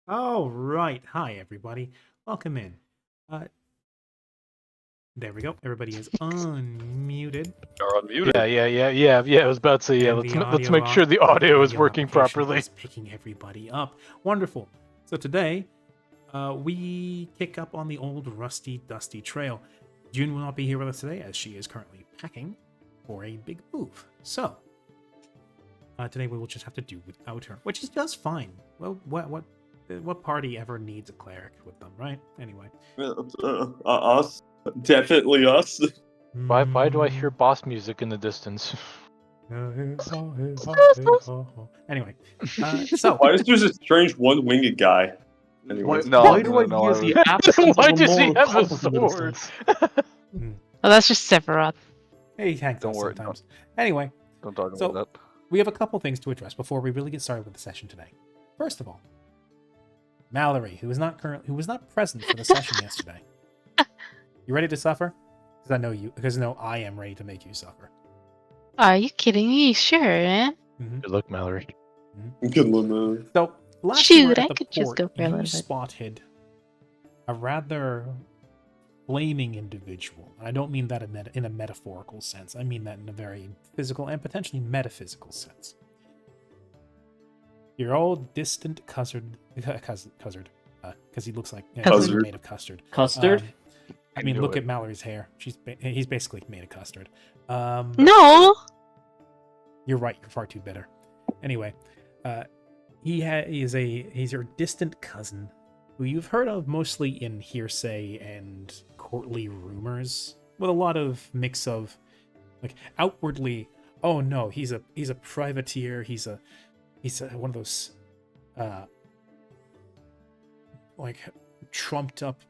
All right. Hi, everybody. Welcome in. Uh, there we go. Everybody is unmuted, Are unmuted. Yeah. I was about to say, and let's make sure the audio is working application properly. is picking everybody up. Wonderful. So today, we kick up on the old rusty, dusty trail. June will not be here with us today, as she is currently packing for a big move. So today we will just have to do without her, which is just fine. Well, what party ever needs a cleric with them, right? Anyway. Us. Definitely us. Why do I hear boss music in the distance? Anyway, so Why is there a strange one-winged guy? Anyways. Why do I hear the absence Why of a does more he have a complicated sword? sense? Oh, that's just Sephiroth. hey, Hank Don't does worry, sometimes. Anyway, Don't talk So- about that. we have a couple things to address before we really get started with the session today. First of all, Mallory, who was not present for the session yesterday. You ready to suffer? Because I am ready to make you suffer. Are you kidding me? Sure, man. Good luck, Mallory. Good one, So last you were Shoot, at I the could just port, go for a you little bit. spotted a rather flaming individual. I don't mean that in a metaphorical sense. I mean that in a very physical and potentially metaphysical sense. Your old distant custard, because he looks like he's Custard. made of custard. Custard? I mean, Knew look it. at Mallory's hair. He's basically made of custard. No! You're right. You're far too bitter. Anyway, he's your distant cousin, who you've heard of mostly in hearsay and courtly rumors, with a lot of mix of, like, outwardly, oh no, he's a privateer. He's one of those, like, trumped up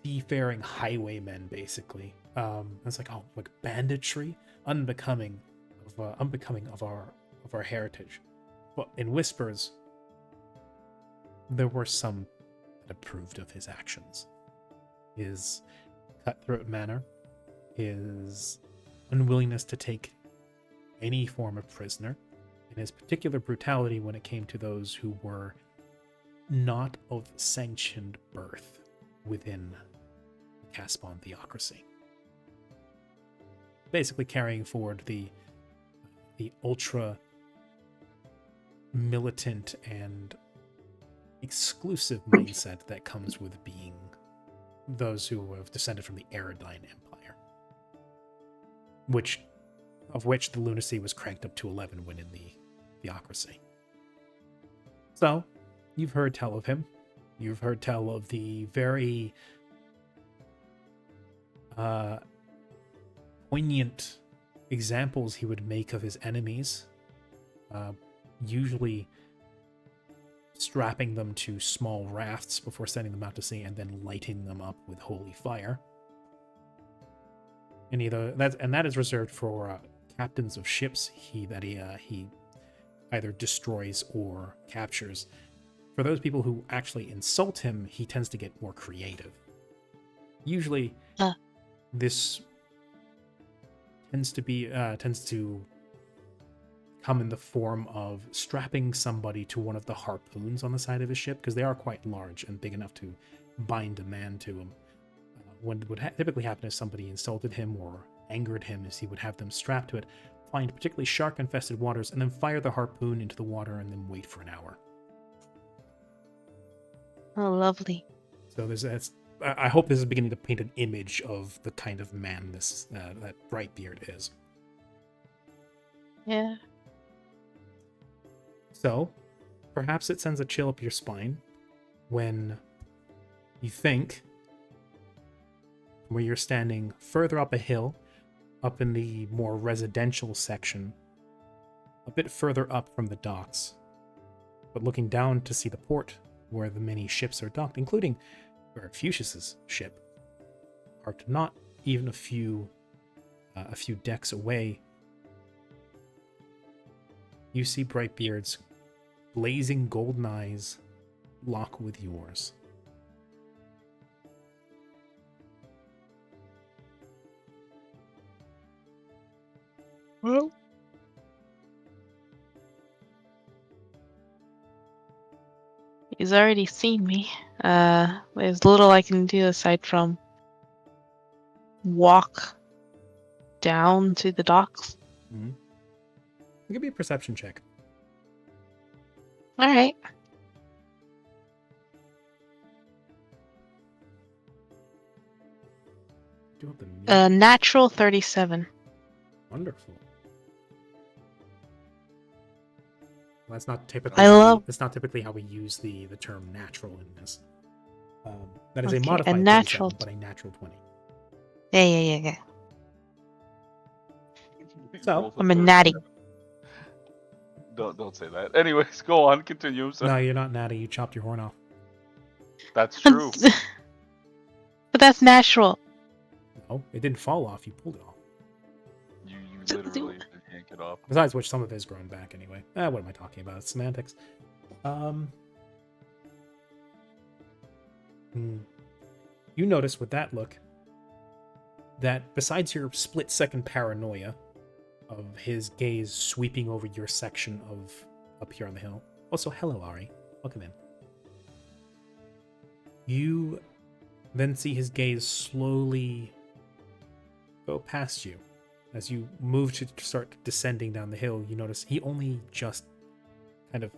seafaring highwaymen, basically. It's like, oh, like banditry, unbecoming of our heritage. But in whispers, there were some that approved of his actions. His cutthroat manner, his unwillingness to take any form of prisoner, and his particular brutality when it came to those who were not of sanctioned birth within the Caspon theocracy. Basically carrying forward the ultra militant and exclusive mindset that comes with being those who have descended from the Aerodine Empire, of which the lunacy was cranked up to 11 when in the theocracy. So, you've heard tell of him. You've heard tell of the very poignant examples he would make of his enemies, usually strapping them to small rafts before sending them out to sea and then lighting them up with holy fire. And that is reserved for captains of ships he either destroys or captures. For those people who actually insult him, he tends to get more creative. Usually, this tends to come in the form of strapping somebody to one of the harpoons on the side of his ship, because they are quite large and big enough to bind a man to them. What would typically happen if somebody insulted him or angered him is he would have them strapped to it, find particularly shark-infested waters, and then fire the harpoon into the water and then wait for an hour. Oh, lovely. So I hope this is beginning to paint an image of the kind of man that Brightbeard is. Yeah. So, perhaps it sends a chill up your spine when you think, where you're standing further up a hill, up in the more residential section, a bit further up from the docks, but looking down to see the port where the many ships are docked, including where Fuchsia's ship, parked not even a few decks away. You see Brightbeard's blazing golden eyes lock with yours. Well, He's already seen me. There's little I can do aside from walk down to the docks. Mm-hmm. Give me a perception check. All right. Do you have the Natural 37. Wonderful. Well, that's not typically. That's not typically how we use the term "natural" in this. That is a modified natural, 37, but a natural 20. Yeah. So I'm a natty. Don't say that. Anyways, go on. Continue. So. No, you're not natty. You chopped your horn off. That's true. But that's natural. No, it didn't fall off. You pulled it off. You literally did yank it off. Besides which, some of it is grown back anyway. What am I talking about? It's semantics. You notice with that look that besides your split-second paranoia of his gaze sweeping over your section of up here on the hill. Also, hello, Ari. Welcome in. You then see his gaze slowly go past you. As you move to start descending down the hill, you notice he only just kind of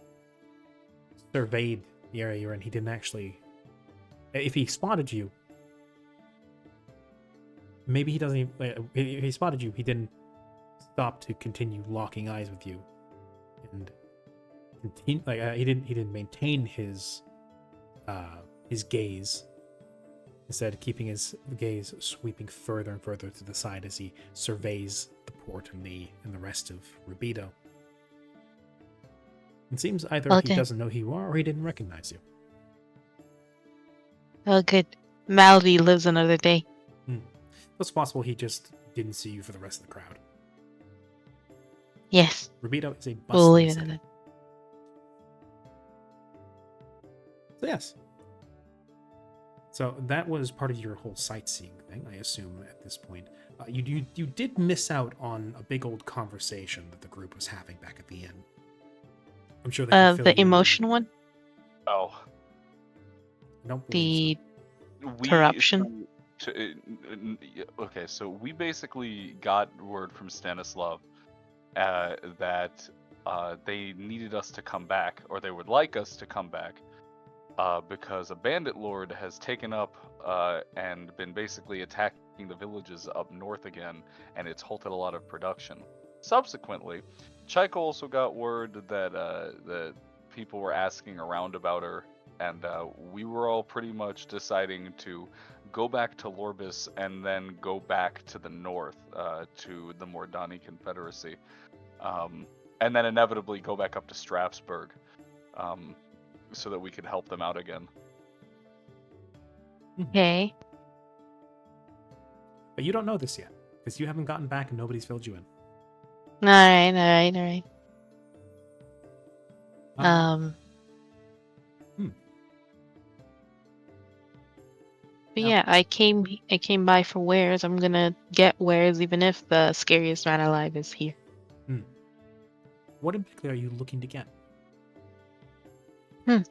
surveyed the area you're in. He didn't actually... If he spotted you, maybe he doesn't even... If he spotted you, he didn't stop to continue locking eyes with you. And continue, he didn't maintain his gaze. Instead, keeping his gaze sweeping further and further to the side as he surveys the port and the rest of Rubido. It seems either he doesn't know who you are or he didn't recognize you. Oh, good. Malady lives another day. It's possible he just didn't see you for the rest of the crowd. Yes. Rubido is a We'll bustling leave it city. at that. So yes. So that was part of your whole sightseeing thing, I assume, at this point. You did miss out on a big old conversation that the group was having back at the inn. I'm sure they can fill the you emotion in. one? Oh. I don't believe The corruption? Okay, so we basically got word from Stanislav that they needed us to come back, or they would like us to come back, because a bandit lord has taken up and been basically attacking the villages up north again, and it's halted a lot of production. Subsequently, Chaiko also got word that the people were asking around about her, and we were all pretty much deciding to go back to Lorbis and then go back to the north, to the Mordani Confederacy, and then inevitably go back up to Strasbourg, so that we could help them out again. Okay. But you don't know this yet, because you haven't gotten back and nobody's filled you in. Alright. But yeah, I came by for wares. I'm gonna get wares even if the scariest man alive is here. What in particular are you looking to get? Remember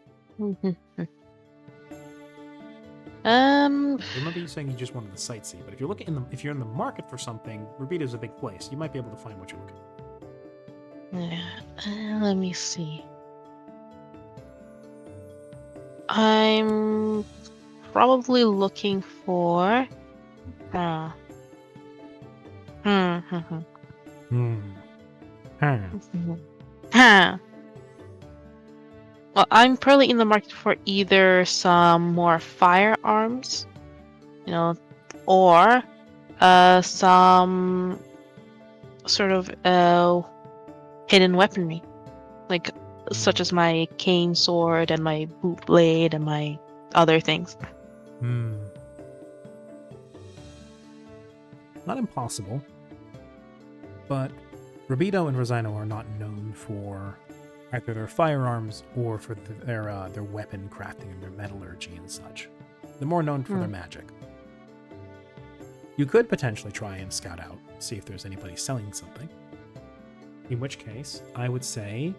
you saying you just wanted to sightsee, but if you're if you're in the market for something, Rubido's a big place. You might be able to find what you're looking for. Yeah, let me see. I'm probably looking for. Well, I'm probably in the market for either some more firearms, or some sort of hidden weaponry, such as my cane sword and my boot blade and my other things. Not impossible, but Rubido and Rosino are not known for either their firearms or for their weapon crafting and their metallurgy and such. They're more known for their magic. You could potentially try and scout out, see if there's anybody selling something. In which case, I would say,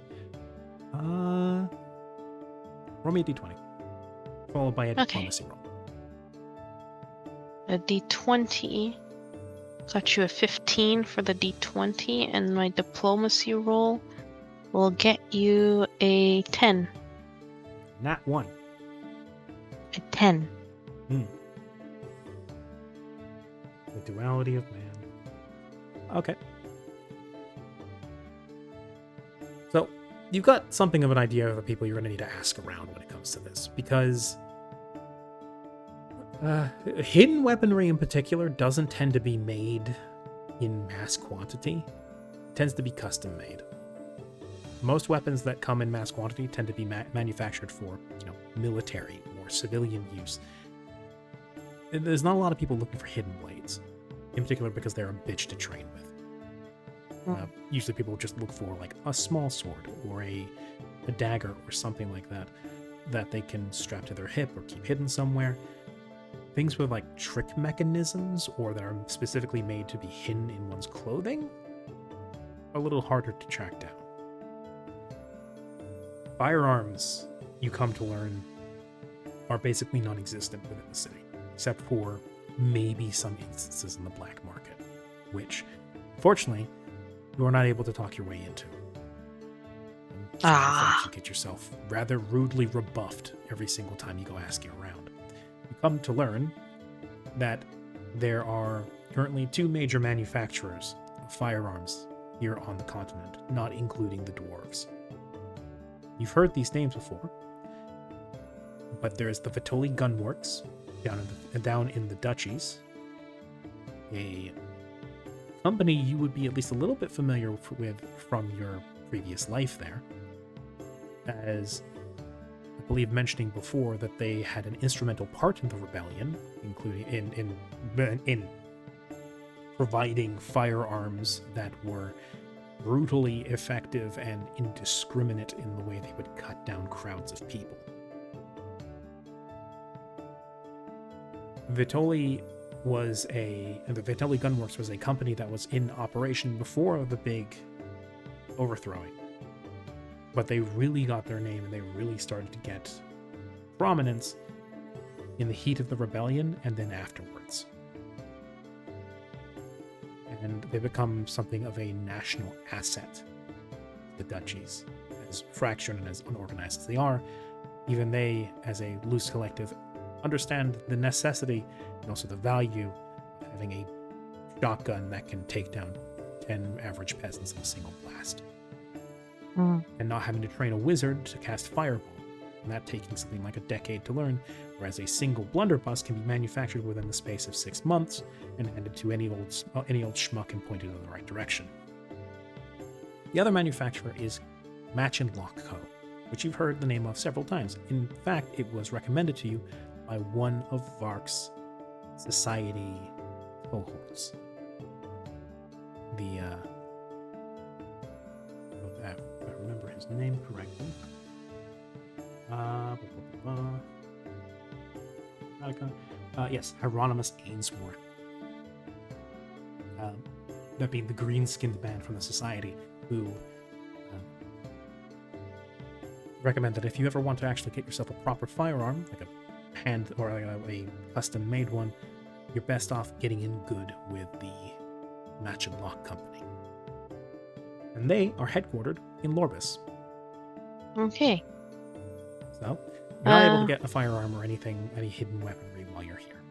Roll me a d20, followed by a Okay. diplomacy roll. A d20. Got you a 15 for the d20, and my diplomacy roll will get you a 10. Nat 1. A 10. The duality of man. Okay. So, you've got something of an idea of the people you're going to need to ask around when it comes to this, because hidden weaponry in particular doesn't tend to be made in mass quantity. It tends to be custom made. Most weapons that come in mass quantity tend to be manufactured for, military or civilian use. There's not a lot of people looking for hidden blades, in particular because they're a bitch to train with. Usually people just look for like a small sword or a dagger or something like that they can strap to their hip or keep hidden somewhere. Things with like trick mechanisms or that are specifically made to be hidden in one's clothing are a little harder to track down. Firearms, you come to learn, are basically non-existent within the city, except for maybe some instances in the black market, which, fortunately, you are not able to talk your way into. And so in fact, you get yourself rather rudely rebuffed every single time you go asking around. You come to learn that there are currently 2 major manufacturers of firearms here on the continent, not including the dwarves. You've heard these names before, but there's the Vitoli Gunworks down in the Duchies, a company you would be at least a little bit familiar with from your previous life there, as I believe mentioning before that they had an instrumental part in the rebellion, including in providing firearms that were brutally effective and indiscriminate in the way they would cut down crowds of people. The Vitoli Gunworks was a company that was in operation before the big overthrowing. But they really got their name and they really started to get prominence in the heat of the rebellion and then afterwards. And they become something of a national asset, the duchies. As fractured and as unorganized as they are, even they, as a loose collective, understand the necessity and also the value of having a shotgun that can take down 10 average peasants in a single blast. And not having to train a wizard to cast Fireball, and that taking something like a decade to learn, whereas a single blunderbuss can be manufactured within the space of 6 months and handed to any old schmuck and pointed in the right direction. The other manufacturer is Match and Lock Co., which you've heard the name of several times. In fact, it was recommended to you by one of Vark's society cohorts. If I remember his name correctly. Yes, Hieronymus Ainsworth. That being the green-skinned man from the society who recommend that if you ever want to actually get yourself a proper firearm, like a hand or a custom-made one, you're best off getting in good with the Match and Lock Company. And they are headquartered in Lorbus. Okay. So, you're not able to get a firearm or any hidden weaponry while you're here.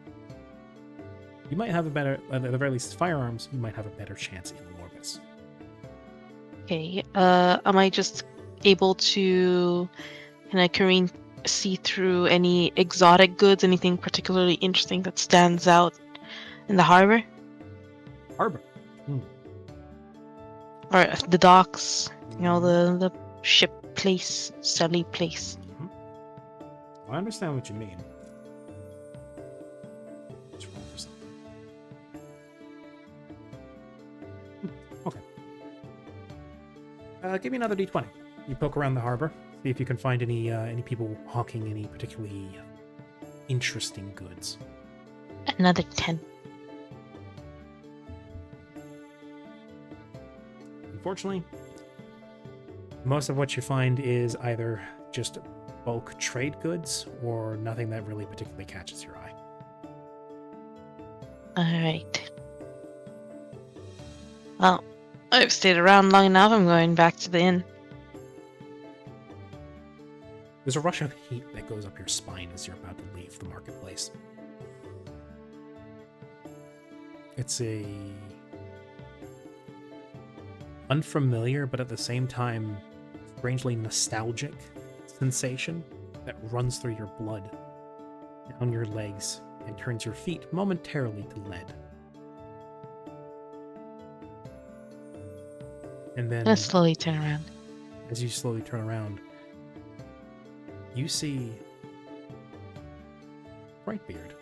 You might have at the very least, firearms, you might have a better chance in Lorbus. Okay. Am I just able to, can I, Kareen, see through any exotic goods, anything particularly interesting that stands out in the harbor? Harbor? Or the docks, the ship place, Sully place. I understand what you mean. Let's roll for something. Okay. Give me another d20. You poke around the harbor, see if you can find any people hawking any particularly interesting goods. Another 10. Unfortunately, most of what you find is either just bulk trade goods, or nothing that really particularly catches your eye? Alright. Well, I've stayed around long enough. I'm going back to the inn. There's a rush of heat that goes up your spine as you're about to leave the marketplace. It's a unfamiliar, but at the same time, strangely nostalgic sensation that runs through your blood, down your legs, and turns your feet momentarily to lead. And then, Let's slowly turn around. as you slowly turn around, you see Brightbeard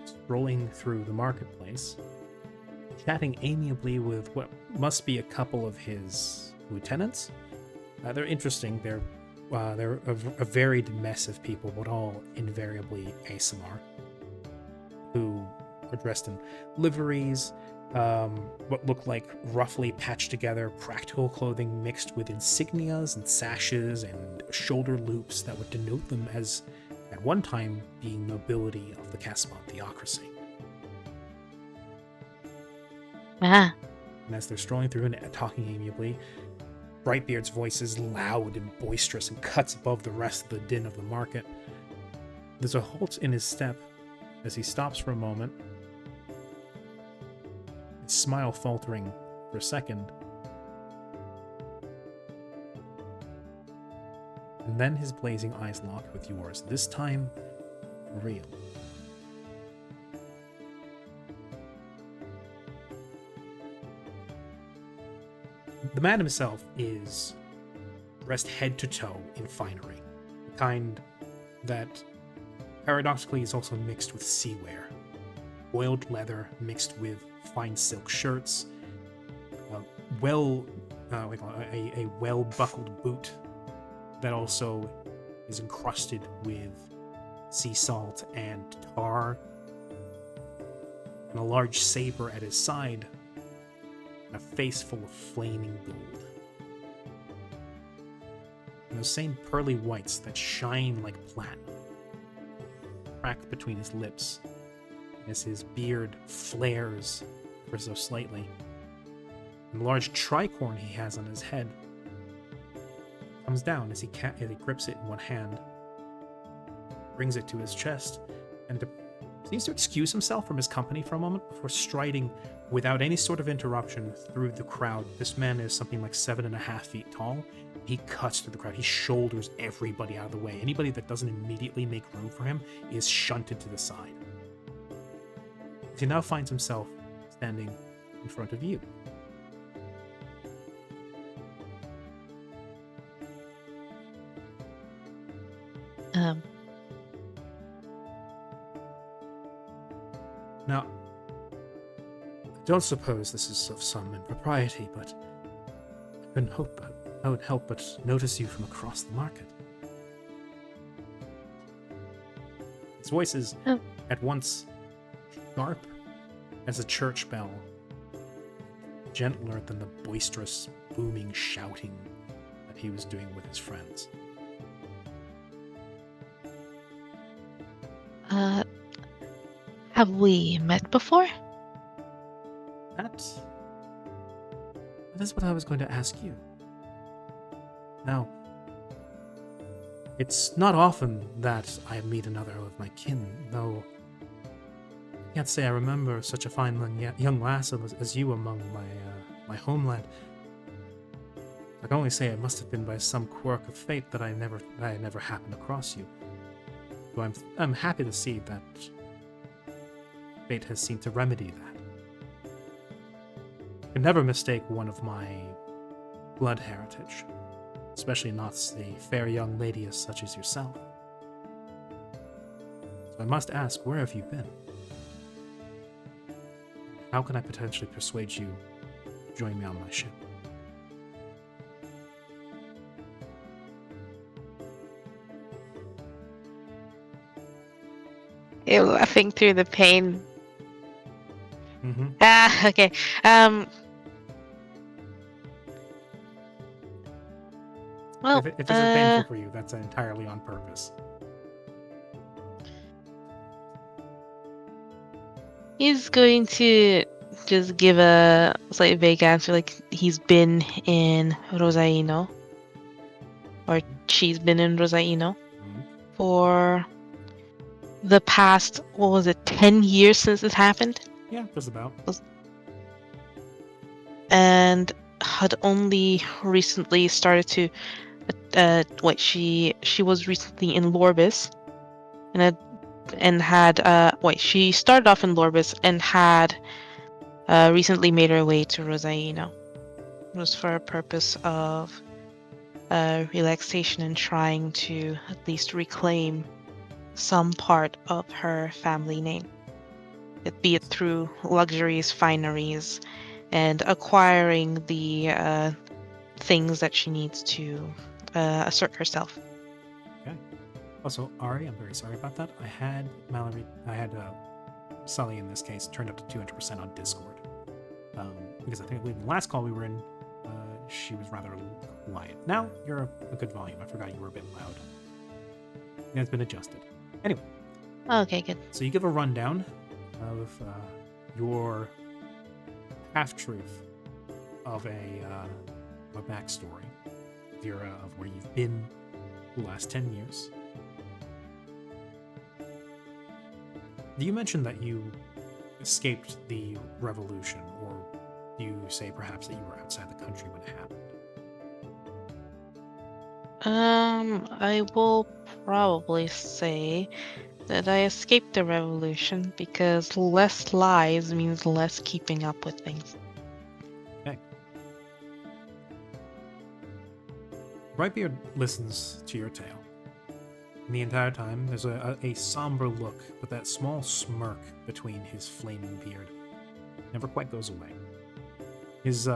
strolling through the marketplace, chatting amiably with what must be a couple of his lieutenants. They're interesting. They're a varied mess of people, but all invariably ASMR, who are dressed in liveries, what look like roughly patched together practical clothing mixed with insignias and sashes and shoulder loops that would denote them as, at one time, being nobility of the Caspon theocracy. Ah, And as they're strolling through and talking amiably, Brightbeard's voice is loud and boisterous and cuts above the rest of the din of the market. There's a halt in his step as he stops for a moment, his smile faltering for a second, and then his blazing eyes lock with yours, this time for real. The man himself is dressed head to toe in finery, the kind that paradoxically is also mixed with seawear. Oiled leather mixed with fine silk shirts, a well-buckled boot that also is encrusted with sea salt and tar, and a large saber at his side, and a face full of flaming gold. And those same pearly whites that shine like platinum crack between his lips as his beard flares ever so slightly. And the large tricorn he has on his head comes down as he grips it in one hand, brings it to his chest, and seems to excuse himself from his company for a moment before striding without any sort of interruption through the crowd. This man is something like 7.5 feet tall. He cuts through the crowd. He shoulders everybody out of the way. Anybody that doesn't immediately make room for him is shunted to the side. He now finds himself standing in front of you. Now, I don't suppose this is of some impropriety, but I couldn't help but notice you from across the market. His voice is at once sharp as a church bell, gentler than the boisterous, booming shouting that he was doing with his friends. Have we met before? That is what I was going to ask you. Now, it's not often that I meet another of my kin, though I can't say I remember such a fine young lass as you among my homeland. I can only say it must have been by some quirk of fate that I never happened across you. So I'm happy to see that fate has seemed to remedy that. I can never mistake one of my blood heritage, especially not a fair young lady as such as yourself. So I must ask, where have you been? How can I potentially persuade you to join me on my ship? You're laughing through the pain. Mm-hmm. Okay. Well, If this is painful for you, that's entirely on purpose. he's going to just give a slightly vague answer, like he's been in Rosaino, or she's been in Rosaino Mhm. for the past, what was it, 10 years since this happened? Yeah, just about. And had only recently started to she was recently in Lorbis she started off in Lorbis and had recently made her way to Rosaino. It was for a purpose of relaxation and trying to at least reclaim some part of her family name, be it through luxuries, fineries, and acquiring the things that she needs to assert herself. Okay. Also, Ari, I'm very sorry about that. I had Sully in this case turned up to 200% on Discord. Because I think in the last call we were in, she was rather quiet. Now you're a good volume. I forgot you were a bit loud. Yeah, it's been adjusted. Anyway, Okay, good. so you give a rundown of your half-truth of a backstory, Vera, of where you've been the last 10 years. You mentioned that you escaped the revolution, or do you say perhaps that you were outside the country when it happened? I will probably say that I escaped the revolution because less lies means less keeping up with things. Okay. Brightbeard listens to your tale. And the entire time, there's a somber look, but that small smirk between his flaming beard never quite goes away. His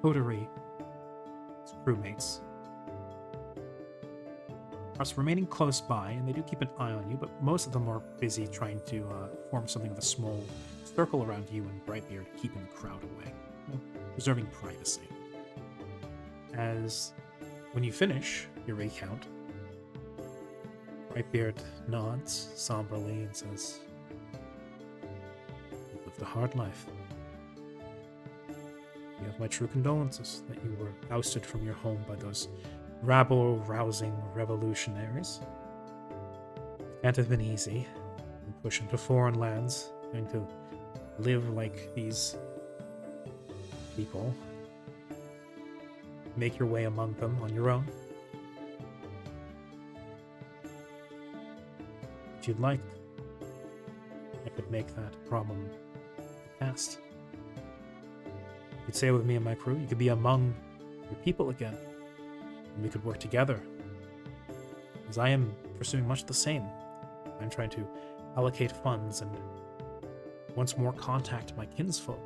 coterie, his crewmates, are remaining close by, and they do keep an eye on you, but most of them are busy trying to form something of a small circle around you and Brightbeard, keeping the crowd away, preserving privacy. As when you finish your recount, Brightbeard nods somberly and says, "You lived a hard life. You have my true condolences that you were ousted from your home by those rabble-rousing revolutionaries. It can't have been easy. You push into foreign lands, going to live like these people, make your way among them on your own. If you'd like, I could make that problem past. You could stay with me and my crew. You could be among your people again. And we could work together. As I am pursuing much the same. I'm trying to allocate funds and once more contact my kinsfolk,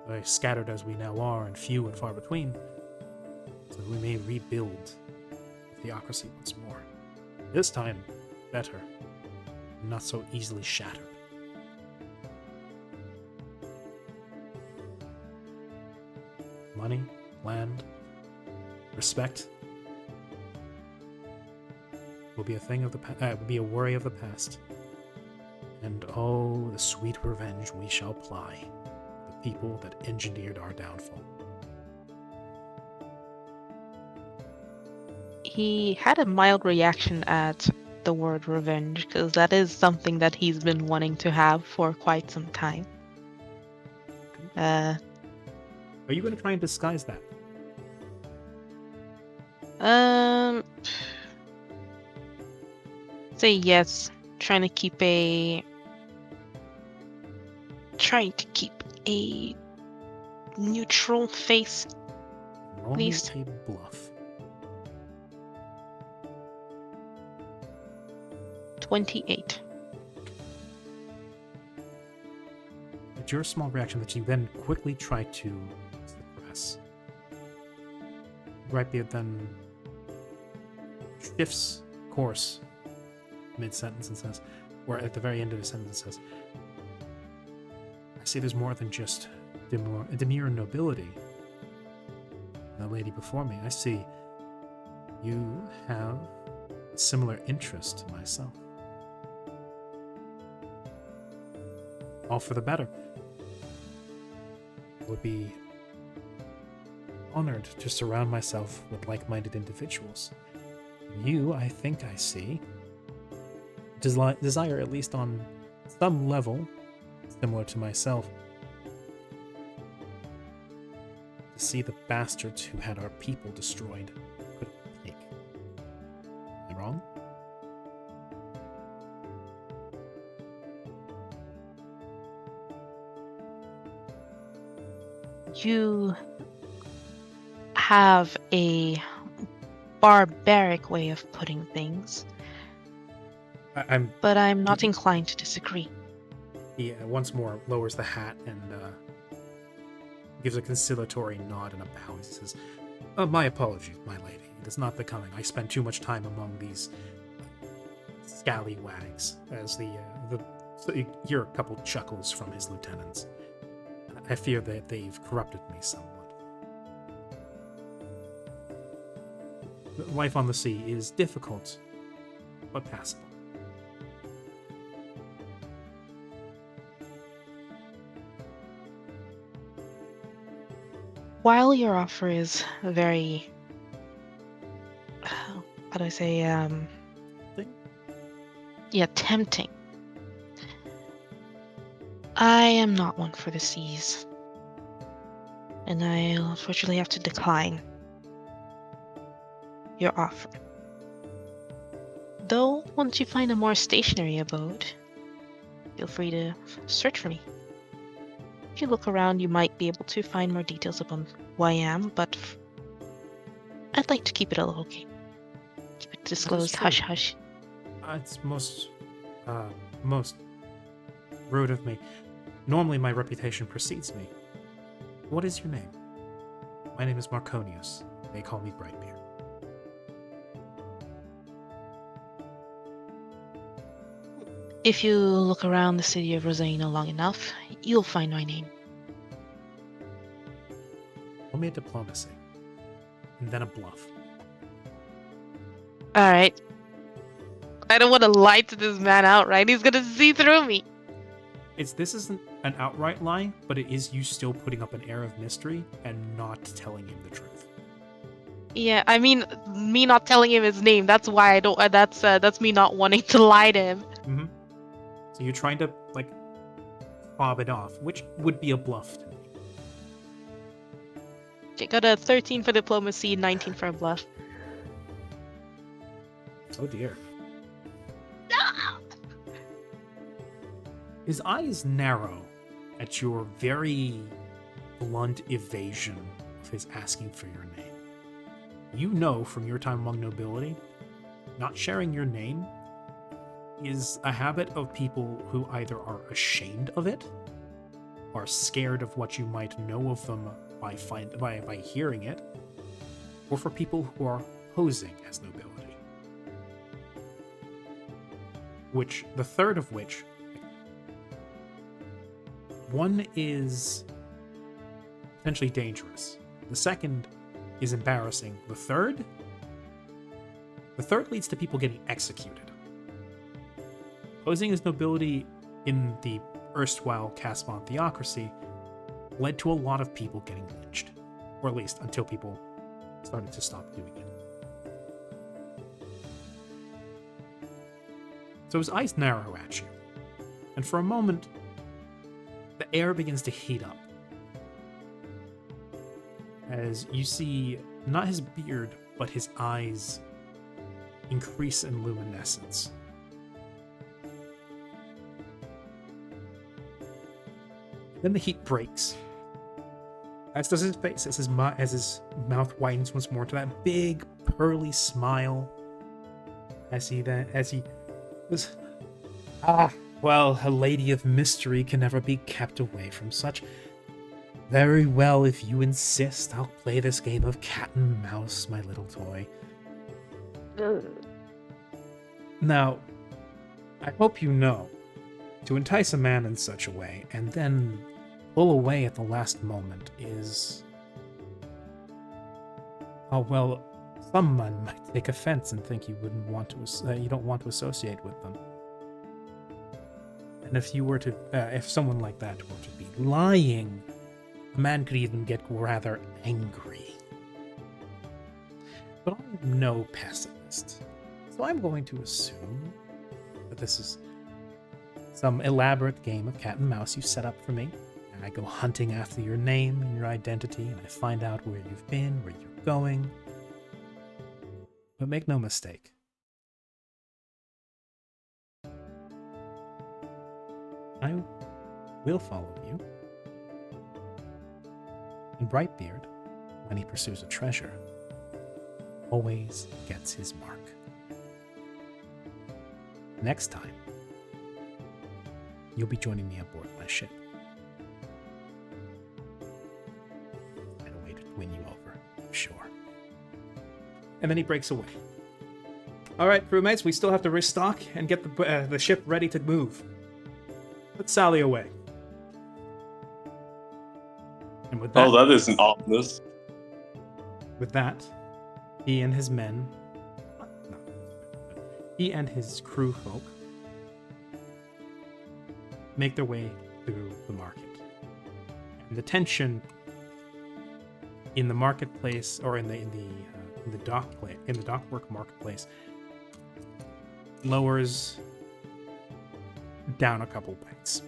as scattered as we now are and few and far between, so that we may rebuild the theocracy once more. This time, better, and not so easily shattered. Money, land, respect will be a thing of the will be a worry of the past. And oh, the sweet revenge we shall ply, the people that engineered our downfall." He had a mild reaction at the word revenge because that is something that he's been wanting to have for quite some time. Are you going to try and disguise that? Say yes. Trying to keep a neutral face. Roll Least. me a bluff. 28. It's your small reaction that you then quickly try to suppress. Brightbeard then shifts course mid-sentence and says, or at the very end of the sentence says, "I see there's more than just demure nobility in the lady before me. I see You have a similar interest to myself. All for the better. I would be honored to surround myself with like-minded individuals. You, I think I see, desire, at least on some level, similar to myself, to see the bastards who had our people destroyed put a pig. Am I wrong? You have a barbaric way of putting things, I'm. but I'm not inclined to disagree. He once more lowers the hat and gives a conciliatory nod and a bow. He says, "My apologies, my lady. It is not becoming. I spend too much time among these scallywags." As so you hear a couple chuckles from his lieutenants. I fear that they've corrupted me somewhat. Life on the sea is difficult, but passable. While your offer is very, how do I say, yeah, tempting, I am not one for the seas, and I'll unfortunately have to decline your offer. Though, once you find a more stationary abode, feel free to search for me. If you look around, you might be able to find more details upon who I am, but I'd like to keep it a little game. Keep it disclosed, true. hush hush. It's most rude of me. Normally my reputation precedes me. What is your name? My name is Marconius. They call me Brightbeard. If you look around the city of Rosarino long enough, you'll find my name. Roll me a diplomacy. And then a bluff. Alright. I don't want to lie to this man outright. He's gonna see through me. This isn't an outright lie, but it is you still putting up an air of mystery and not telling him the truth. Yeah, I mean, me not telling him his name. That's why I don't. That's me not wanting to lie to him. Mm-hmm. So you're trying to, fob it off, which would be a bluff to me. Okay, got a 13 for diplomacy, 19 for a bluff. Oh dear. His eyes narrow at your very blunt evasion of his asking for your name. You know from your time among nobility, not sharing your name is a habit of people who either are ashamed of it, are scared of what you might know of them by hearing it, or for people who are posing as nobility. Which, the third of which, one is potentially dangerous. The second is embarrassing. The third leads to people getting executed. Posing as nobility in the erstwhile Caspon theocracy led to a lot of people getting lynched, or at least until people started to stop doing it. So his eyes narrow at you, and for a moment, the air begins to heat up as you see not his beard, but his eyes increase in luminescence. Then the heat breaks, as does his face, as his mouth widens once more to that big pearly smile. As he was, well, a lady of mystery can never be kept away from such. Very well, if you insist, I'll play this game of cat and mouse, my little toy. Now, I hope you know, to entice a man in such a way, and then pull away at the last moment is... Oh, well, someone might take offense and think you don't want to associate with them. And if someone like that were to be lying, a man could even get rather angry. But I'm no pessimist, so I'm going to assume that this is some elaborate game of cat and mouse you set up for me. And I go hunting after your name and your identity, and I find out where you've been, where you're going. But make no mistake, I will follow you. And Brightbeard, when he pursues a treasure, always gets his mark. Next time, you'll be joining me aboard my ship. And a way to win you over, I'm sure. And then he breaks away. All right, crewmates, we still have to restock and get the ship ready to move. Let's sally away. And with that, Oh, that isn't ominous. with that, he and his men, he and his crew folk make their way through the market. And the tension in the marketplace, or in the dockwork marketplace, lowers down a couple bites.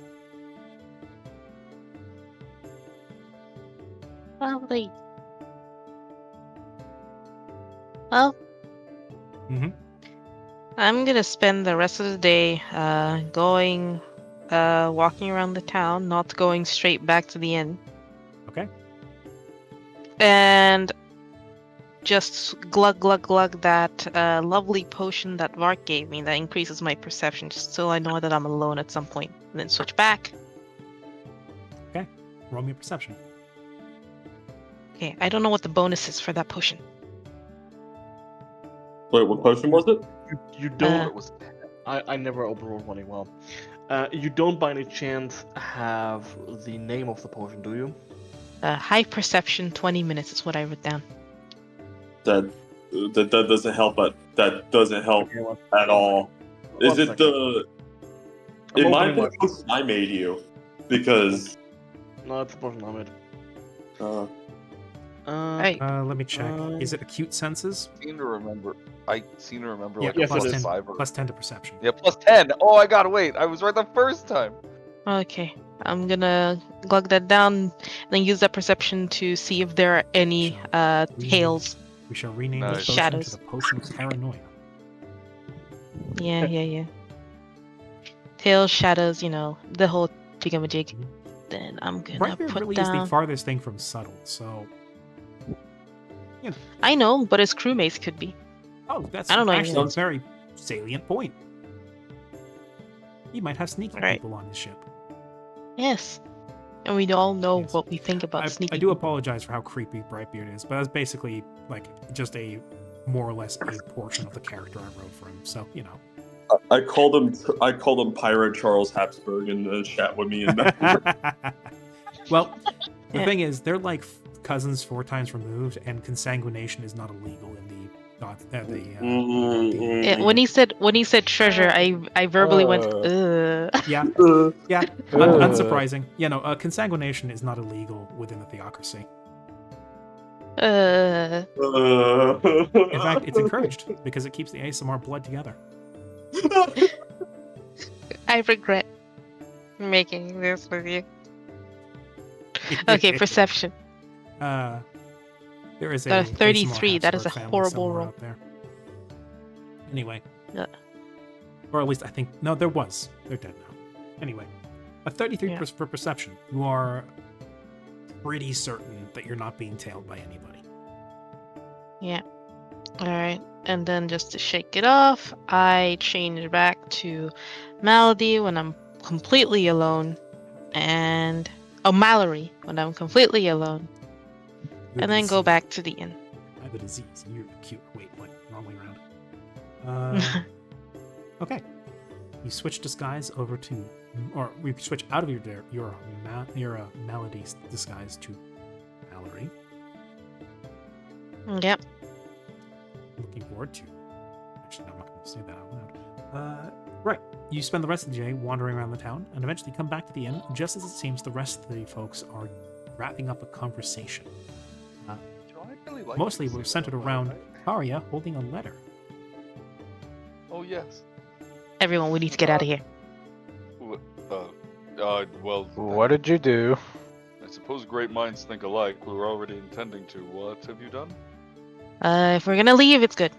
Lovely. Well, Mm-hmm. I'm gonna spend the rest of the day walking around the town, not going straight back to the inn. Okay. And just glug that lovely potion that Vark gave me that increases my perception, just so I know that I'm alone at some point. And then switch back. Okay. Roll me a perception. Okay, I don't know what the bonus is for that potion. Wait, what potion was it? You don't. It was I never overrolled money well. You don't by any chance have the name of the potion, do you? High perception, 20 minutes is what I wrote down. That doesn't help, but that doesn't help Okay, one- at all. one Is it second. the? I'm It might opening have been the potion I made you, because No, it's the potion I made. uh, Alright, Let me check. Is it acute senses? seem to remember. I seem to remember Yeah, like yes, a it plus is. 10, 5 or plus 10 to perception. yeah, plus 10. Oh, I gotta wait. I was right the first time. okay. I'm gonna glug that down and then use that perception to see if there are any Sure. tails. We shall rename Nice. this potion Shadows. to the Potion of Paranoia. Yeah. Tails, shadows, the whole jiggamajig. Mhm. Then I'm gonna Brightbeard put really is the down. farthest thing from subtle, so... I know, but his crewmates could be. Oh, that's I don't know actually a anything. very salient point. He might have sneaky Right. people on his ship. Yes. And we all know Yes. what we think about I sneaky do people. apologize for how creepy Brightbeard is, but that's basically like just a more or less a portion of the character I wrote for him. So I called him Pirate Charles Habsburg in the chat with me, and Well, the Yeah. thing is, they're like cousins 4 times removed, and consanguination is not illegal in the Yeah, when he said treasure, I verbally went, ugh. yeah, Uh. unsurprising. Consanguination is not illegal within the theocracy. In fact, it's encouraged because it keeps the ASMR blood together. I regret making this with you. Okay, perception. There is a Got a 33, ASMR that is a Habsburg family horrible somewhere roll. out there. Anyway. Yeah. Or at least I think no, there was. They're dead now. Anyway, a 33 Yeah. for perception. You are pretty certain that you're not being tailed by anybody. Yeah. Alright. And then just to shake it off, I change back to Malady when I'm completely alone. And Mallory when I'm completely alone. You're And the then go disease. back to the inn. I have a disease. You're cute. Wait, what? Wrong way around. Okay. You switch disguise over to, or we switch out of your Melody's disguise to Mallory. Yep. forward to. Actually, no, I'm not going to say that out loud. Right. You spend the rest of the day wandering around the town and eventually come back to the inn just as it seems the rest of the folks are wrapping up a conversation. Do I really like Mostly to say we're that centered out loud, around right? Karya holding a letter. Oh yes. Everyone, we need to get out of here. Well, What did you do? I suppose great minds think alike. We were already intending to. What have you done? If we're gonna leave, it's good.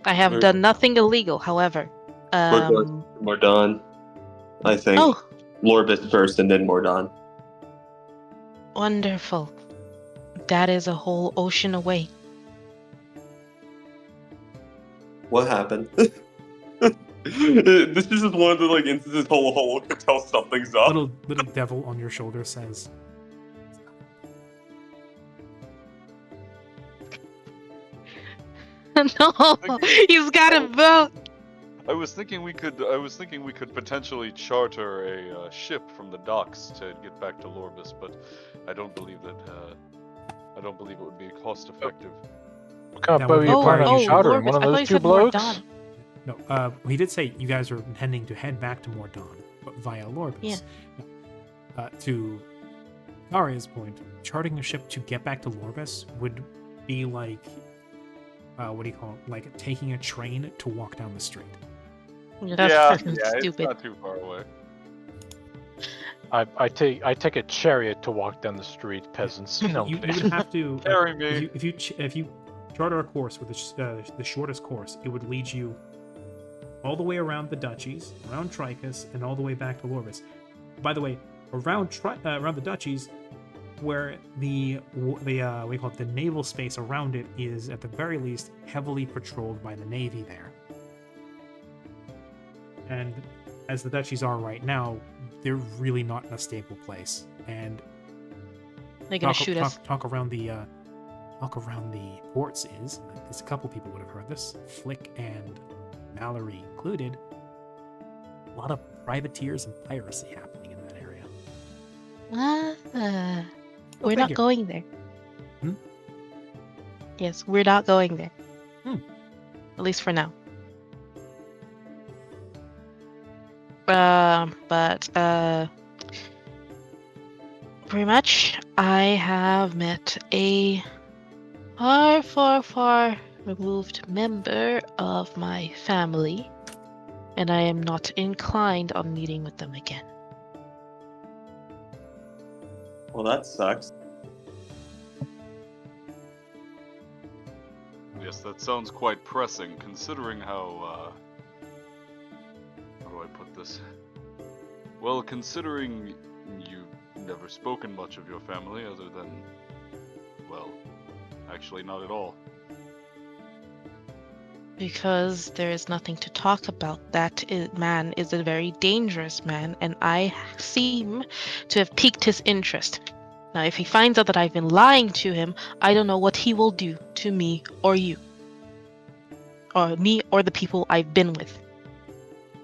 I have We're- done nothing illegal, however. We're going to Mordon, I think. Oh, Lorbis first and then Mordon. wonderful. That is a whole ocean away. What happened? This is just one of the like instances Holo can tell something's up. Little devil on your shoulder says, No, he's got a boat. I was thinking we could potentially charter a ship from the docks to get back to Lorbis, but I don't believe it would be cost effective. What kind That of boat would are you require planning on you- chartering? Lorbis. One of I thought those you two said blokes? Mordon. no, he did say you guys are intending to head back to Mordon, but via Lorbis. Yeah. No. To Karya's point, charting a ship to get back to Lorbis would be like, what do you call it? Like taking a train to walk down the street. That's fucking it's stupid. not too far away. I take a chariot to walk down the street, peasants. No, you kidding. would have to Carry me. if you charter a course with the shortest course, it would lead you all the way around the duchies, around Tricus, and all the way back to Lorbis. By the way, around the duchies, where the what do you call it, the naval space around it is at the very least heavily patrolled by the navy there. And as the duchies are right now, they're really not in a stable place. And They're gonna shoot us. talk around the ports is, there's a couple people would have heard this, Flick and Mallory included, a lot of privateers and piracy happening in that area. Go We're not figure. going there. Hmm? Yes, we're not going there. Hmm. At least for now. But pretty much, I have met a far removed member of my family, and I am not inclined on meeting with them again. Well, that sucks. Yes, that sounds quite pressing, considering how do I put this? Well, considering you've never spoken much of your family other than, well, actually not at all. Because there is nothing to talk about. Man is a very dangerous man, and I seem to have piqued his interest. Now, if he finds out that I've been lying to him, I don't know what he will do to me or you. Or me or the people I've been with.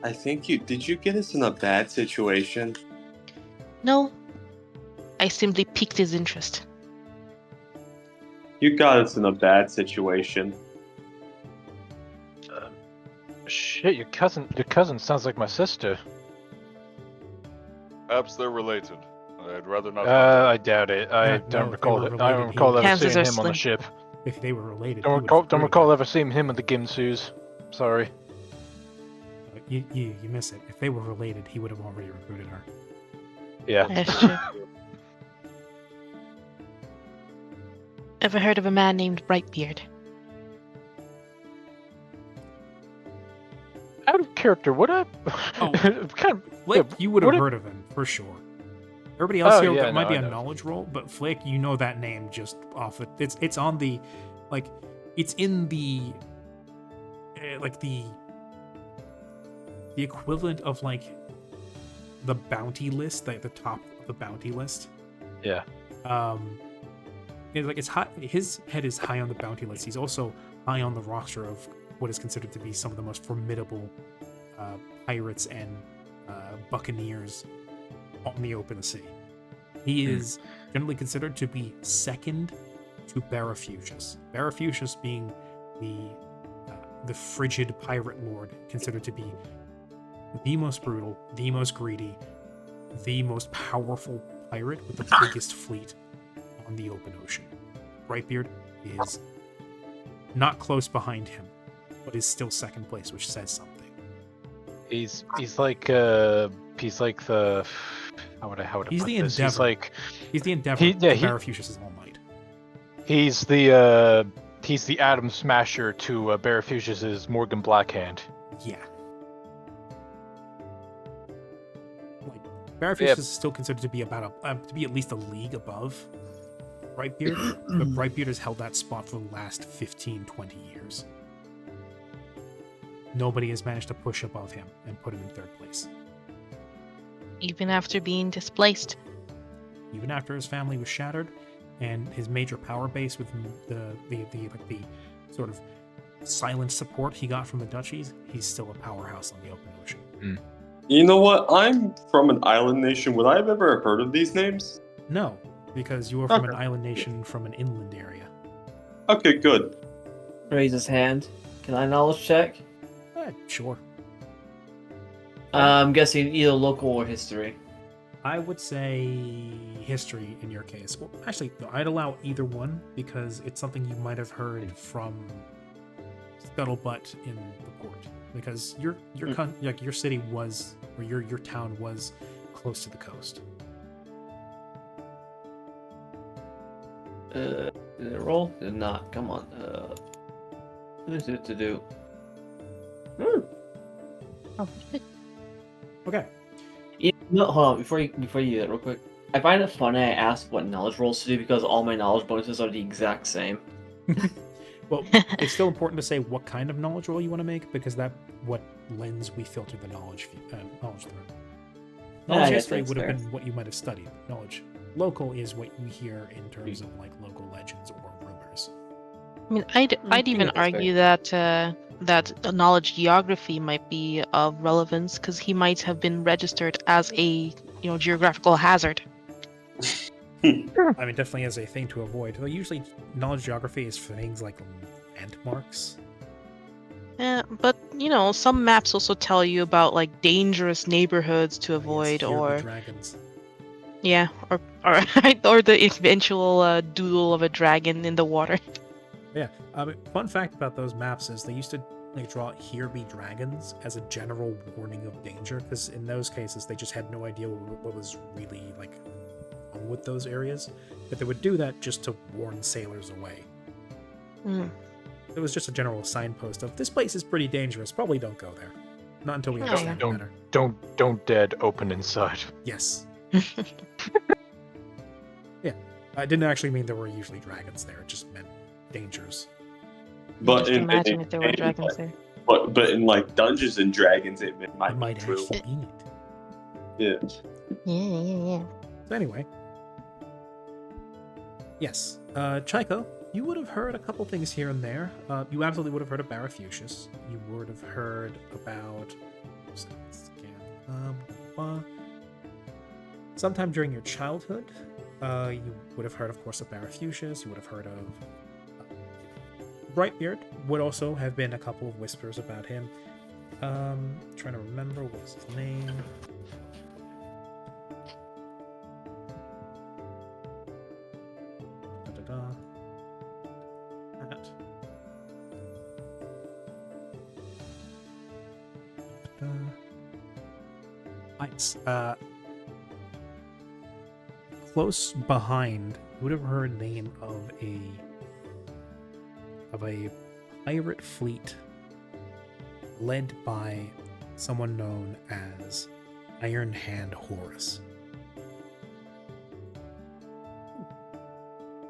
I think did you get us in a bad situation? No, I simply piqued his interest. You got us in a bad situation. Shit, your cousin sounds like my sister. Perhaps they're related. I'd rather not. I doubt it. I Yeah, no, don't if recall they were it. I don't related, recall ever Chances seeing are him on the slim. ship. If they were related, Don't he would recall. have Don't heard recall it. ever seeing him in the Ginsus. Sorry. You miss it. If they were related, he would have already recruited her. Yeah. That's true. Ever heard of a man named Brightbeard? Out of character, what a Oh. kind of. Flick, Yeah, you would have what if- heard of him for sure. Everybody else Oh, here, yeah, that might no, be I a know. knowledge roll, but Flick, you know that name just off it. It's on the, like, it's in the, like the equivalent of like the bounty list, like the top of the bounty list. Yeah. It's high. His head is high on the bounty list. He's also high on the roster of what is considered to be some of the most formidable pirates and buccaneers on the open sea. He is generally considered to be second to Barafucius. Barafucius being the frigid pirate lord, considered to be the most brutal, the most greedy, the most powerful pirate with the biggest fleet on the open ocean. Brightbeard is not close behind him, but is still second place, which says something. He's like the how would I He's put the this? Endeavor. He's the Endeavor He- yeah, to he- Barafucius' All Might. He's the Atom Smasher to Barafucius's Morgan Blackhand. Yeah. Like, Barafucius is still considered to be to be at least a league above Brightbeard, but Brightbeard has held that spot for the last 15, 20 years. Nobody has managed to push above him and put him in third place. Even after being displaced. Even after his family was shattered and his major power base with the sort of silent support he got from the duchies, he's still a powerhouse on the open ocean. You know what? I'm from an island nation. Would I have ever heard of these names? No, because you are from an Okay. island nation from an inland area. Okay, good. Raise his hand. Can I knowledge check? Sure. I'm guessing either local or history. I would say history in your case. Well, actually, no, I'd allow either one because it's something you might have heard from Scuttlebutt in the port. Because your city was, or your town was close to the coast. Did it roll? Did not. Come on. What is it to do? Oh, good. Okay. No, hold on. Before you do that, real quick. I find it funny I asked what knowledge rolls to do because all my knowledge bonuses are the exact same. Well, it's still important to say what kind of knowledge roll you want to make because that what lens we filter the knowledge through. Knowledge I guess history that's would have fair. been what you might have studied. Knowledge local is what you hear in terms of like local legends or rumors. I mean, I'd even that's fair. argue that a knowledge geography might be of relevance because he might have been registered as a geographical hazard. I mean, definitely as a thing to avoid. Though usually, knowledge geography is for things like landmarks. But some maps also tell you about like dangerous neighborhoods to I guess avoid, here the or dragons. yeah, or or the eventual doodle of a dragon in the water. Yeah. Fun fact about those maps is they used to draw "Here be dragons" as a general warning of danger, because in those cases they just had no idea what was really wrong with those areas. But they would do that just to warn sailors away. Mm. It was just a general signpost of this place is pretty dangerous. Probably don't go there. Not until we understand it better. Don't dead open inside. Yes. Yeah. I didn't actually mean there were usually dragons there. It just meant dangers. But Just imagine if there were dragons there. But in like Dungeons and Dragons, it might, It might be true. actually mean it. Yeah. Yeah. So anyway. Yes. Chaiko, you would have heard a couple things here and there. You absolutely would have heard of Barafucius. You would have heard about... Sometime during your childhood, you would have heard, of course, of Barafucius. You would have heard of Brightbeard. Would also have been a couple of whispers about him. Trying to remember what was his name. That. Nice. Close behind, you would have heard the name of a pirate fleet led by someone known as Iron Hand Horus.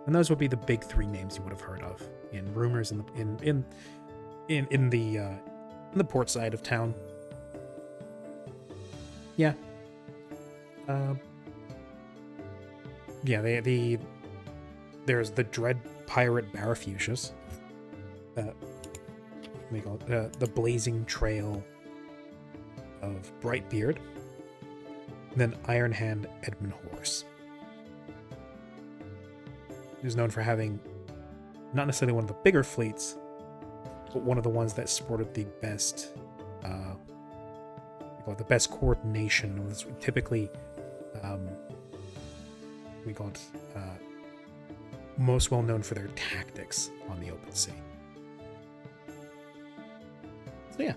And those would be the big three names you would have heard of in rumors in the port side of town. Yeah. There's the dread pirate Barafucius. We call it the blazing trail of Brightbeard. And then Iron Hand Edmund Horse, who's known for having not necessarily one of the bigger fleets, but one of the ones that sported the best, the best coordination. It was typically, we call it, most well known for their tactics on the open sea. So yeah.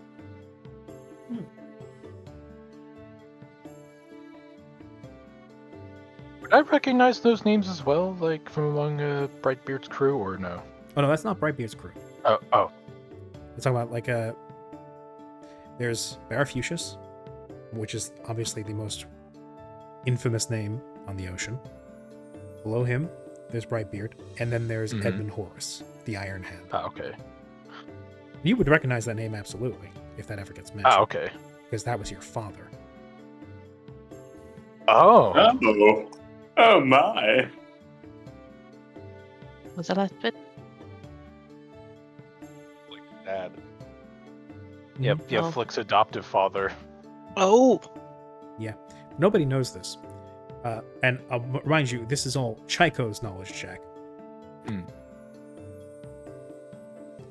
Would I recognize those names as well, like from among Brightbeard's crew, or no? Oh no, that's not Brightbeard's crew. Oh, We're talking about like there's Barafucius, which is obviously the most infamous name on the ocean. Below him, there's Brightbeard, and then there's Edmund Horace, the Iron Hand. okay. You would recognize that name absolutely if that ever gets mentioned. Okay. Because that was your father. Oh. Oh. Oh my. Was that last bit? Like dad. Yep. Yeah. Oh. Flick's adoptive father. Oh! Nobody knows this. And I'll remind you, this is all Chico's knowledge check. Hmm.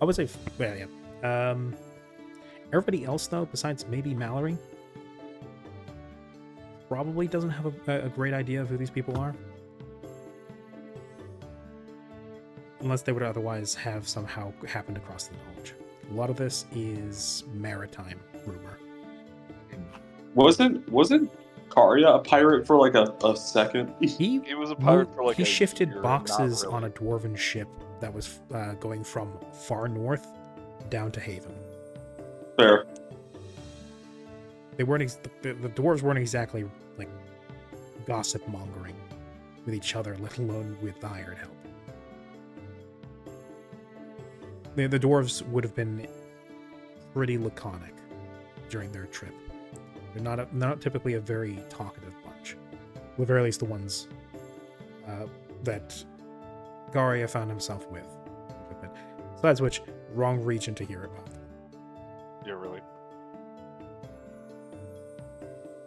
I would say, well, yeah. Everybody else, though, besides maybe Mallory, probably doesn't have a great idea of who these people are. Unless they would otherwise have somehow happened across the knowledge. A lot of this is maritime rumor. Wasn't Karya a pirate for like a second? He was a pirate for like he a shifted year, not boxes really. on a dwarven ship that was going from far north down to Haven. Fair. They weren't the dwarves weren't exactly like gossip mongering with each other, let alone with the hired help. The dwarves would have been pretty laconic during their trip. They're not typically a very talkative bunch. Well, at the very least, the ones that Garia found himself with. Besides which, wrong region to hear about them. Yeah, really.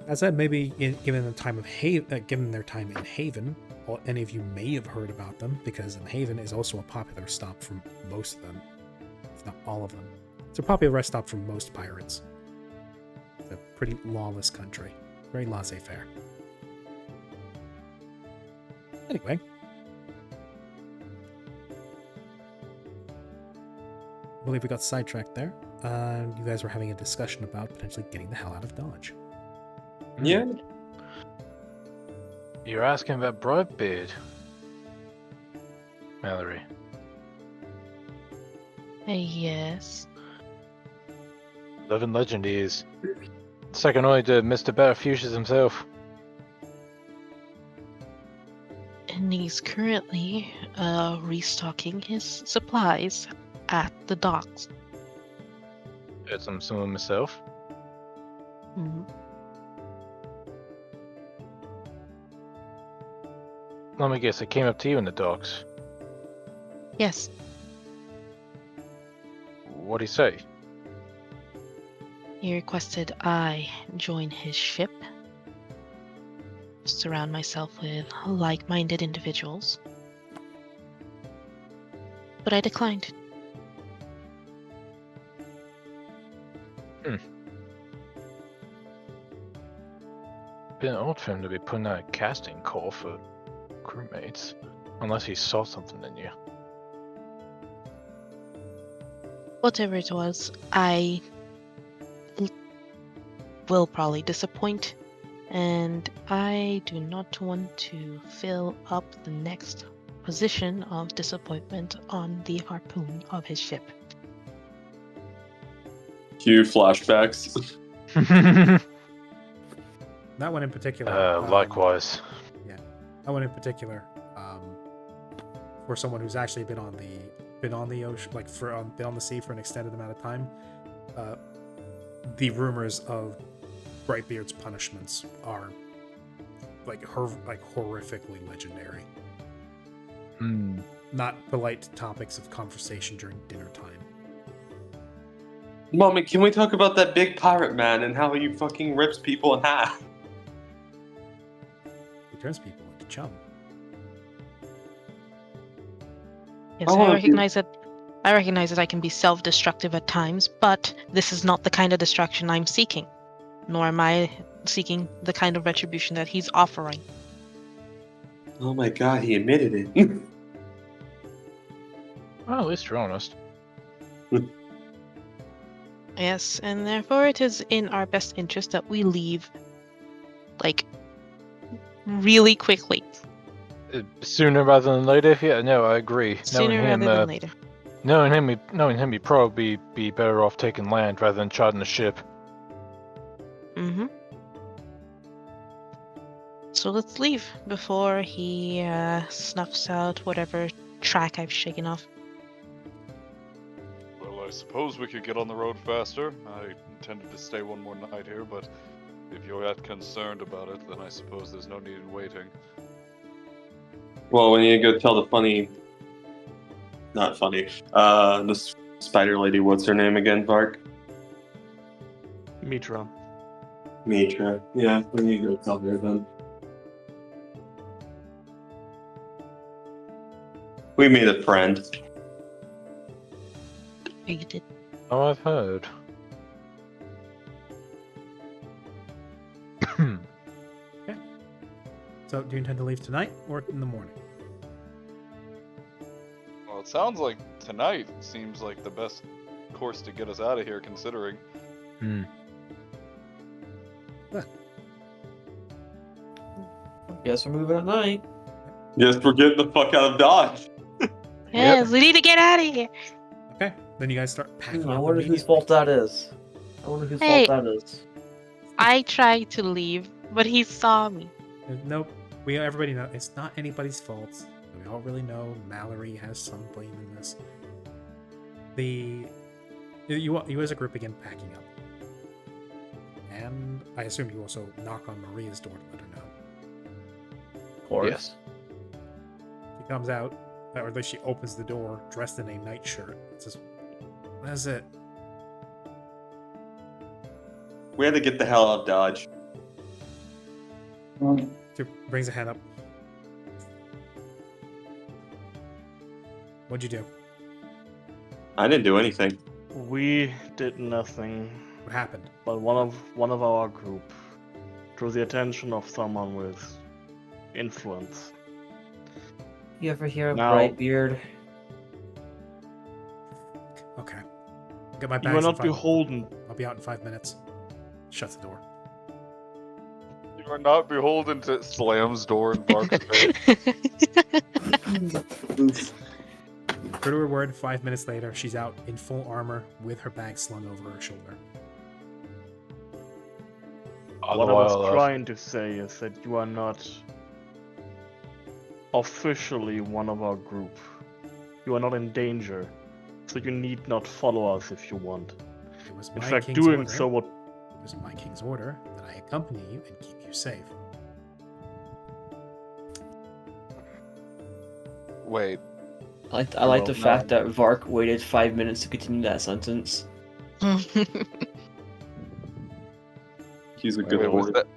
That said, maybe given the time of given their time in Haven, any of you may have heard about them, because Haven is also a popular stop for most of them, if not all of them. It's a popular rest stop for most pirates. It's a pretty lawless country, very laissez-faire. Anyway. I believe we got sidetracked there. You guys were having a discussion about potentially getting the hell out of Dodge. Yeah. You're asking about Brightbeard, Mallory. Yes. Living legend he is. Second only to Mr. Barafucius himself. And he's currently restocking his supplies at the docks. Got some of myself. Mhm. Let me guess, I came up to you in the docks. Yes. What'd he say? He requested I join his ship, surround myself with like-minded individuals, but I declined. Been odd for him to be putting out a casting call for crewmates, unless he saw something in you. Whatever it was, I will probably disappoint, and I do not want to fill up the next position of disappointment on the harpoon of his ship. Cue flashbacks. That one in particular. Likewise. That one in particular, for someone who's actually been on the ocean, like been on the sea for an extended amount of time, the rumors of Brightbeard's punishments are horrifically legendary. Not polite topics of conversation during dinner time. Mommy, can we talk about that big pirate man and how he fucking rips people in half? He turns people into chum. Yes, Oh, I you- recognize that. I recognize that I can be self-destructive at times, but this is not the kind of destruction I'm seeking, nor am I seeking the kind of retribution that he's offering. Oh my god, he admitted it. Well, at least you're honest. Yes, and therefore it is in our best interest that we leave, like, really quickly, Sooner rather than later. Yeah, no, I agree. sooner rather than later. Knowing him, he'd probably be better off taking land rather than charting a ship. Mm-hmm. So let's leave before he snuffs out whatever track I've shaken off. Well, I suppose we could get on the road faster. I intended to stay one more night here, but if you're that concerned about it, then I suppose there's no need in waiting. Well, we need to go tell the funny. Not funny. The spider lady. What's her name again, Vark? Mitra. Mitra. Yeah, we need to go tell her then. We made a friend. You did. Oh, I've heard. So, do you intend to leave tonight or in the morning? Well, it sounds like tonight seems like the best course to get us out of here, considering. Guess we're moving at night. Yes, we're getting the fuck out of Dodge. Yes, we need to get out of here. Okay, then you guys start packing I up wonder whose immediately. fault that is. I wonder whose Hey. fault that is. I tried to leave, but he saw me. Nope. Everybody know it's not anybody's fault. We all really know Mallory has some blame in this. You as a group begin packing up, and I assume you also knock on Maria's door to let her know. Of course. Yes. She comes out, or at least she opens the door, dressed in a nightshirt. Says, "What is it?" We had to get the hell out of Dodge. She brings a hand up. What'd you do? I didn't do anything. We did nothing, What happened? but one of our group drew the attention of someone with influence. You ever hear of Now- Brightbeard? Okay. Get my bags. You are in not 5 beholden. I'll be out in 5 minutes. Shuts the door. You are not beholden to slams door and barks face. True to her word, 5 minutes later, she's out in full armor with her bag slung over her shoulder. What I was trying to say is that you are not officially one of our group. You are not in danger, so you need not follow us if you want. It was In my fact, king's doing order. so would It was my king's order that I accompany you and keep you safe. Wait, I like the Well, fact no. that Vark waited 5 minutes to continue that sentence. He's a Wait, good wait, was boy. that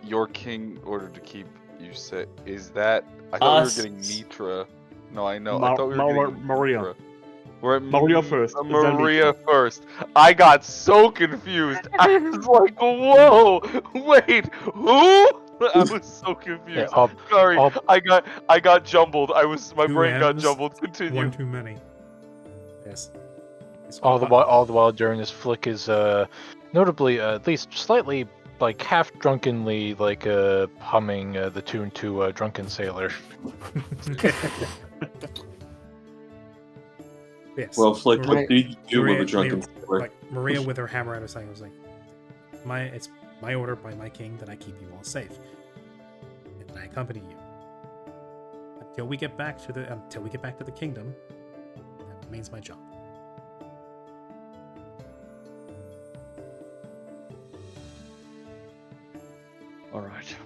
your king ordered to keep you safe? Is that? I thought Us. we were getting Mitra. No, I know. I Ma- thought we were Ma- getting Maria. Mitra. We're at Maria first, then Maria Mitra. first. I got so confused. I was like, "Whoa, wait, who?" I was so confused. Yeah, Sorry, I'll- I got jumbled. My Two brain got M's, jumbled. Continue. One too many. Yes. It's all the while during this flick is notably at least slightly like half drunkenly like humming the tune to Drunken Sailor. Yes. Well, Flick, Maria- what did you do with Maria- a drunken Maria- sailor? Like Maria with her hammer out of sight was like, it's my order by my king that I keep you all safe, and I accompany you until we get back to the kingdom. That remains my job. Alright.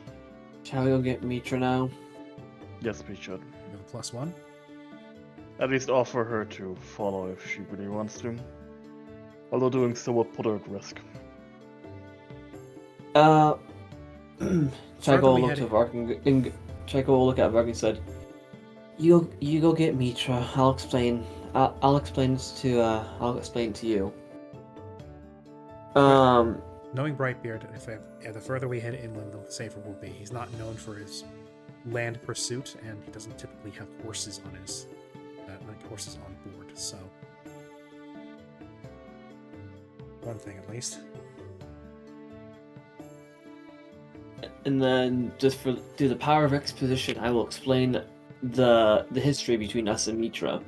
Shall we go get Mitra now? Yes, we should. You have a +1. At least offer her to follow if she really wants to. Although doing so would put her at risk. Chaiko Further we looked head at Vark and Chaiko looked at Vark and said, You go get Mitra. I'll explain. I'll explain this to I'll explain to you. Knowing Brightbeard, the further we head inland, the safer we'll be. He's not known for his land pursuit, and he doesn't typically have horses on his horses on board. So, one thing at least. And then just through the power of exposition, I will explain the history between us and Mitra.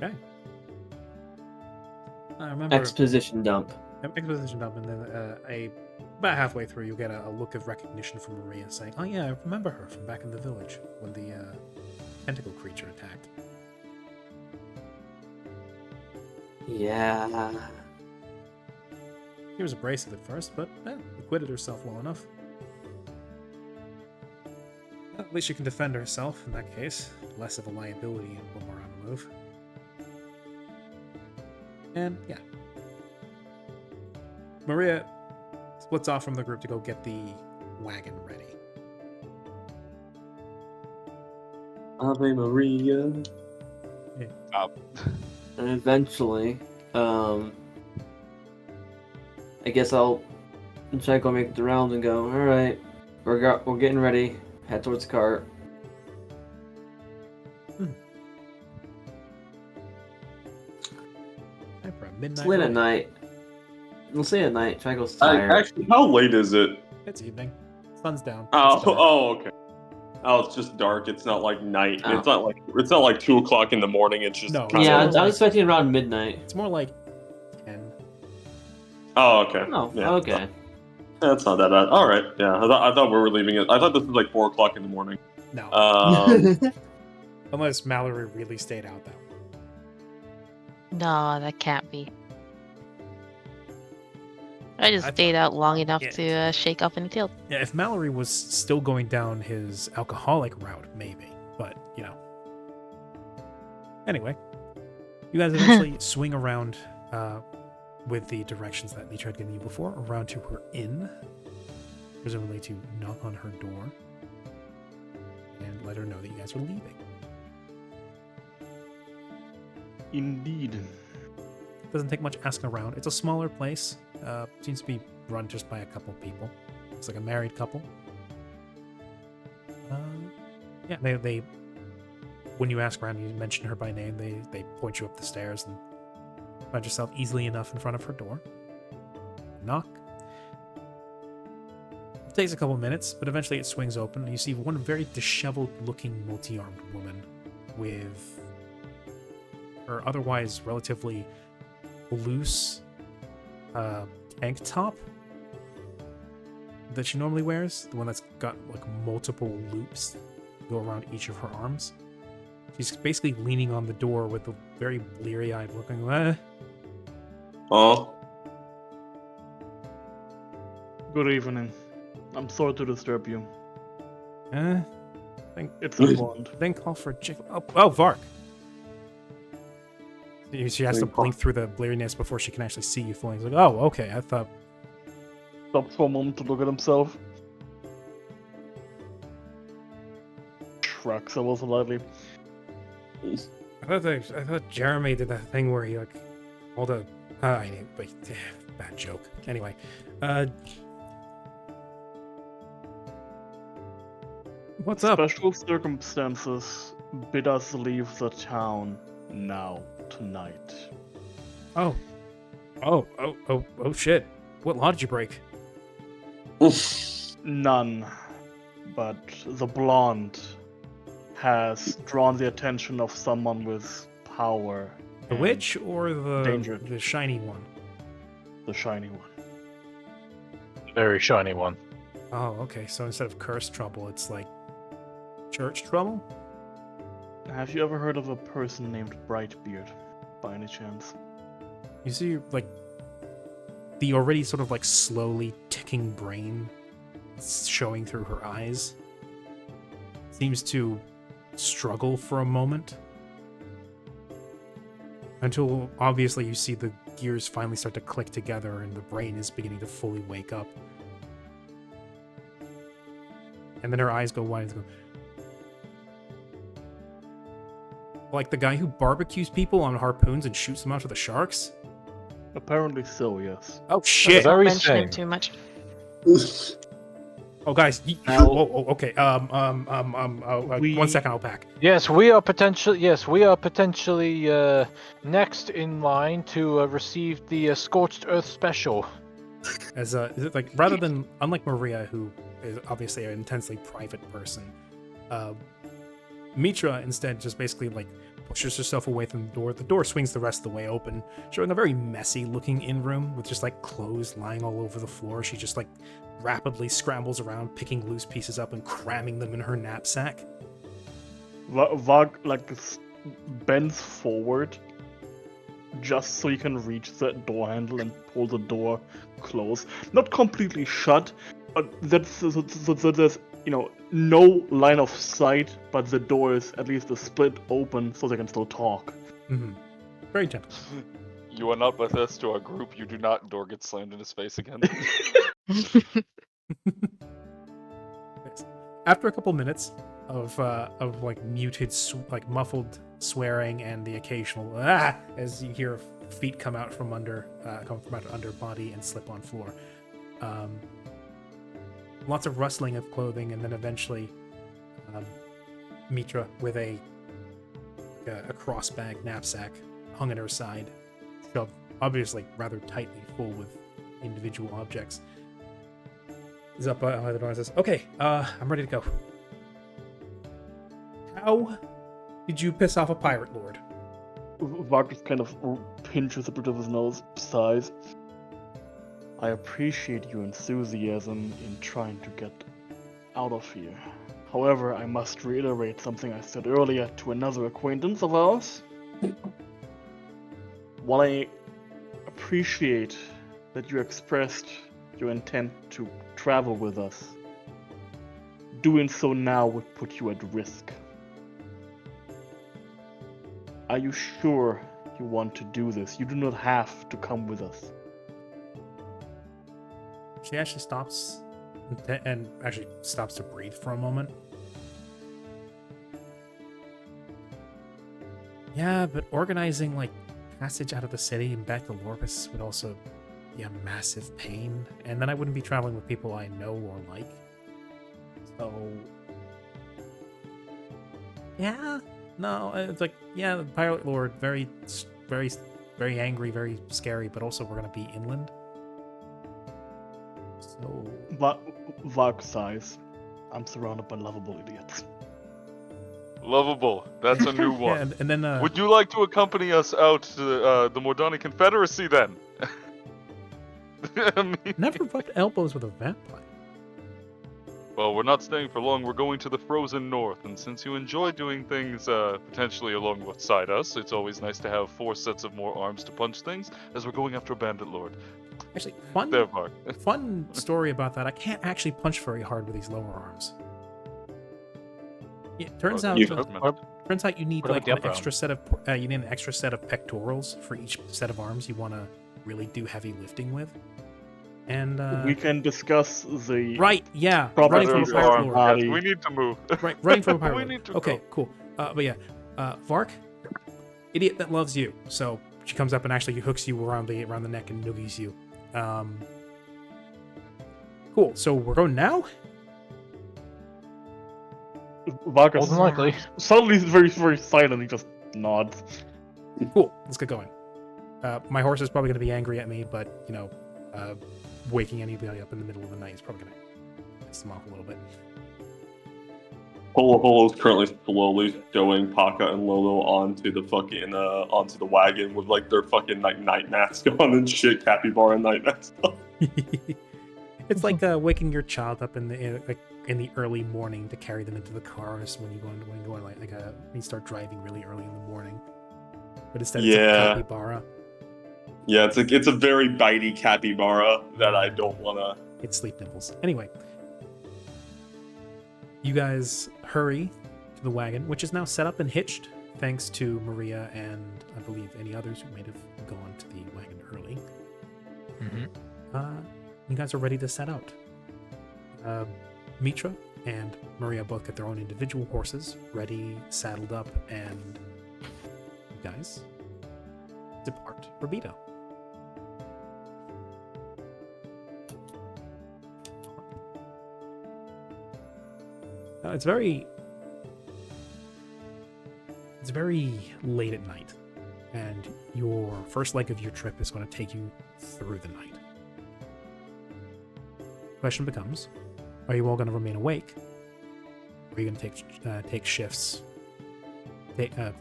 Okay. I remember Exposition dump. exposition dump, and then about halfway through, you get a look of recognition from Maria, saying, "Oh yeah, I remember her from back in the village when the tentacle creature attacked." Yeah. She was abrasive at first, but acquitted herself well enough. At least she can defend herself in that case. Less of a liability when we're on the move. And yeah. Maria splits off from the group to go get the wagon ready. Ave Maria. And eventually, I guess I'll try to go make the rounds and go, alright, we're getting ready. Head towards the cart. For a midnight It's late at ride. night. We'll say at night. Triangle's tired. Actually, how late is it? It's evening. Sun's down. Oh, It's dark. okay. Oh, it's just dark. It's not like night. Oh. It's not like 2 o'clock in the morning. It's just No. kinda Yeah, like- I was expecting around midnight. It's more like 10. Oh, okay. Oh, Yeah. okay. That's not that bad. All right. Yeah, I thought we were leaving it. I thought this was like 4 o'clock in the morning. No. Um, Unless Mallory really stayed out that long. No, that can't be. I just I stayed out long enough Yeah. to shake off any tail. Yeah, if Mallory was still going down his alcoholic route, maybe. But, you know. Anyway, you guys eventually swing around with the directions that Mitra had given you before, around to her inn, presumably to knock on her door and let her know that you guys are leaving. Indeed. Doesn't take much asking around. It's a smaller place. Seems to be run just by a couple people. It's like a married couple. Yeah, they when you ask around, you mention her by name. They point you up the stairs and find yourself easily enough in front of her door. Knock. It takes a couple minutes, but eventually it swings open. And you see one very disheveled-looking, multi-armed woman with her otherwise relatively loose tank top that she normally wears, the one that's got like multiple loops go around each of her arms. She's basically leaning on the door with a very bleary-eyed looking, oh, Good evening. I'm sorry to disturb you. It's Really? Bond. Then call for Chick. Oh, Vark. She has to blink through the bleariness before she can actually see you fully. It's like, oh, okay. I thought. Stops for a moment to look at himself. Shrugs ever so lightly. I thought Jeremy did that thing where he like all the. But bad joke. Anyway, what's up? Special circumstances bid us leave the town now, tonight. Oh, shit! What law did you break? None. But the blonde has drawn the attention of someone with power. The and witch or Danger. the shiny one? The shiny one. Very shiny one. Oh, okay. So instead of cursed trouble, it's like church trouble? Have you ever heard of a person named Brightbeard, by any chance? You see, like, the already sort of like slowly ticking brain showing through her eyes seems to struggle for a moment until obviously you see the gears finally start to click together and the brain is beginning to fully wake up. And then her eyes go wide and go, Like the guy who barbecues people on harpoons and shoots them out to the sharks? Apparently so, yes. Oh shit! that Don't what he's mention saying? him too much. Oh guys, Now- okay. 1 second, I'll pack. Yes, we are potentially. Yes, we are potentially next in line to receive the Scorched Earth special. As is it like rather than unlike Maria, who is obviously an intensely private person, Mitra instead just basically like pushes herself away from the door. The door swings the rest of the way open, showing a very messy looking in room with just like clothes lying all over the floor. She just like rapidly scrambles around, picking loose pieces up and cramming them in her knapsack. Varg bends forward just so you can reach the door handle and pull the door close. Not completely shut, but that's so there's no line of sight, but the door is at least a split open so they can still talk. Mm-hmm. Very gentle. You are not with us to our group. You do not. Door gets slammed in his face again. Nice. After a couple minutes of like muted, muffled swearing and the occasional as you hear feet come from under body and slip on floor. Lots of rustling of clothing, and then eventually, Mitra with a cross-bag knapsack hung at her side, shoved obviously rather tightly full with individual objects. Is up by the door and says, "Okay, I'm ready to go." How did you piss off a pirate lord? Varg just kind of pinches the bridge of his nose, sighs. I appreciate your enthusiasm in trying to get out of here. However, I must reiterate something I said earlier to another acquaintance of ours. While I appreciate that you expressed your intent to travel with us, doing so now would put you at risk. Are you sure you want to do this? You do not have to come with us. She actually stops and actually stops to breathe for a moment. Yeah, but organizing like passage out of the city and back to Lorpus would also be a massive pain, and then I wouldn't be traveling with people I know or like. So, yeah, no, it's like, yeah, the pirate lord, very, very, very angry, very scary, but also we're gonna be inland. So, Varg sighs. I'm surrounded by lovable idiots. Lovable. That's a new one. yeah, and then Would you like to accompany us out to the Mordani Confederacy then? I mean, never rubbed elbows with a vampire. well, we're not staying for long. We're going to the frozen north, and since you enjoy doing things potentially alongside us, it's always nice to have 4 sets of more arms to punch things as we're going after a bandit lord. Actually, There, Mark. fun story about that. I can't actually punch very hard with these lower arms. It turns out, turns out you need What like about the an upper arm? extra set of you need an extra set of pectorals for each set of arms you want to really do heavy lifting with. And We can discuss the right, yeah, proper running from a use of pirate our lord. body. We need to move. Right, running from a pirate We lord. need to Okay, go. cool. But yeah, Vark, idiot that loves you. So she comes up and actually hooks you around the neck and noogies you. Cool. So we're going now. Vargas More than likely. suddenly is very, very silent. He just nods. Cool. Let's get going. My horse is probably going to be angry at me, but you know, waking anybody up in the middle of the night is probably going to piss them off a little bit. Holo is currently slowly showing Paka and Lolo onto the fucking onto the wagon with like their fucking night mask on and shit, capybara night mask on. It's like waking your child up in the early morning to carry them into the cars when you start driving really early in the morning. But instead, it's a capybara. Yeah, it's a very bitey capybara that I don't wanna. It's sleep nipples. Anyway, you guys hurry to the wagon, which is now set up and hitched, thanks to Maria and I believe any others who might have gone to the wagon early. Mm-hmm. You guys are ready to set out. Mitra and Maria both get their own individual horses ready, saddled up, and guys depart Rabito. Now, it's very late at night, and your first leg of your trip is going to take you through the night. Question becomes, are you all going to remain awake? Or are you going to take shifts,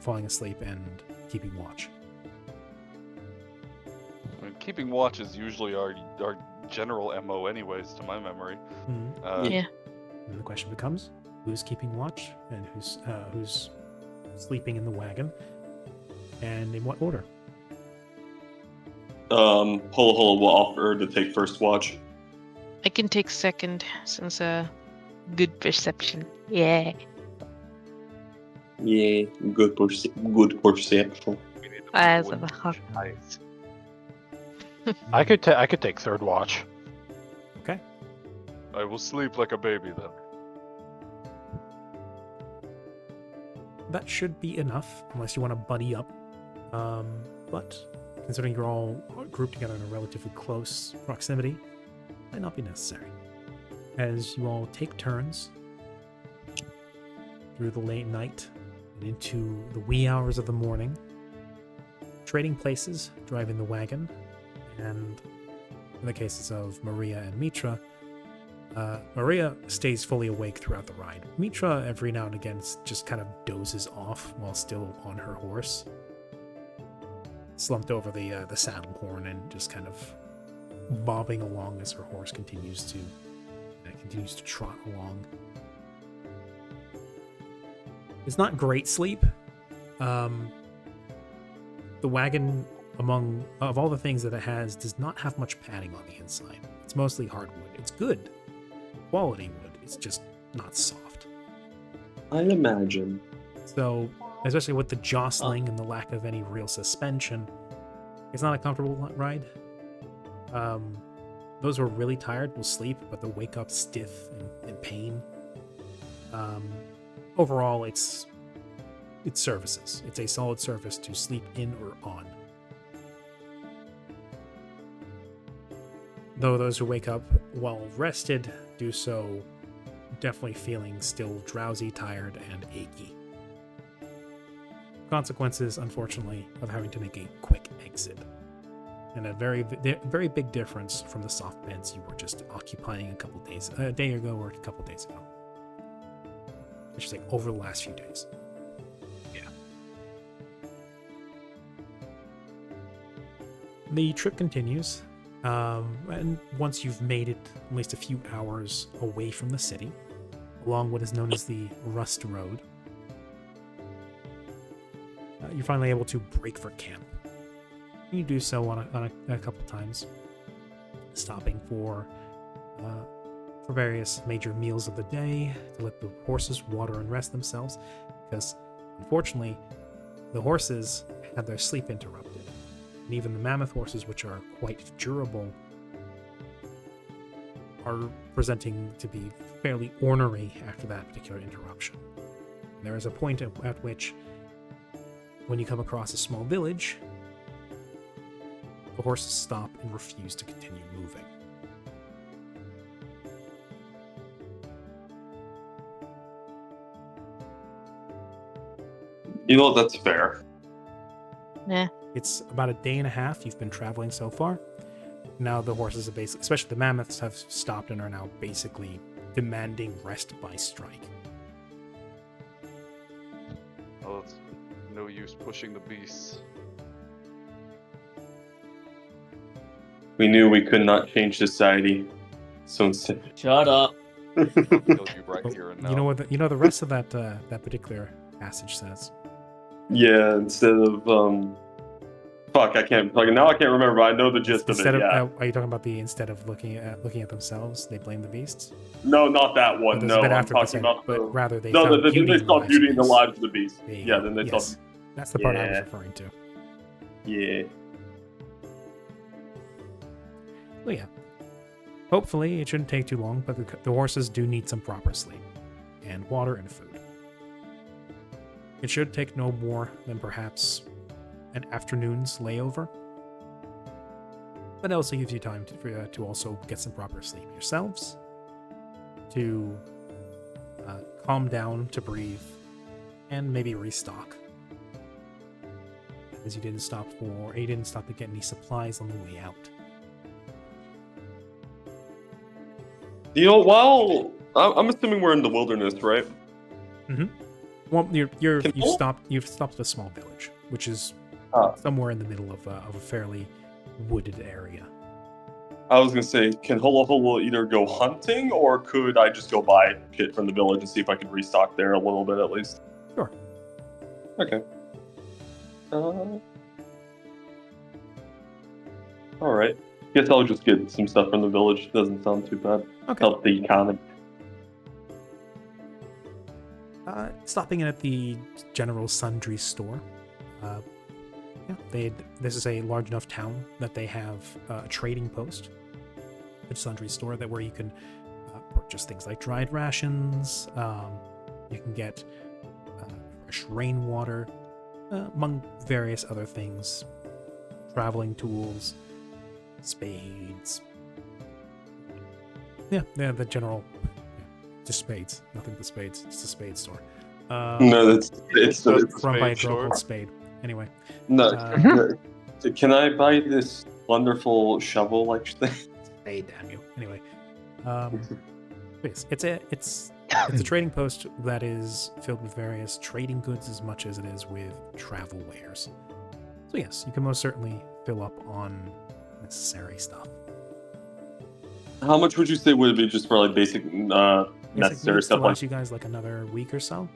falling asleep and keeping watch? I mean, keeping watch is usually our general MO anyways, to my memory. Yeah. And the question becomes, who's keeping watch and who's sleeping in the wagon, and in what order? Holo Holo will offer to take first watch. I can take second since good perception. Yeah. Yeah, good perception. We need to Eyes win of a hawk. eyes. I could take third watch. Okay. I will sleep like a baby then. That should be enough, unless you want to buddy up. But considering you're all grouped together in a relatively close proximity, might not be necessary. As you all take turns through the late night and into the wee hours of the morning, trading places, driving the wagon, and in the cases of Maria and Mitra, Maria stays fully awake throughout the ride. Mitra, every now and again, just kind of dozes off while still on her horse, slumped over the saddle horn and just kind of bobbing along as her horse continues to trot along. It's not great sleep. The wagon, of all the things that it has, does not have much padding on the inside. It's mostly hardwood. It's good quality wood. It's just not soft. I imagine. So, especially with the jostling and the lack of any real suspension, it's not a comfortable ride. Those who are really tired will sleep, but they'll wake up stiff and in pain. Overall, it's services. It's a solid service to sleep in or on. Though those who wake up while rested do so definitely feeling still drowsy, tired, and achy. Consequences, unfortunately, of having to make a quick exit. And a very, very big difference from the soft beds you were just occupying a day ago or a couple days ago. I should say over the last few days. Yeah. The trip continues. And once you've made it at least a few hours away from the city, along what is known as the Rust Road, you're finally able to break for camp. You do so on a couple times, stopping for various major meals of the day to let the horses water and rest themselves, because unfortunately, the horses had their sleep interrupted. And even the mammoth horses, which are quite durable, are presenting to be fairly ornery after that particular interruption. And there is a point at which, when you come across a small village, the horses stop and refuse to continue moving. You know, that's fair. Yeah. It's about a day and a half you've been traveling so far. Now the horses are basically, especially the mammoths, have stopped and are now basically demanding rest by strike. Well, it's no use pushing the beasts. We knew we could not change society. So instead, Shut up. Kill you right But here and now. you know what? The rest of that particular passage says. yeah, instead of fuck, I can't. Like now, I can't remember. But I know the gist of it. Instead of, Yeah. are you talking about the instead of looking at themselves, they blame the beasts? No, not that But one. there's a No, bit I'm after they talking said, about but the. rather they No, found then beauty they in the stopped lives of beauty in the beasts. lives of the beast. There you Yeah, go. then they Yes. stopped. That's the part I was Yeah. referring to. Yeah. Well, yeah. Hopefully, it shouldn't take too long, but the horses do need some proper sleep, and water and food. It should take no more than perhaps an afternoon's layover. But it also gives you time to also get some proper sleep yourselves, to calm down, to breathe, and maybe restock. As you didn't stop to get any supplies on the way out. You know, while I'm assuming we're in the wilderness, right? Well, Can you've stopped at a small village, which is somewhere in the middle of a fairly wooded area. I was gonna say, can Holo Holo either go hunting, or could I just go buy shit from the village and see if I could restock there a little bit at least? Sure. Okay. All right. Guess I'll just get some stuff from the village. Doesn't sound too bad. Okay. Help the economy. Stopping in at the general sundry store. This is a large enough town that they have a trading post, a sundry store where you can purchase things like dried rations. You can get fresh rainwater, among various other things, traveling tools, spades. Yeah, the general. Just spades, nothing but spades. It's a spade store. No, it's run by a girl store. called Spade. Anyway. No. Can I buy this wonderful shovel-like thing? Spade, damn you. Anyway, yes, it's a trading post that is filled with various trading goods as much as it is with travel wares. So yes, you can most certainly fill up on necessary stuff. How much would you say would it be just for like basic necessary needs to stuff? last you guys like another week or so.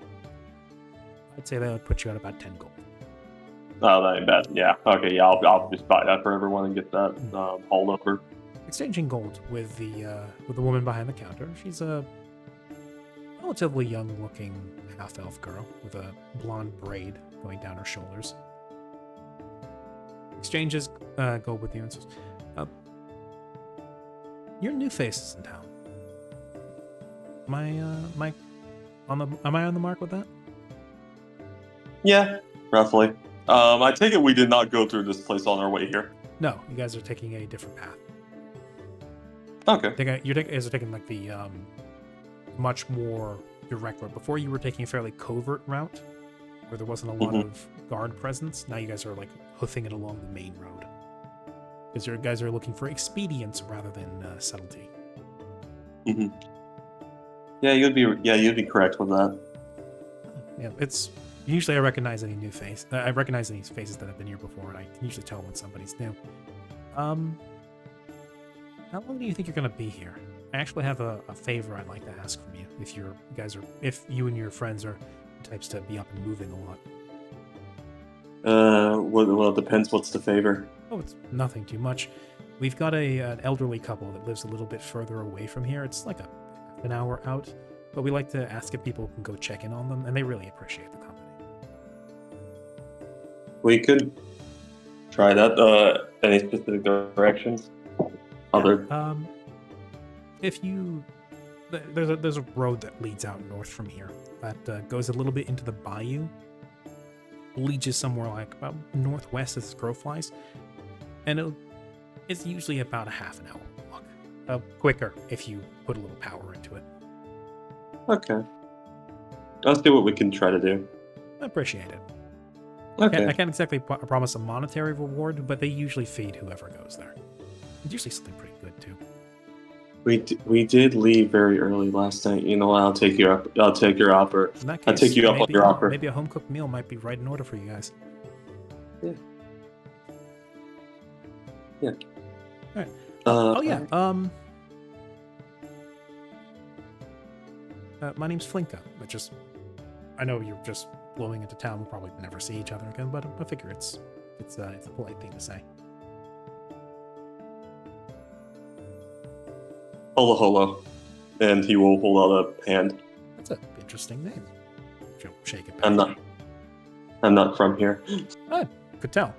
I'd say that would put you at about 10 gold. Oh, that ain't bad. Yeah. Okay. Yeah. I'll just buy that for everyone and get that hauled over. Exchanging gold with the woman behind the counter. She's a relatively young-looking half-elf girl with a blonde braid going down her shoulders. Exchanges gold with you and says, "You're new faces in town. Am I on the mark with that?" Yeah, roughly. I take it we did not go through this place on our way here. No, you guys are taking a different path. Okay. You guys are taking like the much more direct road. Before you were taking a fairly covert route where there wasn't a lot of guard presence. Now you guys are like hoofing it along the main road because you guys are looking for expedience rather than subtlety. Mm-hmm. Yeah, you'd be correct with that. Yeah, it's usually I recognize any new face. I recognize any faces that have been here before, and I can usually tell when somebody's new. How long do you think you're gonna be here? I actually have a favor I'd like to ask from you. If you and your friends are the types to be up and moving a lot. Well, it depends. What's the favor? Oh, it's nothing too much. We've got an elderly couple that lives a little bit further away from here. It's like an hour out, but we like to ask if people can go check in on them, and they really appreciate the company. We could try that. Any specific directions? If you there's a road that leads out north from here that goes a little bit into the bayou, leads you somewhere like about northwest as the crow flies, and it's usually about a half an hour walk. Quicker if you put a little power into it. Okay. Let's see what we can try to do. I appreciate it. Okay. I can't exactly promise a monetary reward, but they usually feed whoever goes there. It's usually something pretty good too. We did leave very early last night. You know, I'll take you up. I'll take your offer. In that case, I'll take you up on your offer. Maybe a home cooked meal might be right in order for you guys. Yeah. All right. My name's Flinka. I know you're just blowing into town. We'll probably never see each other again, but I figure it's a polite thing to say. Holo Holo, and he will hold out a hand. That's an interesting name. She'll shake it back. I'm not from here. Could tell.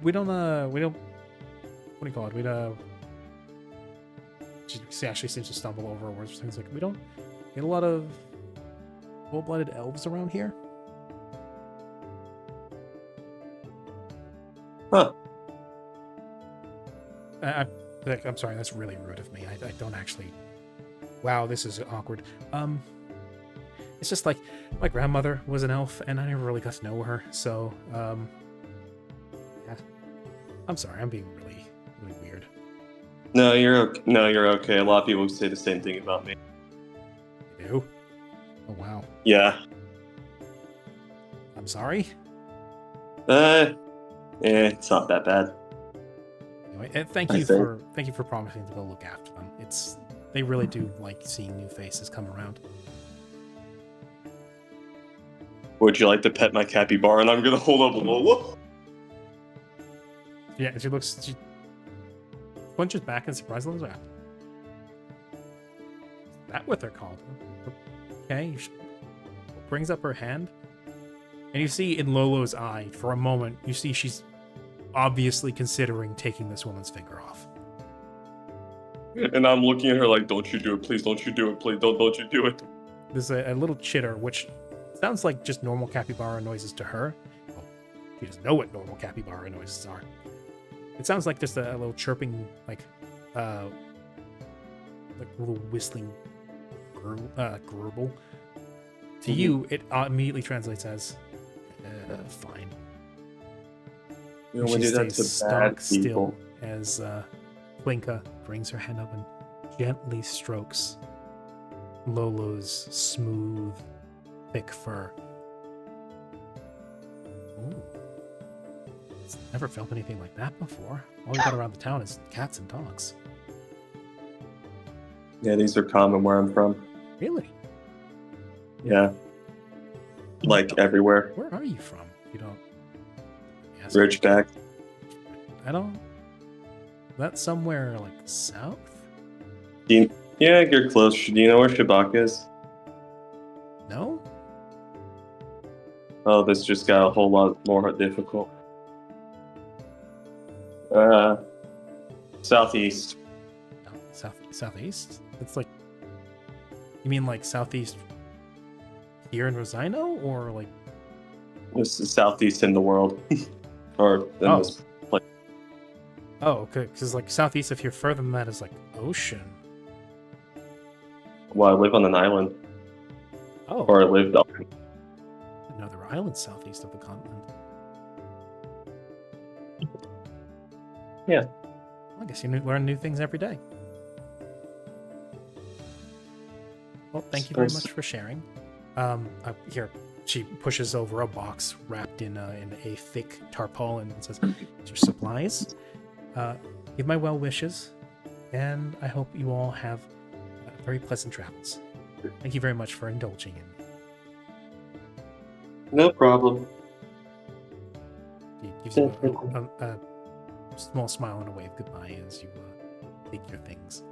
We don't, what do you call it? She actually seems to stumble over words. Things like, we don't get a lot of full-blooded elves around here? Huh. I'm sorry, that's really rude of me. I don't actually. Wow, this is awkward. It's just like my grandmother was an elf, and I never really got to know her. So, yeah. I'm sorry, I'm being really, really weird. No, you're okay. No, you're okay. A lot of people say the same thing about me. You do? Oh wow. Yeah. I'm sorry. It's not that bad. Anyway, and thank I you think. for promising to go look after them. They really do like seeing new faces come around. Would you like to pet my capybara? And I'm gonna hold up Lola. Yeah, she punches back in surprise. Is that what they're called? Okay. She brings up her hand, and you see in Lolo's eye, for a moment, you see she's obviously considering taking this woman's finger off. And I'm looking at her like, don't you do it, please, don't you do it, please, don't you do it. There's a little chitter, which sounds like just normal capybara noises to her. Well, she doesn't know what normal capybara noises are. It sounds like just a little chirping, like a little whistling gurgle. To you, it immediately translates as fine. You know, She when you do that stays to bad stock people. still as Plinka brings her hand up and gently strokes Lolo's smooth, thick fur. Ooh. Never felt anything like that before. All we got around the town is cats and dogs. Yeah, these are common where I'm from. Really? Yeah. Like everywhere. Where are you from? You don't. Yes. Ridgeback. I don't. That's somewhere like south? Yeah, you're close. Do you know where Shabak is? No? Oh, this just got a whole lot more difficult. Southeast. Southeast? It's like. You mean like southeast here in Rosino? Or like. This is southeast in the world. Or in this place. Oh, okay. Because like southeast of here, further than that is like ocean. Well, I live on an island. Oh. Or I lived up. I didn't know there were islands southeast of the continent. Yeah. Well, I guess you learn new things every day. Well, thank you very much for sharing. Here, she pushes over a box wrapped in a thick tarpaulin and says, "Your supplies. Give my well wishes, and I hope you all have very pleasant travels. Thank you very much for indulging in me." No problem. He gives you a small smile and a wave goodbye as you take your things.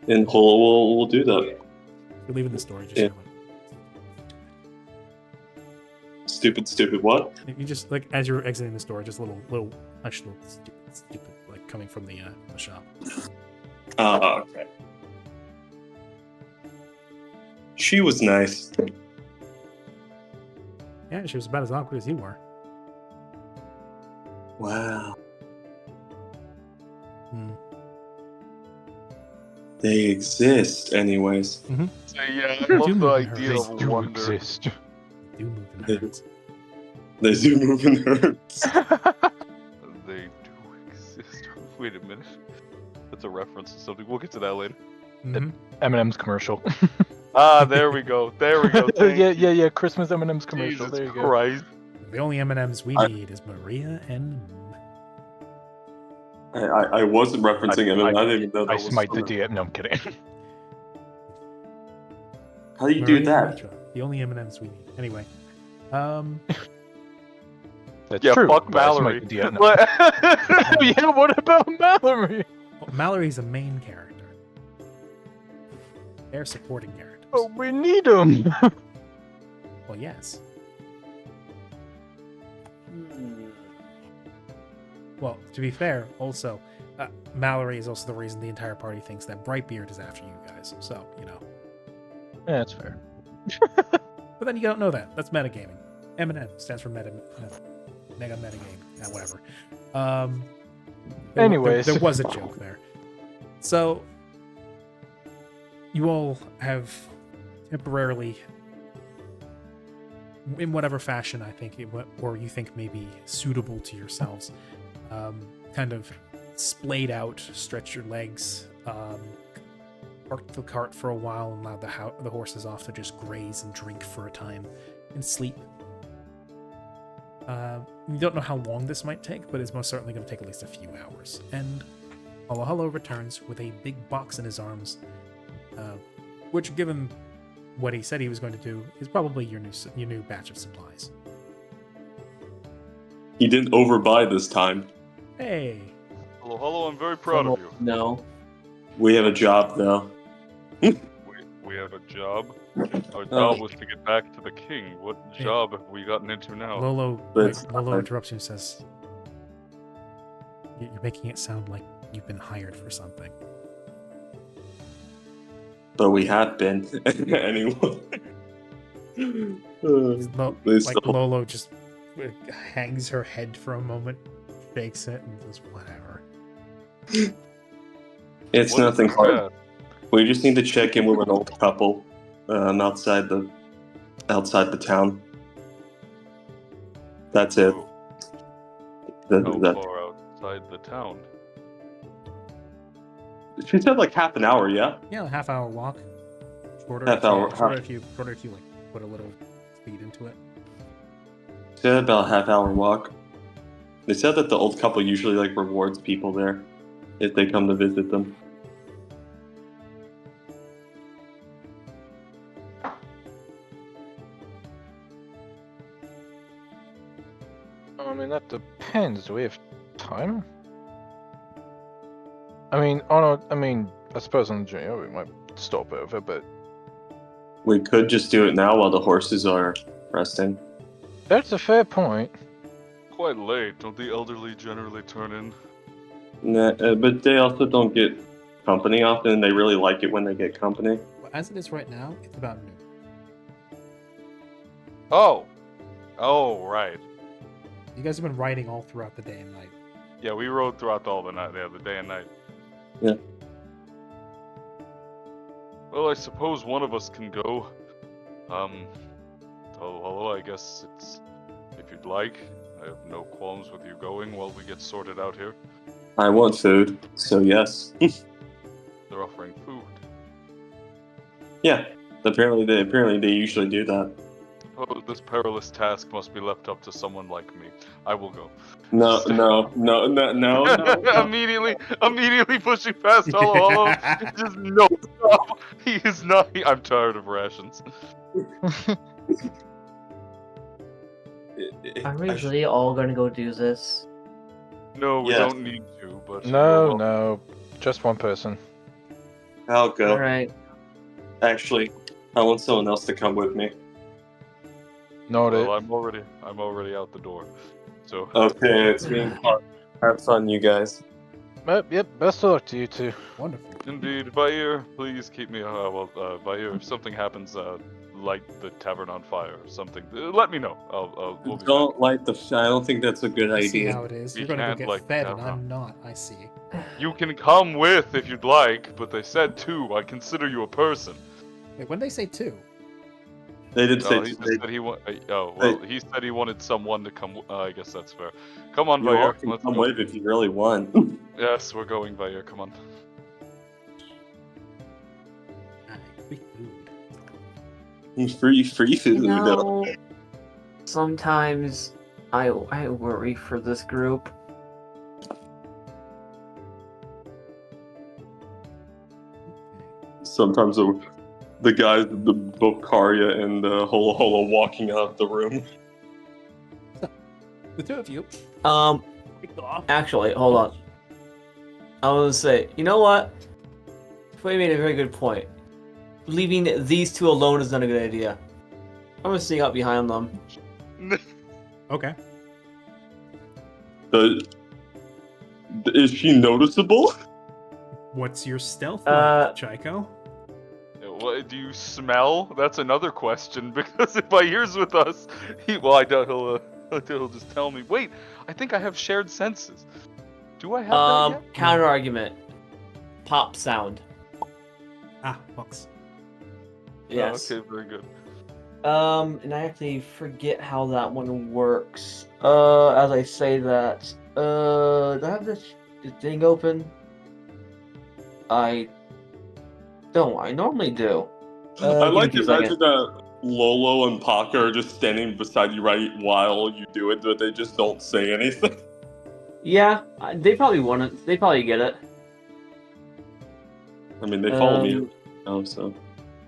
And Holo will do that. You're leaving the store, just Yeah. yelling. Stupid what? You just like as you're exiting the store, just little hush, little stupid, like coming from the shop. Okay. She was nice. Yeah, she was about as awkward as you were. Wow. Hmm. They exist, anyways. So yeah, I Do love the move in idea herds. of Do wonder. exist. They do move in They- herds. They do move in herds. They do exist. Wait a minute. That's a reference to something. We'll get to that later. Mhm. M&M's commercial. Ah, there we go. There we go. Thank you. yeah. Christmas M&M's commercial. Jesus there you go. Christ. The only M&Ms we need is Maria and I wasn't referencing him, and I didn't even know that I was smite the something. DM. No, I'm kidding. How do you Maria do and that? Mitra. The only M&Ms we need. Anyway, That's Yeah, true. fuck but I smite Mallory. the DM. No. What? Oh, yeah, what about Mallory? well, Mallory's a main character. They're supporting characters. Oh, we need him. Well, yes. Well, to be fair, also, Mallory is also the reason the entire party thinks that Brightbeard is after you guys. So, you know. Yeah, that's fair. But then you don't know that. That's metagaming. M&M stands for mega metagame. Yeah, whatever. Anyways. There was a joke there. So, you all have temporarily, in whatever fashion I think, or you think may be suitable to yourselves, kind of splayed out, stretch your legs, parked the cart for a while, and allowed the horses off to just graze and drink for a time and sleep. You don't know how long this might take, but it's most certainly going to take at least a few hours. And Hullo returns with a big box in his arms, which, given what he said he was going to do, is probably your new batch of supplies. He didn't overbuy this time. Hey, Hello, I'm very proud of you. No. We have a job, though. We have a job. Our job was to get back to the king. What Yeah. job have we gotten into now? Lolo interrupts you and says, "You're making it sound like you've been hired for something." But we have been. Anyway. Lolo just hangs her head for a moment, shakes it, and says, "Whatever." It's What nothing is hard. that? We just need to check in with an old couple outside the town. That's it. How That- far outside the town? She said like half an hour, yeah? Yeah, a half-hour walk. Shorter. Half hour. Shorter if you like put a little speed into it. She said about a half-hour walk. They said that the old couple usually like rewards people there if they come to visit them. I mean, that depends. Do we have time? I suppose on the journey we might stop over, but We could just do it now while the horses are resting. that's a fair point. Quite late. Don't the elderly generally turn in? Nah, but they also don't get company often, and they really like it when they get company. Well, as it is right now, it's about noon. Oh, right. You guys have been riding all throughout the day and night. Yeah, we rode throughout all the night. Yeah, the day and night. Yeah. Well, I suppose one of us can go. Hello. I guess it's if you'd like. I have no qualms with you going while we get sorted out here. I want food, so yes. They're offering food. Yeah, apparently they usually do that. Suppose this perilous task must be left up to someone like me. I will go. No. Immediately pushing past Hello. Just no stop. He is not. I'm tired of rations. Are we really all gonna go do this? No, we Yes. don't need to. But No, just one person. I'll go. Alright. Actually, I want someone else to come with me. Not Well, it. I'm already out the door. So Okay, it's me and Clark. Have fun, you guys. Yep, best of luck to you two. Wonderful. indeed, Vair, please keep me. Vair, if something happens, light the tavern on fire or something. Let me know. We'll be Don't light the. I don't think that's a good I see idea. how it is. We You're gonna can't, go get like, fed, have and I'm not. I see. back. You can come with if you'd like, but they said two. I consider you a person. Wait, when they say two, They did say. Oh, he just said he said he wanted someone to come. I guess that's fair. Come on, You all Vair. can Let's come go. with if you really want. Yes, we're going, Vair. Come on. free food. free food. You know, sometimes I worry for this group. Sometimes the guys, the Bokaria and the Holo Holo walking out of the room. The two of you. Actually, hold on. I was gonna say, you know what? Flay made a very good point. Leaving these two alone is not a good idea. I'm gonna sneak up behind them. Okay. Is she noticeable? What's your stealth Uh, like, Chico? What, do you smell? That's another question, because if my ear's with us, I doubt he'll just tell me. Wait, I think I have shared senses. Do I have that yet? Counter argument. Pop sound. Ah, Fox. Yes. Oh, okay, very good. And I actually forget how that one works. As I say that, do I have the thing open? I don't. I normally do. I Give me like 2 to imagine seconds. that Lolo and Paka are just standing beside you right while you do it, but they just don't say anything. Yeah, they probably want it. They probably get it. I mean, they follow me now, so.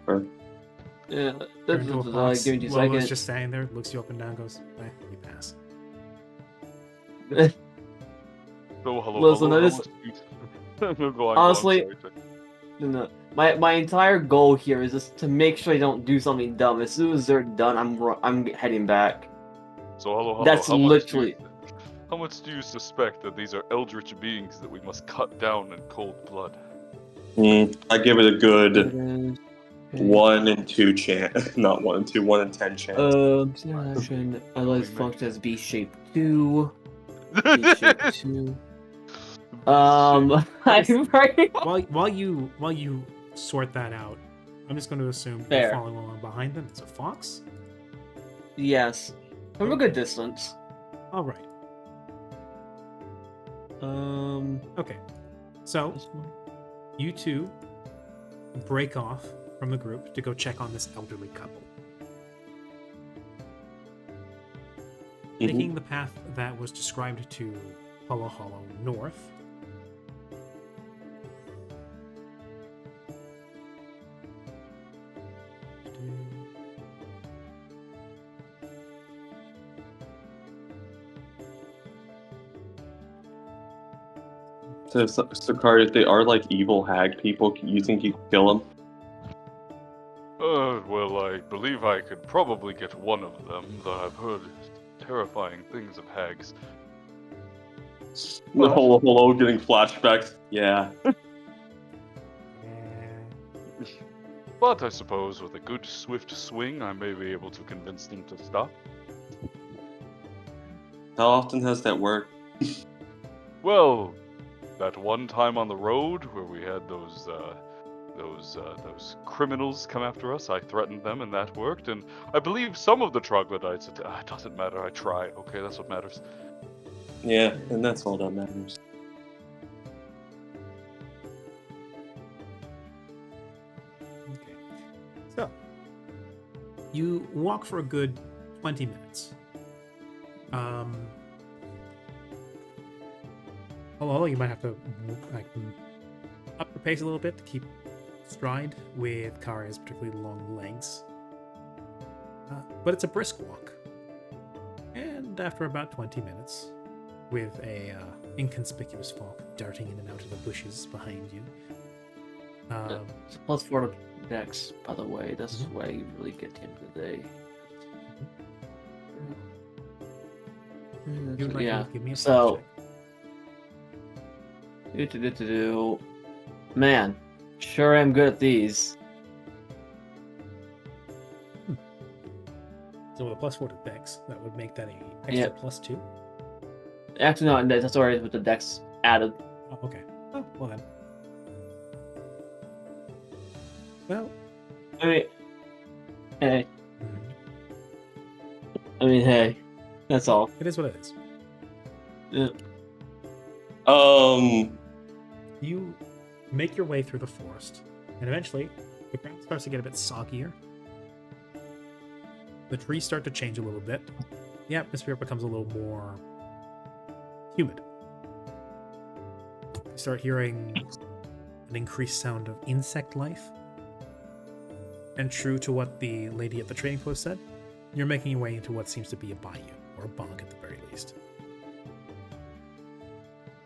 Or, Yeah, Turn to a Fox. give me 2 Lolo's seconds. just standing there, looks you up and down, goes, you pass. Oh, hello, Listen, hello. I just- Go on, Honestly- go on, sorry. No, my entire goal here is just to make sure I don't do something dumb. As soon as they're done, I'm heading back. So hello. That's how literally- How much do you suspect that these are eldritch beings that we must cut down in cold blood? I give it a good Okay. 1 in 2 chance. Not 1 in 2, 1 in 10 chance. Single action. Allies function as B shape 2. B shape 2. I'm right. While you sort that out, I'm just going to assume Fair. you're following along behind them. It's a Fox. Yes, from a good distance. All right. Okay. So This one. you two break off from the group to go check on this elderly couple. Taking the path that was described to Hollow Hollow North. So, Sakari, if they are like evil hag people, you think you could kill them? Well, I believe I could probably get one of them, though I've heard terrifying things of hags. The hello, getting flashbacks. Yeah. But I suppose with a good swift swing, I may be able to convince them to stop. How often has that worked? Well, that one time on the road where we had those criminals come after us, I threatened them and that worked. And I believe some of the troglodytes. It doesn't matter. I tried. Okay, that's what matters. Yeah, and that's all that matters. Okay. So, you walk for a good 20 minutes. Hello, you might have to up your pace a little bit to keep stride with Karia's particularly long legs. But it's a brisk walk. And after about 20 minutes, with a inconspicuous Falk darting in and out of the bushes behind you, It's a +4 to Dex, by the way. That's why you really get him today. you would like Yeah. to give me a So, check. Man, sure am good at these. So with a +4 to Dex, that would make that a extra Yep. +2. Actually, no, that's already with the Dex added. Oh, okay. Oh, well then. Well, I mean, hey. mhm. Hey. That's all. It is what it is. Yeah. You make your way through the forest, and eventually the ground starts to get a bit soggier. The trees start to change a little bit. The atmosphere becomes a little more humid. You start hearing an increased sound of insect life. And true to what the lady at the trading post said, you're making your way into what seems to be a bayou, or a bog at the very least.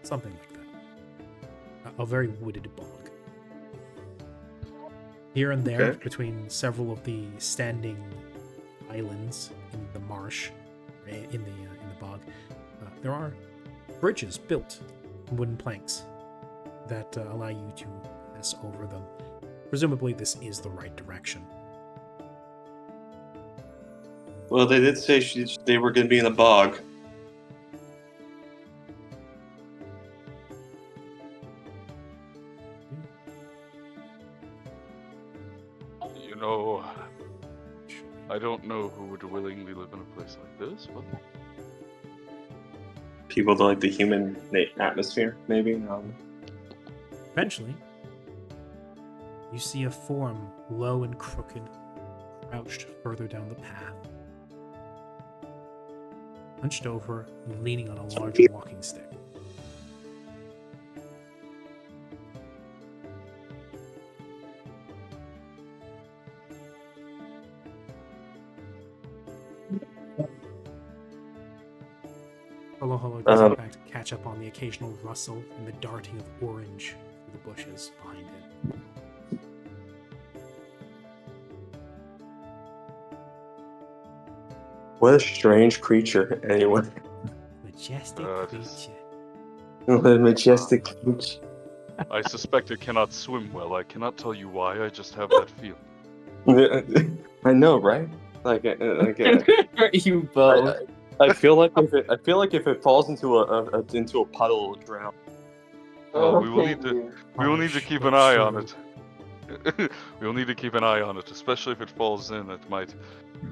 Something like that. A very wooded bog. Here and there, Okay. between several of the standing islands in the marsh, in the bog, there are bridges built wooden planks that allow you to pass over them. Presumably, this is the right direction. Well, they did say they were going to be in a bog. You know, I don't know who would willingly live in a place like this, but People that like the human atmosphere, maybe. Eventually, you see a form, low and crooked, crouched further down the path. Hunched over and leaning on a large walking stick. Holo does in fact catch up on the occasional rustle and the darting of orange through the bushes behind it. What a strange creature, anyway. Majestic just- creature. What a majestic creature. I suspect it cannot swim well. I cannot tell you why, I just have that feeling. I know, right? You both. I feel like if it falls into a puddle, it'll drown. Well, we will need to keep an eye on it. We will need to keep an eye on it, especially if it falls in. It might.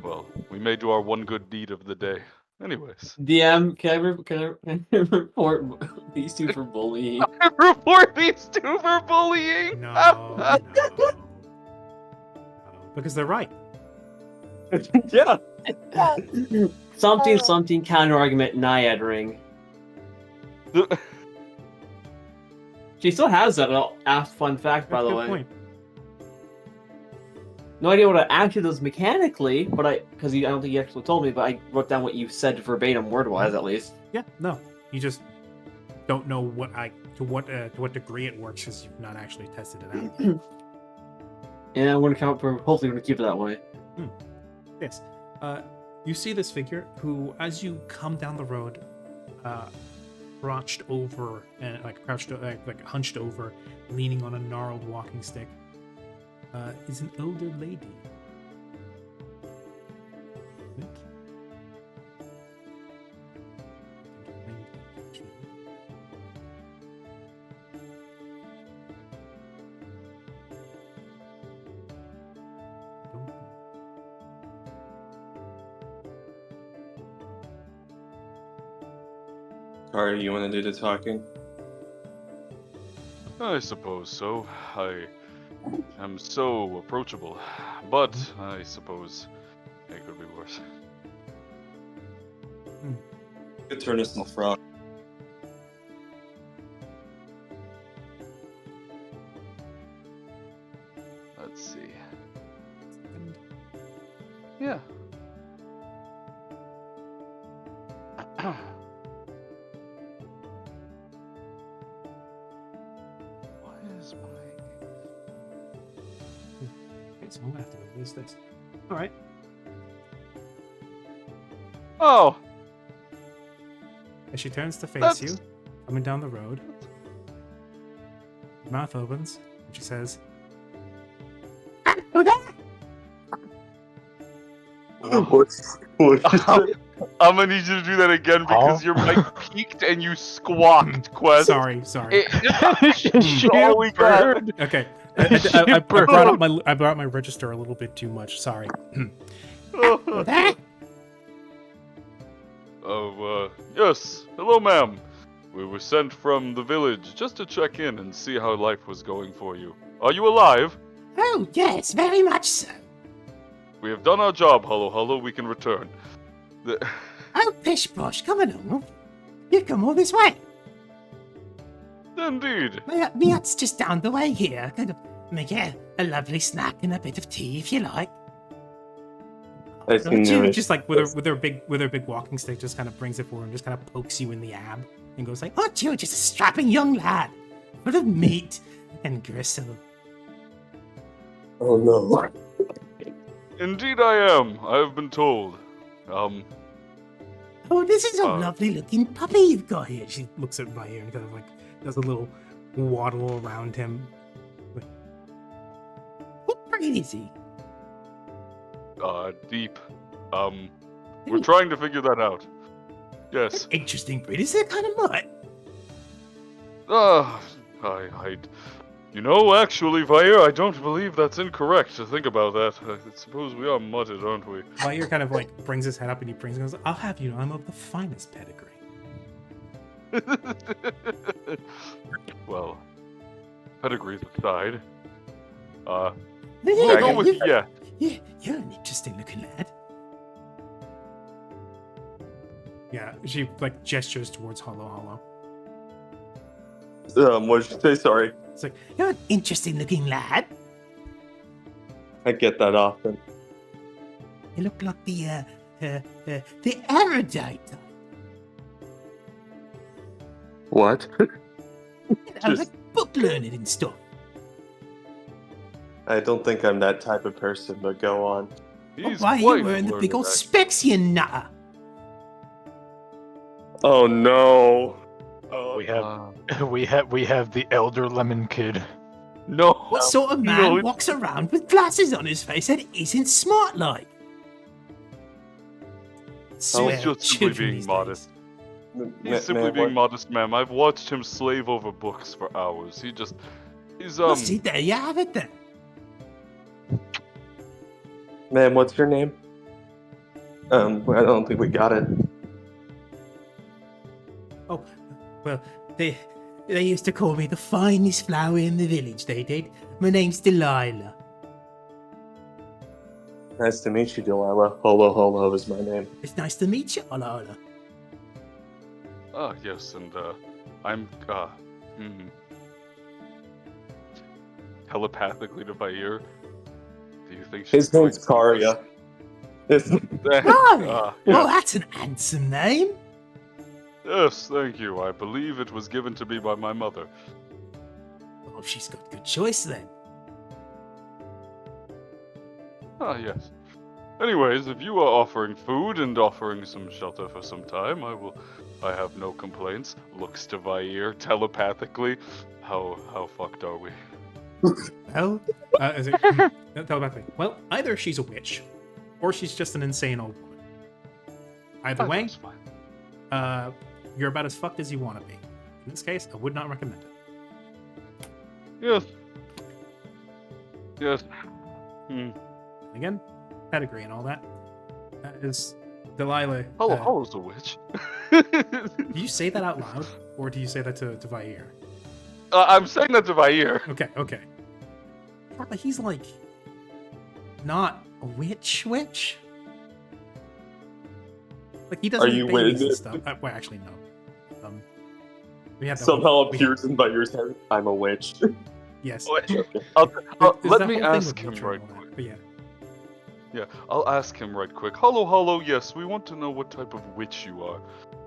Well, we may do our one good deed of the day. Anyways. DM, can I report these two for bullying? Report these two for bullying. No. Because they're right. Yeah. Something counter argument Naiad ring. She still has that fun fact, by the Good way. point. No idea what it actually does mechanically, but I don't think you actually told me, but I wrote down what you said verbatim, word-wise at least. Yeah, no. You just don't know to what degree it works because you've not actually tested it out. And I'm gonna count for. Hopefully, we're gonna keep it that way. Yes. You see this figure who, as you come down the road, crouched over and hunched over, leaning on a gnarled walking stick, is an older lady. Sorry, you want to do the talking? I suppose so. I am so approachable, but I suppose it could be worse. Could turn us into a frog. Let's see. Yeah. Why is my... Okay, so I'm gonna have to go lose this. Alright. Oh! As she turns to face That's- you, coming down the road, her mouth opens, and she says, I'm gonna need you to do that again because your mic peaked and you squawked, Quest. Sorry. She all we got. Okay. I brought my register a little bit too much. Sorry. Yes. Hello, ma'am. We were sent from the village just to check in and see how life was going for you. Are you alive? Oh, yes, very much so. We have done our job, Hullo Hullo. We can return. Oh, pish posh, come along. You come all this way. Indeed. My hut's just down the way here. Kind of make a lovely snack and a bit of tea if you like. She just like with her big walking stick just kind of brings it forward and just kind of pokes you in the ab and goes like, Aren't you just a strapping young lad? Full of meat and gristle. Oh no. Indeed I am. I have been told. Oh, this is a lovely looking puppy you've got here. She looks at Vair and kind of like does a little waddle around him. What breed is he? Deep. We're trying to figure that out. Yes. Interesting breed. Is that kind of mutt? You know, actually, Vair, I don't believe that's incorrect to think about that. I suppose we are mudded, aren't we? Vair kind of like brings his head up and he brings and goes, I'll have you know, I'm of the finest pedigree. Well, pedigrees aside. Yeah, We'll go with yeah. Yeah, you're an interesting looking lad. Yeah, she like gestures towards Hollow Hollow. What did you say? Sorry. It's like, You're an interesting looking lad. I get that often. You look like the erudite type. What? You know, Just- like book learned and stuff. I don't think I'm that type of person, but go on. He's Why are quite you wearing the big learned, old actually. specs, you nutter? Oh no. Oh, We have we have the elder lemon kid. No. What sort of man No, walks around with glasses on his face and isn't smart like? Swear, just simply children being these modest. days. He's simply being modest, ma'am. I've watched him slave over books for hours. He's Well, see, there you have it then. Man, what's your name? I don't think we got it. Oh, well, they used to call me the finest flower in the village, they did. My name's Delilah. Nice to meet you, Delilah. Holo Holo is my name. It's nice to meet you, Delilah. yes, and I'm telepathically to Vair. Do you think His she's going name's to- Karya. It's, Right. yeah. Well, that's an handsome name. Yes, thank you. I believe it was given to me by my mother. Oh, she's got good choice then. Yes. Anyways, if you are offering food and offering some shelter for some time, I have no complaints. Looks to Vair telepathically. How fucked are we? well, is it telepathy? Well, either she's a witch, or she's just an insane old woman. Either way, That's fine. you're about as fucked as you want to be. In this case, I would not recommend it. Yes. Yes. Hmm. Again, pedigree and all that. That is Delilah. Hollow's a witch. Do you say that out loud, or do you say that to Vair? I'm saying that to Vair. Okay. Yeah, but he's like not a witch. Like he doesn't Are you eat babies and with- stuff. Well, actually, no. We had that somehow whole- we- appears in Vair's head. I'm a witch. Yes. Wait, There's let that me whole thing ask with him witcher right and all quick. that, but yeah. Yeah, I'll ask him right quick. Hollow, yes, we want to know what type of witch you are.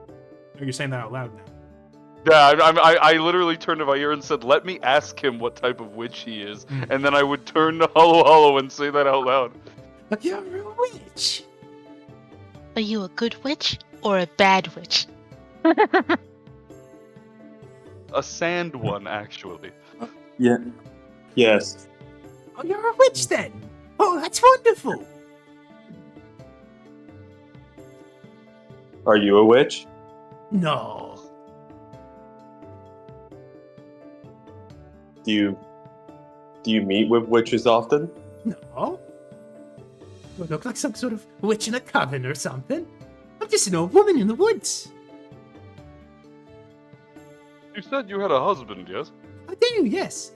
Oh, you're saying that out loud now. Yeah, I literally turned to Vair and said, let me ask him what type of witch he is. Mm. And then I would turn to Hollow and say that out loud. You're a witch. Are you a good witch or a bad witch? A sand one, actually. Yeah. Yes. Oh, you're a witch then. Oh, that's wonderful. Are you a witch? No. Do you meet with witches often? No. You look like some sort of witch in a coven or something. I'm just an old woman in the woods. You said you had a husband, yes? I do, yes.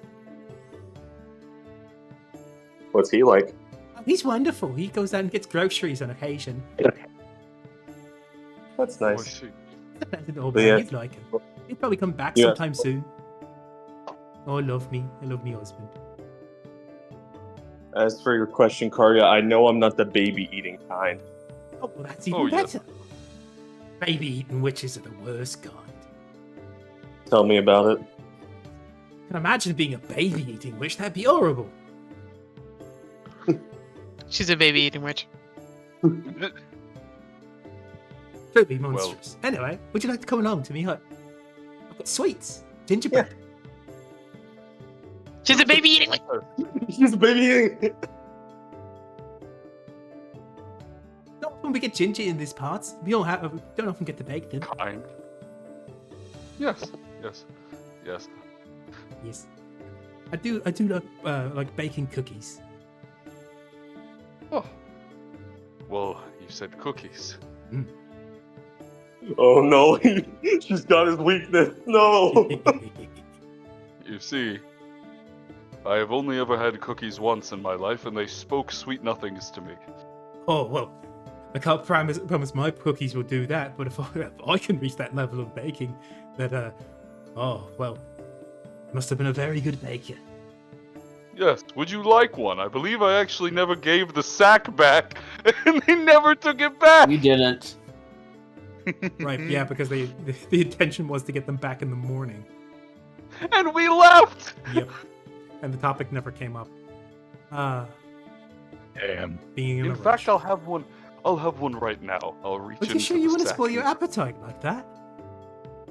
What's he like? Oh, he's wonderful. He goes out and gets groceries on occasion. That's Oh, I nice. see. Depends on the old But man. yeah. You'd like him. He'll probably come back Yeah. sometime soon. Oh, I love me. I love me husband. As for your question, Karya, I know I'm not the baby eating kind. Oh, well, that's even Oh, yes. better. Baby eating witches are the worst kind. Tell me about it. Can imagine being a baby eating witch. That'd be horrible. She's a baby eating witch. Truly monstrous. Anyway, would you like to come along to me hut? I've got sweets. Gingerbread. She's a baby eating like She's a baby eating. Not often we get ginger in these parts. We don't often get to bake them. Kind. Yes. Yes. Yes. Yes. I do like baking cookies. Oh. Well, you said cookies. Oh no, she's got his weakness. No. You see, I have only ever had cookies once in my life, and they spoke sweet nothings to me. Oh, well, I can't promise my cookies will do that, but if I can reach that level of baking, that, oh, well, must have been a very good baker. Yes, would you like one? I believe I actually never gave the sack back, and they never took it back! You didn't. Right, yeah, because the intention was to get them back in the morning. And we left! Yep. And the topic never came up. Damn. Being in In a fact, rush. I'll have one. I'll have one right now. I'll reach Are into you sure the you want to sack spoil your and- appetite like that?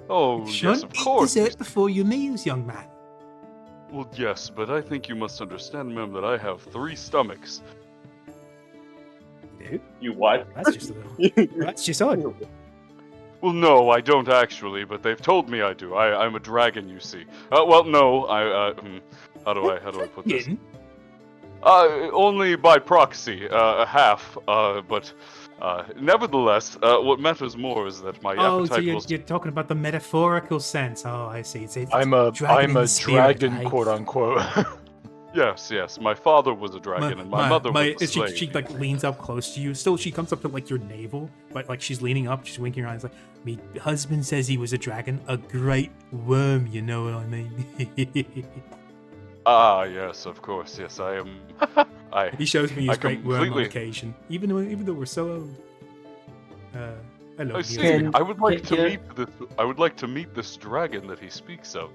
Oh, yes, Shouldn't of eat course. dessert before your meals, young man. Well, yes, but I think you must understand, ma'am, that I have 3 stomachs. Dude, You what? that's just a little. That's just odd. Well, no, I don't actually, but they've told me I do. I'm a dragon, you see. Well, no, how do I put this? Dragon? Only by proxy, half, but, nevertheless, what matters more is that my Oh, appetite so was... you're talking about the metaphorical sense. Oh, I see. It's I'm a dragon in spirit, dragon, right? quote unquote. Yes, my father was a dragon, and my mother was a slave. She like leans up close to you. Still, she comes up to like your navel, but like she's leaning up, she's winking her eyes like, "Me husband says he was a dragon, a great worm. You know what I mean?" Ah, yes, of course, yes, I am... He shows me his I great worm on completely- occasion, even though we're so old. I love Excuse you. me, I would like to Can- meet this... I would like to meet this dragon that he speaks of.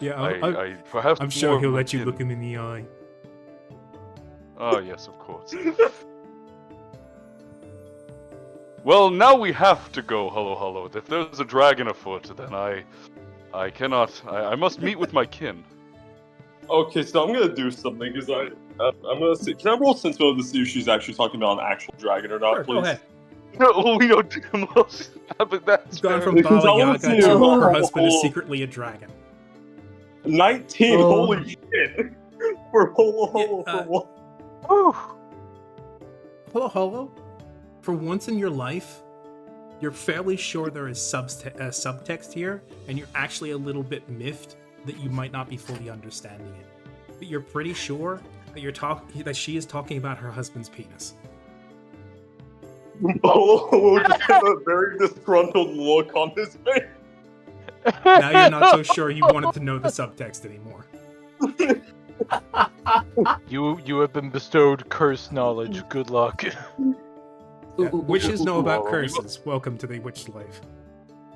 Yeah, Perhaps I'm sure more he'll of let you kin. look him in the eye. Oh, yes, of course. Well, now we have to go, hello. If there's a dragon afoot, then I cannot... I must meet with my kin. Okay, so I'm gonna do something because I'm gonna see. Can I roll sense motive to see if she's actually talking about an actual dragon or not, Sure, please? go ahead. No, we know damn well she's not, but that's It's gone fair. from Because I Baba wanna Yaga see to if- her husband is Oh. secretly a dragon. 19. Oh. Holy shit! For holo, Yeah, for what? Whew. Holo, for once in your life, you're fairly sure there is subtext here, and you're actually a little bit miffed that you might not be fully understanding it. But you're pretty sure that that she is talking about her husband's penis. Holo just had a very disgruntled look on his face. Now you're not so sure you wanted to know the subtext anymore. You have been bestowed cursed knowledge. Good luck. Yeah, witches know about Ooh. curses. Welcome to the witch life.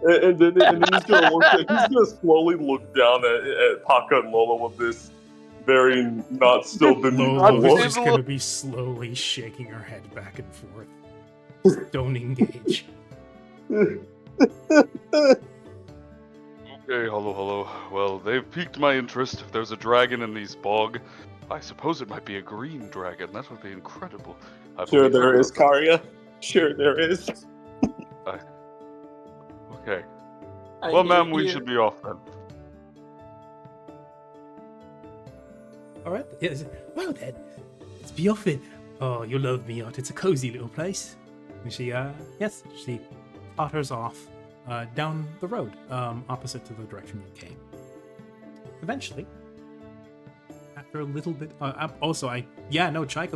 And then he's gonna slowly look down at Paka and Lola with this very not still bemused Lola is look. just gonna be slowly shaking her head back and forth. Don't engage. Okay, hello. Well, they've piqued my interest. If there's a dragon in these bog, I suppose it might be a green dragon. That would be incredible. I Sure believe there that- is, Karya. Sure there is. Okay. Well, ma'am, we should be off then. All right. Yes. Well then, let's be off it. Oh, you'll love Miot. It's a cozy little place. And she potters off down the road, opposite to the direction you came. Eventually, after a little bit, Chaika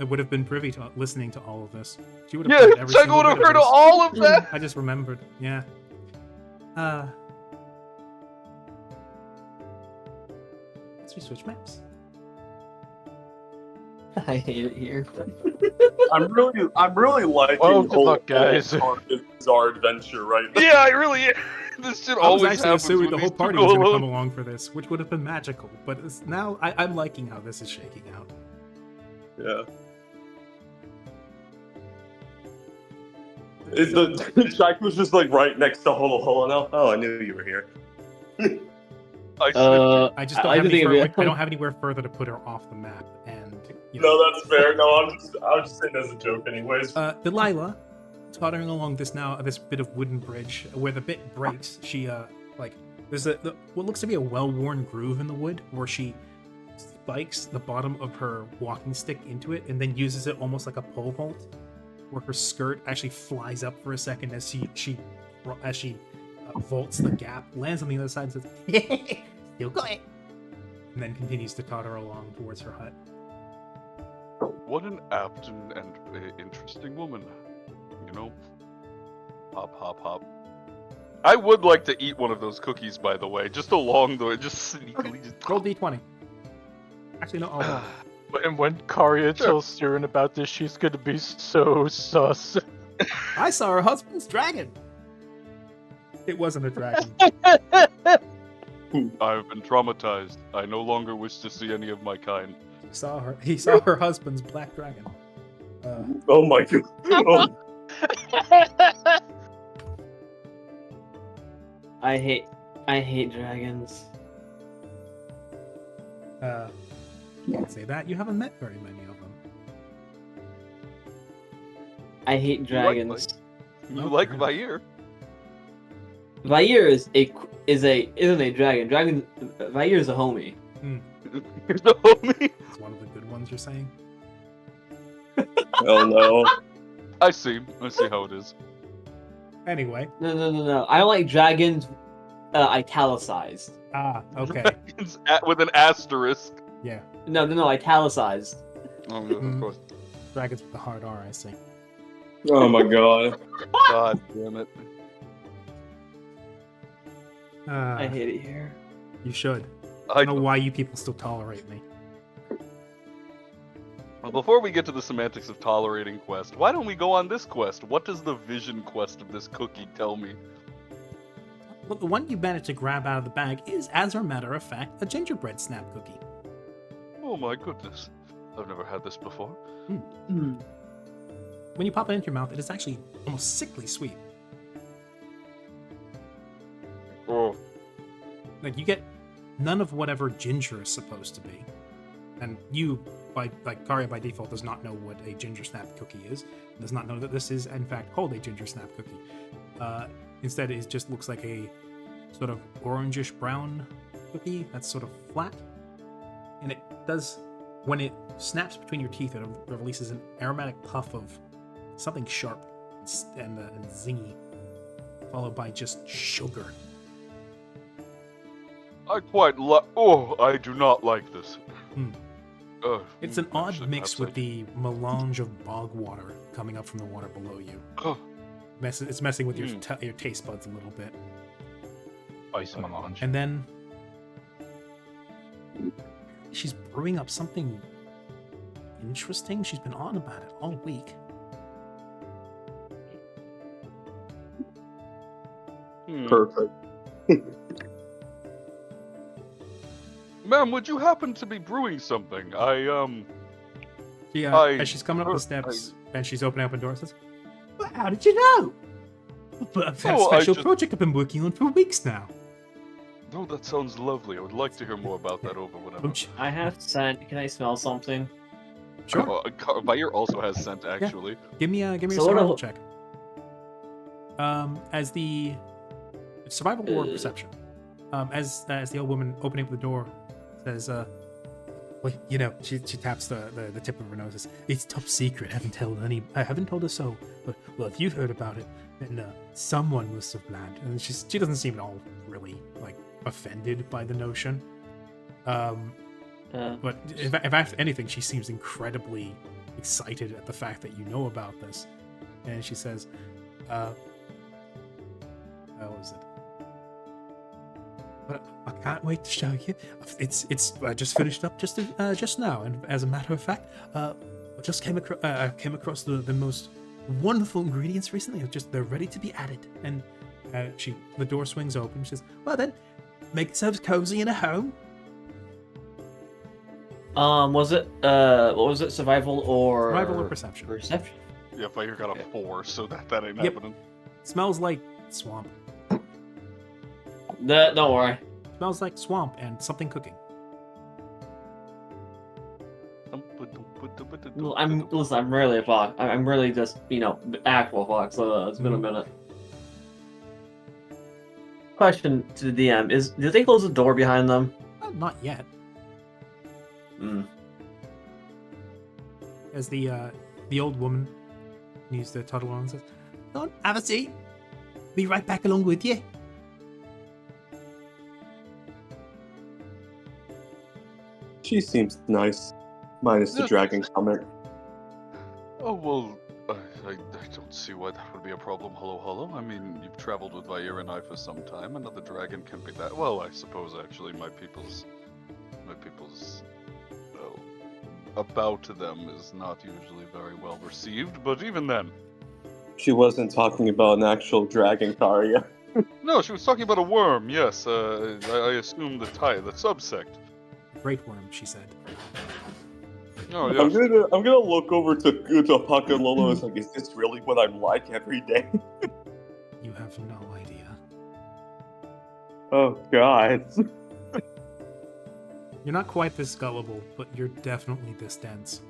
would have been privy to listening to all of this. She would have Yeah, heard every Psycho single would have bit of heard this. all of that! I just remembered. Yeah. Let's switch maps. I hate it here. I'm really liking Well, good luck, guys. Our adventure right now. Yeah, I really. This shit I was always actually happens assuming when the whole these two party go was going to alone. come along for this, which would have been magical. But now I'm liking how this is shaking out. Yeah. Jack was just like right next to Holo now. Oh, I knew you were here. I sniffed I just don't have I don't have anywhere further to put her off the map, and No, that's fair. No, I was just saying as a joke, anyways. Delilah, tottering along this bit of wooden bridge, where the bit breaks, she there's what looks to be a well-worn groove in the wood, where she spikes the bottom of her walking stick into it, and then uses it almost like a pole vault, where her skirt actually flies up for a second as she vaults the gap, lands on the other side, and says, "Still got it," and then continues to totter along towards her hut. What an apt and interesting woman. You know? Hop, hop, hop. I would like to eat one of those cookies, by the way, just along the way, just sneakily. Just... Roll d20. Actually, no, all And when Karya tells Siren about this, she's gonna be so sus. I saw her husband's dragon. It wasn't a dragon. I've been traumatized. I no longer wish to see any of my kind. He saw her husband's black dragon. Oh my god. Oh. I hate dragons. Can't say that. You haven't met very many of them. I hate dragons. You like Vayir? Vayir isn't a dragon. Vayir is a homie. You're the homie? It's one of the good ones you're saying? Oh no. I see how it is. Anyway. No. I don't like dragons italicized. Ah, okay. Dragons with an asterisk. Yeah. No, italicized. Oh, of course. Dragons with the hard R, I see. Oh my god. God damn it. I hate it here. You should. I don't know why you people still tolerate me. Well, before we get to the semantics of tolerating quest, why don't we go on this quest? What does the vision quest of this cookie tell me? Well, the one you managed to grab out of the bag is, as a matter of fact, a gingerbread snap cookie. Oh my goodness. I've never had this before. When you pop it into your mouth, it is actually almost sickly sweet. Oh. Like, you get none of whatever ginger is supposed to be. And you, Karya by default, does not know what a ginger snap cookie is. Does not know that this is, in fact, called a ginger snap cookie. Instead, it just looks like a sort of orangish brown cookie that's sort of flat. And it does, when it snaps between your teeth, it releases an aromatic puff of something sharp and zingy, followed by just sugar. I do not like this. It's an odd mix with the melange of bog water coming up from the water below you. It's messing with your taste buds a little bit. Ice melange. And then she's brewing up something interesting. She's been on about it all week. Perfect. Ma'am, would you happen to be brewing something? As she's coming up the steps and she's opening up a door, and says, "Well, how did you know? But I've had a special project I've been working on for weeks now." Oh, that sounds lovely. I would like to hear more about that over whatever. I have scent. Can I smell something? Sure. Vayir also has scent, actually. Yeah. Give me a survival check. As the survival or perception. As the old woman opening up the door says, well, you know, she taps the tip of her nose. Says, "It's top secret. I haven't told her so. But well, if you've heard about it, then someone must have planned." And she doesn't seem at all really like offended by the notion. But if anything, she seems incredibly excited at the fact that you know about this. And she says, "How is it? But I can't wait to show you. I just finished up just now, and as a matter of fact, I just came across the most wonderful ingredients recently. They're ready to be added." And the door swings open. She says, "Well then, make yourselves cozy in a home." Was it what was it? Survival or perception? Perception. Yeah, Fire got a 4, so that ain't Yep. happening. Smells like swamp. Don't worry. Smells like swamp and something cooking. I'm rarely a fox. I'm really just actual fox. So it's been a minute. Question to the DM is: did they close the door behind them? Not yet. Mm. As the old woman needs to toddle on and says, "Go on, have a seat. Be right back along with you." She seems nice, minus the Yeah. dragon comment. Oh, well, I don't see why that would be a problem. Hello, hello. I mean, you've traveled with Wyrm and I for some time. Another dragon can be that. Well, I suppose, actually, my people's, well, about them is not usually very well received, but even then. She wasn't talking about an actual dragon, Karya. No, she was talking about a worm, yes. I assume the subsect. Great worm, she said. Oh, I'm yes. gonna look over to Paka and Lolo and like, is this really what I'm like every day? You have no idea. Oh god. You're not quite this gullible, but you're definitely this dense.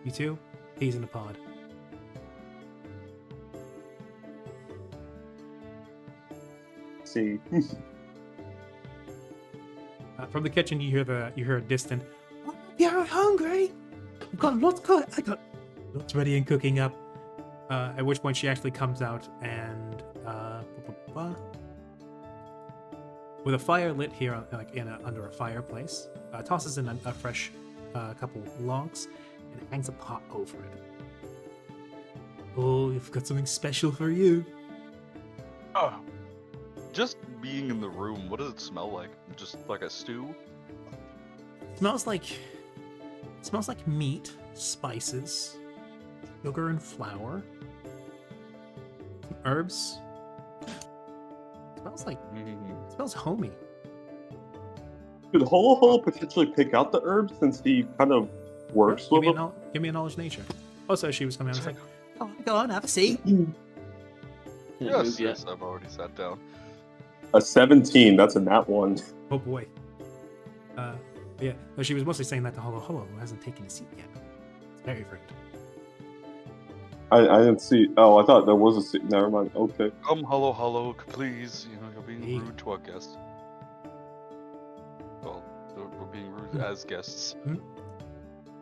You too? Peas in a pod. See. From the kitchen, you hear a distant. "Oh, you're hungry. I've got lots cook. I got lots ready and cooking up." At which point she actually comes out and with a fire lit here, like under a fireplace, tosses in a fresh couple logs and hangs a pot over it. "Oh, I've got something special for you." Just being in the room, what does it smell like? Just like a stew? Smells like meat, spices, sugar and flour, some herbs. Smells homey. Could Holo Holo potentially pick out the herbs since he kind of works Give with me, them? give me a knowledge nature. Also, she was coming out and was like, go on, have a seat. Yes, I've already sat down. A 17, that's a nat one. Oh boy. Yeah, no, she was mostly saying that to Holo Holo, who hasn't taken a seat yet. It's very rude. I didn't see. Oh, I thought there was a seat. Never mind. Okay. Come, hello, please. You're being Hey. rude to our guests. Well, we're being rude as guests.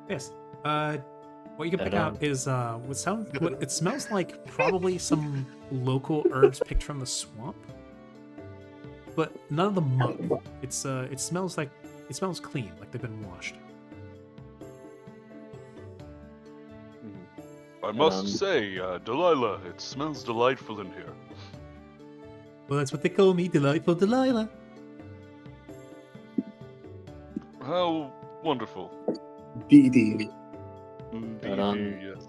Yes. What you can pick out is it smells like probably some local herbs picked from the swamp, but none of them mug. It smells clean, like they've been washed. I must say, Delilah, it smells delightful in here. Well, that's what they call me, Delightful Delilah. How wonderful. DD. Indeed, yes.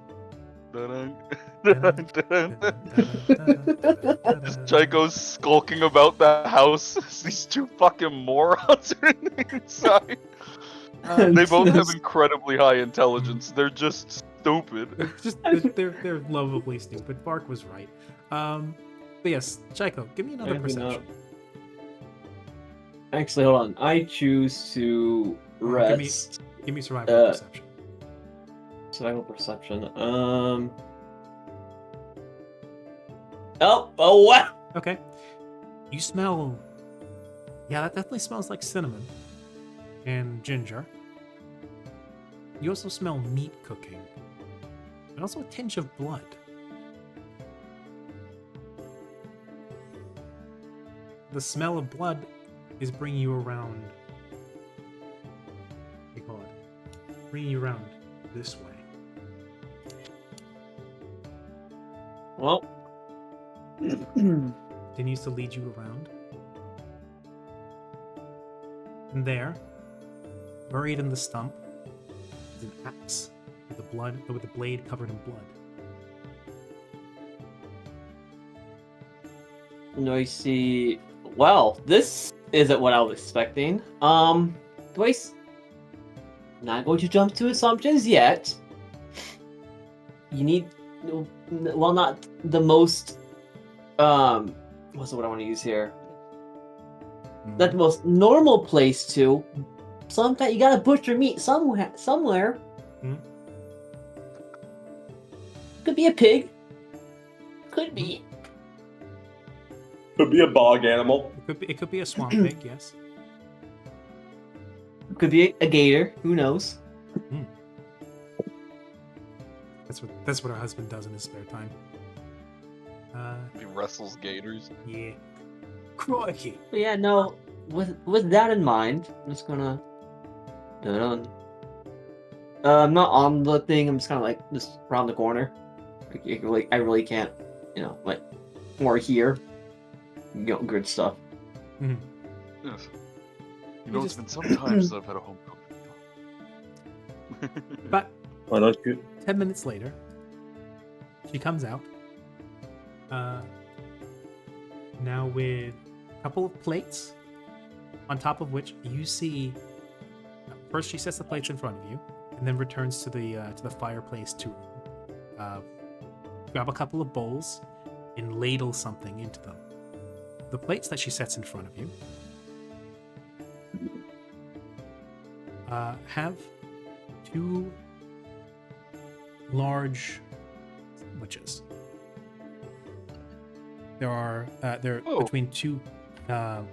Chico's skulking about the house. These two fucking morons are inside. They both have incredibly high intelligence. They're just stupid. They're lovably stupid. Bark was right. But yes, Chico, give me another perception. Actually, hold on. I choose to rest. Give me survival perception. Survival perception. Oh, what? Okay. You smell. Yeah, that definitely smells like cinnamon and ginger. You also smell meat cooking, and also a tinge of blood. The smell of blood is bringing you around. What do you call it? Bringing you around this way. Well. Continues to lead you around. And there, buried in the stump, is an axe with the blade covered in blood. No, I see. Well, this isn't what I was expecting. Do I not going to jump to assumptions yet. You need, well, not the most, what's the word I want to use here? Not the most normal place to. Sometimes you gotta butcher meat somewhere. Hmm. Could be a pig. Could be. Could be a bog animal. It could be a swamp pig, yes. Could be a gator. Who knows? That's what her husband does in his spare time. He wrestles gators. Yeah. Crikey. But yeah, no. With that in mind, I'm just gonna. I'm not on the thing. I'm just kind of like just around the corner. I really can't, like more here. Good stuff. Mhm. Yes. It's been some time since I've had a home cooked. But Why don't you? 10 minutes later, she comes out. Now with a couple of plates, on top of which you see. First, she sets the plates in front of you, and then returns to the fireplace to grab a couple of bowls and ladle something into them. The plates that she sets in front of you have two large sandwiches. They're Oh. between two.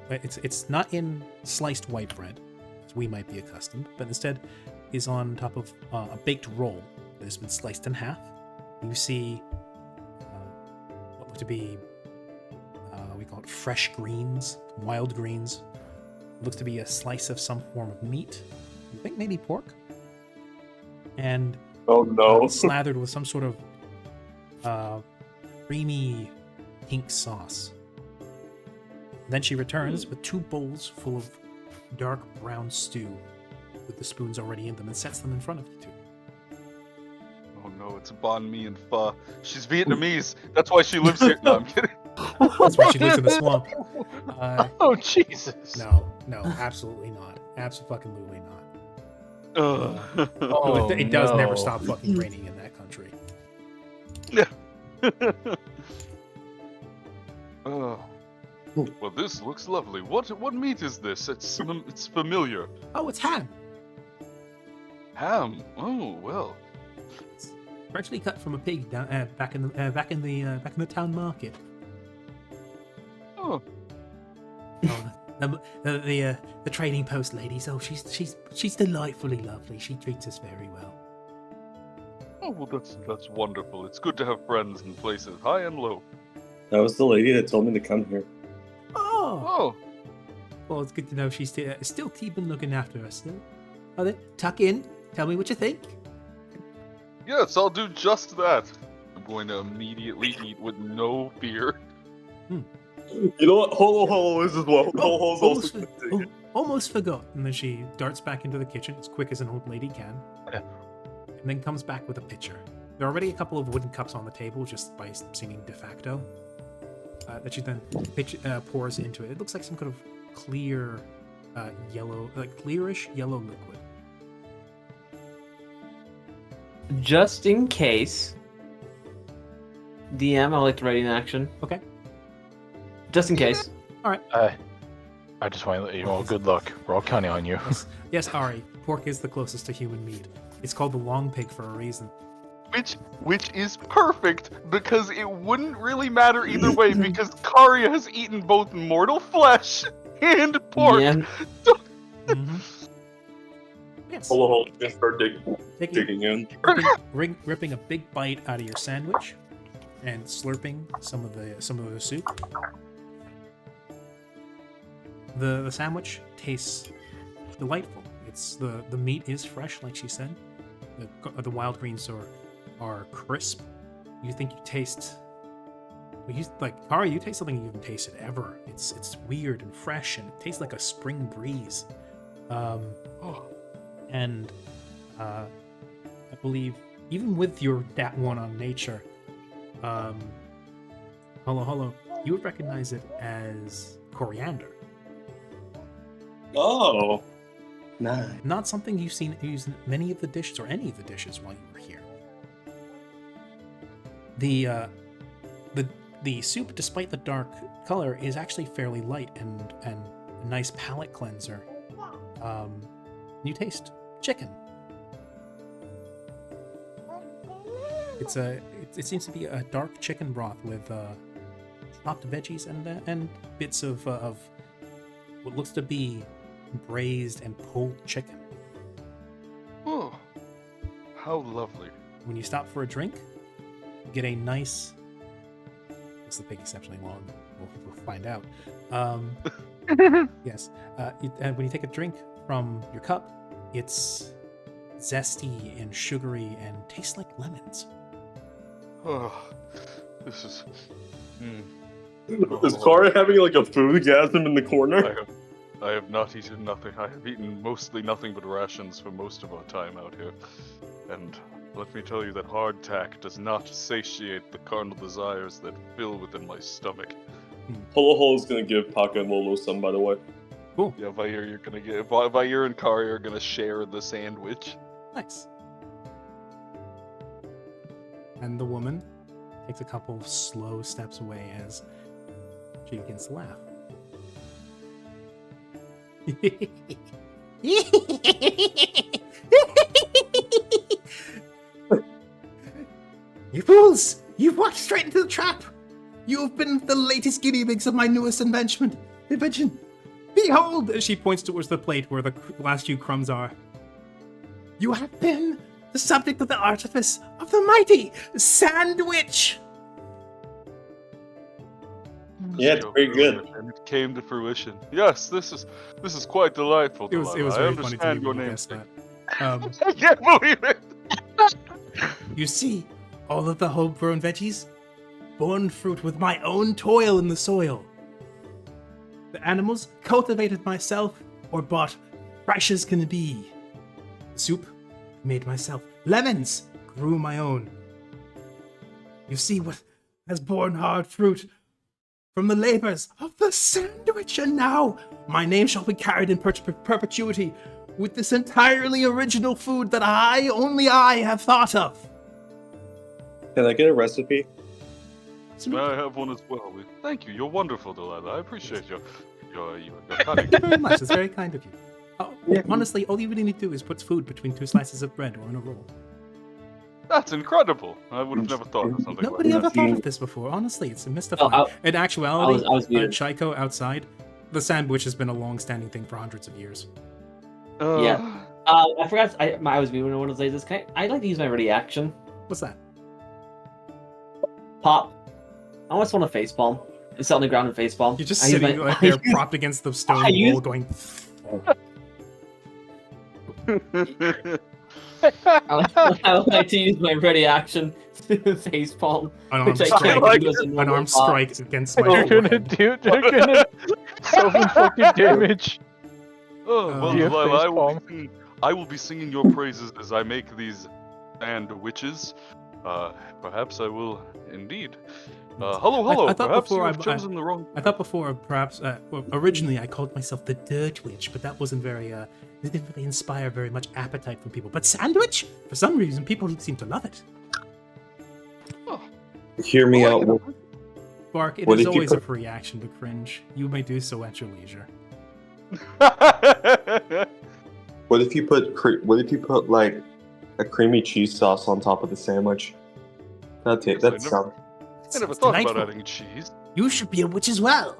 It's not in sliced white bread, as we might be accustomed, but instead is on top of a baked roll that has been sliced in half. You see what look to be we call it fresh greens, wild greens. Looks to be a slice of some form of meat. I think maybe pork. And Oh no. slathered with some sort of creamy pink sauce. Then she returns with two bowls full of dark brown stew with the spoons already in them and sets them in front of you two. Oh no, it's banh mi and pho. She's Vietnamese. That's why she lives here. No, I'm kidding. That's why she lives in the swamp. Oh Jesus! No, absolutely not. Absolutely not. Ugh. Oh, It does never no. stop fucking raining in that country. Oh. Well, this looks lovely. What meat is this? It's familiar. Oh, it's ham. Ham. Oh well. It's freshly cut from a pig down, back in the town market. Oh. Oh, the trading post ladies. Oh, she's delightfully lovely. She treats us very well. Oh well, that's wonderful. It's good to have friends in places high and low. That was the lady that told me to come here. Oh, Oh. well, it's good to know she's still keeping looking after us. Still. Oh, then tuck in. Tell me what you think. Yes, I'll do just that. I'm going to immediately eat with no fear. You know what? Holo is as well. Oh, Holo's also almost forgot. And then she darts back into the kitchen as quick as an old lady can, Yeah. and then comes back with a pitcher. There are already a couple of wooden cups on the table just by singing de facto. That she then pours into it. It looks like some kind of clear, yellow, like clearish yellow liquid. Just in case, DM, I like to ready in action. Okay. Just in case. I just want to let you know, good luck. We're all counting on you. Yes, Ari. Pork is the closest to human meat. It's called the long pig for a reason. Which is perfect because it wouldn't really matter either way because Karya has eaten both mortal flesh and pork. Yeah. Mm-hmm. Yes. Holo just start digging in. Ripping a big bite out of your sandwich and slurping some of the soup. The sandwich tastes delightful. It's the meat is fresh, like she said. The wild greens are crisp. You think you taste. Kara, you taste something you haven't tasted ever. It's weird and fresh, and it tastes like a spring breeze. And I believe even with your that one on nature, Holo, you would recognize it as coriander. Oh. Nice. Not something you've seen used in many of the dishes or any of the dishes while you were here. The soup, despite the dark color, is actually fairly light and a nice palate cleanser. You taste chicken. It seems to be a dark chicken broth with chopped veggies and bits of what looks to be braised and pulled chicken. Oh, how lovely. When you stop for a drink, you get a nice. Looks the pig exceptionally long. We'll find out. Yes. And when you take a drink from your cup, it's zesty and sugary and tastes like lemons. Oh, this is. Is Kara having like a foodgasm in the corner? I have not eaten nothing. I have eaten mostly nothing but rations for most of our time out here. And let me tell you that hardtack does not satiate the carnal desires that fill within my stomach. Holo Holo is gonna give Paka and Lolo some, by the way. Cool. Yeah, you're gonna get. Vair and Kari are gonna share the sandwich. Nice. And the woman takes a couple of slow steps away as she begins to laugh. You fools! You've walked straight into the trap! You have been the latest guinea pigs of my newest invention. Behold! She points towards the plate where the last few crumbs are. You have been the subject of the artifice of the mighty sandwich! Yeah, it's very good. And it came to fruition. Yes, this is quite delightful. It was Delilah. very I funny to understand me your when you name. guessed that. I can't believe it. You see, all of the homegrown veggies, born fruit with my own toil in the soil. The animals cultivated myself or bought fresh as can be. Soup made myself. Lemons grew my own. You see what has borne hard fruit from the labors of the sandwich, and now my name shall be carried in perpetuity with this entirely original food that only I have thought of. Can I get a recipe? May I have one as well? Thank you. You're wonderful, Delilah. I appreciate your Thank you very much. It's very kind of you. Yeah. Honestly, all you really need to do is put food between two slices of bread or in a roll. That's incredible. I would have never thought of something Nobody like ever that. thought of this before. Honestly, it's mystifying. In actuality, I was muted. Chico outside, the sandwich has been a long-standing thing for hundreds of years. Yeah. I forgot. I was muted when I wanted to say this. I'd like to use my ready action. What's that? Pop. I almost want to facepalm. And sit on the ground and facepalm. You're just I use sitting my- right there, propped against the stone I wall, use- going. I would like to use my ready action to facepalm. Unarmed Which I strike, can't do as a normal unarmed pop. strike against my You're gonna forehead. do. You're gonna self-inflicted damage. Oh, well, Via Delilah, facepalm. I will be singing your praises as I make these sandwiches. Perhaps I will indeed. Hello. I thought Perhaps before you have chosen the wrong. I thought before, perhaps, originally I called myself the Dirt Witch, but that wasn't very, it didn't really inspire very much appetite from people. But sandwich? For some reason, people seem to love it. Hear me out. Bark, it What is if you always a put- free action to cringe. You may do so at your leisure. What if you put like a creamy cheese sauce on top of the sandwich? That sounds. I never Sounds thought delightful. about adding cheese. You should be a witch as well.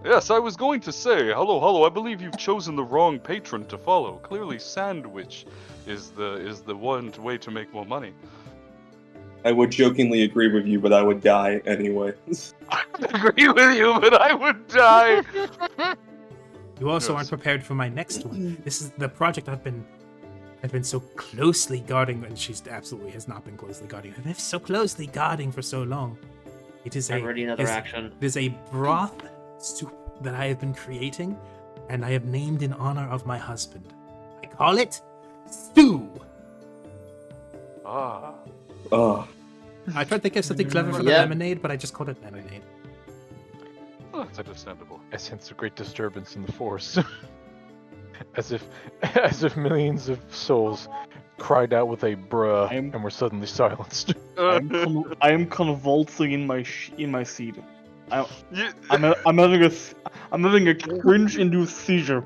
Yes, I was going to say, hello. I believe you've chosen the wrong patron to follow. Clearly, sandwich is the one way to make more money. I would jokingly agree with you, but I would die anyway. I would agree with you, but I would die. You also Yes. aren't prepared for my next one. This is the project I've been so closely guarding, and she's absolutely has not been closely guarding. I've been so closely guarding for so long. It is I'm ready another is- action. It is a broth soup that I have been creating, and I have named in honor of my husband. I call it stew. Ah. Ugh. I tried to think of something clever for the Yeah. lemonade, but I just called it lemonade. Oh, that's understandable. I sense a great disturbance in the force. as if millions of souls cried out with a bruh I'm- and were suddenly silenced. I am convulsing in my seat. You- I'm having a cringe-induced seizure.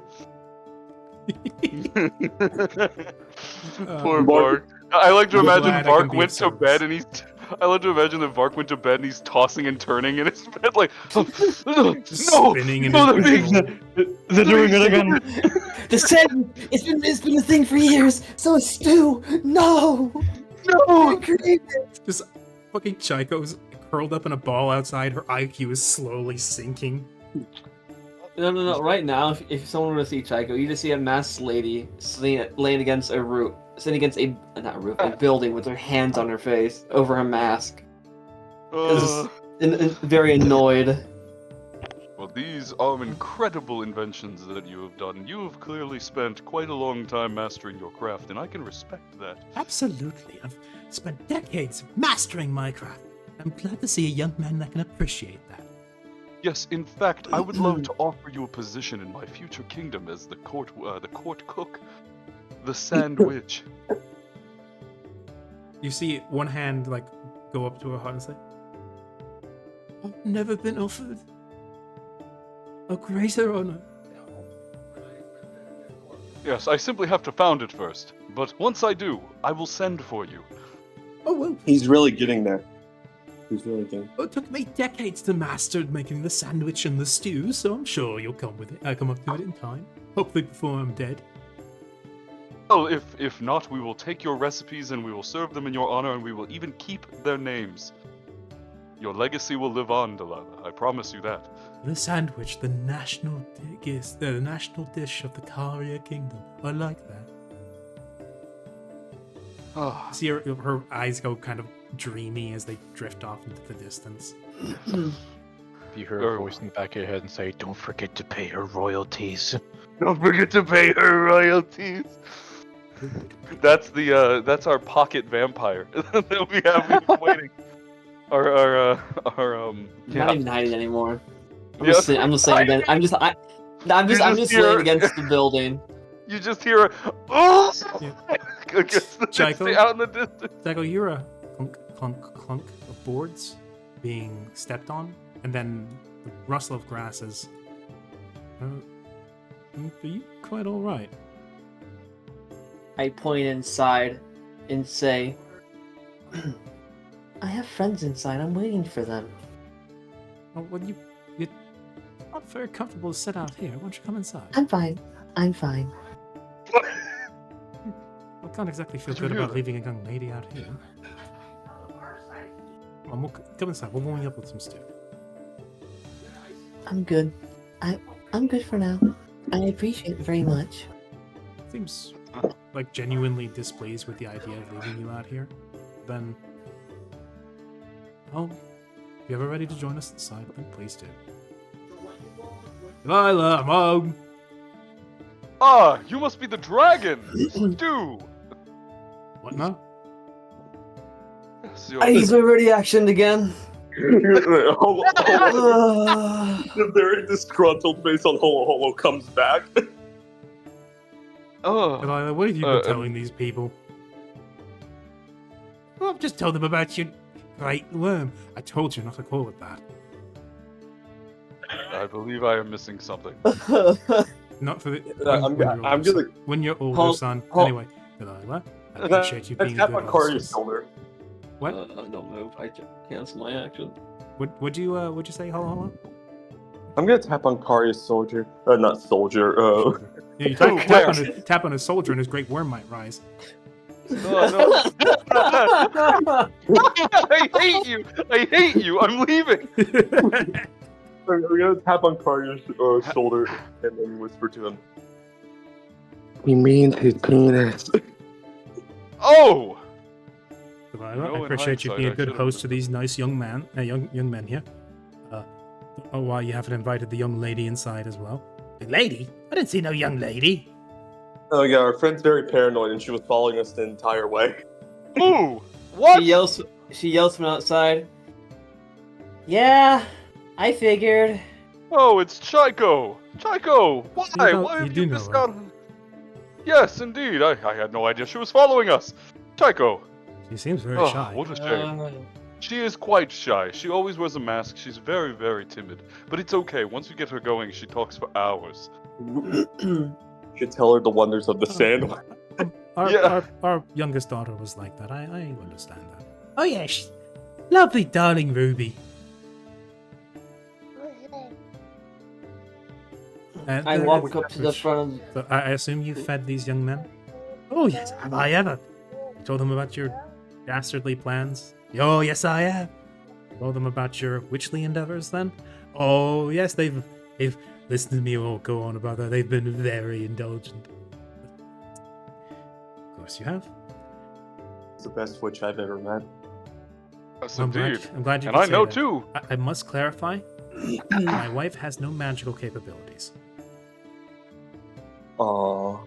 Poor Uh, Vark. I like to I'm imagine glad I can Vark be went of to bed service. and he's. I like to imagine that Vark went to bed and he's tossing and turning in his bed like, no, Spinning in no, his the bedroom. beast. They're doing it again. The sand! It's been a thing for years! So it's stew! No! No. Just fucking Chico's curled up in a ball outside. Her IQ is slowly sinking. No. Right now, if someone were to see Chico, you just see a masked lady laying against a roof, sitting against a building with her hands on her face over her mask, and very annoyed. Well, these are incredible inventions that you have done. You have clearly spent quite a long time mastering your craft, and I can respect that. Absolutely. I've spent decades mastering my craft. I'm glad to see a young man that can appreciate that. Yes, in fact, I would love to offer you a position in my future kingdom as the court cook, the sandwich. You see one hand like go up to her heart and say, I've never been offered a greater honor. Yes, I simply have to found it first. But once I do, I will send for you. Oh, well, He's really getting there. He's really getting. it took me decades to master making the sandwich and the stew, so I'm sure you'll come up to it in time. Hopefully before I'm dead. Well, if not, we will take your recipes and we will serve them in your honor, and we will even keep their names. Your legacy will live on, Delilah. I promise you that. The sandwich, the national dish of the Karia Kingdom. I like that. Ah, see her eyes go kind of dreamy as they drift off into the distance. You hear a voice in the back of your head and say, "Don't forget to pay her royalties." don't forget to pay her royalties. That's our pocket vampire that we have been waiting. Our Not even hiding anymore. I'm Yeah. just saying again. I'm just hear- laying against the building. You just hear a oh Yeah. against the Chico? out in the distance. Zago, you hear a clunk, clunk, clunk of boards being stepped on, and then the rustle of grasses. Are you quite all right? I point inside and say, I have friends inside. I'm waiting for them. Oh, well, you're not very comfortable to sit out here. Why don't you come inside? I'm fine. I'm fine. I can't exactly feel Did you good hear about that? leaving a young lady out here. Come on, come inside. We'll warm you up with some stew. I'm good. I'm good for now. I appreciate it very much. Seems like genuinely displeased with the idea of leaving you out here. Then, oh, if you're ever ready to join us inside, then please do. Delilah, I'm home. Ah, you must be the dragon. Stew. What now? Yes, I use my ready action again. Holo, the very disgruntled face on Holo Holo comes back. Oh, Delilah, what have you been telling these people? Well, I've just told them about your great worm. I told you not to call it that. I believe I am missing something. Not for the. I'm gonna When you're older, Hold- son. hold- Anyway, Delilah, I appreciate you being a tap good on Karya's hostess. shoulder. What? I don't know if I can cancel my action. Would you say hello? I'm gonna tap on Karya's soldier. Not soldier. Yeah, you Where? tap on a soldier and his great worm might rise. No. I hate you. I hate you. I'm leaving. I'm gonna tap on Karya's shoulder and then whisper to him. He means his penis. Oh. Delilah, No, I in appreciate you hindsight, being a I good should've host to these nice young men here. Why you haven't invited the young lady inside as well? The lady? I didn't see no young lady. Oh yeah, our friend's very paranoid and she was following us the entire way. Ooh. What? She yells from outside. Yeah, I figured. Oh, it's Chico. Chico. Why? You Why do have you know missed her. out? Yes, indeed. I had no idea she was following us. Tycho. She seems very Oh, shy. what a shame. She is quite shy. She always wears a mask. She's very, very timid. But it's okay. Once we get her going, she talks for hours. You should tell her the wonders of the sand. Our youngest daughter was like that. I understand that. Oh yeah, lovely darling Ruby. I walk up to the front of So I assume you fed these young men? Oh yes, have I ever? You told them about your dastardly plans? Oh yes, I have. Told them about your witchly endeavors then? Oh yes, they've listened to me all go on about that. They've been very indulgent. Of course you have. It's the best witch I've ever met. Yes, I'm glad, indeed. I'm glad you And could I say know that. too. I must clarify, my wife has no magical capabilities. Aww.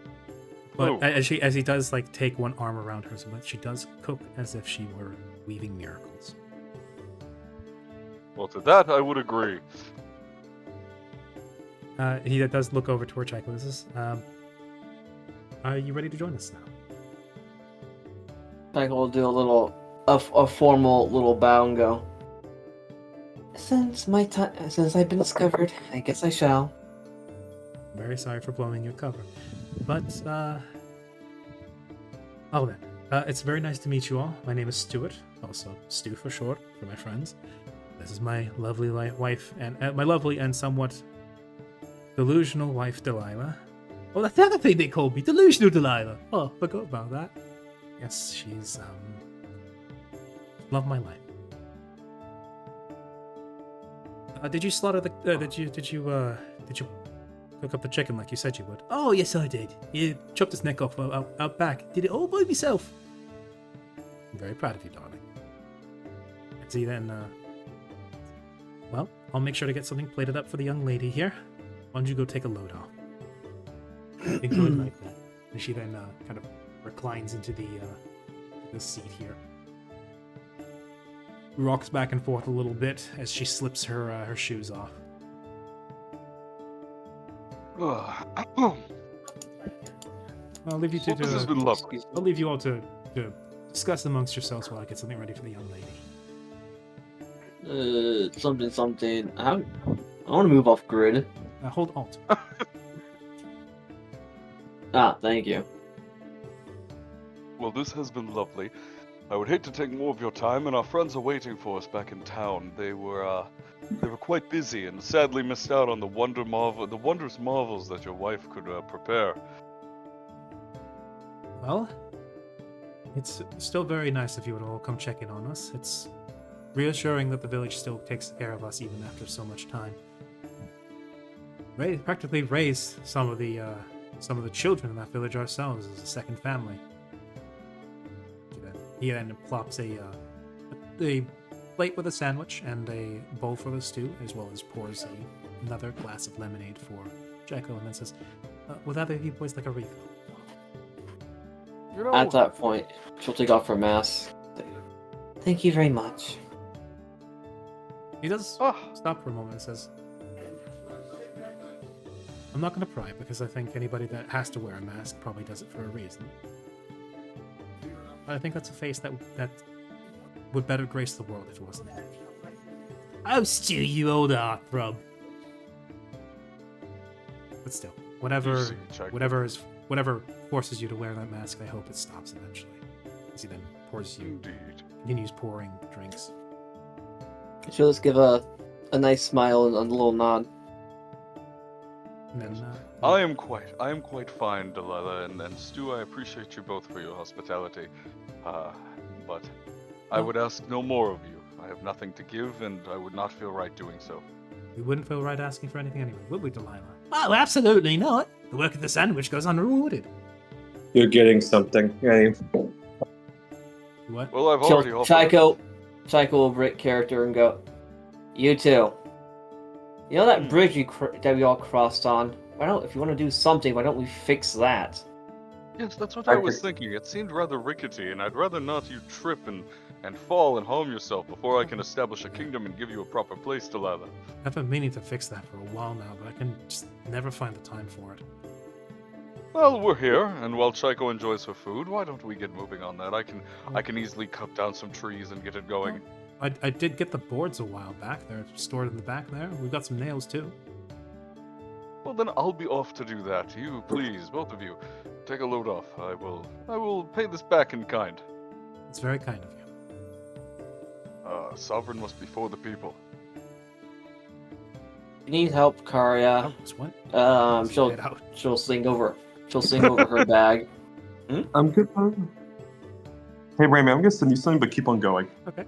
But Oh. as he does like take one arm around her, so that she does cook as if she were weaving miracles. Well, to that I would agree. He does look over toward Tycho. Are you ready to join us now? Tycho will do a formal little bow and go. Since I've been discovered, I guess I shall. I'm very sorry for blowing your cover. But, oh then. It's very nice to meet you all. My name is Stuart, also Stu for short, for my friends. This is my lovely wife, and my lovely and somewhat delusional wife, Delilah. Oh, that's the other thing they called me, delusional Delilah. Oh, forgot about that. Yes, she's, love my life. Did you slaughter the, did you cook up the chicken like you said you would? Oh yes, I did. You chopped his neck off out back. Did it all by myself. I'm very proud of you, darling. And see then, well, I'll make sure to get something plated up for the young lady here. Why don't you go take a load off? Good night then. And she then kind of reclines into the seat here. Rocks back and forth a little bit as she slips her shoes off. Well, I'll leave you this has been lovely. I'll leave you all to discuss amongst yourselves while I get something ready for the young lady. Something. I want to move off grid. Hold Alt. Thank you. Well, this has been lovely. I would hate to take more of your time, and our friends are waiting for us back in town. They were quite busy and sadly missed out on the wondrous marvels that your wife could prepare. Well, it's still very nice of you to all come check in on us. It's reassuring that the village still takes care of us even after so much time. Practically raised some of the children in that village ourselves as a second family. He then plops a plate with a sandwich and a bowl for the stew, as well as pours another glass of lemonade for Jacko, and then says, "Would either of you boys like a refill?" You know, At that point, she'll take off her mask. Thank you very much. He does stop for a moment and says, "I'm not going to pry because I think anybody that has to wear a mask probably does it for a reason. But I think that's a face that would better grace the world if it wasn't him." Oh, Stu, you old heartthrob. But still, whatever You see, Chuck. whatever forces you to wear that mask, I hope it stops eventually. As he then continues pouring drinks. She'll just give a nice smile and a little nod. And then, I am quite fine, Delilah, and Stu, I appreciate you both for your hospitality. But I would ask no more of you. I have nothing to give, and I would not feel right doing so. we wouldn't feel right asking for anything anyway, would we, Delilah? Oh, absolutely not. The work of the sandwich goes unrewarded. You're getting something. Yeah. What? Well, I've already offered. Tycho will break character and go, "You too. You know that bridge that we all crossed on? If you want to do something, why don't we fix that?" Yes, that's what I was thinking. It seemed rather rickety, and I'd rather not you trip and fall and harm yourself before I can establish a kingdom and give you a proper place, Delilah. I've been meaning to fix that for a while now, but I can just never find the time for it. Well, we're here, and while Chaiko enjoys her food, why don't we get moving on that? I can easily cut down some trees and get it going. I did get the boards a while back. They're stored in the back there. We've got some nails too. Well, then I'll be off to do that. You, please, both of you, take a load off. I will pay this back in kind. It's very kind of you. Sovereign must be for the people. You need help, Karya. What? She'll sing over her bag. I'm good. Hey, Rayman, I'm gonna send you something, but keep on going. Okay.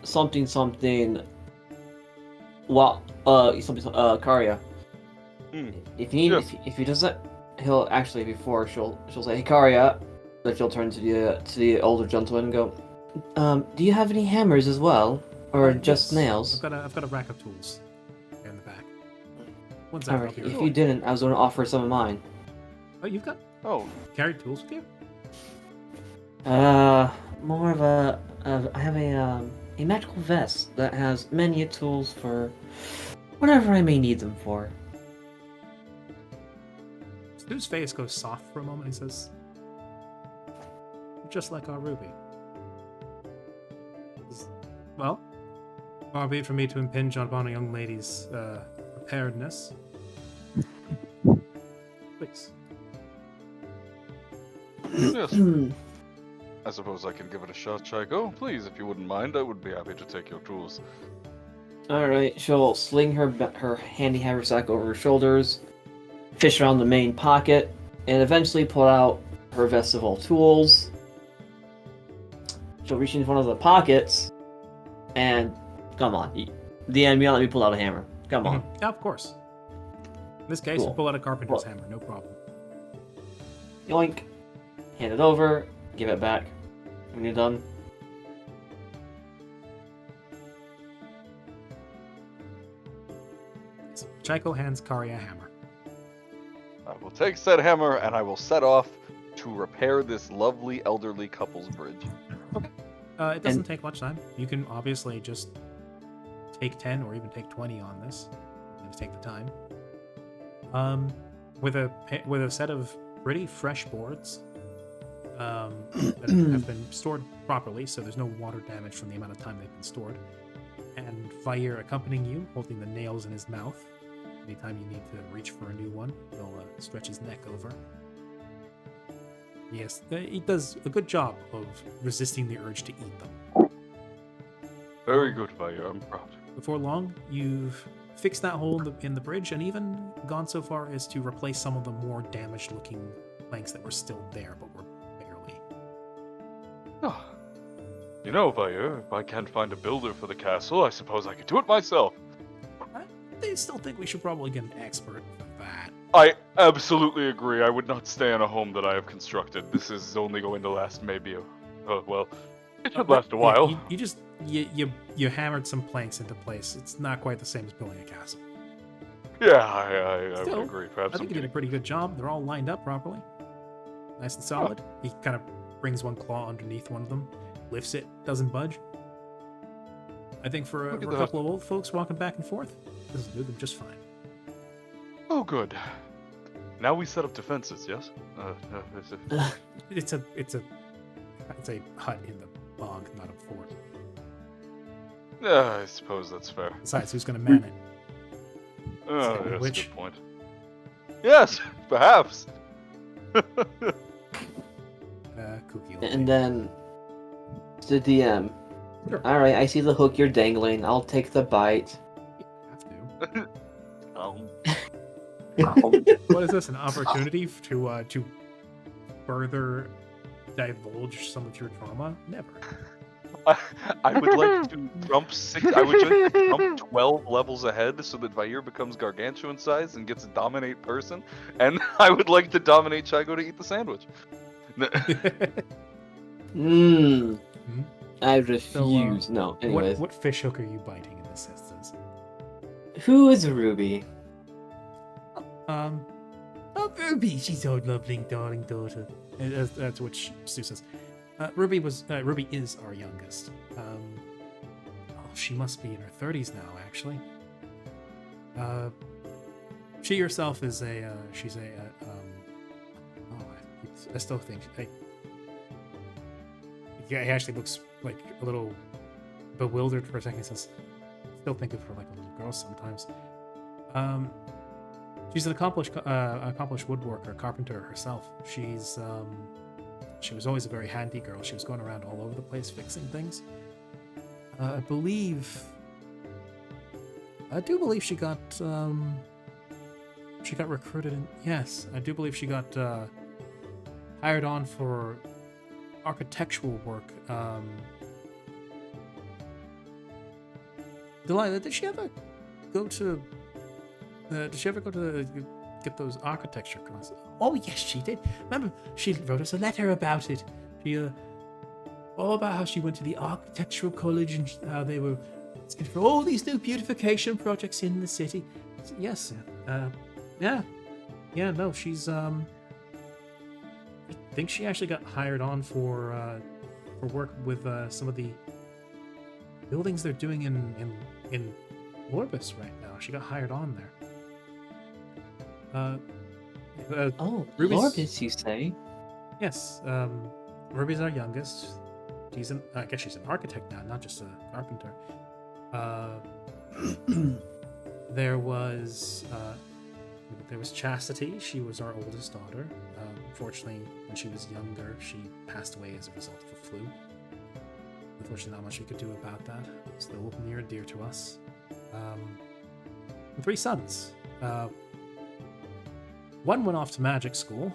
Something. Well, Karya. If you need, Yes. if he doesn't, he'll actually before she'll say, "Hey, Karya," then she'll turn to the older gentleman and go, "Do you have any hammers as well, or just Yes. nails?" I've got a rack of tools here in the back. One's All out. right. I'll be If right you back. didn't, I was going to offer some of mine. Oh, you've got Oh, carried tools with you? More of a. I have a magical vest that has many tools for whatever I may need them for. Stu's face goes soft for a moment. He says, "Just like our Ruby." Well, far be it from me to impinge upon a young lady's preparedness. Please. yes. I suppose I can give it a shot, Chaiko. Please, if you wouldn't mind, I would be happy to take your tools. All right. She'll sling her handy haversack over her shoulders, fish around the main pocket, and eventually pull out her vest of all tools. She'll reach into one of the pockets, and come on, DM, you let me pull out a hammer. Come on. Yeah, of course. In this case, Cool. you pull out a carpenter's Well- hammer, no problem. Yoink. Hand it over. Give it back when you're done. So, Chaiko hands Kari a hammer. I will take said hammer and I will set off to repair this lovely elderly couple's bridge. It doesn't take much time. You can obviously just take 10 or even take 20 on this. And take the time. With a set of pretty fresh boards that have been stored properly, so there's no water damage from the amount of time they've been stored. And Vyre accompanying you, holding the nails in his mouth. Anytime you need to reach for a new one, he'll stretch his neck over. Yes, he does a good job of resisting the urge to eat them. Very good, Vyre. I'm proud. Before long, you've fixed that hole in the bridge and even gone so far as to replace some of the more damaged-looking planks that were still there, but were barely. Oh. You know, Vyre, if I can't find a builder for the castle, I suppose I could do it myself. They still think we should probably get an expert for that. I absolutely agree. I would not stay in a home that I have constructed. This is only going to last maybe well, it should last a while. You hammered some planks into place. It's not quite the same as building a castle. Yeah, I would Still, agree. Perhaps I think you did a pretty good job. They're all lined up properly. Nice and solid. He kind of brings one claw underneath one of them, lifts it, doesn't budge. I think for a couple of old folks walking back and forth, this will do them just fine. Oh, good. Now we set up defenses, yes? It's a hut in the bog, not a fort. Yeah, I suppose that's fair. Besides, who's going to man it? Oh, yes, Which- good point. Yes, perhaps. Kooky. old And lady. then to the DM. Sure. All right, I see the hook you're dangling. I'll take the bite. You have to. Oh, What is this? An opportunity to further divulge some of your trauma? Never. I would like to jump I would just jump 12 levels ahead so that Vyre becomes gargantuan size and gets a dominate person, and I would like to dominate Chaiko to eat the sandwich. Mmm. Hmm? I refuse. No. Anyways, what fish hook are you biting in this instance? who is Ruby? Oh, Ruby, she's our lovely, darling daughter. And that's what Stu says. Ruby is our youngest. She must be in her 30s now, actually. she herself is she's I still think he actually looks like a little bewildered for a second. He says, still think of her like a little girl sometimes. She's an accomplished woodworker, carpenter herself. She was always a very handy girl. She was going around all over the place fixing things. I do believe she got recruited in. Yes, I do believe she got hired on for architectural work. Delilah, did she ever go to get those architecture classes? Oh, yes, she did. Remember, she wrote us a letter about it. She, all about how she went to the architectural college and how they were asking for all these new beautification projects in the city. Yes, no, she's I think she actually got hired on for work with some of the buildings they're doing in Lorbus right now. She got hired on there. Ruby's, Lorbus, you say? Yes, Ruby's our youngest. I guess she's an architect now, not just a carpenter. There was Chastity. She was our oldest daughter. Unfortunately, when she was younger, she passed away as a result of a flu. Unfortunately, not much we could do about that. Still near and dear to us. And 3 sons. One went off to magic school.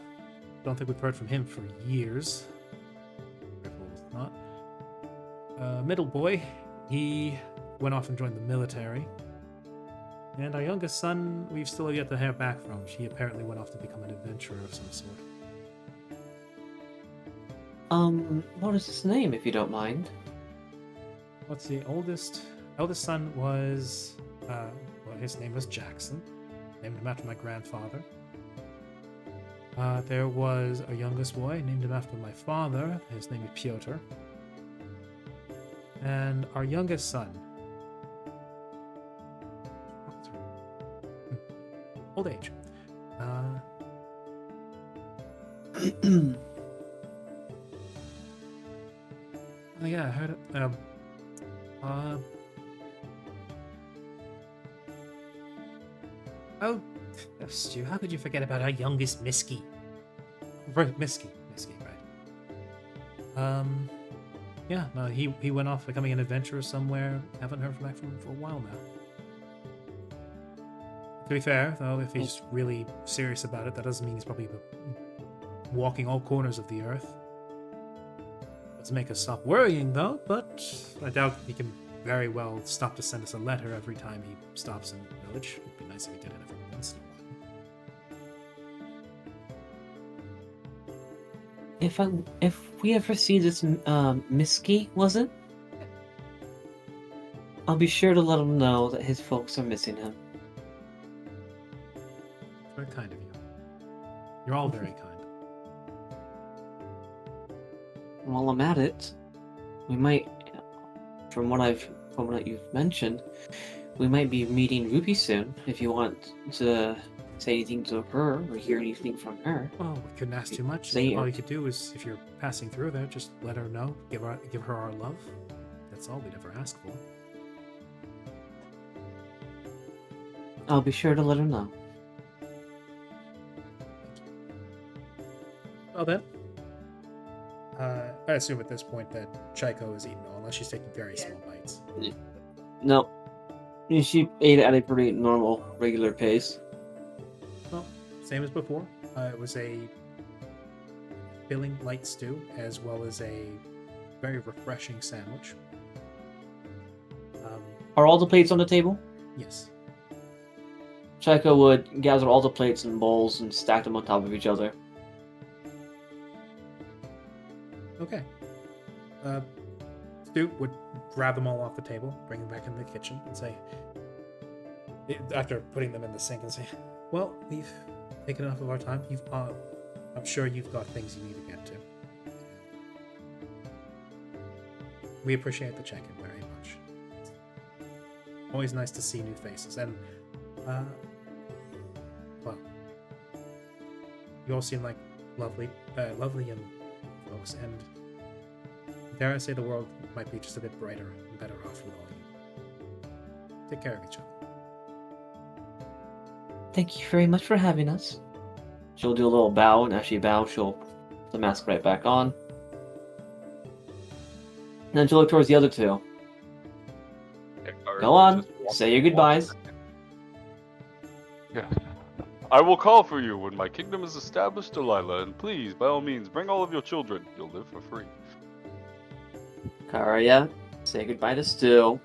Don't think we've heard from him for years. Not. Middle boy, he went off and joined the military. And our youngest son, we've still yet to hear back from. He apparently went off to become an adventurer of some sort. What is his name, if you don't mind? What's the eldest son was, his name was Jackson. Named him after my grandfather. There was a youngest boy, named him after my father. His name is Piotr. And our youngest son, old age. Oh yeah, I heard it. Oh, Stu, how could you forget about our youngest Misky? Right, Misky, right. Yeah, no, he went off becoming an adventurer somewhere. Haven't heard back from him for a while now. To be fair, though, if he's really serious about it, that doesn't mean he's probably walking all corners of the earth. Doesn't make us stop worrying, though, but I doubt he can very well stop to send us a letter every time he stops in the village. It'd be nice if he did it every once in a while. If we ever see this Misky, was it? I'll be sure to let him know that his folks are missing him. Very kind of you. You're all very kind. While I'm at it, we might, from what you've mentioned, we might be meeting Ruby soon. If you want to say anything to her or hear anything from her. Well, we couldn't ask too much. Say All you could do is, if you're passing through there, just let her know. Give her our love. That's all we'd ever ask for. I'll be sure to let her know. Well then, I assume at this point that Chaiko is eating all, unless she's taking very small bites. No. She ate at a pretty normal, regular pace. Well, same as before. It was a filling light stew, as well as a very refreshing sandwich. Are all the plates on the table? Yes. Chaiko would gather all the plates and bowls and stack them on top of each other. Okay. Stu would grab them all off the table, bring them back into the kitchen, and say, after putting them in the sink, and say, "Well, we've taken enough of our time. I'm sure you've got things you need to get to. We appreciate the check-in very much. Always nice to see new faces, and You all seem like lovely young folks, and dare I say the world might be just a bit brighter and better off with all of you. Take care of each other. Thank you very much for having us. She'll do a little bow, and as she bows, she'll put the mask right back on. And then she'll look towards the other two. Go on, say your goodbyes. Yeah. I will call for you when my kingdom is established, Delilah, and please, by all means, bring all of your children. You'll live for free. Karya, say goodbye to Stu.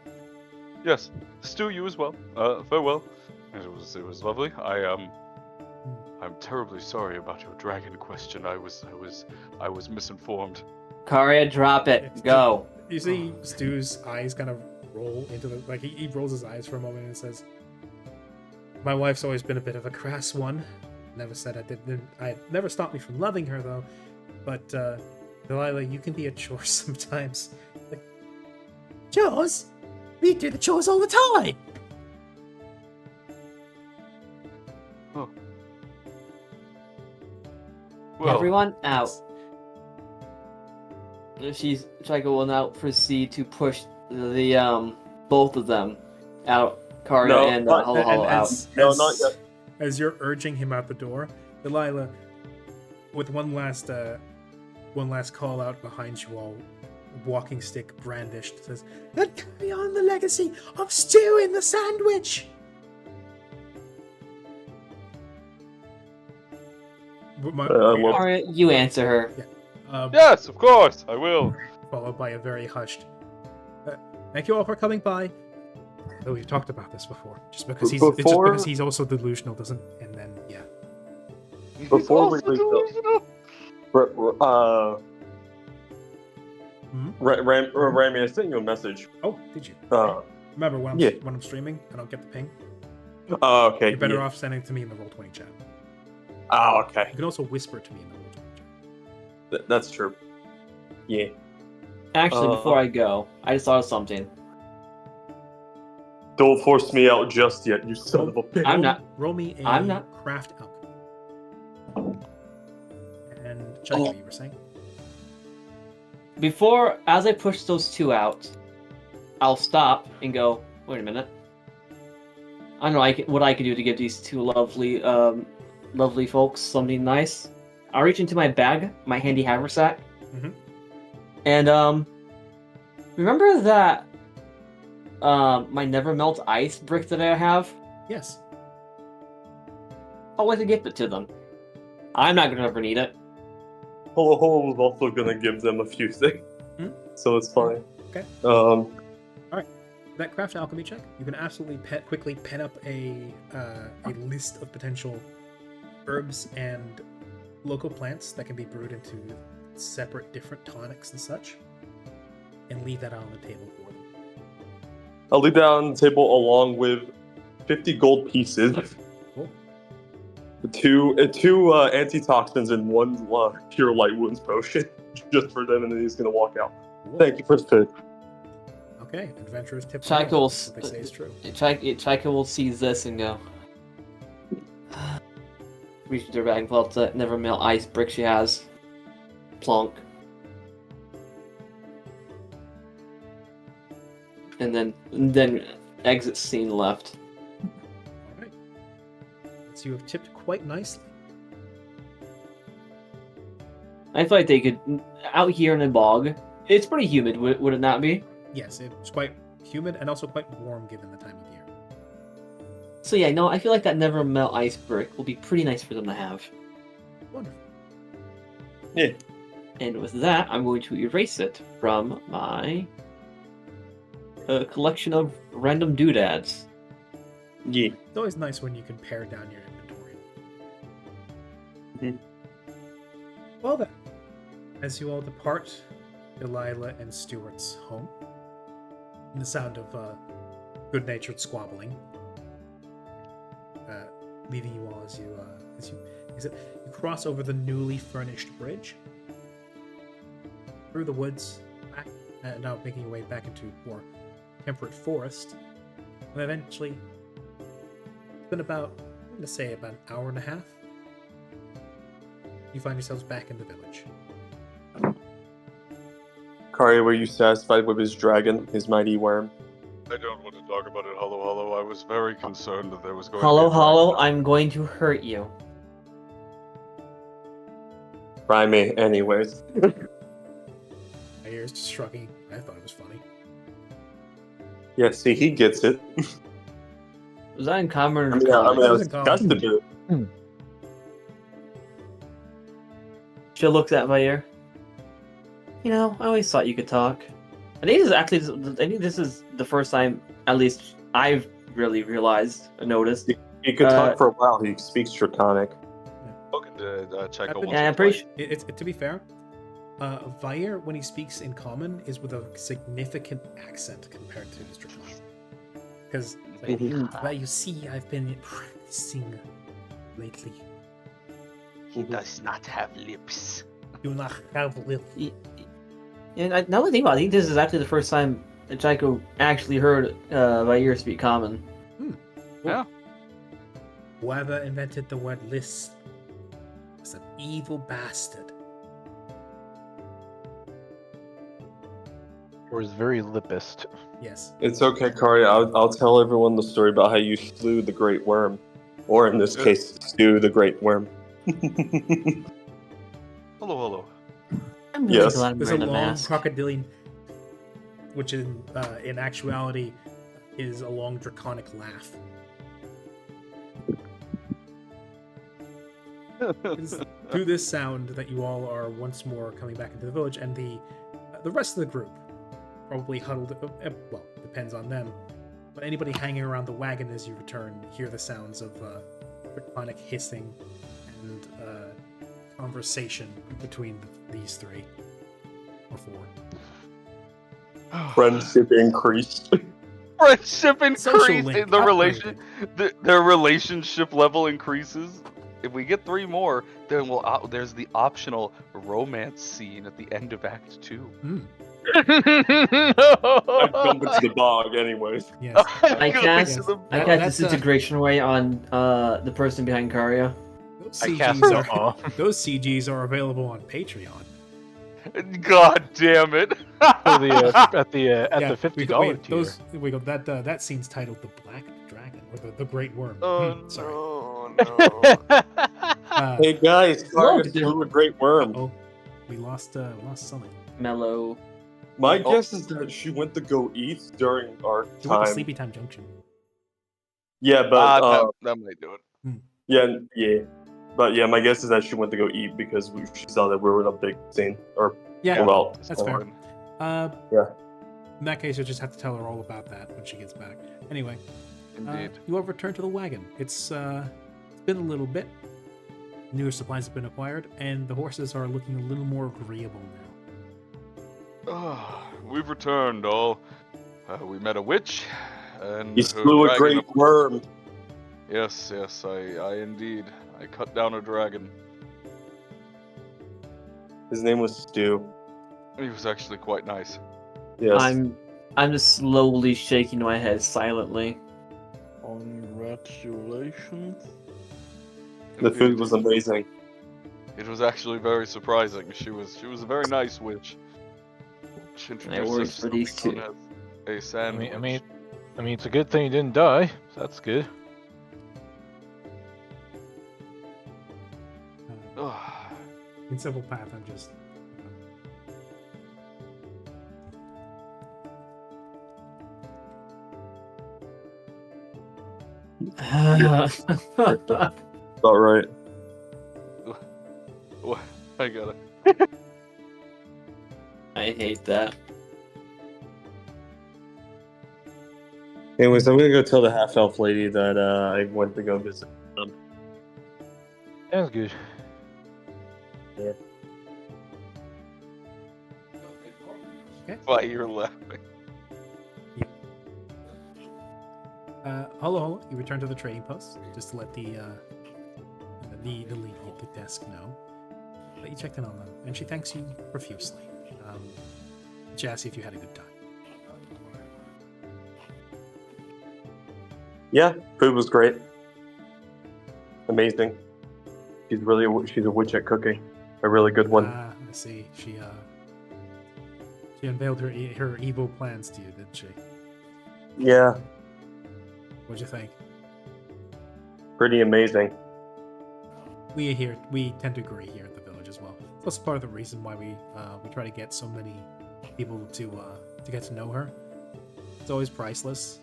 Yes, Stu, you as well. Farewell. It was lovely. I'm terribly sorry about your dragon question. I was misinformed. Karya, drop it. Go. You see Stu's eyes kind of roll into the he rolls his eyes for a moment and says, "My wife's always been a bit of a crass one. Never said I never stopped me from loving her though. But Delilah, you can be a chore sometimes." Like, Chores? We do the chores all the time. Oh. Well, Everyone out. Trico will now proceed to push the both of them out. Karya No, and not- Hollow Hollow out. No, not yet. As you're urging him out the door, Delilah, with one last call out behind you all, walking stick brandished, says, And carry on the legacy of stew in the sandwich. Well, Karya, you answer her. yes, of course, I will. Followed by a very hushed, "Thank you all for coming by." Though we've talked about this before, just because he's also delusional, doesn't? And then yeah. Before we leave, Rami, I sent you a message. Oh, did you? Uh, Remember when yeah. I'm streaming, I don't get the ping. Okay. You're better yeah. off sending it to me in the Roll20 chat. Oh, okay. You can also whisper to me in the Roll20 chat. That's true. Yeah. Actually, before I go, I just thought of something. Don't force me out just yet, you son of a bitch. I'm not. Roll me a I'm not. craft alchemy. And Chucky, what you were saying? Before, as I push those two out, I'll stop and go, wait a minute. I don't know what I can do to give these two lovely folks something nice. I'll reach into my bag, my handy haversack, and remember that my never melt ice brick that I have? Yes. I'd like to gift it to them. I'm not gonna ever need it. Holo was also gonna give them a few things. So it's fine. Okay. That craft alchemy check, you can absolutely quickly pen up a list of potential herbs and local plants that can be brewed into separate different tonics and such, and leave that on the table for them. I'll leave that on the table along with 50 gold pieces, Cool. two antitoxins, and one pure light wounds potion, just for them, and then he's gonna walk out. Cool. Thank you for the pick. Okay, adventurers tip. Chaika will, what they say is true. Chaika will see this and go. Reach into her bag and pull out the never melt ice brick she has. Plonk. And then exit scene left. Alright. So you have tipped quite nicely. I feel like they could out here in the bog. It's pretty humid, would it not be? Yes, it's quite humid and also quite warm given the time of year. So yeah, no, I feel like that never melt ice brick will be pretty nice for them to have. Wonderful. Yeah. And with that, I'm going to erase it from my collection of random doodads. Yeah. It's always nice when you can pare down your inventory. Well then, as you all depart Delilah and Stuart's home, and the sound of good-natured squabbling, leaving you all as you cross over the newly furnished bridge through the woods, back, now making your way back into more temperate forest, and eventually, it's been about, I'm going to say about an hour and a half, you find yourselves back in the village. Kari, were you satisfied with his dragon, his mighty worm? I don't want to talk about it, Hollow Hollow. I was very concerned that there was going Hollow, to be a hollow, I'm going to hurt you. Try me, anyways. Ayer's just shrugging. I thought it was funny. Yeah, see, he gets it. Was that in common or I mean, common? that was was a got to compliment. do. She looks at Vayer. You know, I always thought you could talk. I think this is the first time, at least I've really realized, noticed. He could talk for a while. He speaks Draconic. Spoken to Checo once Yeah, or I'm pretty twice. sure. To be fair, Vayer, when he speaks in common, is with a significant accent compared to his Draconic. Because, well, you see, I've been practicing lately. He does not have lips. Do not have lips. And now that I think about it, I think this is actually the first time that Chaiko actually heard Vayer speak common. Yeah. Whoever invented the word list was an evil bastard. Or is very lippist. Yes. It's okay, Kari. I'll tell everyone the story about how you slew the Great Worm. Or in this case, slew the Great Worm. Hello, hello. I'm really Yes. glad I'm There's a wearing a long mask. crocodilian, which in actuality is a long draconic laugh. It's through this sound that you all are once more coming back into the village, and the rest of the group probably huddled. Well, depends on them. But anybody hanging around the wagon as you return hear the sounds of draconic hissing and conversation between these three or four. Friendship increased. Friendship Social increased. link Their relationship level increases. If we get 3 more, then there's the optional romance scene at the end of Act 2. I'd jump into the bog, anyways. Yes. I Go cast, into the I That- cast that's, disintegration ray on the person behind Karya. Those I cast CGs, awe. those CGs are available on Patreon. God damn it! So at the Yeah, $50 tier. we go that scene's titled "The Black Dragon" or the Great Worm. Oh Sorry. no! Hey guys, Kari Look, slew a Great Worm. Oh, we lost Sully. Mellow. My guess is that she went to go eat during our He went to time. Sleepy Time Junction. Yeah, but that might do it. yeah. But yeah, my guess is that she went to go eat because she saw that we were in a big scene. Or Yeah, well, that's fair. Yeah. In that case, you'll just have to tell her all about that when she gets back. Anyway, Indeed. you all return to the wagon. It's been a little bit. Newer supplies have been acquired, and the horses are looking a little more agreeable now. We've returned, all. We met a witch, and He her slew a dragon Great Worm. Yes, I indeed. I cut down a dragon. His name was Stu. He was actually quite nice. Yes. I'm just slowly shaking my head silently. Congratulations. The food was amazing. It was actually very surprising. She was a very nice witch. She introduced worry us for to these something two. known as a sandwich. I mean, it's a good thing you didn't die. So that's good. In Simple Path, I'm just. About right. What? I got it. I hate that. Anyways, I'm gonna go tell the half elf lady that I went to go visit them. Sounds good. Why you're laughing? Hello, you return to the trading post just to let the lady at the desk know that you checked in on them, and she thanks you profusely. She asks you if you had a good time. Yeah, food was great. Amazing. She's a witch at cooking. A really good one. Ah, I see. She unveiled her evil plans to you, didn't she? Yeah, What'd you think? pretty amazing. We tend to agree here at the village as well. That's part of the reason why we try to get so many people to get to know her. It's always priceless,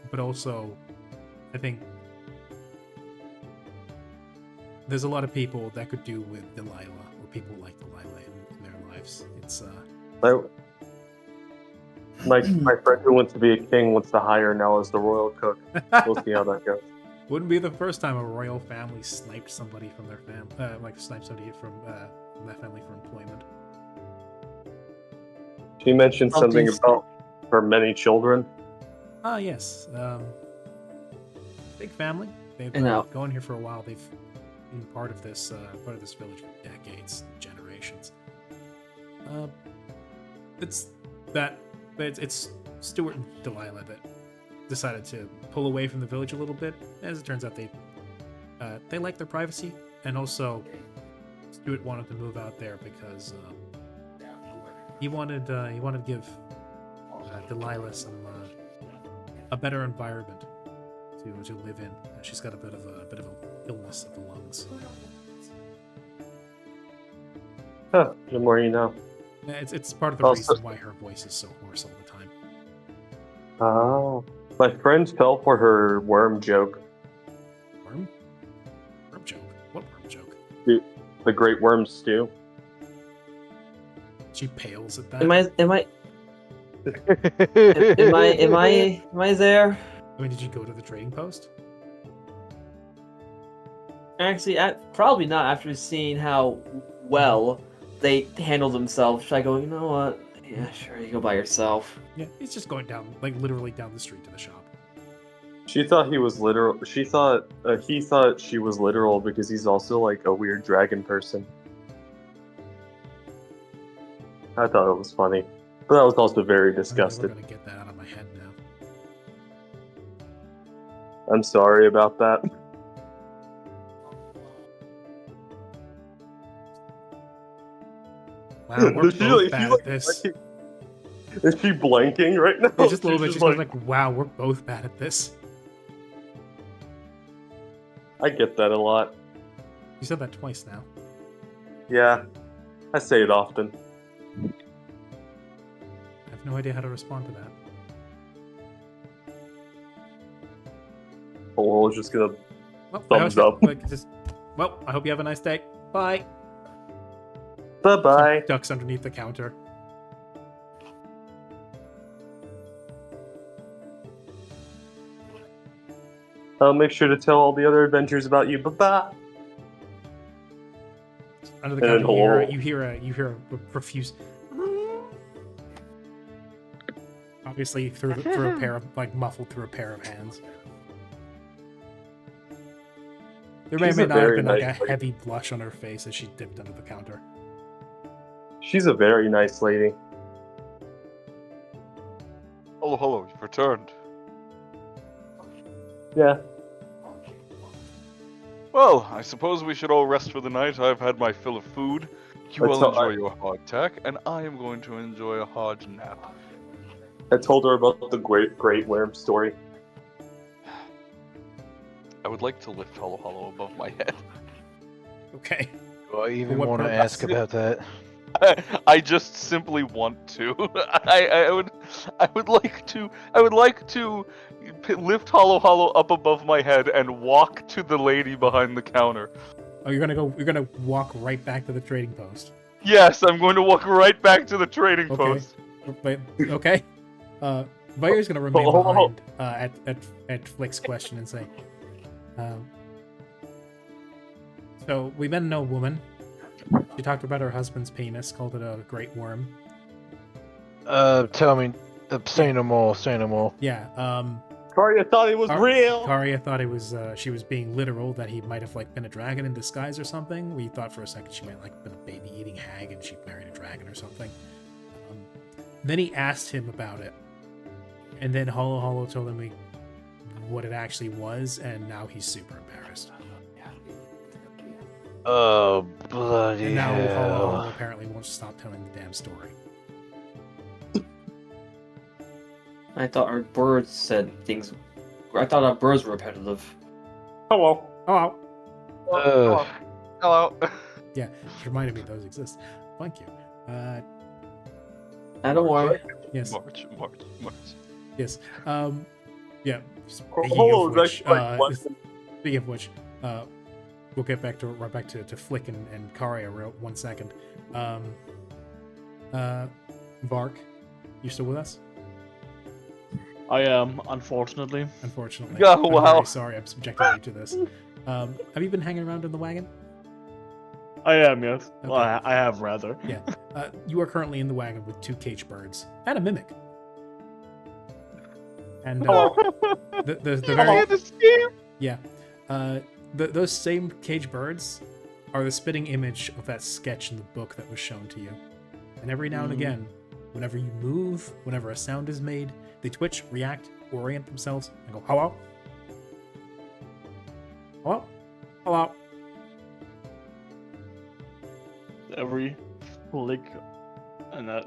but also, I think there's a lot of people that could do with Delilah, or people like Delilah in their lives. It's My friend who wants to be a king wants to hire now as the royal cook. We'll see how that goes. wouldn't be the first time a royal family sniped somebody from their family, sniped somebody from that family for employment. She mentioned something Something's- about her many children. Ah, yes. Big family. They've And been now- going here for a while. They've been part of this village for decades, generations. It's Stuart and Delilah that decided to pull away from the village a little bit. As it turns out, they like their privacy, and also Stuart wanted to move out there because he wanted to give Delilah a better environment to live in. She's got a bit of an illness of the lungs. Huh, the more you know. It's part of the Also- reason why her voice is so hoarse all the time. Oh. My friend fell for her worm joke. Worm? Worm joke? What worm joke? The great worm stew. She pales at that. Am I there? I mean, did you go to the trading post? Actually, probably not after seeing how well they handle themselves. Should I go, you know what? Yeah, sure, you go by yourself. Yeah, he's just going down, like literally down the street to the shop. She thought he was literal. He thought she was literal because he's also like a weird dragon person. I thought it was funny, but I was also very I'm never disgusted. gonna get that out of my head now. I'm sorry about that. Wow, we're Is she, both like- bad she's, at like, this. Is she blanking right now? Yeah, just a little bit. She's She's like, wow, we're both bad at this. I get that a lot. You said that twice now. Yeah, I say it often. I have no idea how to respond to that. Oh, I was just gonna. Well, Thumbs I hope- up. like, well, I hope you have a nice day. Bye. Bye bye. Ducks underneath the counter. I'll make sure to tell all the other adventures about you. Bye bye. Under the And counter, then you hear a profuse. Obviously, through a pair of muffled through a pair of hands. There may or She's may a not have very been like nice a lady. heavy blush on her face as she dipped under the counter. She's a very nice lady. Hello, you've returned. Yeah. Well, I suppose we should all rest for the night. I've had my fill of food. You That's all how enjoy your hardtack, and I am going to enjoy a hard nap. I told her about the great Wyrm story. I would like to lift Hollow above my head. Okay. Do I even what want to purpose? ask about that? I just simply want to. I would like to lift Hollow up above my head and walk to the lady behind the counter. Oh, you're gonna walk right back to the trading post. Yes, I'm going to walk right back to the trading Okay. post. But okay. Vayr's gonna remain Hold on. behind at Flick's question and say, so we met an old woman. She talked about her husband's penis, called it a great worm. Tell me, say no more, say no more. Yeah. Karya thought it was real. Karya thought it was she was being literal, that he might have like been a dragon in disguise or something. We thought for a second she might like been a baby eating hag and she married a dragon or something. Then he asked him about it, and then Hollow told him what it actually was, and now he's super embarrassed. Oh, bloody And now hell. Holo apparently won't stop telling the damn story. I thought our birds said things. I thought our birds were repetitive. Hello. Oh, Ugh. Hello. yeah, it reminded me those exist. Thank you. Don't worry. Yes, March. yes. Yeah. Speaking Hello of is which, actually like less than speaking of which, we'll get back to right back to Flick and Karia real 1 second. Vark, you still with us? I am, unfortunately. Unfortunately. Oh, I'm wow. very sorry I'm subjecting you to this. Have you been hanging around in the wagon? I am, yes. Well, Okay. I have rather. Yeah. You are currently in the wagon with 2 cage birds and a mimic. And the very yeah, those same cage birds are the spitting image of that sketch in the book that was shown to you. And every now and again, whenever you move, whenever a sound is made, they twitch, react, orient themselves, and go hello, hello, hello. Every flick and the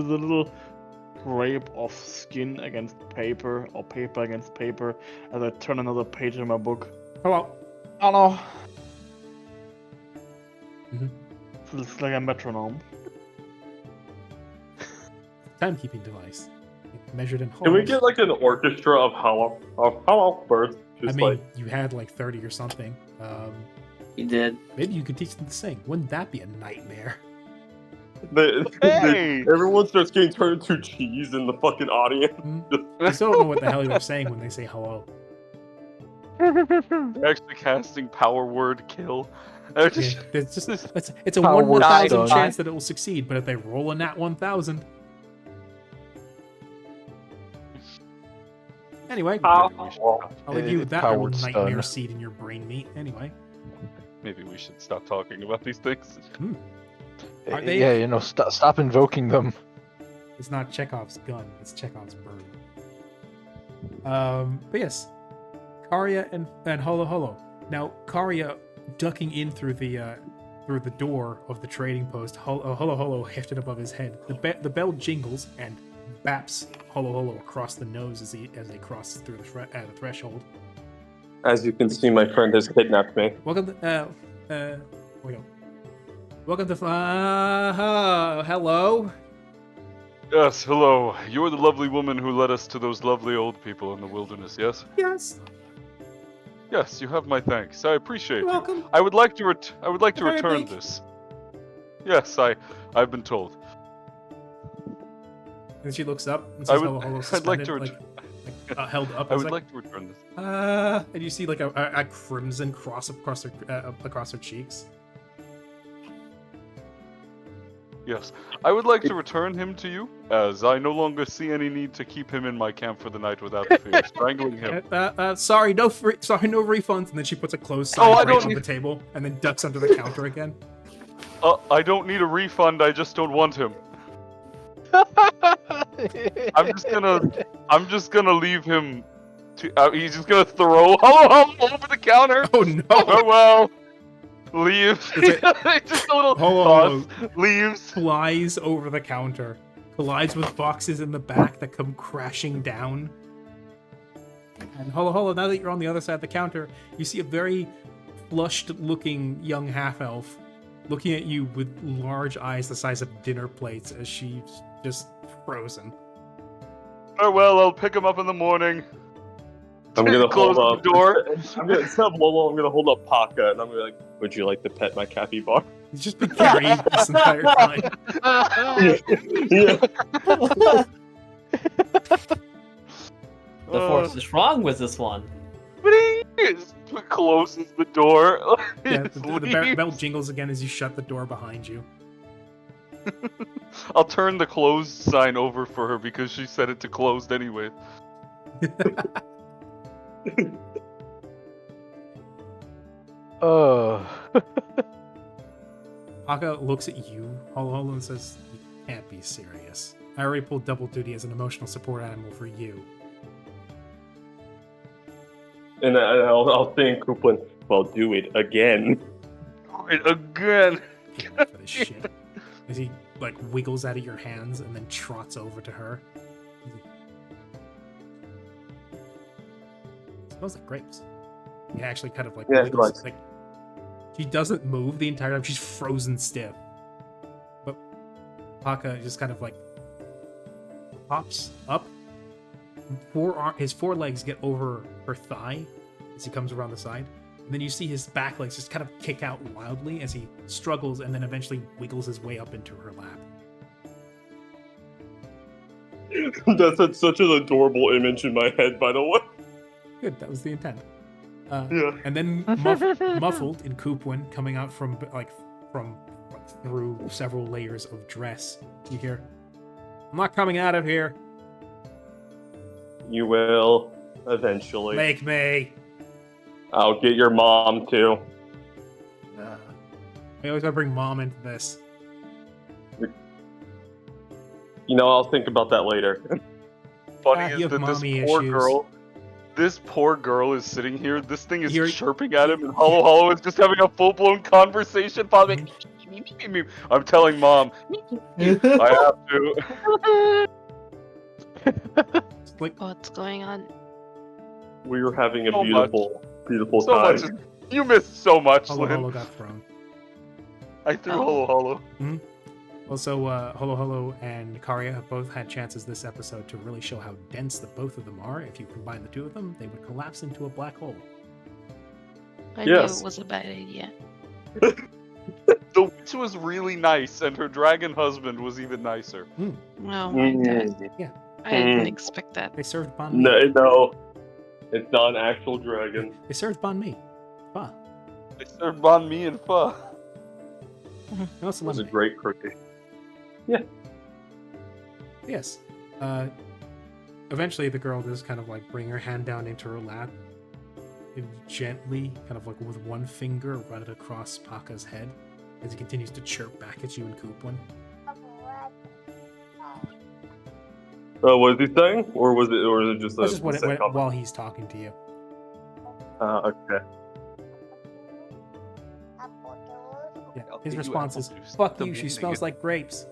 little scrape of skin against paper or paper against paper as I turn another page in my book. Hello. Oh no! Mhm. Feels like a metronome. Timekeeping device. Measured in Can we holes. get like an orchestra of hello birds? I Just mean, like you had like 30 or something. He did. Maybe you could teach them to sing. Wouldn't that be a nightmare? Hey! everyone starts getting turned into cheese in the fucking audience. You still don't know what the hell they're saying when they say hello. They're actually casting power word kill. They're just, Yeah, it's a Power 1 in word 1,000 stun. chance that it will succeed, but if they roll a nat 1,000. Anyway, Ah, maybe we should well, stop. I'll leave you with that Power little word nightmare stun. seed in your brain meat. Anyway, Maybe we should stop talking about these things. Are they- Yeah, you know, stop invoking them. it's not Chekhov's gun; it's Chekhov's bird. But yes, Karya and Holo Holo. Now Karya ducking in through the door of the trading post. Holo Holo hefted above his head. The bell jingles and baps Holo Holo across the nose as they cross through the threshold. as you can see, my friend has kidnapped me. Welcome to welcome to hello. Yes, hello. You're the lovely woman who led us to those lovely old people in the wilderness, yes? Yes, Yes, you have my thanks. I appreciate you're you. welcome. I would like to Very return big. this. Yes, I've been told. And she looks up and I sees would- Holo Holo I'd like suspended, to held up. I It's would like to return this. and you see like a crimson cross across her cheeks. Yes. I would like to return him to you, as I no longer see any need to keep him in my camp for the night without the fear of strangling him. Sorry, no refunds. And then she puts a closed sign Oh, I right don't on need- the table and then ducks under the counter again. I don't need a refund, I just don't want him. I'm just gonna leave him to. He's just gonna throw over the counter. Oh no! Oh well. Leaves. It's Just a little Holo toss. Leaves. flies over the counter, collides with boxes in the back that come crashing down. And Holo Holo, now that you're on the other side of the counter, you see a very flushed-looking young half-elf looking at you with large eyes the size of dinner plates as she's just frozen. Oh well, I'll pick him up in the morning. I'm gonna Close hold up the door. I'm gonna instead of Lolo, I'm gonna hold up Paka, and I'm gonna be like, "Would you like to pet my capybara?" He's just been carried this entire time. Yeah. The force is wrong with this one. Just closes the door. Yeah, Just the leaves. bell jingles again as you shut the door behind you. I'll turn the closed sign over for her because she said it to closed anyway. Oh. Paka looks at you, Holo Holo, and says, "You can't be serious. I already pulled double duty as an emotional support animal for you." And I'll think, Kuplin, well, do it again. it again. Can't wait for this shit. As he like wiggles out of your hands and then trots over to her. It smells like grapes. He actually kind of like Yeah, wiggles. nice. Like she doesn't move the entire time. She's frozen stiff. But Paka just kind of like pops up. His forelegs get over her thigh as he comes around the side. And then you see his back legs just kind of kick out wildly as he struggles and then eventually wiggles his way up into her lap. That's such an adorable image in my head, by the way. Good, that was the intent. Yeah. And then muffled in Coopwin, coming out from through several layers of dress, you hear, "I'm not coming out of here. You will eventually. Make me." I'll get your mom too. I always gotta bring mom into this. You know, I'll think about that later. Funny you is have that this mommy poor issues. girl. This poor girl is sitting here. This thing is You're- chirping at him, and Hollow Hollow is just having a full-blown conversation. Probably, I'm telling mom, I have to. It's like, What's going on? We were having a So beautiful, beautiful So time. much. You missed so much, Holo Lynn. Holo got thrown. I threw Oh. Hollow Hollow. Also, Holo Holo and Karya have both had chances this episode to really show how dense the both of them are. If you combine the two of them, they would collapse into a black hole. I Yes. knew it was a bad idea. The witch was really nice, and her dragon husband was even nicer. Oh my god. Yeah. I didn't expect that. They served banh mi. No, it's not an actual dragon. They served banh mi. Pho. They served banh mi and pho. And also It was a lemonade. great cookie. Yes. Eventually, the girl does kind of like bring her hand down into her lap and gently, kind of like with one finger, run it across Paka's head as he continues to chirp back at you and Coopwin. What is he saying, or was it just a That's just what sick comment? while he's talking to you. Okay. Yeah. I'll His get you response apple is, juice. "Fuck The you, she meaning smells is- like grapes."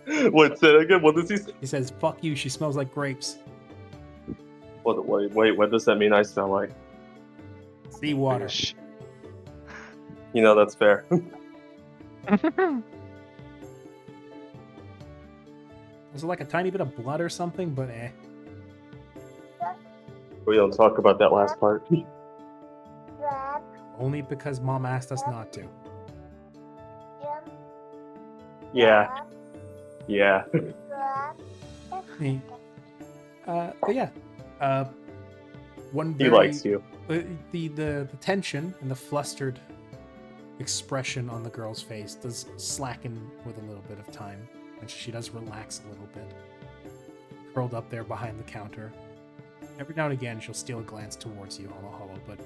Wait, say it again. What does he say? He says, "Fuck you, she smells like grapes." Wait. What does that mean? I smell like. Seawater. Shh. You know, that's fair. Was it like a tiny bit of blood or something? But We don't talk about that last part. only because mom asked us not to. Yeah. Yeah. But yeah, one He very, likes you. the tension and the flustered expression on the girl's face does slacken with a little bit of time, and she does relax a little bit, curled up there behind the counter. Every now and again, she'll steal a glance towards you, Hollow Hollow, but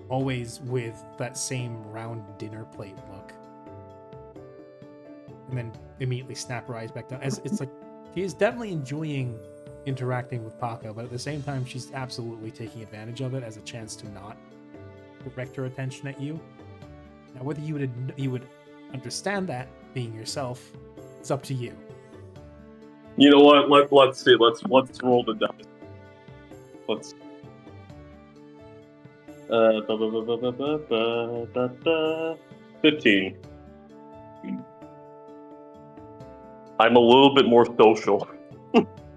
always with that same round dinner plate look, and then immediately snap her eyes back down. As it's like she is definitely enjoying interacting with Paka, but at the same time, she's absolutely taking advantage of it as a chance to not direct her attention at you. Now, whether you would understand that being yourself, it's up to you. You know what? Let's see. Let's roll the dice. Let's. 15. I'm a little bit more social.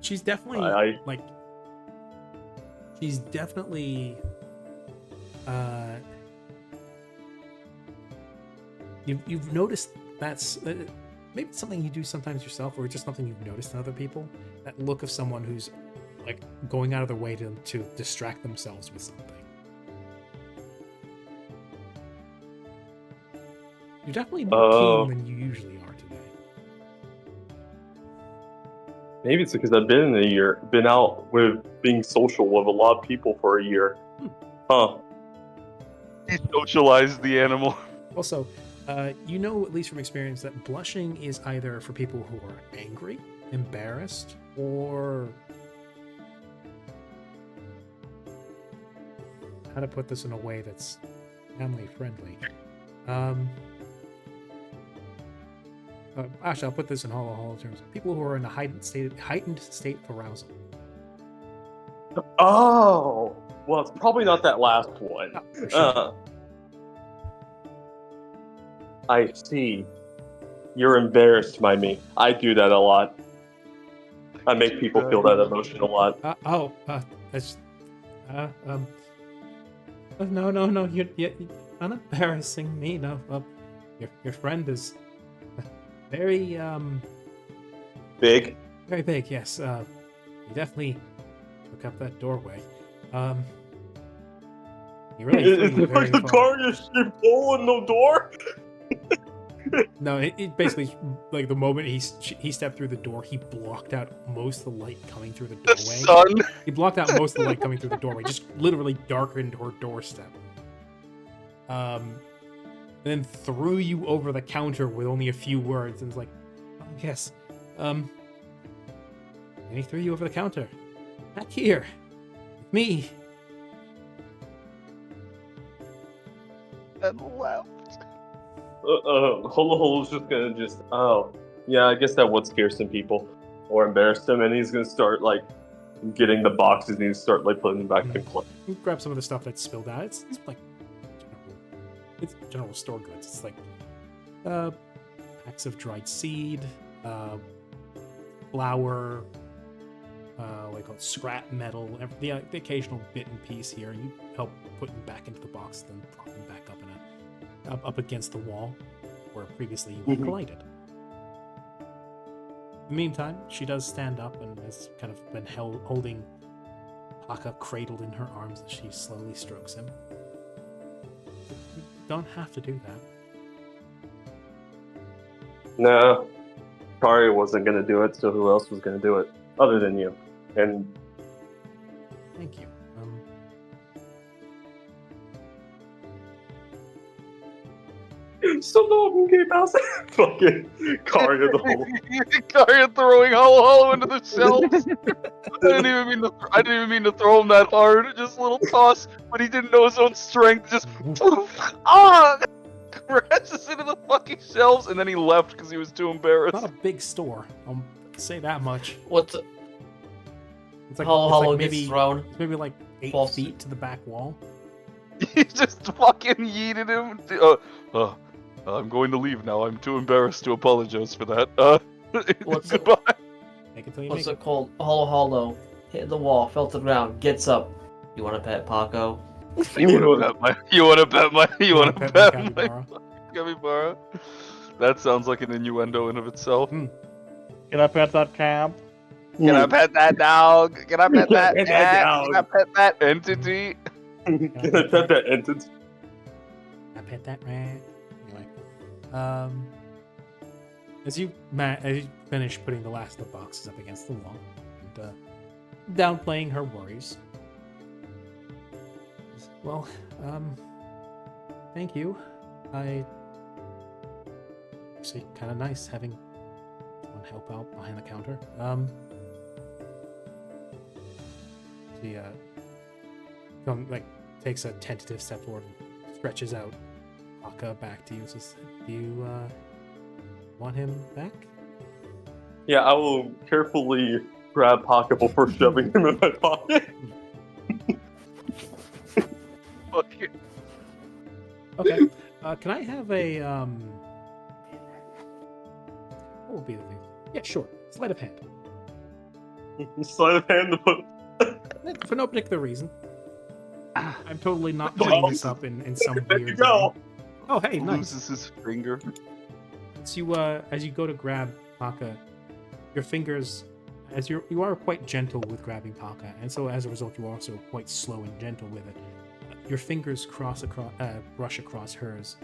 She's definitely I- like. She's definitely. You've noticed that's maybe it's something you do sometimes yourself, or just something you've noticed in other people. That look of someone who's like going out of their way to distract themselves with something. You're definitely more keen than you usually are today. Maybe it's because I've been out with being social with a lot of people for a year. Huh. He socialized the animal. Also, you know, at least from experience, that blushing is either for people who are angry, embarrassed, or how to put this in a way that's family friendly. Actually, I'll put this in hollow terms. People who are in a heightened state of arousal. Oh, well, it's probably not that last one. Oh, for sure. I see. You're embarrassed by me. I do that a lot. I make people feel that emotion a lot. That's no, you're not embarrassing me. No, your friend is very Big? very big. Yes, he definitely took up that doorway. He really threw you very Like the far. target ship hole in the door? No, it basically like the moment he stepped through the door, he blocked out most of the light coming through the The doorway. sun. He blocked out most of the light coming through the doorway, just literally darkened her doorstep. Then threw you over the counter with only a few words, and was like, "Oh yes, and he threw you over the counter, back here, with me." And left. Holo Holo's just gonna yeah, I guess that would scare some people. Or embarrass them, and he's gonna start, like, getting the boxes and he's start, like, putting them back in place. You grab some of the stuff that's spilled out. It's like general store goods. It's like packs of dried seed, flour, what do you call it, scrap metal, the occasional bit and piece here, and you help put them back into the box, then prop them back up against the wall where previously you had collided. In the meantime, she does stand up and has kind of been holding Paka cradled in her arms as she slowly strokes him. You don't have to do that. No. Kari wasn't gonna do it, so who else was gonna do it? Other than you. And Thank you. so no one came out. Fucking Kari the whole. Kari throwing Hollow into the shelves. I didn't even mean to throw him that hard. Just a little toss, but he didn't know his own strength. Just crashes into the fucking shelves, and then he left because he was too embarrassed. It's not a big store. I'll say that much. What's It's like, Hollow maybe gets thrown? it's maybe like 8 12 feet to the back wall. He just fucking yeeted him. I'm going to leave now. I'm too embarrassed to apologize for that. What's goodbye. Make it till you What's make it called? Hollow. Hit the wall, fell to the ground, gets up. You want to pet Paco? You want to bet my capybara. capybara? That sounds like an innuendo in of itself. Can I pet that cab? Can I pet that dog? Can I pet that Pet that cat? dog. Can I pet that entity? Can I pet that entity? I pet that rat. Anyway, as you finish putting the last of the boxes up against the wall and downplaying her worries. Well, thank you. Actually kind of nice having someone help out behind the counter. She takes a tentative step forward and stretches out Aka back to you. Says, "Do you want him back?" Yeah, I will carefully grab Paka before shoving him in my pocket. Fuck it. Okay. Can I have a what would be the thing? Yeah, sure. Sleight of hand. Sleight of hand to put. For no particular reason. I'm totally not Well, putting this up in some there you weird go. way. Oh, hey, nice. Loses his finger. As you go to grab Paka, your fingers, you are quite gentle with grabbing Paka, and so as a result, you are also quite slow and gentle with it. Your fingers brush across hers,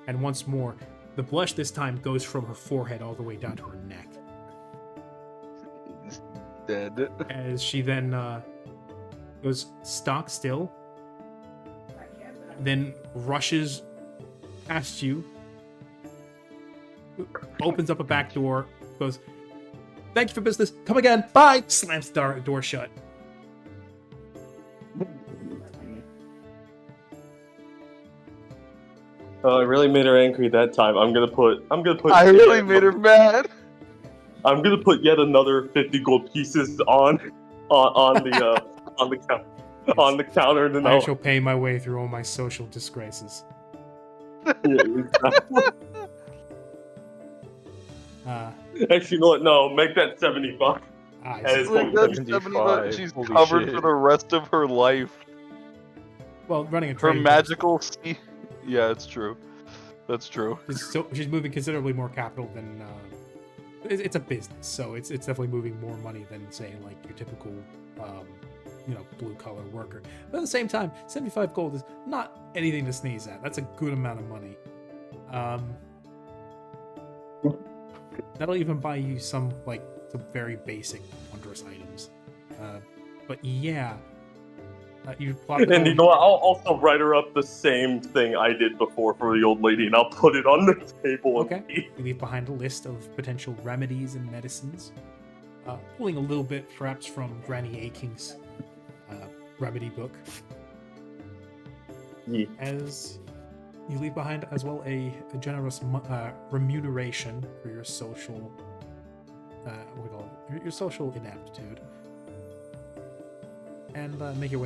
and once more, the blush this time goes from her forehead all the way down to her neck. He's dead. As she then goes stock still, then rushes past you, opens up a back door, goes, "Thank you for business. Come again. Bye." Slams the door shut. Oh, I really made her angry that time. I'm gonna put. I really made her mad. I'm gonna put yet another 50 gold pieces on the on the counter. On the counter, and then I I'll. shall pay my way through all my social disgraces. Yeah, exactly. Actually, you know what? No, make that 75. I That is see. Like that's 75. 75. She's Holy covered shit. for the rest of her life. Well, running a Her trading magical sea. Yeah, it's true. That's true. She's moving considerably more capital than. It's a business, so it's definitely moving more money than say like your typical, blue collar worker. But at the same time, 75 gold is not anything to sneeze at. That's a good amount of money. That'll even buy you some very basic wondrous items. But yeah, you plot the And you gold- know what? I'll also write her up the same thing I did before for the old lady, and I'll put it on the table. Okay. You leave behind a list of potential remedies and medicines, pulling a little bit perhaps from Granny Aking's remedy book. Yeah. As you leave behind as well a generous remuneration for your social, your social ineptitude, and make your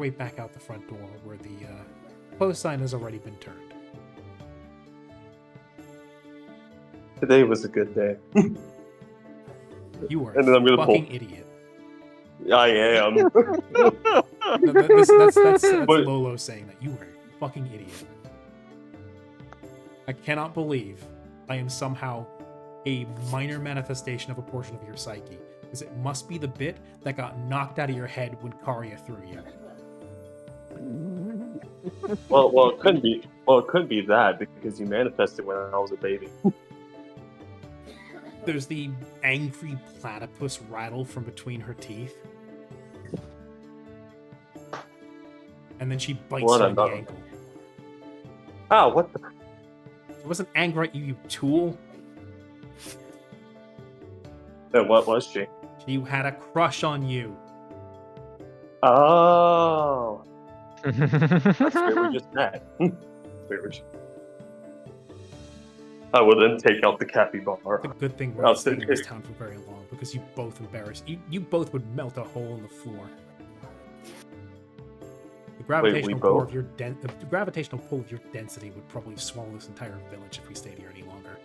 way back out the front door where the post sign has already been turned. Today was a good day. You are And then I'm a gonna fucking pull. idiot. I am. No, that's But- Lolo saying that you are a fucking idiot. I cannot believe I am somehow a minor manifestation of a portion of your psyche, because it must be the bit that got knocked out of your head when Karya threw you. well, it couldn't be. Well, it couldn't be that because you manifested when I was a baby. There's the angry platypus rattle from between her teeth. And then she bites What you on the another- ankle. Ah, what the? It wasn't angry at you, you tool. Then what was she? She had a crush on you. Oh, that's where we just met. Weird. I will then take out the capybara. It's a good thing we're I'll not staying in this take- town for very long, because you both embarrass you both would melt a hole in the floor. The gravitational pull both? of your the gravitational pull of your density would probably swallow this entire village if we stayed here any longer.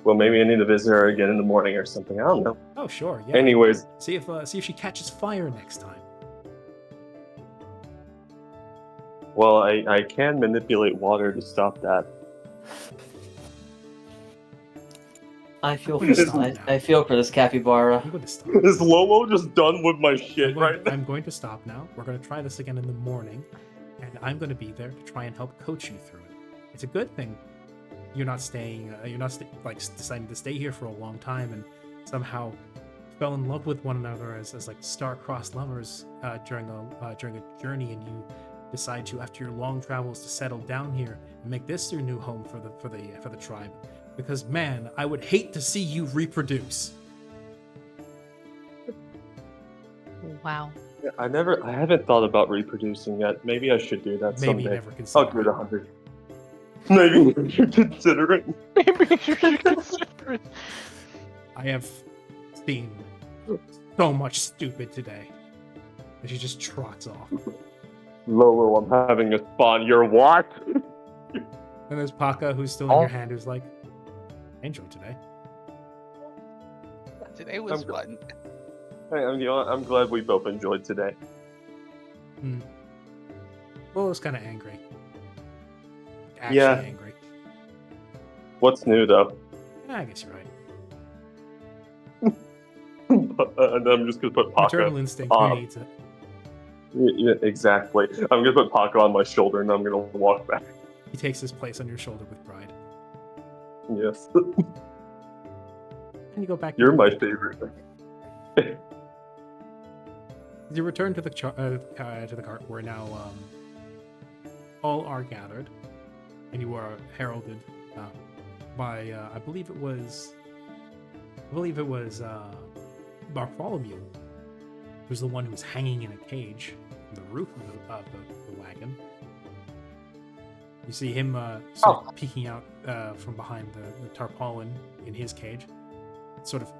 Well, maybe I need to visit her again in the morning or something. I don't know. Oh sure, yeah. Anyways, See if she catches fire next time. well, I can manipulate water to stop that. I feel Please for stop now. I feel for this capybara. I'm going to stop. Is Lolo just done with my shit right now? I'm going to stop now. We're going to try this again in the morning, and I'm going to be there to try and help coach you through it. It's a good thing you're not staying. Deciding to stay here for a long time and somehow fell in love with one another as like star-crossed lovers during a journey, and you decide to, after your long travels, to settle down here and make this your new home for the tribe. Because man, I would hate to see you reproduce. Wow. I haven't thought about reproducing yet. Maybe I should do that Maybe someday. never I'll consider give it it. 100. Maybe you should consider it. Maybe you should consider it. I have seen so much stupid today. And she just trots off. Lolo, I'm having a spawn. You're what? And there's Paka, who's still in your hand, who's like, I enjoyed today. Today was I'm- fun. Hey, I'm glad we both enjoyed today. Well, it was kind of angry. Actually Yeah. angry. What's new though? I guess you're right. And I'm just gonna put Maternal Paka. instinct, who needs it? Yeah, exactly. I'm gonna put Paka on my shoulder and I'm gonna walk back. He takes his place on your shoulder with pride. Yes. And you go back. You're my favorite. You return to the cart where now all are gathered, and you are heralded by I believe it was Bartholomew, who's the one who's hanging in a cage the roof of the wagon. You see him sort of peeking out from behind the tarpaulin in his cage. Sort of,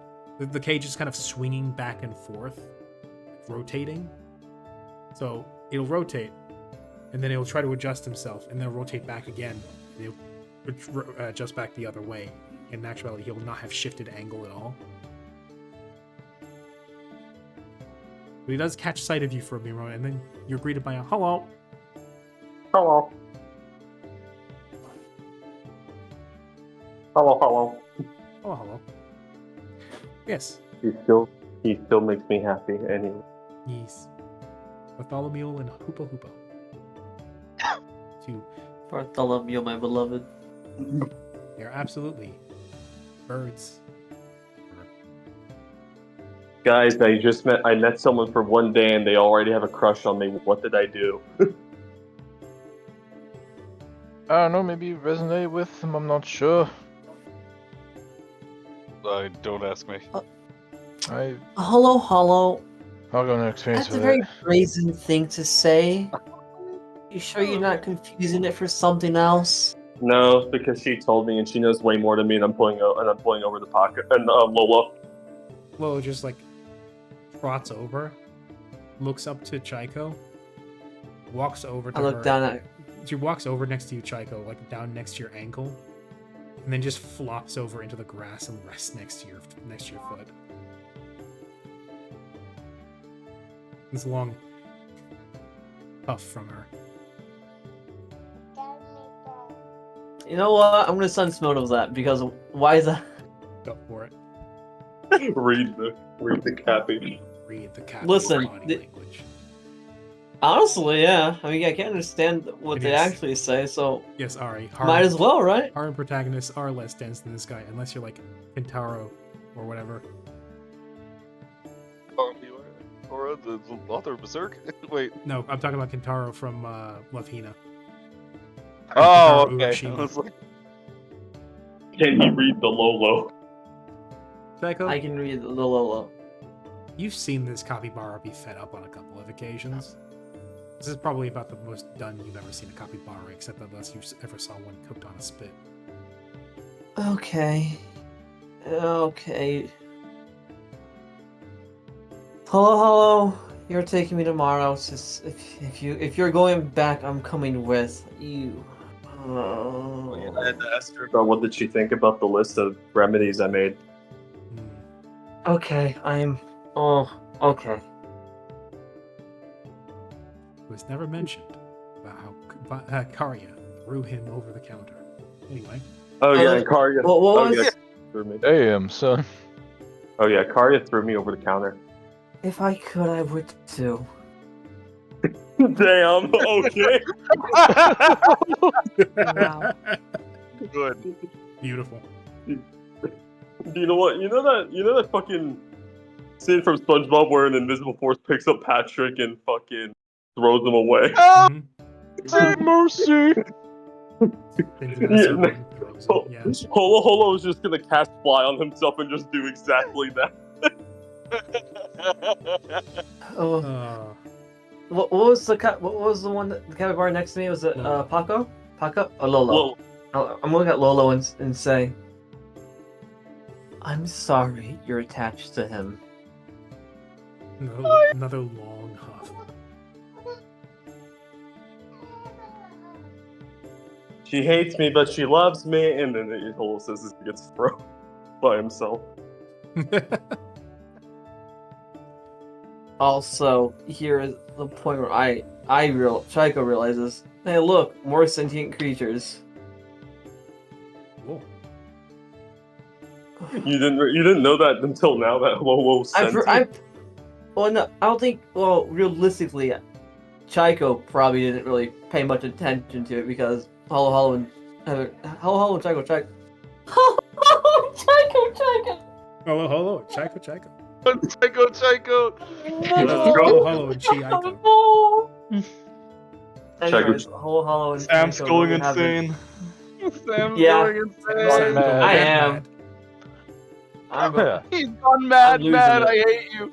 the cage is kind of swinging back and forth, rotating. So it'll rotate, and then it'll try to adjust himself, and then it'll rotate back again, and it'll adjust back the other way. In actuality, he will not have shifted angle at all. But he does catch sight of you for a moment, and then you're greeted by a hello. Hello. Hello, hello. Oh, hello. Yes. He still makes me happy anyway. Yes. Bartholomew and Hoopa Hoopa. Two. Bartholomew, my beloved. They're absolutely birds. Guys, I met someone for one day and they already have a crush on me. What did I do? I don't know, maybe you resonate with them, I'm not sure. Don't ask me. Hello. I'll go no experience That's a with very it. brazen thing to say. You sure you're not confusing it for something else? No, because she told me and she knows way more than me, and I'm pulling over the pocket. And Lola. Lolo just like trots over, looks up to Chaiko, walks over to I look her. down at She walks over next to you, Chaiko, like down next to your ankle, and then just flops over into the grass and rests next to your foot. This long puff from her. You know what? I'm gonna send Smoto that because why is that? Go for it. Read the cappy. Read the cat Listen, body language. Honestly, yeah. I mean, I can't understand what It they is. actually say, so Yes, Ari. might as well, right? Our protagonists are less dense than this guy, unless you're like Kentaro or whatever. Or the author of Berserk? Wait. No, I'm talking about Kentaro from Love Hina. Oh, Kentaro okay. Urashima. I was like, Can he read the Lolo? Chaiko, I can read the Lolo. you've seen this capybara be fed up on a couple of occasions. This is probably about the most done you've ever seen a capybara, except unless you ever saw one cooked on a spit. Okay. Hello. You're taking me tomorrow. Just if you're going back, I'm coming with you. I had to ask her about what did she think about the list of remedies I made. Okay, okay. It was never mentioned about how Karya threw him over the counter. Anyway, Oh yeah, and Karya. What Oh, was? yeah, threw me. Damn, son. Oh yeah, Karya threw me over the counter. If I could, I would too. Damn. Okay. Wow. good. beautiful. You know what? You know that fucking scene from SpongeBob where an invisible force picks up Patrick and fucking throws him away. Mhm. Take mercy! Spins him in a circle and throws him. Yeah. Holo Holo is just gonna cast fly on himself and just do exactly that. Oh, what was the one that the capybara next to me? Was it Paco? Paco or Lolo? Well, I'm gonna look at Lolo and say, I'm sorry you're attached to him. Another long huff. she hates me, but she loves me, and then Holo says he gets thrown by himself. Also, here is the point where Chaiko realizes, hey, look, more sentient creatures. Cool. You didn't know that until now that Lolo sent Well, no, I don't think. Well, realistically, Chaiko probably didn't really pay much attention to it because Hollow and Chaiko. Chaiko. Hello, Chaiko. Chaiko. Hello, and Chiaiko. Anyways, Hollow and Sam's Chaiko going were having- insane. Sam's Yeah. going insane. Sam, go I get am. mad. I'm Yeah. He's gone mad, I'm losing mad. it. I hate you.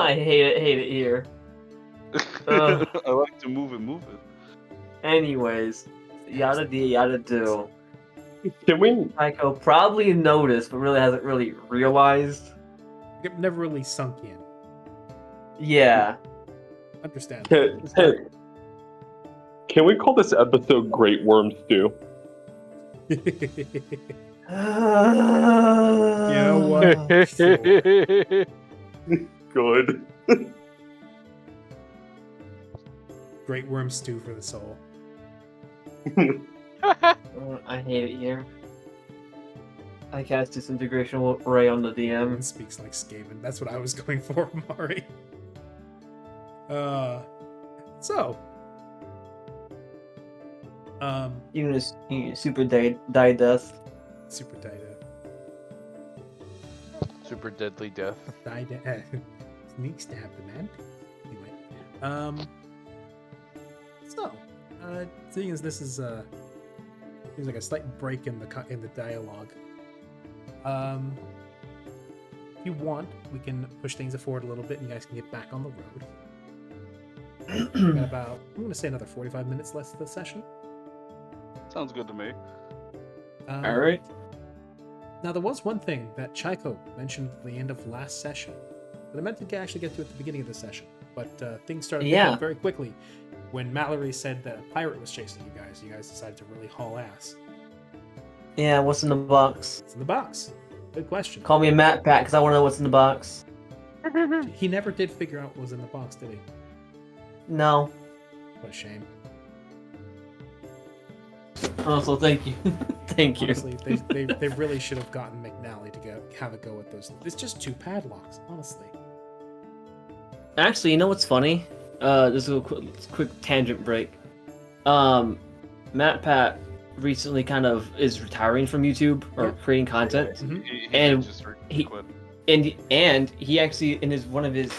I hate it here. Ugh. I like to move it. Anyways, yada do, yada do. Can we? Tycho probably noticed, but really hasn't really realized. It never really sunk in. Yeah. Understand. Can we call this episode Great Worm Stew? You know what? Sure. Good. Great worm stew for the soul. I hate it here. I cast Disintegration Ray on the DM. Everyone speaks like Skaven. That's what I was going for, Mari. So. You just super die death. Super Dida. Super deadly death. Dida. Sneak stab the man. Anyway. So. Seeing as this is seems like a slight break in the dialogue. If you want, we can push things forward a little bit, and you guys can get back on the road. We got about, I'm going to say, another 45 minutes left of the session. Sounds good to me. All right. Now, there was one thing that Chaiko mentioned at the end of last session that I meant to actually get to at the beginning of the session, but things started picking up very quickly when Mallory said that a pirate was chasing you guys. You guys decided to really haul ass. Yeah, what's in the box? What's in the box? Good question. Call me a Matt Pat, because I want to know what's in the box. He never did figure out what was in the box, did he? No. What a shame. Also, thank you. Thank you. Honestly, they really should have gotten McNally to have a go at those. It's just 2 padlocks, honestly. Actually, you know what's funny? Just a quick tangent break. Matt Pat recently kind of is retiring from YouTube or creating content, and he actually in one of his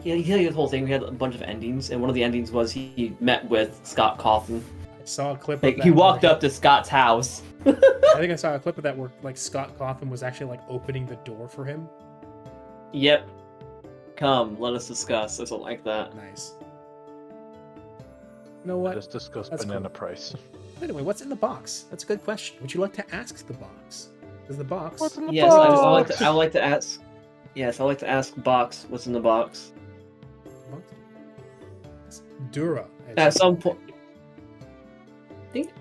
he had the whole thing. We had a bunch of endings, and one of the endings was he met with Scott Coughlin. I saw a clip. Like, he walked up to Scott's house. I think I saw a clip of that where like Scott Coughlin was actually like opening the door for him. Yep. Come, let us discuss, or something like that. Nice. You know what? Let's discuss That's banana cool. price. Anyway, what's in the box? That's a good question. Would you like to ask the box? Is the box? What's in the Yes, box? I would like to ask. Yes, I like to ask box. What's in the box? It's Dura. At some point. I think.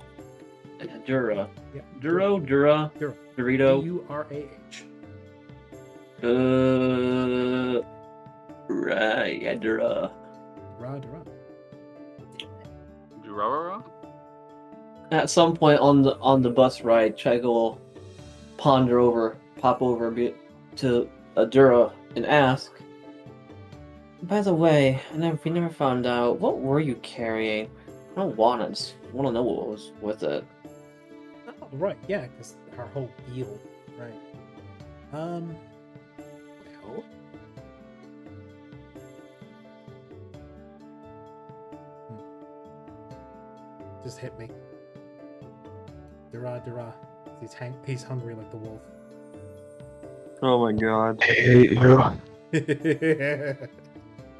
Dura. Yeah. Dura. Dura. Dorito. D-U-R-A-H. Right. Yeah, Dura. Dura. Durarara? At some point on the bus ride, Chago will pop over a bit to Dura and ask. By the way, we never found out, what were you carrying? I don't want it. I just want to know what was with it. Oh, right. Yeah, because our whole deal. Right. Well. Just hit me. Dura. He's hungry like the wolf. Oh my god. I hate you.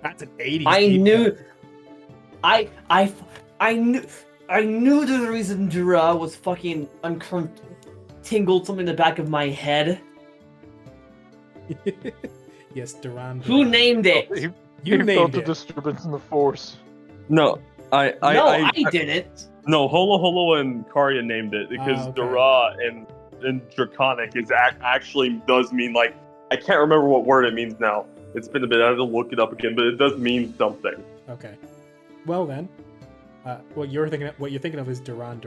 That's an 80s. I deep knew. cut. I knew there's a reason Dura was fucking tingled something in the back of my head. Yes, Duran. Who named it? You He named felt a it. disturbance in the force. No, I didn't. No, Holo and Karya named it because okay. Dara and Draconic is actually does mean, like, I can't remember what word it means now. It's been a bit. I have to look it up again, but it does mean something. Okay. Well then, what you're thinking of is Duran,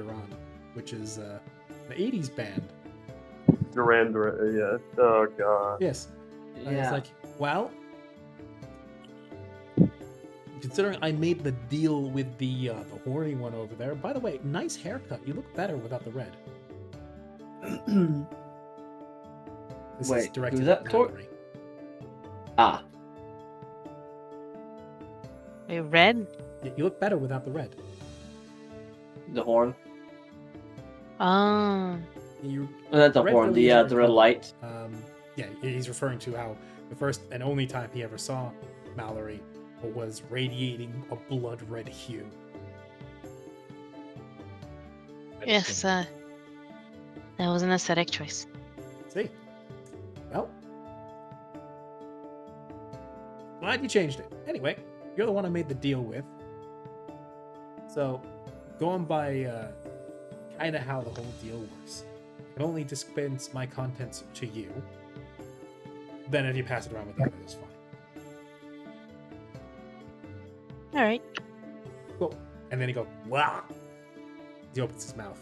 which is the '80s band. Duran, yeah. Oh god. Yes. Yeah. It's like, well, considering I made the deal with the horny one over there. By the way, nice haircut. You look better without the red. This is Wait, directed who's that at for? Mallory. Ah. Wait, red? Yeah, you look better without the red. The horn. Oh. You Not the red horn. really The isn't red light. yeah, he's referring to how The first and only time he ever saw Mallory was radiating a blood red hue. Yes, that was an aesthetic choice. See? Well, glad you changed it. Anyway, you're the one I made the deal with. So, going by kind of how the whole deal works, I can only dispense my contents to you. Then if you pass it around with others, it's fine. All right. Cool. And then he goes, wow. He opens his mouth.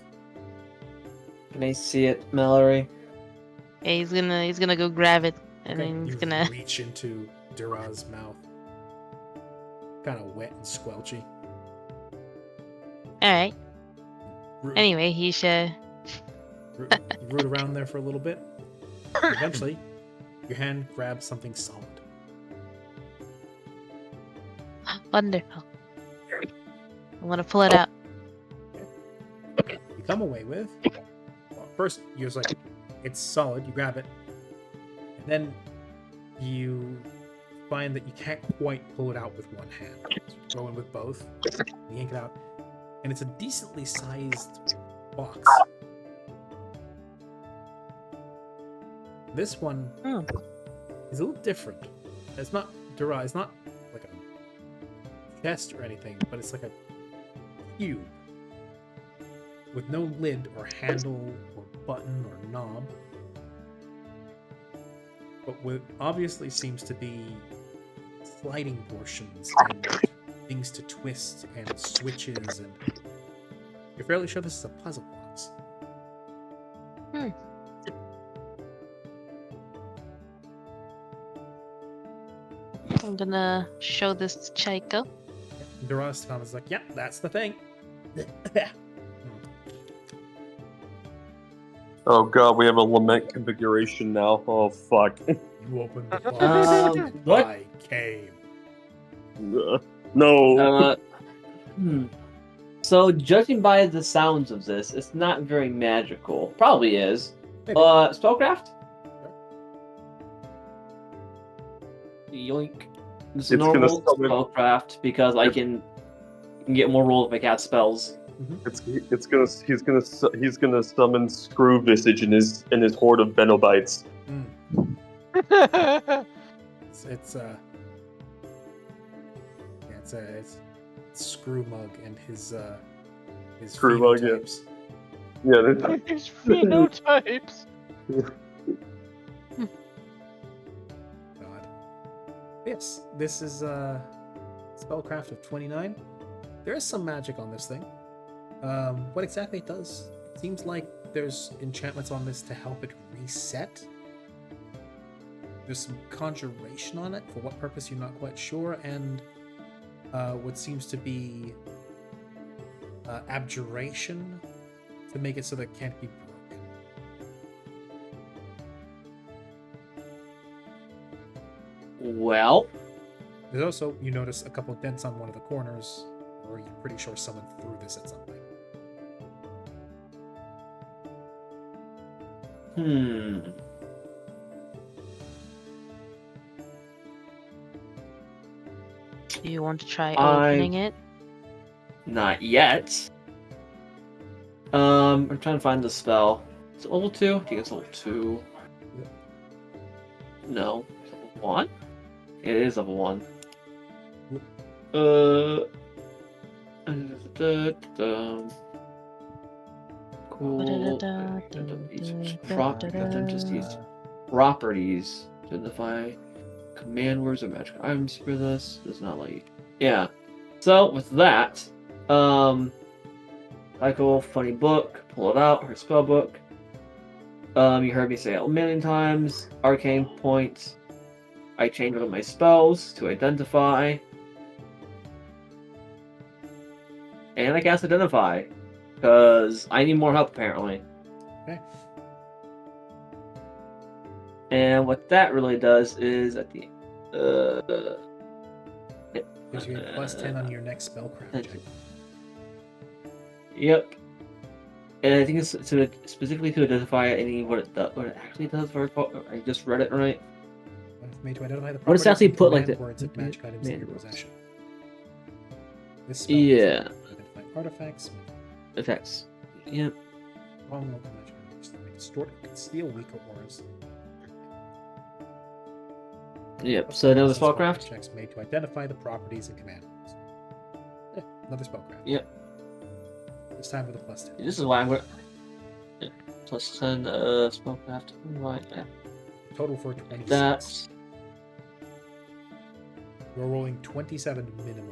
Can I see it, Mallory? Yeah, he's gonna go grab it, and Okay, then he's you gonna. reach into Duraz's mouth. Kind of wet and squelchy. All right. Root, Anyway, he should. you root around there for a little bit. Eventually, your hand grabs something solid. Wonderful. I want to pull it out. You come away with. Well, first, you're just like, it's solid. You grab it, and then you find that you can't quite pull it out with one hand. So you go in with both, you yank it out, and it's a decently sized box. This one Hmm. is a little different. It's not Dura. It's not like a chest or anything, but it's like a cube with no lid or handle or button or knob. But what obviously seems to be sliding portions and things to twist and switches, and you're fairly sure this is a puzzle box. I'm gonna show this to Chaiko. Duras Tom is like, yep, that's the thing. Oh god, we have a lament configuration now. Oh fuck. You open the box. What? I came. No. So, judging by the sounds of this, it's not very magical. Probably is. Maybe. Spellcraft? Yoink. This is It's gonna normal summon- spellcraft because I can get more rolls if I cast spells. He's gonna summon Screw Visage in his horde of Benobites. It's Screw Mug and his Screw Mug, yeah. phenotypes. Yeah, These phenotypes. God. Yes, this is spellcraft of 29. There is some magic on this thing. What exactly it does? It seems like there's enchantments on this to help it reset. There's some conjuration on it. For what purpose, you're not quite sure. And what seems to be abjuration to make it so that it can't be broken. Well, There's also, you notice a couple of dents on one of the corners, or you're pretty sure someone threw this at something. Do you want to try I- opening it? Not yet. I'm trying to find the spell. Is it level 2? I think it's level 2. No. Is it level 1? It is level 1. Cool. Properties to identify command words or magic items for this. Does not like. Yeah. So with that, Michael, funny book, pull it out, her spell book. You heard me say it a million times. Arcane points. I change one of my spells to identify. And I cast identify. Because I need more help apparently. Okay. And what that really does is at the Gives you a plus 10 on your next spellcraft check. Yep. And I think it's to specifically to identify what it actually does. I just read it right. made to identify the What does properties it actually and put, like, command the- words of magic items in your manuals? possession. This spell Yeah. is identify artifacts, Effects. Yep. long local magic items, distort or conceal weaker auras. Yep. So another spellcraft. Checks made to identify the properties and command words. Yeah, another spellcraft. Yep. This time with a +10. This is why I'm going. Yeah. +10 spellcraft. Right. Yeah. Total for 26. That. You're rolling 27 minimum.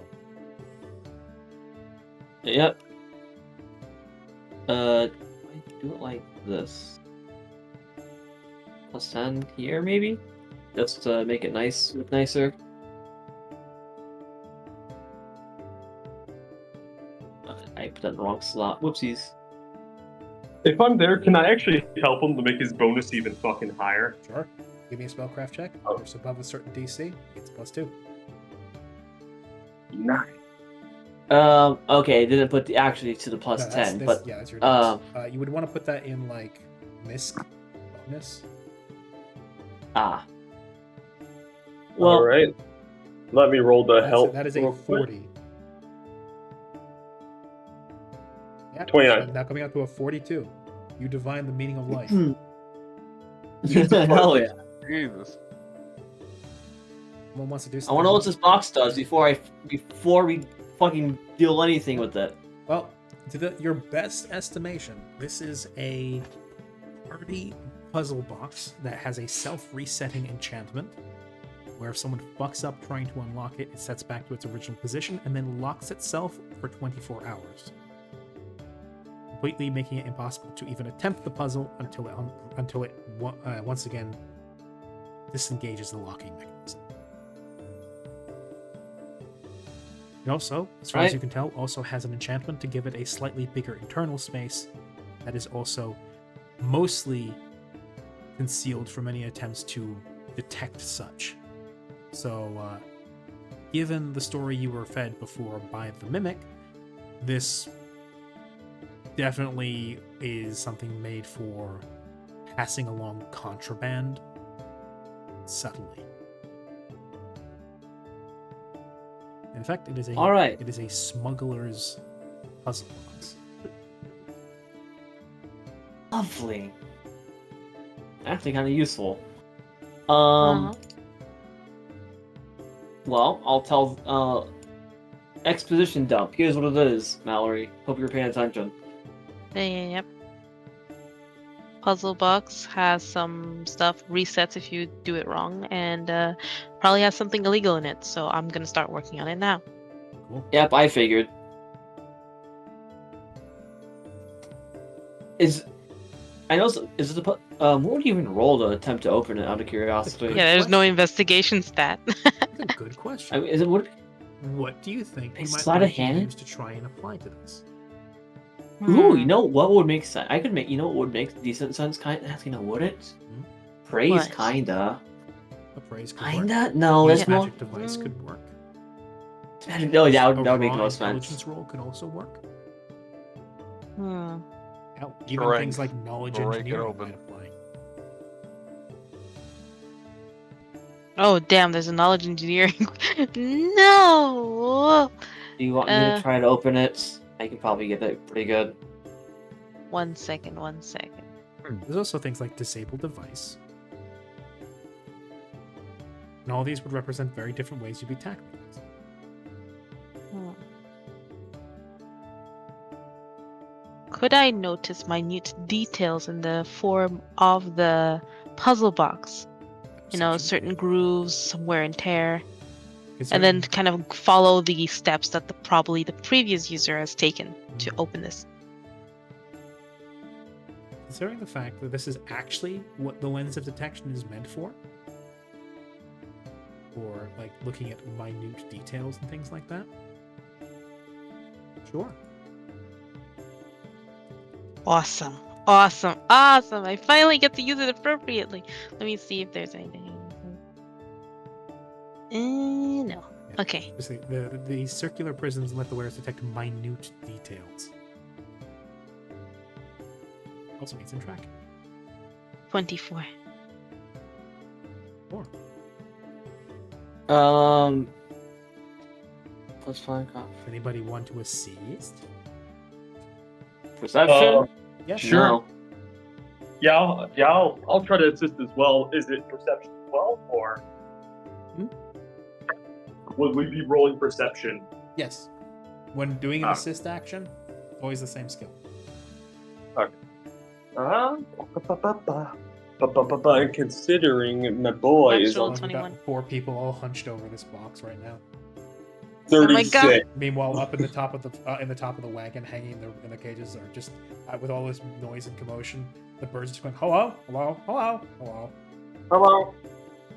Yep. I do it like this. +10 here, maybe? Just to make it nice, look nicer. I put that in the wrong slot. Whoopsies. If I'm there, can I actually help him to make his bonus even fucking higher? Sure. Give me a spellcraft check. Oh. If it's above a certain DC, it's +2. Nice. Okay, didn't put the actually to the No, +10, but yeah, that's your dice. You would want to put that in like misc bonus. ah. Well, All right. Let me roll the help. That is a real quick. 40. Yeah, 29. Now coming out to a 42. You divine the meaning of life. hell yeah. Jesus. Someone wants to do I something. want to know what this box does before we fucking deal anything with it. Well, to your best estimation, this is a party puzzle box that has a self-resetting enchantment, where if someone fucks up trying to unlock it, it sets back to its original position and then locks itself for 24 hours, completely making it impossible to even attempt the puzzle until it once again disengages the locking mechanism. It also, as far as Right. you can tell, also has an enchantment to give it a slightly bigger internal space that is also mostly concealed from any attempts to detect such. So, given the story you were fed before by the Mimic, this definitely is something made for passing along contraband subtly. In fact, it is a All right. it is a smuggler's puzzle box. Lovely. Actually, kind of useful. Uh-huh. Well, I'll tell. Exposition dump. Here's what it is, Mallory. Hope you're paying attention. Yep. Puzzle box has some stuff, resets if you do it wrong, and probably has something illegal in it. So I'm gonna start working on it now. Cool. Yep, I figured. I know. Is it what would you even roll to attempt to open it? Out of curiosity. Good Yeah, there's no question. investigation stat. That's a good question. I mean, is it would? What do you think you It's might sleight of like to hand? use to try and apply to this? Ooh, you Hmm. know what would make sense? I could make. You know what would make decent sense? You know, would it? Praise, What? kinda. Appraise could work. Kinda. No, Use that's more. magic device could work. No, that A would make the raw most sense. intelligence roll could also work. Hmm. Hell, even Strength. things like knowledge Break it engineering open. might apply. Oh damn! There's a knowledge engineering. No. Do you want me to try to open it? I can probably get it pretty good. 1 second. 1 second. There's also things like disable device. And all these would represent very different ways you'd be tackling this. Hmm. Could I notice minute details in the form of the puzzle box? You know, Perception. certain grooves, some wear and tear, and Considering- then kind of follow the steps that probably the previous user has taken to open this. Considering the fact that this is actually what the lens of detection is meant for like looking at minute details and things like that, sure. Awesome. Awesome. Awesome. I finally get to use it appropriately. Let me see if there's anything. No. Yeah. Okay. Just the circular prisms let the wearers detect minute details. Also means in tracking. 24. 4. Let's find Anybody want to assist? perception. Yeah, Sure. No. Yeah, I'll try to assist as well. Is it perception as well, or would we be rolling perception? Yes. When doing an Ah. assist action, always the same skill. And considering my boy Max is roll on 21. We've got 4 people all hunched over this box right now. Oh my God. 36. Meanwhile, up in the top of the wagon, hanging in the cages, are just with all this noise and commotion. The birds just going, hello, hello, hello, hello. Hello.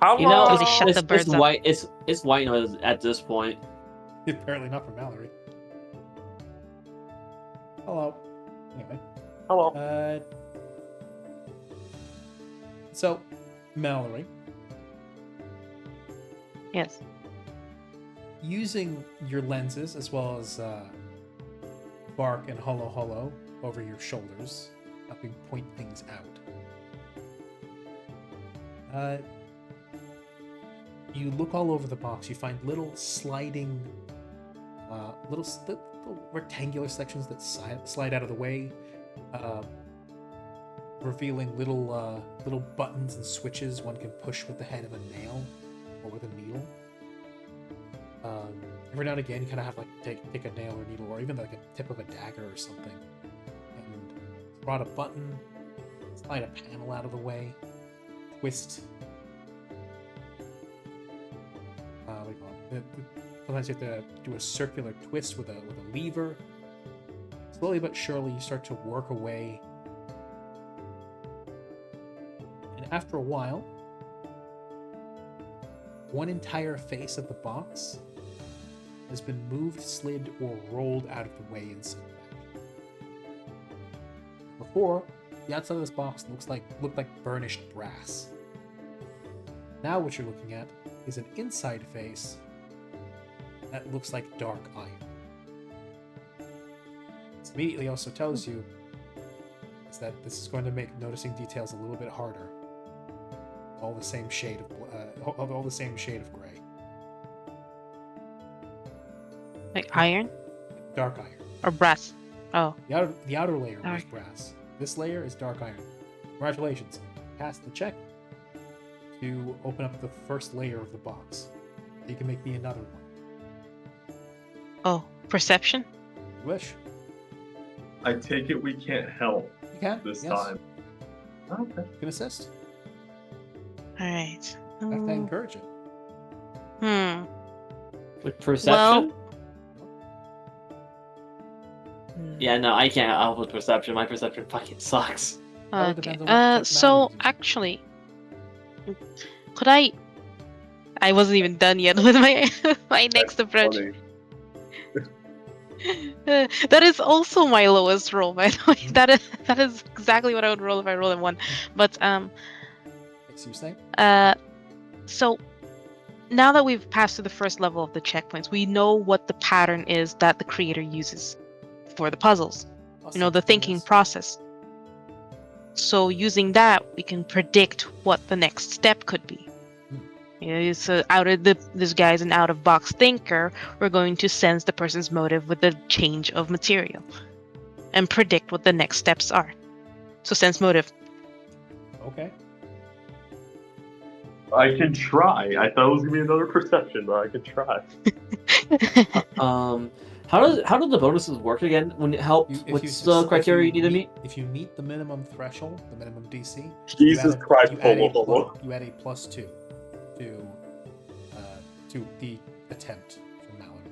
Hello. You know, Somebody shut the birds it's up. white. It's white noise at this point. Apparently not for Mallory. Hello. Anyway. Hello. So, Mallory, Yes. using your lenses as well as Bark and Holo over your shoulders, helping point things out. You look all over the box. You find little sliding, little rectangular sections that slide out of the way, revealing little buttons and switches one can push with the head of a nail or with a needle. Every now and again, you kind of have like take a nail or needle, or even like a tip of a dagger or something, and prod a button, slide a panel out of the way, twist. What do you call it? Sometimes you have to do a circular twist with a lever. Slowly but surely, you start to work away, and after a while, one entire face of the box has been moved, slid, or rolled out of the way in some fashion. Before, the outside of this box looked like burnished brass. Now what you're looking at is an inside face that looks like dark iron. This immediately also tells you is that this is going to make noticing details a little bit harder. All the same shade of all the same shade of gray. Like iron Dark iron. or brass? Oh. The outer layer Dark. is brass. This layer is dark iron. Congratulations. Pass the check to open up the first layer of the box. You can make me another one. Oh. Perception? You wish. I take it we can't help You can. this yes. time. Okay. You can assist. Alright. I have to encourage it. With perception? Hmm. Yeah, no, I can't help with perception. My perception fucking sucks. Well, it Okay. depends on what tip So Mallory uses. actually, could I? I wasn't even done yet with my next approach. Funny. That is also my lowest roll, by the way. That is exactly what I would roll if I roll a 1. But Makes you say? so now that we've passed through the first level of the checkpoints, we know what the pattern is that the creator uses for the puzzles. You know, the thinking process. So using that, we can predict what the next step could be. You know, so this guy's an out-of-box thinker. We're going to sense the person's motive with the change of material, and predict what the next steps are. So sense motive. Okay. I can try. I thought it was gonna be another perception, but I can try. How do the bonuses work again? When it helps, what's the criteria you need to meet? If you meet the minimum threshold, the minimum DC, Jesus Christ, you add Polo. you add a +2 to the attempt from Mallory.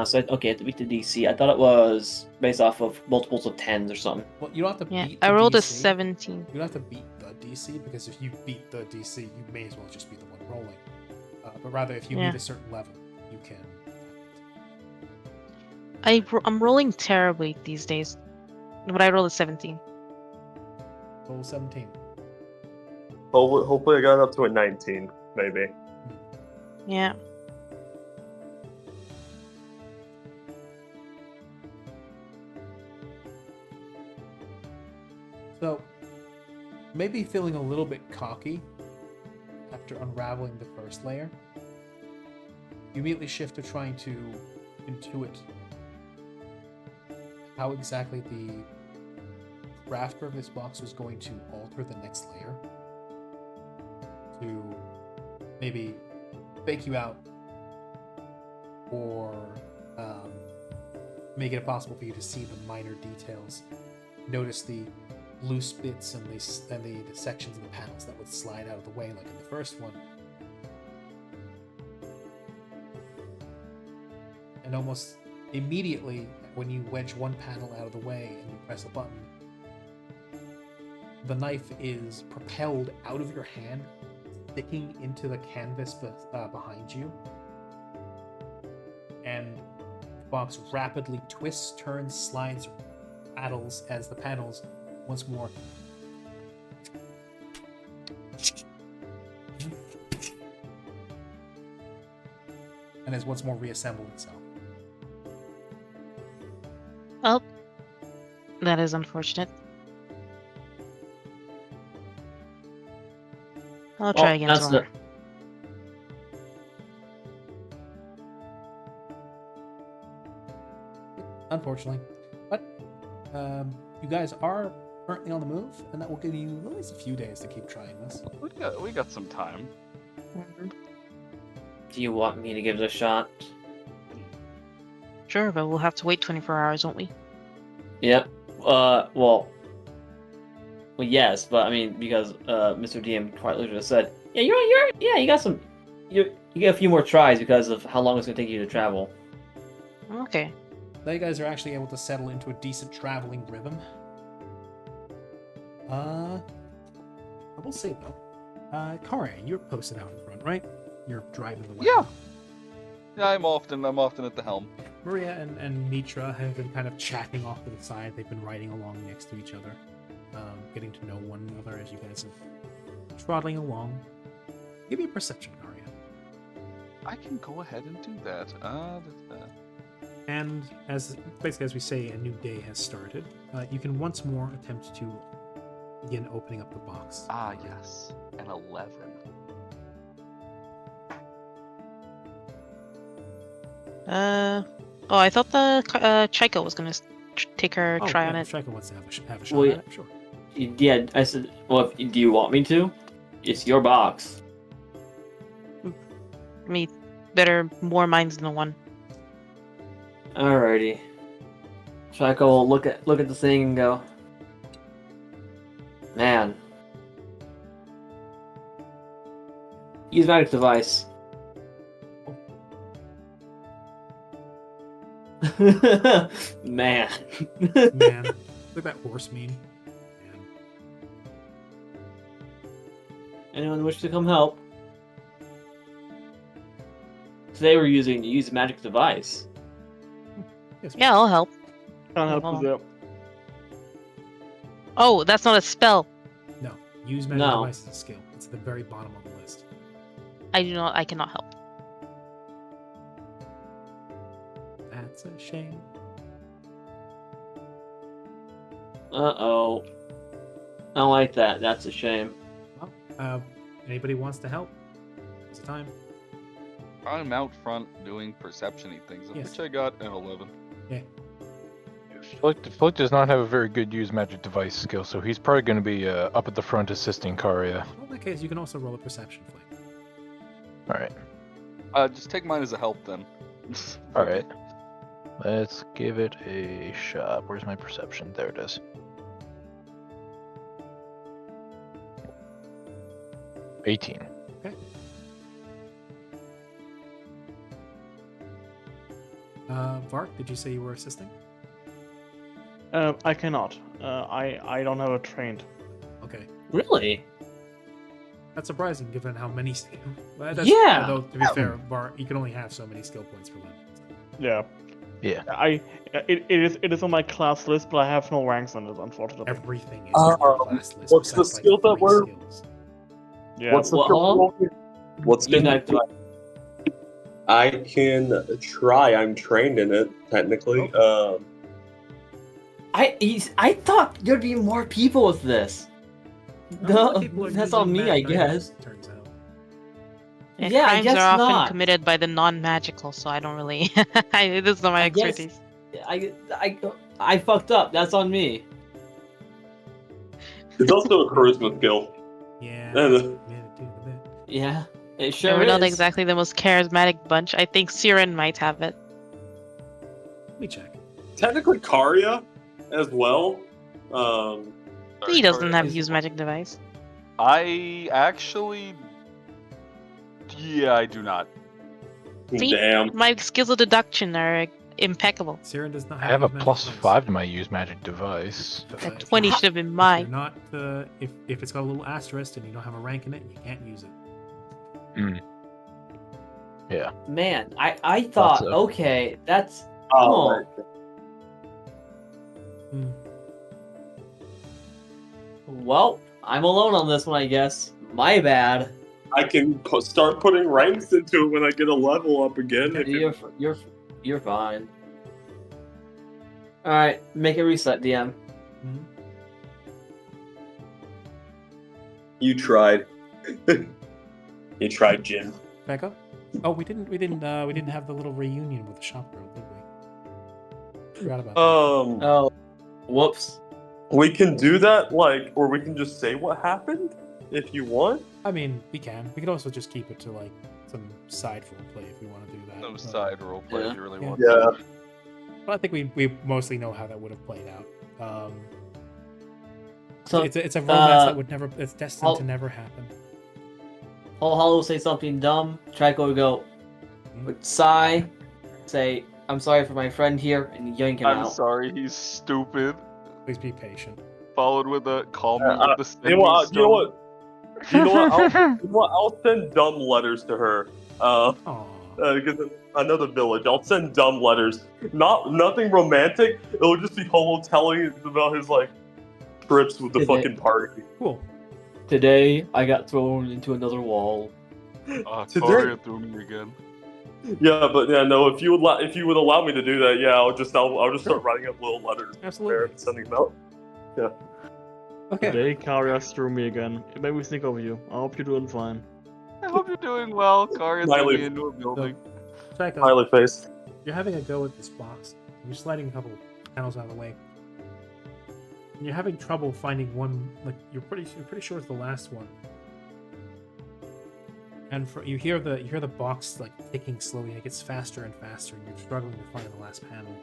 So okay, I have to beat the DC. I thought it was based off of multiples of 10s or something. Well, you don't have to Yeah, beat the I rolled a DC. 17. You don't have to beat the DC, because if you beat the DC, you may as well just be the one rolling. But rather, if you Yeah. meet a certain level, you can. I'm rolling terribly these days, but I rolled a 17. Roll 17. Hopefully I got up to a 19, maybe. Yeah. So, maybe feeling a little bit cocky after unraveling the first layer, you immediately shift to trying to intuit how exactly the crafter of this box was going to alter the next layer to maybe fake you out or make it impossible for you to see the minor details. Notice the loose bits and the sections of the panels that would slide out of the way like in the first one. And almost immediately, when you wedge one panel out of the way and you press a button, the knife is propelled out of your hand, sticking into the canvas behind you. And the box rapidly twists, turns, slides, rattles as the panels once more and has once more reassembled itself. Well, that is unfortunate. I'll try again that's tomorrow. Unfortunately. But you guys are currently on the move, and that will give you at least a few days to keep trying this. We got some time. Do you want me to give it a shot? Sure, but we'll have to wait 24 hours, won't we? Yep. Well, yes, but I mean, because Mr. DM quite literally just said, yeah, you got some, you get a few more tries because of how long it's gonna take you to travel. Okay. Now you guys are actually able to settle into a decent traveling rhythm. I will say though, Kare, you're posted out in front, right? You're driving the way. Yeah, I'm often at the helm. Maria and Mitra have been kind of chatting off to the side. They've been riding along next to each other, getting to know one another as you guys are trotting along. Give me a perception, Arya. I can go ahead and do that. And as we say, a new day has started. You can once more attempt to begin opening up the box. Ah, yes, an 11. Oh, I thought the Chaika was gonna take her try on it. Chaika wants to have a shot Well, at it, sure. Yeah, I said, well, do you want me to? It's your box. Me, better more minds than one. Alrighty. Shaiko will look at the thing and go, man. Use magic device. Man. Man, look at that horse meme. Man. Anyone wish to come help? Today we're use magic device. Yes, Yeah, I'll help. Can't help Oh. with that. Oh, that's not a spell. No, use magic No. device as a skill. It's at the very bottom of the list. I cannot help. That's a shame. Uh-oh. I don't like that. That's a shame. Well, anybody wants to help? It's the time. I'm out front doing perception-y things, of Yes. which I got an 11. Flick does not have a very good use magic device skill, so he's probably going to be up at the front assisting Karya. Well, in that case, you can also roll a perception flick. Alright. Just take mine as a help then. Alright. Let's give it a shot. Where's my perception? There it is. $18. Vark, did you say you were assisting? I cannot. I don't have a trained. Okay. Really? That's surprising given how many Yeah! Although, to be fair, Vark, you can only have so many skill points per level. Yeah. Yeah. It is on my class list, but I have no ranks on it, unfortunately. Everything is on your class list. what's the besides, skill that 3 we're- skills. Yeah. What's the Well, skill? What's Use been? magic device. I can try. I'm trained in it technically. I thought there'd be more people with this. Well, people are That's using on me, I magic guess. items, it turns out. And Yeah, I crimes guess are often not. committed by the non-magical, so I don't really. This is not my I guess- expertise. I fucked up. That's on me. It's also a charisma skill. Yeah. And, Yeah, dude, a bit. Yeah, it Yeah, sure we're is. not exactly the most charismatic bunch. I think Siren might have it. Let me check. technically, Karya as well. He doesn't have Is- use magic device. I actually. Yeah, I do not. See? Damn. My skills of deduction are impeccable. Siren does not I have have a use magic plus device. 5 to my use magic device. So, That if 20 you're- should have been If mine. you're not, if it's got a little asterisk and you don't have a rank in it, you can't use it. Yeah. Man, I thought, a- okay, that's. Oh, Oh. Hmm. Well, I'm alone on this one, I guess. My bad. I can start putting ranks into it when I get a level up again. if it- You're fine. All right, make a reset, DM. Mhm. You tried. You tried, Jim. Back up. Oh, we didn't have the little reunion with the shop girl, did we? Forgot about that. Oh, whoops. We can do that, like, or we can just say what happened if you want. I mean, we can. We could also just keep it to like some side roleplay if we want to do that. No but- side roleplay Yeah. if you really Yeah. want. Yeah. But I think we mostly know how that would have played out. So, It's a romance uh, that would never. It's destined I'll- to never happen. Hollow will say something dumb. Trico will go, with sigh, say, I'm sorry for my friend here, and yank him I'm out. sorry, he's stupid. Please be patient. Followed with a call me Uh, with the You know what? sending You know stone. what? You know what? I'll send dumb letters to her. Aw. Because I know the village. I'll send dumb letters. Nothing romantic. It'll just be Holo telling about his like trips with the Is it- fucking party. Cool. Today, I got thrown into another wall. Today- Karya threw me again. Yeah, but yeah, no. If you would allow me to do that, yeah, I'll just start writing up little letters there Absolutely. and sending them out. Okay. Today, Karya threw me again. It made me think of you. I hope you're doing fine. I hope you're doing well. Karya threw Smiley. me into a building. Psycho, Smiley face. you're having a go at this box. You're sliding a couple panels out of the way. And you're having trouble finding one. Like you're pretty sure it's the last one. And you hear the box like ticking slowly. And it gets faster and faster, and you're struggling to find the last panel.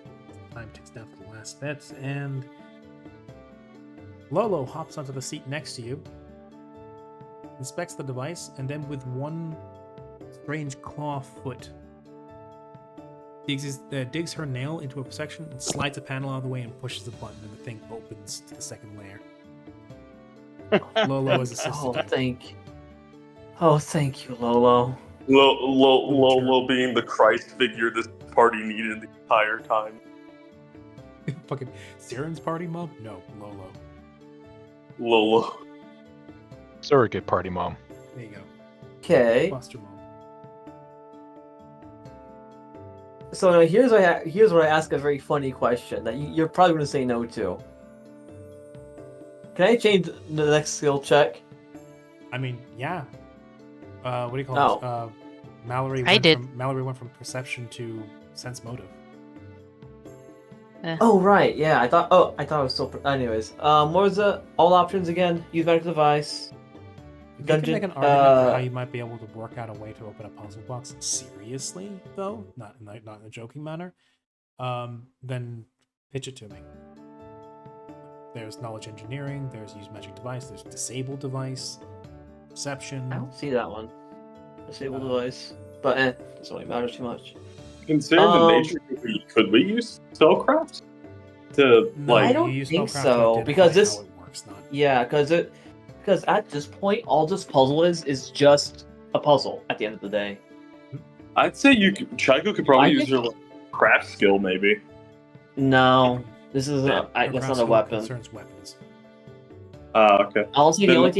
Time ticks down to the last bit, and Lolo hops onto the seat next to you, inspects the device, and then with one strange claw foot, digs her nail into a section and slides a panel out of the way and pushes a button, and the thing opens to the second layer. Lolo is assisting. Thank you, Lolo. Lolo being the Christ figure this party needed the entire time. Fucking Siren's party mom? No, Lolo. Lolo. Surrogate party mom. There you go. Okay. Foster mom. So now here's where I ask a very funny question that you're probably going to say no to. Can I change the next skill check? I mean, yeah. What do you call it? Mallory. Mallory went from perception to sense motive. Oh right, yeah. I thought it was still. Anyways, what was the all options again? Use magic device. You Dungeon. can make an argument for how you might be able to work out a way to open a puzzle box seriously, though, not in a joking manner. Then pitch it to me. There's knowledge engineering. There's use magic device. There's disable device. Perception. I don't see that one. Disable device, but doesn't really matter too much. Considering the nature, could we use spellcraft to No, like? I don't you use think spellcraft to so, identify because this- how it works, not Yeah, because at this point, all this puzzle is just a puzzle. At the end of the day. I'd say Chaiko could probably I use her think- like, craft skill, maybe. No, this is Yeah, that's Her not a skill weapon. Concerns weapons. Okay. Honestly, Then the only what-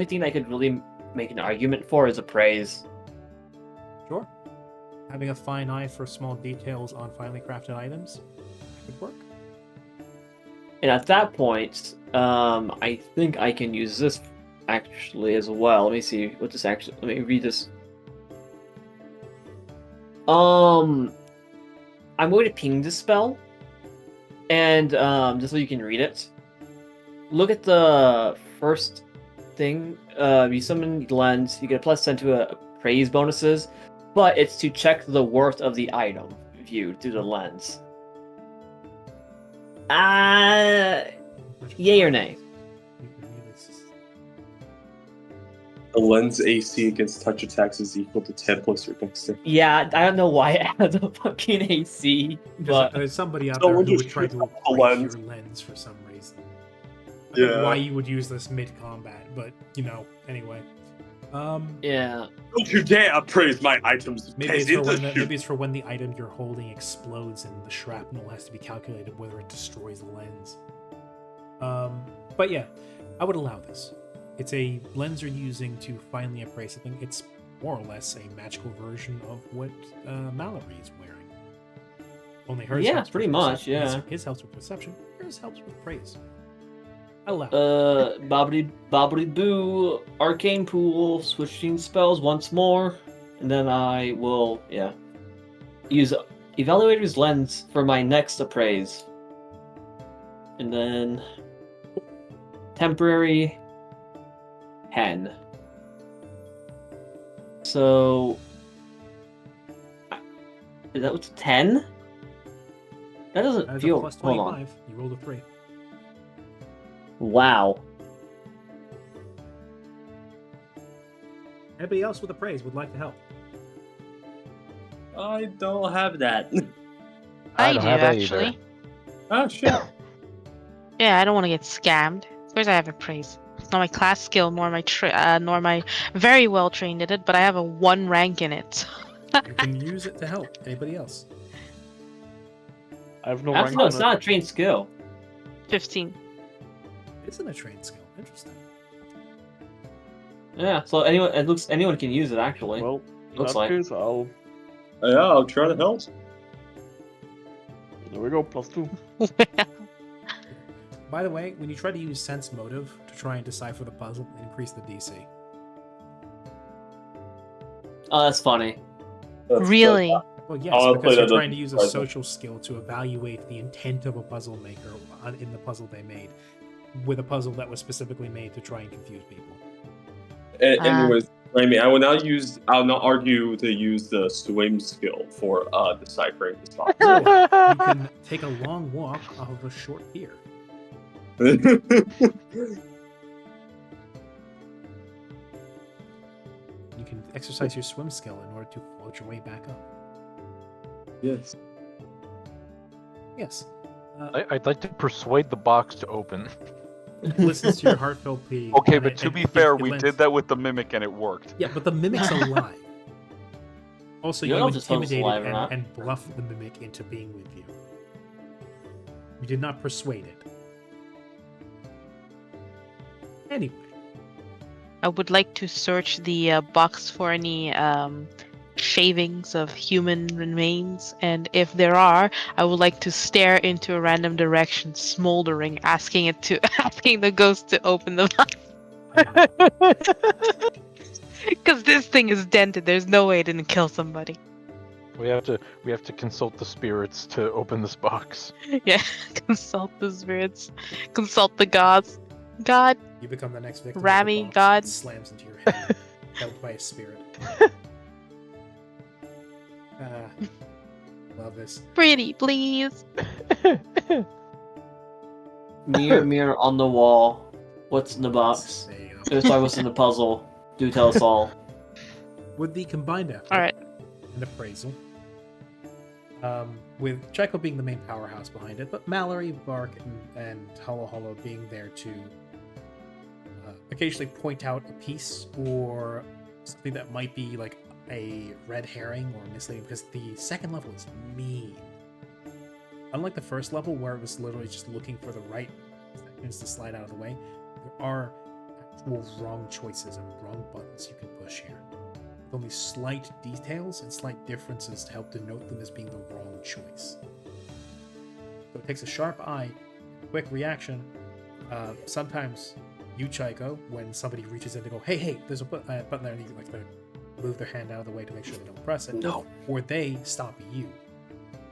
thing I could really make an argument for is appraise. Sure. Having a fine eye for small details on finely crafted items could work. And at that point, I think I can use this actually as well. Let me see what this actually. Let me read this I'm going to ping this spell, and just so you can read it. Look at the first thing. You summon lens. You get a +10 to appraise bonuses, but it's to check the worth of the item viewed through the lens. Yay or nay? The lens AC against touch attacks is equal to 10 plus your dexterity. Yeah, I don't know why it had the fucking AC, but There's somebody out So there we'll who would just try shoot to the break lens. your lens for some reason. I don't know why Yeah. you would use this mid-combat, but, anyway. yeah. Don't you dare appraise my items. Maybe Guys, it's for when the item you're holding explodes and the shrapnel has to be calculated whether it destroys the lens. But yeah, I would allow this. It's a lens you're using to finally appraise something. It's more or less a magical version of what Mallory is wearing. Only hers Yeah, helps with pretty much, perception. yeah. His helps with perception. Hers helps with praise. Allow. Bobbity boo, arcane pool, switching spells once more, and then I will, use evaluator's lens for my next appraise, and then temporary hen. So is that what's 10? That doesn't That is feel. a plus Hold 25. on. You rolled a 3. Wow. Anybody else with a praise would like to help? I don't have that. I I don't do have that either. actually. Oh shit. Yeah, I don't want to get scammed. Of course, I have appraise. It's not my class skill, nor my very well trained in it, but I have a 1 rank in it. You can use it to help. Anybody else? I have no Actually, rank no, on it's it. not a trained skill. 15. Isn't a trained skill. Interesting. Yeah, so anyone can use it actually. Well, in Looks that like. case, I'll. Yeah, I'll try to help. There we go, +2. By the way, when you try to use sense motive to try and decipher the puzzle, increase the DC. Oh, that's funny. Really? Well, yes, I'll because play you're that trying to use a puzzle. social skill to evaluate the intent of a puzzle maker in the puzzle they made, with a puzzle that was specifically made to try and confuse people. Anyways, I mean, I'll not argue to use the swim skill for deciphering this box. Or you can take a long walk off of a short pier. You can exercise your swim skill in order to float your way back up. Yes. Yes. I'd like to persuade the box to open. Listens to your heartfelt plea. Okay, and but it- to and be it fair, gives- it we lends- did that with the mimic and it worked. Yeah, but the mimic's alive. Also, You you, don't know if this phone's intimidated alive or not. and bluffed the mimic into being with you. You did not persuade it. Anyway, I would like to search the box for any shavings of human remains, and if there are, I would like to stare into a random direction, smoldering, asking the ghost to open the box. Because this thing is dented. There's no way it didn't kill somebody. We have to consult the spirits to open this box. Yeah, consult the spirits, consult the gods. God, you become the next victim. Rami, of the box God. that slams into your head, held by a spirit. Love this. pretty, please. Mirror, mirror on the wall. What's in the box? There you go. Just tell what's in the puzzle. Do tell us all. With the combined effort All right. and appraisal, with Checo being the main powerhouse behind it, but Mallory, Bark, and Hollow Hollow being there to occasionally point out a piece or something that might be like a red herring or misleading, because the second level is mean. Unlike the first level, where it was literally just looking for the right seconds to slide out of the way, there are actual wrong choices and wrong buttons you can push here. With only slight details and slight differences to help denote them as being the wrong choice. So it takes a sharp eye, quick reaction. Sometimes you, Chico, when somebody reaches in to go, hey, there's a button there, and you like to move their hand out of the way to make sure they don't press it, No. or they stop you.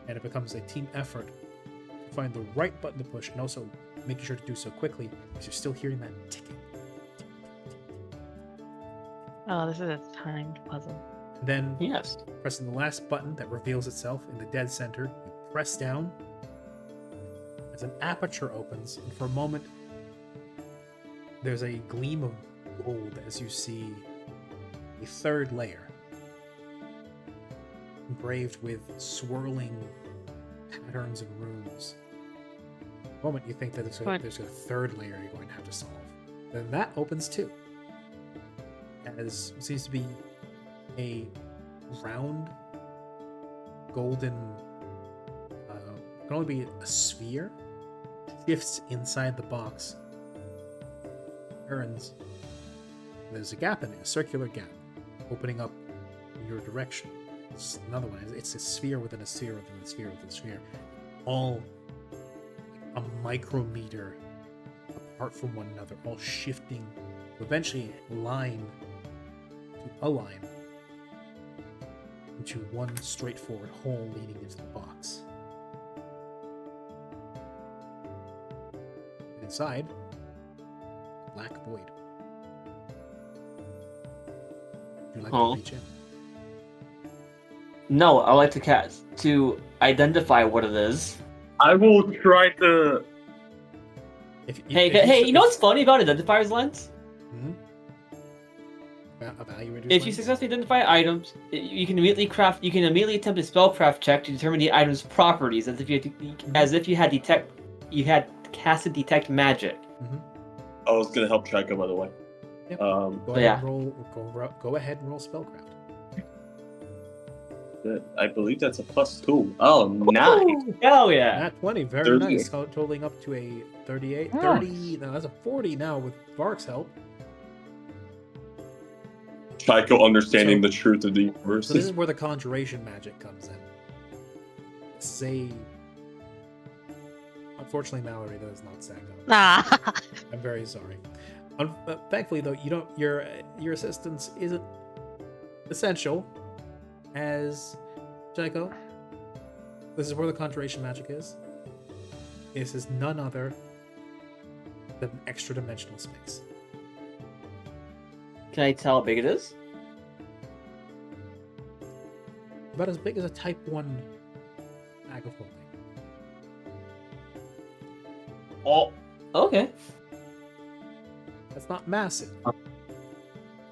And it becomes a team effort to find the right button to push, and also making sure to do so quickly, because you're still hearing that ticking. Oh, this is a timed puzzle. Then, Yes. pressing the last button that reveals itself in the dead center, you press down, as an aperture opens, and for a moment, there's a gleam of gold as you see a third layer, engraved with swirling patterns and runes. For a moment, you think that there's a third layer you're going to have to solve. Then that opens too, as it seems to be a round, golden, can only be a sphere, shifts inside the box, turns. There's a gap in it, a circular gap, opening up in your direction. It's another one. It's a sphere within a sphere within a sphere within a sphere, all a micrometer apart from one another, all shifting to eventually align into one straightforward hole leading into the box. Inside, black void. Would you like to reach in? No, I like to identify what it is. I will try to. Hey, you know what's funny about identifier's lens? Hmm? Evaluator's If you lens? successfully identify items, you can immediately attempt a spellcraft check to determine the item's properties, as if you had casted detect magic. I was gonna help Trico, by the way. Yep. Um, Go ahead yeah. and go ahead and roll spellcraft. I believe that's a +2. Oh, nice. Ooh, hell yeah! Nat 20, very 38. nice. Totaling up to a 38. Nice. 30, no, that's a 40 now with Vark's help. Trico understanding So- the truth of the universe. So this is where the conjuration magic comes in. This is a... Unfortunately, Mallory, that is not stacked up. Nah. I'm very sorry. Thankfully, though, you don't. Your assistance isn't essential, as Jaco. This is where the conjuration magic is. This is none other than extra dimensional space. Can I tell how big it is? About as big as a Type 1 bag of holding. Oh, okay. That's not massive.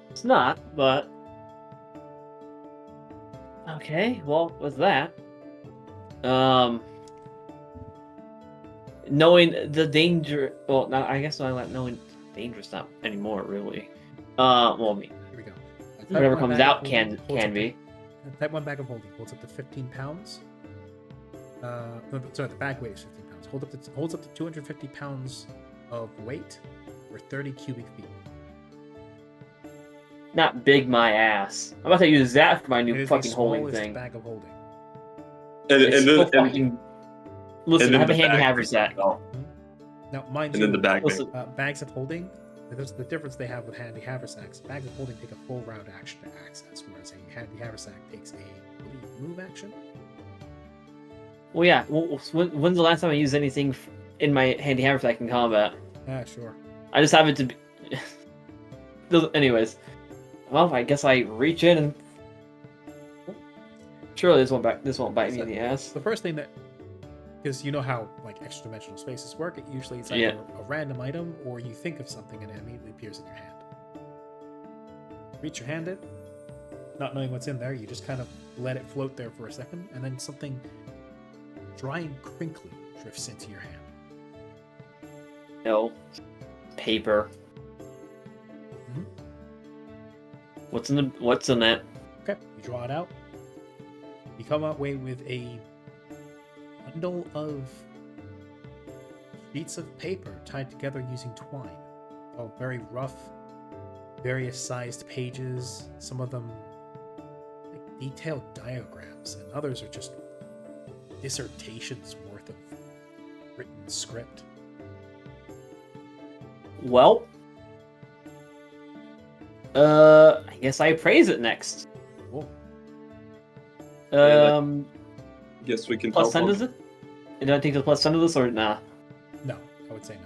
It's not, but okay. Well, with that, knowing the danger. Well, not. I guess not knowing dangerous not anymore, really. Well, I mean, Here we go. Type whatever 1 comes bag of out holding can holds up can to- be. Type 1 bag of holding holds up to 15 pounds. No, sorry, the bag weight is 15 pounds. Holds up to 250 pounds of weight, or 30 cubic feet. Not big, my ass. I'm about to use that for my It new is fucking the holding smallest thing. bag of holding. It's so and then, fucking. Listen, and I have a then the handy bag- haversack. Oh, Now, mind and you, then the bag. Listen, bags of holding, there's the difference they have with handy haversacks. Bags of holding take a full round action to access, whereas a handy haversack takes a move action. well, yeah. Well, when's the last time I used anything in my handy haversack in combat? Yeah, sure. I just have it to be. Anyways, well, I guess I reach in and surely this won't bite me in the ass. The first thing that, because you know how like extra dimensional spaces work, it usually it's either Yeah. a random item or you think of something and it immediately appears in your hand. Reach your hand in, not knowing what's in there, you just kind of let it float there for a second, and then something dry and crinkly drifts into your hand. No, paper. Mhm. What's in it? Okay, you draw it out. You come away with a bundle of sheets of paper tied together using twine. All very rough, various sized pages. Some of them like detailed diagrams, and others are just dissertations worth of written script. Well, I guess I appraise it next. Cool. Guess we can Plus help 10 is it? Do I take the plus 10 of this or nah? No, I would say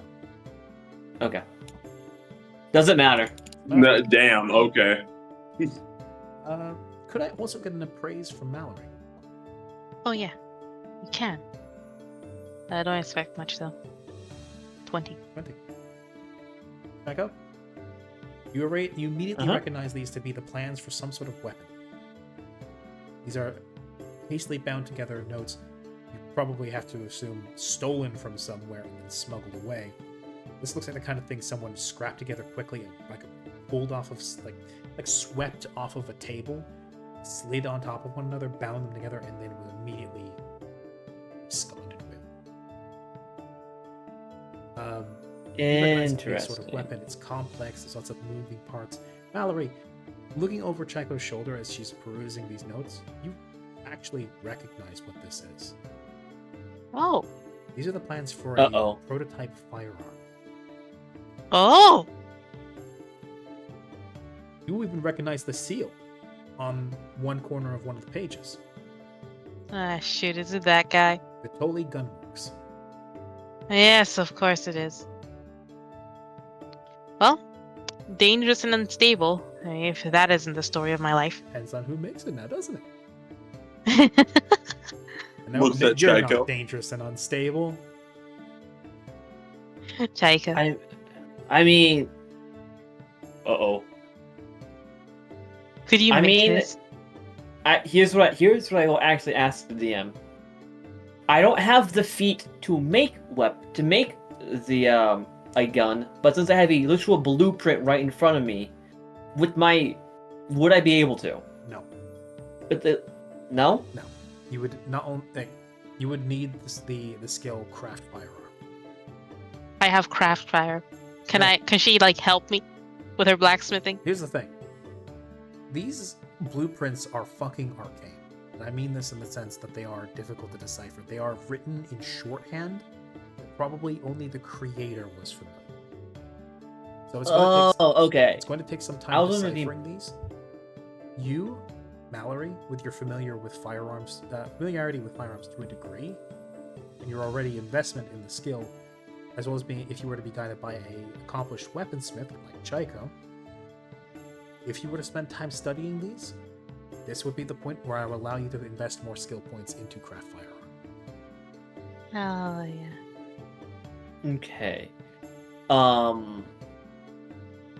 no. Okay. Doesn't matter. No, damn, okay. Could I also get an appraise from Mallory? Oh yeah, you can. I don't expect much though. 20. 20. Echo? You immediately recognize these to be the plans for some sort of weapon. These are hastily bound together notes. You probably have to assume stolen from somewhere and then smuggled away. This looks like the kind of thing someone scrapped together quickly and like pulled off of like swept off of a table, slid on top of one another, bound them together, and then was immediately absconded with. You recognize it as a sort of weapon. It's complex. There's lots of moving parts. Mallory, looking over Chaiko's shoulder as she's perusing these notes, you actually recognize what this is. Oh. These are the plans for a prototype firearm. Oh. You even recognize the seal on one corner of one of the pages. Ah, shoot, is it that guy? Vitoli Gunworks. Yes, of course it is. Well, dangerous and unstable, if that isn't the story of my life. Depends on who makes it now, doesn't it? No, looks at you're Chaiko. not dangerous and unstable. Chaiko. I mean... Uh-oh. Could you this? Here's what I will actually ask the DM. I don't have the feat to make the a gun, but since I have a literal blueprint right in front of me, would I be able to? No. No? No. You would not only you would need the skill craft firearm. I have craft fire. Can she like help me with her blacksmithing? Here's the thing. These blueprints are fucking arcane. And I mean this in the sense that they are difficult to decipher. They are written in shorthand that probably only the creator was familiar. So it's going to take some time deciphering these. You, Mallory, with your familiarity with firearms to a degree, and your already investment in the skill, as well as being if you were to be guided by an accomplished weaponsmith like Chaiko, if you were to spend time studying these, this would be the point where I will allow you to invest more skill points into craft firearm. Oh yeah. Okay.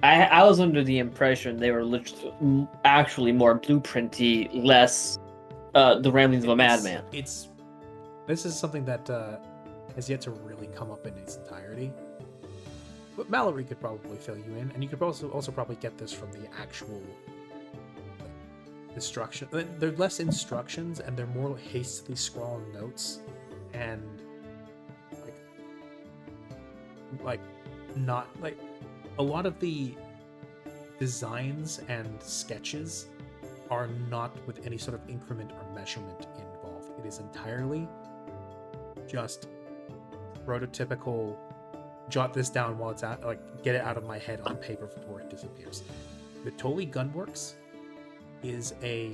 I was under the impression they were actually more blueprinty, less the ramblings of a madman. This is something that has yet to really come up in its entirety. But Mallory could probably fill you in, and you could also probably get this from the actual instruction. They're less instructions, and they're more hastily scrawled notes, and not a lot of the designs and sketches are not with any sort of increment or measurement involved. It is entirely just prototypical. Jot this down while it's out, get it out of my head on paper before it disappears. Vitoli Gunworks is a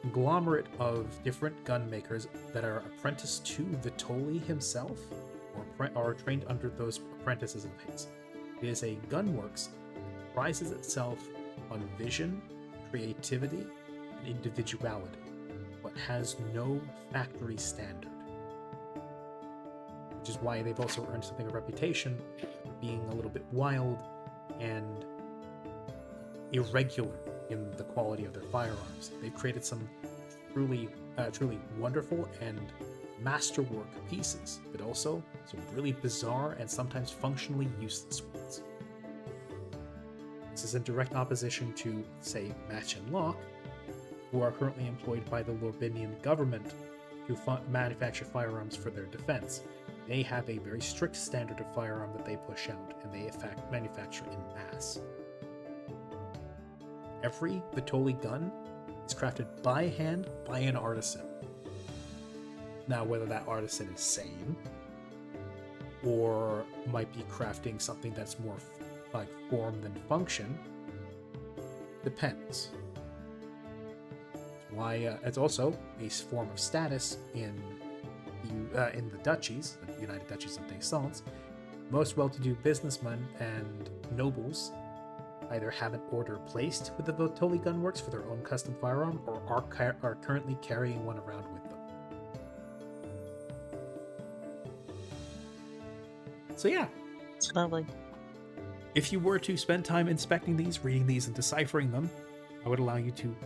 conglomerate of different gun makers that are apprenticed to Vitoli himself, or are trained under those apprentices of his. It is a gunworks that prides itself on vision, creativity, and individuality, but has no factory standard. Which is why they've also earned something of a reputation for being a little bit wild and irregular in the quality of their firearms. They've created some truly wonderful and masterwork pieces, but also some really bizarre and sometimes functionally useless ones. This is in direct opposition to, say, Match and Lock, who are currently employed by the Lorbinian government to manufacture firearms for their defense. They have a very strict standard of firearm that they push out, and they in fact manufacture in mass. Every Vitoli gun is crafted by hand by an artisan. Now, whether that artisan is sane, or might be crafting something that's more like form than function, depends. Why? It's also a form of status in the duchies, the United Duchies of Descents. Most well-to-do businessmen and nobles either have an order placed with the Votoli Gunworks for their own custom firearm, or are currently carrying one around with them. So yeah, Lovely. if you were to spend time inspecting these, reading these, and deciphering them, I would allow you to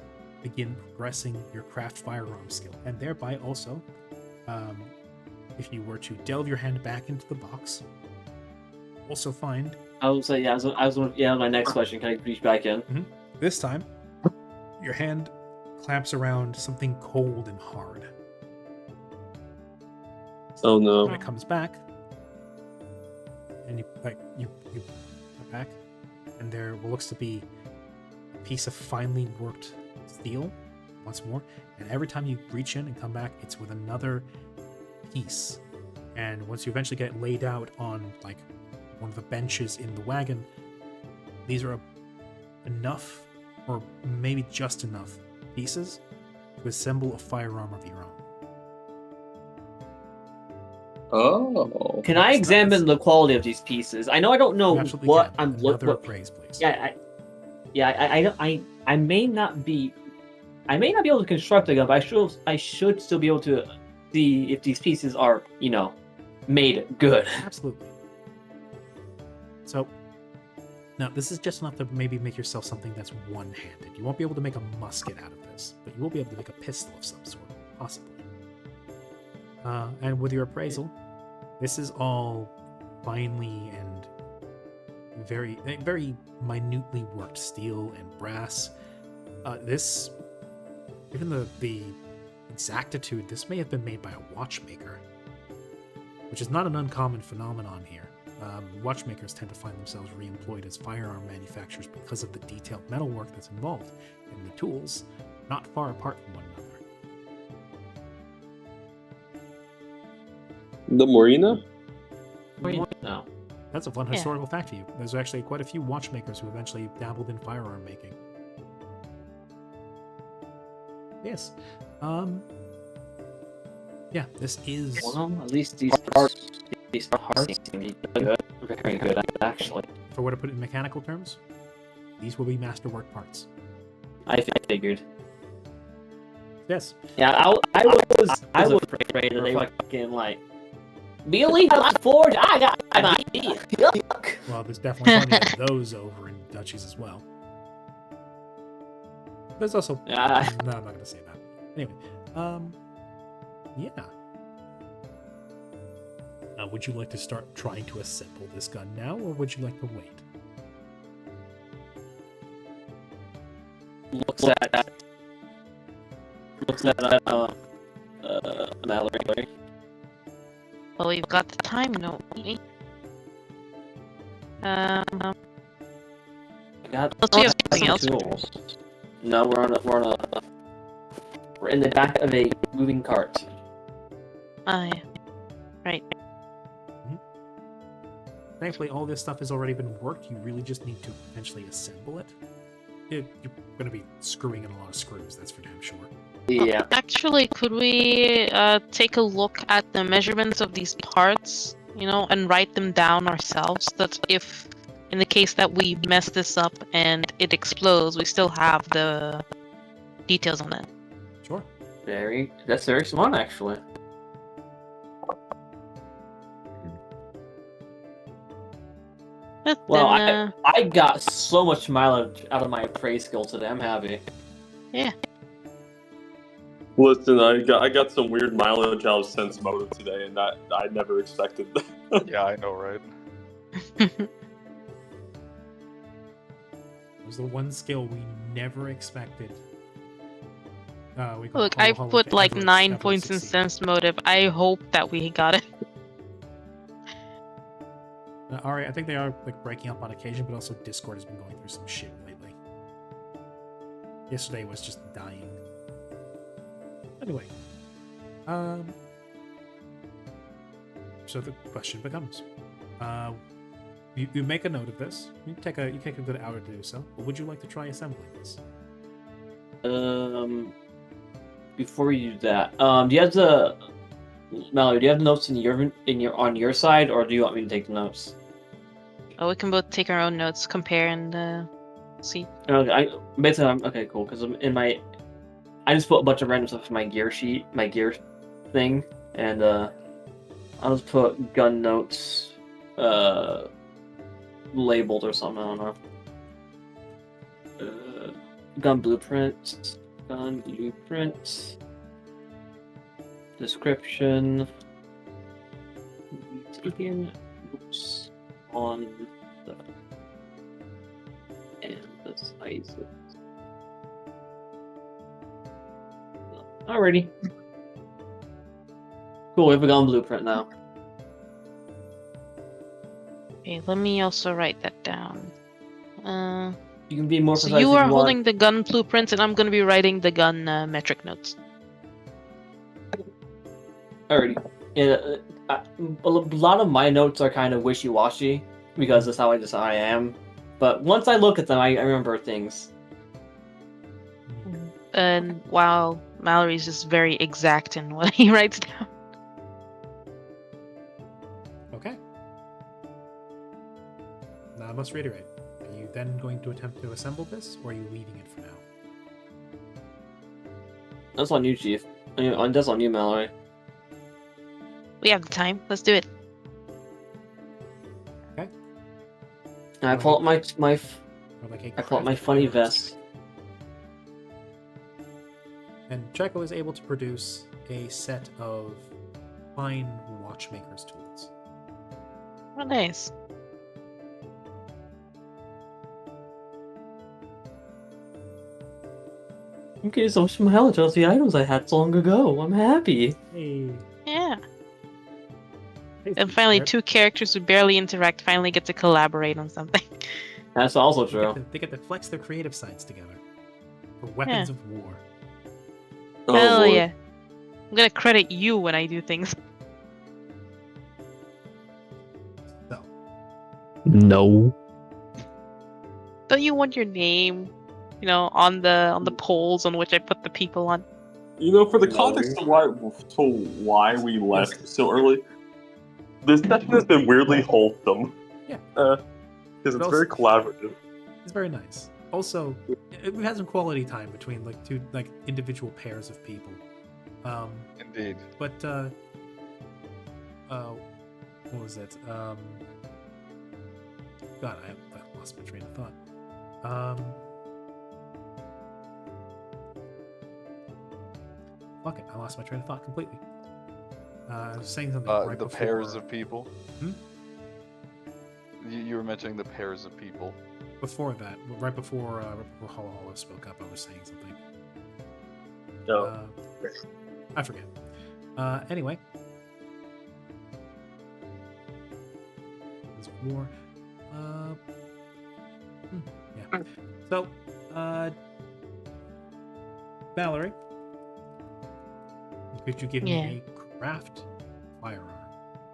begin progressing your craft firearm skill, and thereby also, if you were to delve your hand back into the box, also find I was like, my next question. Can I reach back in? this time your hand clamps around something cold and hard. Oh no. When it comes back, and you come back, and there looks to be a piece of finely worked steel once more, and every time you reach in and come back, it's with another piece. And once you eventually get laid out on like one of the benches in the wagon, these are enough, or maybe just enough, pieces to assemble a firearm of your own. Oh. Can I examine the quality of these pieces? I know I don't know You absolutely what can. I'm Another what. appraise, please. I may not be able to construct a gun, but I should still be able to see if these pieces are, made good. Absolutely. So, now this is just enough to maybe make yourself something that's one-handed. You won't be able to make a musket out of this, but you will be able to make a pistol of some sort, possibly. And with your appraisal, this is all finely and very, very minutely worked steel and brass. This, given the exactitude, this may have been made by a watchmaker, which is not an uncommon phenomenon here. Watchmakers tend to find themselves re-employed as firearm manufacturers because of the detailed metalwork that's involved, and the tools not far apart from one another. The Marina? No. That's a fun historical fact for you. There's actually quite a few watchmakers who eventually dabbled in firearm making. Yes. Yeah, this is... Well, at least these parts seem to be good. Very good, actually. If I were to put it in mechanical terms, these will be masterwork parts. I figured. Yes. Yeah, I was afraid that they were fucking like, really? Not forge? I got an idea. Yuck. Well, there's definitely plenty of those over in duchies as well. There's also... No, I'm not going to say that. Anyway, yeah. Would you like to start trying to assemble this gun now, or would you like to wait? Looks at Mallory. Well, we've got the time, don't we? Let's see if something else. Tools. No, we're in the back of a moving cart. Yeah. Right. Thankfully, all this stuff has already been worked. You really just need to potentially assemble it. You're going to be screwing in a lot of screws, that's for damn sure. Yeah. Actually, could we take a look at the measurements of these parts, and write them down ourselves? That if, in the case that we mess this up and it explodes, we still have the details on it. Sure. That's very smart, actually. But Well, then, I got so much mileage out of my appraise skill today. I'm happy. yeah. Listen, I got some weird mileage out of Sense Motive today, and that I never expected that. Yeah, I know, right? It was the one skill we never expected. Look, I put like 9 points in sense motive. I hope that we got it. Alright, I think they are like breaking up on occasion, but also Discord has been going through some shit lately. Yesterday was just dying. Anyway, so the question becomes, You make a note of this. You take a good hour to do so. But would you like to try assembling this? Before you do that, do you have the Mallory? Do you have the notes on your side, or do you want me to take the notes? Oh, we can both take our own notes, compare, and see. Okay, okay, cool. Because I just put a bunch of random stuff in my gear sheet, my gear thing, and I'll just put gun notes, labeled or something. I don't know. Gun blueprints, description, taking notes on the and the sizes. Alrighty. Cool, we have a gun blueprint now. Okay, let me also write that down. You can be more So precise you if are you holding want. the gun blueprints, and I'm going to be writing the gun metric notes. Alrighty. Yeah, a lot of my notes are kind of wishy-washy because that's how I am. But once I look at them, I remember things. And while Mallory's just very exact in what he writes down. Okay. Now I must reiterate. Are you then going to attempt to assemble this, or are you leaving it for now? That's on you, Chief. That's on you, Mallory. We have the time. Let's do it. Okay. And I pull up my Or like a I pull up my craft funny iron vest. stick. And Checo is able to produce a set of fine watchmaker's tools. Oh, nice. Okay, so some hell tells the items I had so long ago. I'm happy. Hey. Yeah. Hey, And finally, they're- two characters who barely interact finally get to collaborate on something. That's also They true. they get to flex their creative sides together for weapons Yeah. of war. Oh, Hell Lord. yeah. I'm gonna credit you when I do things. So, No. Don't you want your name, on the polls on which I put the people on? You know, for the No. context of why we left so early, this session has been weirdly wholesome. Yeah. Because it's also- very collaborative. it's very nice. Also, we had some quality time between two individual pairs of people. Indeed. But what was it? God, I lost my train of thought. Fuck it, I lost my train of thought completely. I was saying something right The before. pairs of people. Hmm? You were mentioning the pairs of people. Before that, right before Holla Holla spoke up, I was saying something. No. I forget. Anyway. There's more. Yeah. So, Valerie, could you give me a craft firearm?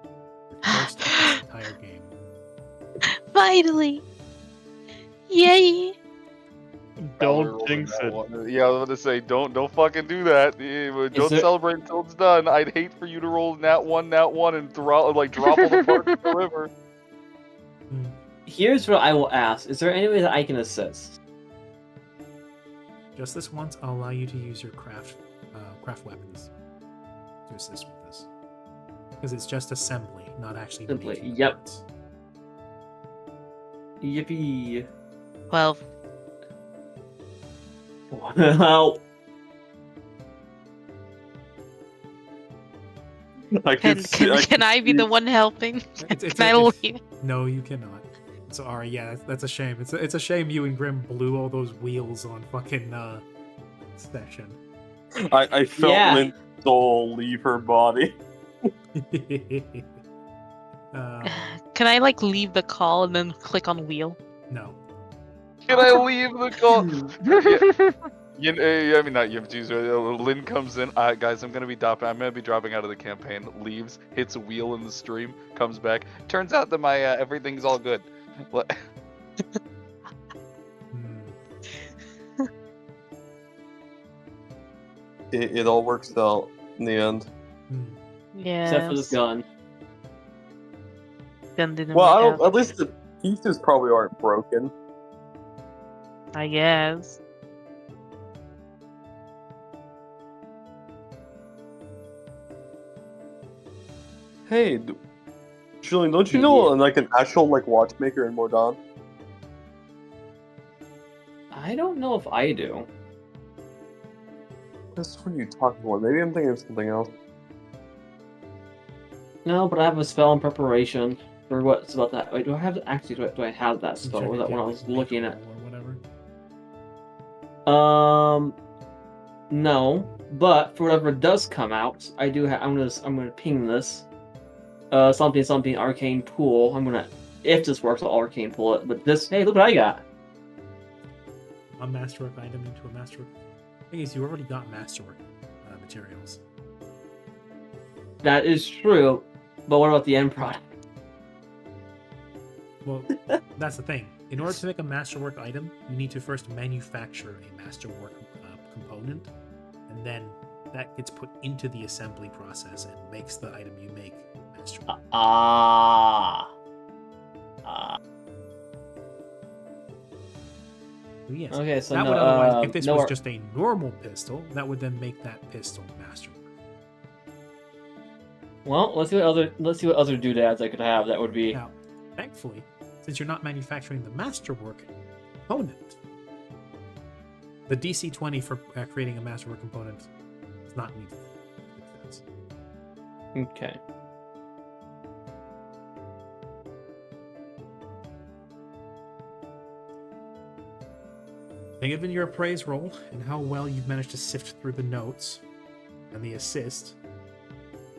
Your first of this entire game. Finally! Yay! Don't jinx it. Yeah, I was about to say, don't fucking do that. Don't there- celebrate until it's done. I'd hate for you to roll nat one, and drop all the parts in the river. Here's what I will ask: is there any way that I can assist? Just this once, I'll allow you to use your craft weapons to assist with this. Because it's just assembly, not actually Assembly, making yep. parts. Yippee! 12. Well, Can I be the one helping? It's Can I leave? No, you cannot. Sorry, yeah, that's a shame. It's a shame you and Grim blew all those wheels on fucking session. I felt Yeah. Lynn's soul leave her body. Can I leave the call and then click on wheel? No. Can I leave the call? I mean, not Yimji's. Lin comes in. Guys, I'm gonna be dropping out of the campaign. Leaves, hits a wheel in the stream, comes back. Turns out that my everything's all good. Hmm. It all works out in the end. Hmm. Yeah. Except for this gun. Gun didn't Well, I work don't. out. At least the pieces probably aren't broken. I guess. Hey, Julian, don't you know like an actual like watchmaker in Mordon? I don't know if I do. That's what you talking about. Maybe I'm thinking of something else. No, but I have a spell in preparation for what's about that. Wait, do I have actually? Do I have that You spell? check Was if that you when I have, was like, looking make at? roll or whatever. No. But for whatever does come out, I do have. I'm gonna ping this. Something arcane pool. If this works, I'll arcane pull it. But this, hey, look what I got. A masterwork item into a masterwork. Thing is, you already got masterwork materials. That is true. But what about the end product? Well, that's the thing. In order to make a masterwork item, you need to first manufacture a masterwork component, and then that gets put into the assembly process and makes the item you make masterwork. So yes. Okay, so that no, would otherwise, if this no was ar- just a normal pistol, that would then make that pistol masterwork. Well, let's see what other doodads I could have. That would be. Now, thankfully, since you're not manufacturing the masterwork component, the DC 20 for creating a masterwork component is not needed. Okay. Given your appraise roll and how well you've managed to sift through the notes and the assist,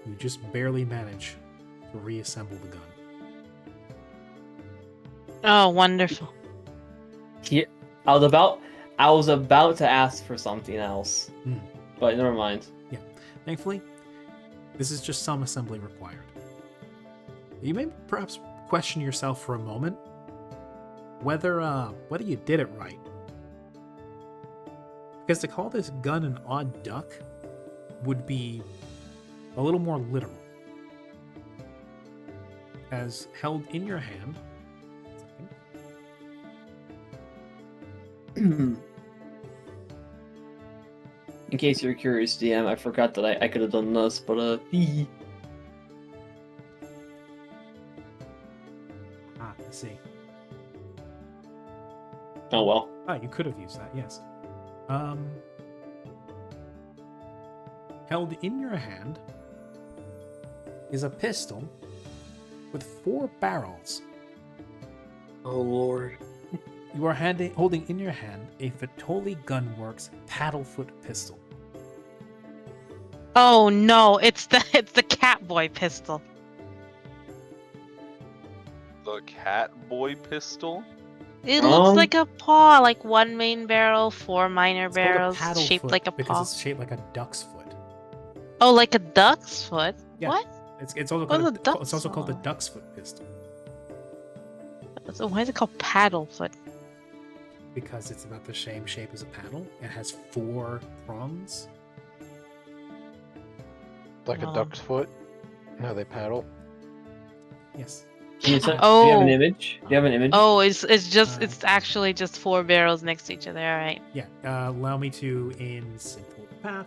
you just barely manage to reassemble the gun. Oh, wonderful. I was about to ask for something else, but never mind. Yeah, thankfully, this is just some assembly required. You may perhaps question yourself for a moment whether you did it right. Because to call this gun an odd duck would be a little more literal. As held in your hand. In case you're curious, DM, I forgot that I could have done this, but I see. Oh well. You could have used that, yes. Held in your hand is a pistol with 4 barrels. Oh lord. You are holding in your hand a Vitoli Gunworks paddlefoot pistol. Oh no, it's the Catboy pistol. The Catboy pistol? It looks like a paw, like 1 main barrel, 4 minor It's called a barrels, paddle shaped foot like a because paw. it's shaped like a duck's foot. Oh, like a duck's foot? Yeah. What? It's also What's called a duck's it's also called the foot? duck's foot pistol So why is it called paddle foot? because it's about the same shape as a paddle. It has 4 prongs. Like a duck's foot. How they paddle. Yes. Do you have Oh. an image? Do you have an image? Oh, it's actually just 4 barrels next to each other. All right. Yeah. Allow me to in simple path.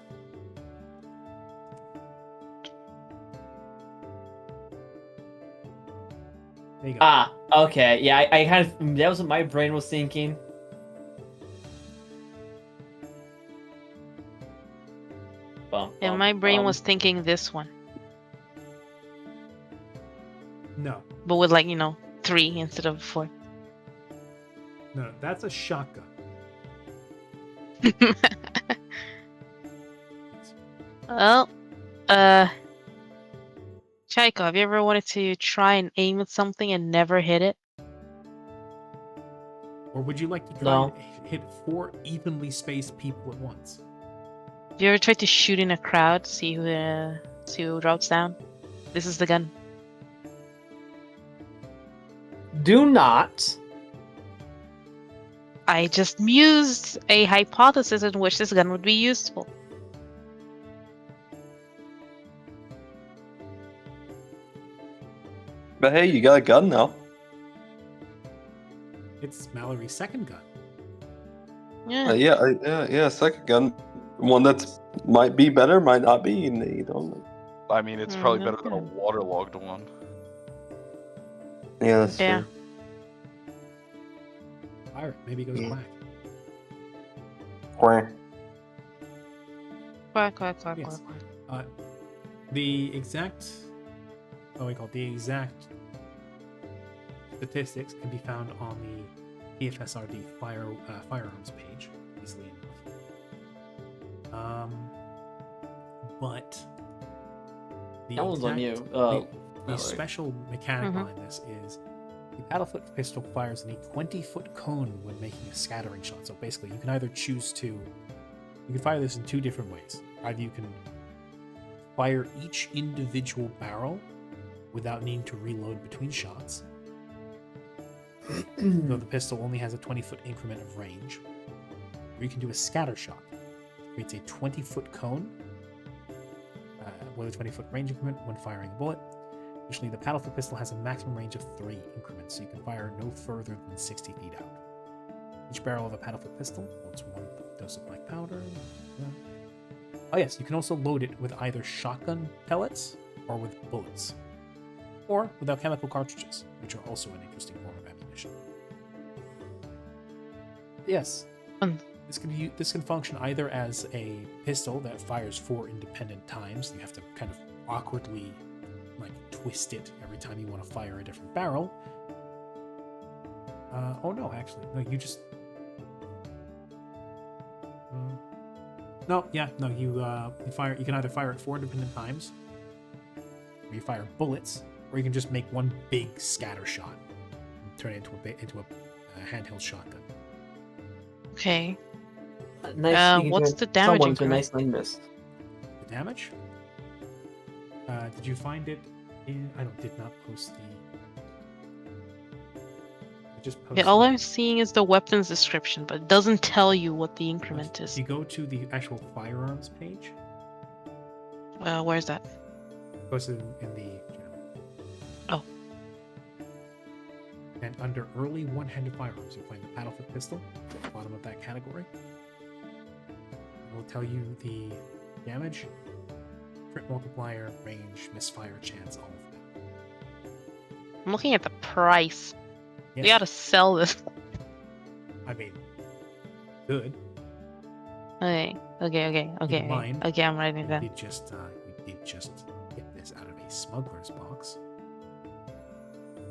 There you go. Okay. Yeah, I kind of that was what my brain was thinking. And my brain was thinking this one, No, but with 3 instead of 4. no, that's a shotgun. Well, Chaiko, have you ever wanted to try and aim at something and never hit it? Or would you like to try No. and hit 4 evenly spaced people at once? Do you ever try to shoot in a crowd, see who drops down? This is the gun. Do not. I just mused a hypothesis in which this gun would be useful. But hey, you got a gun now. It's Mallory's second gun. Yeah. Yeah, second gun. One that's might be better, might not be. You don't know. I mean, it's probably better than a Okay. waterlogged one. Yeah, that's Yeah. true. Fire it. Maybe it goes Yeah. quack. Quack. Quack, quack, quack, Yes. quack, quack. The exact, the exact statistics can be found on the PFSRD firearms page, easily enough. But the That one's on you. exact- Oh, the right. special mechanic Mhm. behind this is the paddlefoot pistol fires in a 20-foot cone when making a scattering shot. So basically, you can either choose to, you can fire this in 2 different ways. Either you can fire each individual barrel without needing to reload between shots, though the pistol only has a 20-foot increment of range. Or you can do a scatter shot. It creates a 20-foot cone with a 20-foot range increment when firing a bullet. Usually, the paddlefoot pistol has a maximum range of 3 increments, so you can fire no further than 60 feet out. Each barrel of a paddlefoot pistol holds 1 dose of black powder. Oh yes, you can also load it with either shotgun pellets or with bullets, or with alchemical cartridges, which are also an interesting form of ammunition. Yes, Fun. this can function either as a pistol that fires 4 independent times. You have to kind of awkwardly twist it every time you want to fire a different barrel. Oh no, actually, no. You just you fire. You can either fire it 4 independent times, or you fire bullets, or you can just make one big scatter shot and turn it into a handheld shotgun. Okay. Nice. You can what's turn the damage someone to a increment? nicely missed. The damage. Did you find it in? I did not post the. I just posted. Yeah, all I'm seeing is the weapons description, but it doesn't tell you what the increment is. If you go to the actual firearms page, Where's that? posted in the channel. Oh. And under early one-handed firearms, you'll find the paddlefoot pistol at the bottom of that category. It will tell you the damage, crit multiplier, range, misfire chance, all of that. I'm looking at the price. Yes. We gotta sell this. I mean, good. Okay. mind, Okay, I'm writing it We down. did just get this out of a smuggler's box.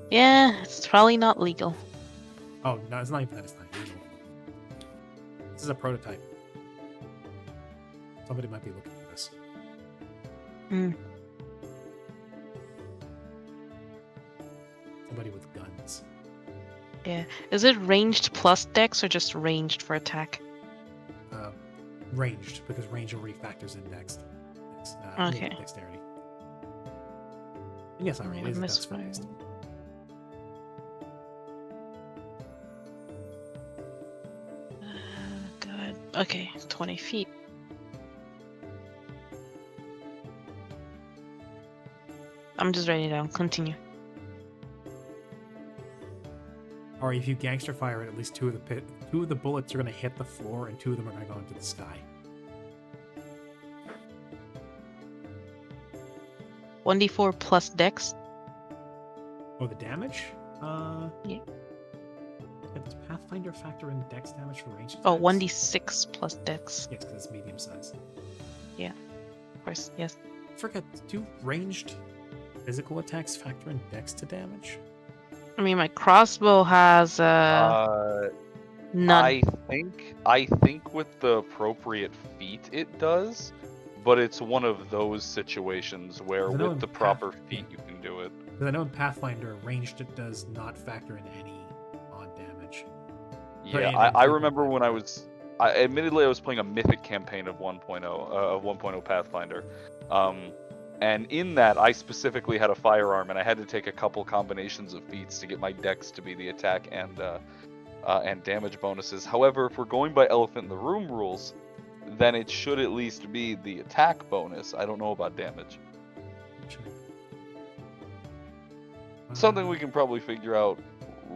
Yeah, it's probably not legal. Oh no, it's not even that. It's not legal. This is a prototype. Somebody might be looking for this. Somebody with guns. Yeah. Is it ranged plus dex or just ranged for attack? Ranged, because range already factors in Okay. dexterity. And yes, I mean, it is that's Misfire. fast. Good. Okay, 20 feet. I'm just writing it down. Continue. Or if you gangster fire it, at least 2 of the bullets are going to hit the floor, and 2 of them are going to go into the sky. 1d4 plus dex. Oh, the damage? Yeah. Does Pathfinder factor in dex damage for range attacks? Oh, 1d6 plus dex. Yes, because it's medium size. Of course, yes. Forget, do ranged physical attacks factor in dex to damage? I mean, my crossbow has none. I think with the appropriate feat it does, but it's one of those situations where I know with in the proper feat you can do it. Because I know in Pathfinder, ranged it does not factor in any on damage. Yeah, praying I and remember people- when I was. Admittedly, I was playing a mythic campaign of 1.0 Pathfinder, and in that I specifically had a firearm, and I had to take a couple combinations of feats to get my dex to be the attack and damage bonuses. However, if we're going by Elephant in the Room rules, then it should at least be the attack bonus. I don't know about damage. Something we can probably figure out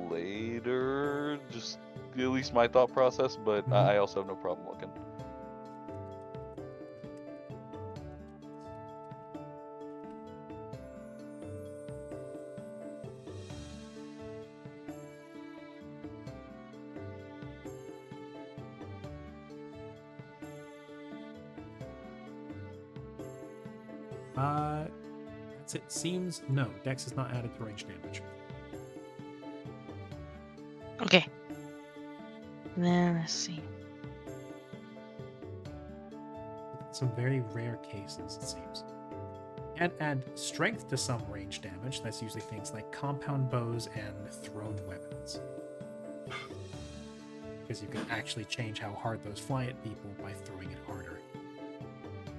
later. Just at least my thought process, but Mhm. I also have no problem looking. That's it. Seems no. Dex is not added to range damage. Okay. And then let's see. Some very rare cases, it seems. And add strength to some range damage. That's usually things like compound bows and thrown weapons. Because you can actually change how hard those fly at people by throwing it harder.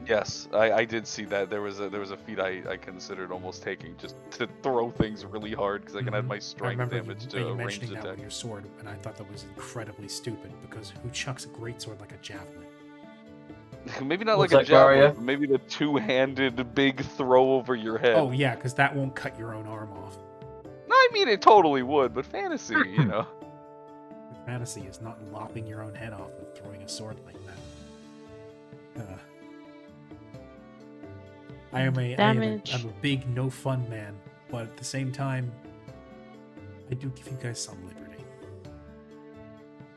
Yes, I did see that. There was a feat I considered almost taking just to throw things really hard because I can add my I strength remember damage you to a ranged mentioning that attack. with your sword, and I thought that was incredibly stupid because who chucks a greatsword like a javelin? Maybe not What's like a that, javelin, Garia? but maybe the two-handed big throw over your head. Oh yeah, because that won't cut your own arm off. I mean, it totally would, but fantasy, you know. Fantasy is not lopping your own head off and throwing a sword like that. I'm a big no fun man, but at the same time, I do give you guys some liberty.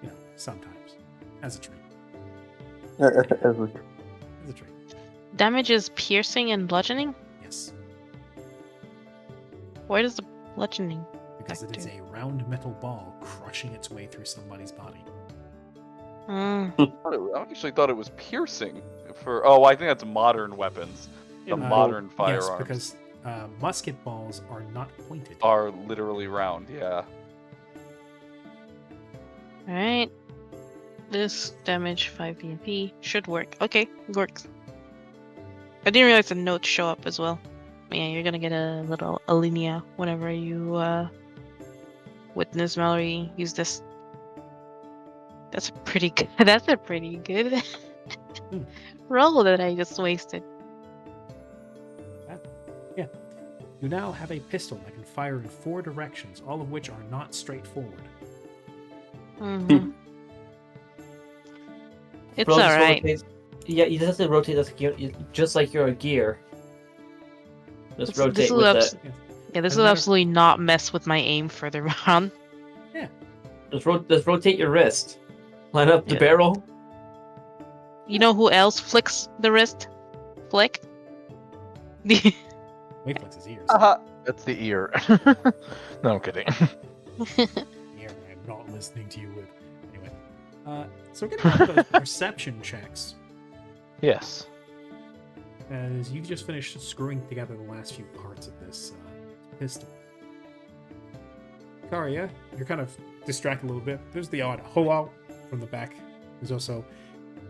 You know, sometimes. As a treat. As a treat. Damage is piercing and bludgeoning? Yes. Where does the bludgeoning Because it is a round metal ball crushing its way through somebody's body. Mm. I actually thought it was piercing. I think that's modern weapons. The modern firearms Yes, because musket balls are not pointed. are literally round. Yeah. Alright. This damage 5 VMP should work. Okay, it works. I didn't realize the notes show up as well. Yeah, you're gonna get a little alinea whenever you witness Mallory use this. That's a pretty good. That's a pretty good roll that I just wasted. Yeah. You now have a pistol that can fire in 4 directions, all of which are not straightforward. Mm-hmm. It's Bro, just alright. rotate- Yeah, you just have to rotate this gear, just like you're a gear. Just rotate This will with abs- it. Yeah, this As a will matter of- absolutely not mess with my aim further on. Just rotate your wrist. Line up the Yeah. barrel. You know who else flicks the wrist? Flick? Wait, flex his ears. That's the ear. No, I'm kidding. Here, I'm not listening to you with. Anyway. So we're getting to those perception checks. Yes. As you've just finished screwing together the last few parts of this pistol. Karia, you're kind of distracted a little bit. There's the odd hoa from the back. There's also...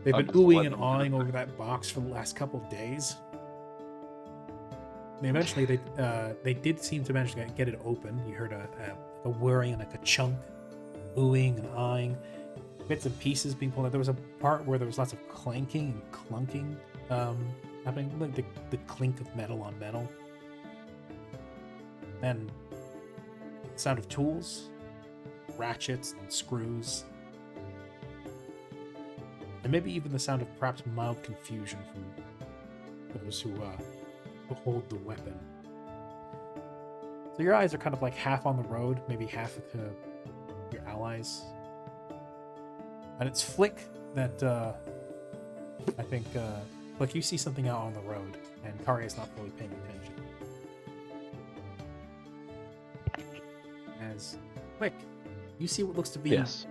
They've been just oohing letting and them awing over that box for the last couple of days. And eventually, they did seem to manage to get it open. You heard a whirring and like a chunk, oohing and awing, bits and pieces being pulled out. There was a part where there was lots of clanking and clunking happening, like the clink of metal on metal. Then the sound of tools, ratchets and screws, and maybe even the sound of perhaps mild confusion from those who hold the weapon. So your eyes are kind of like half on the road, maybe half to your allies. And it's Flick that I think Flick, you see something out on the road, and Karia's not fully paying attention. As Flick, you see what looks to be Yes.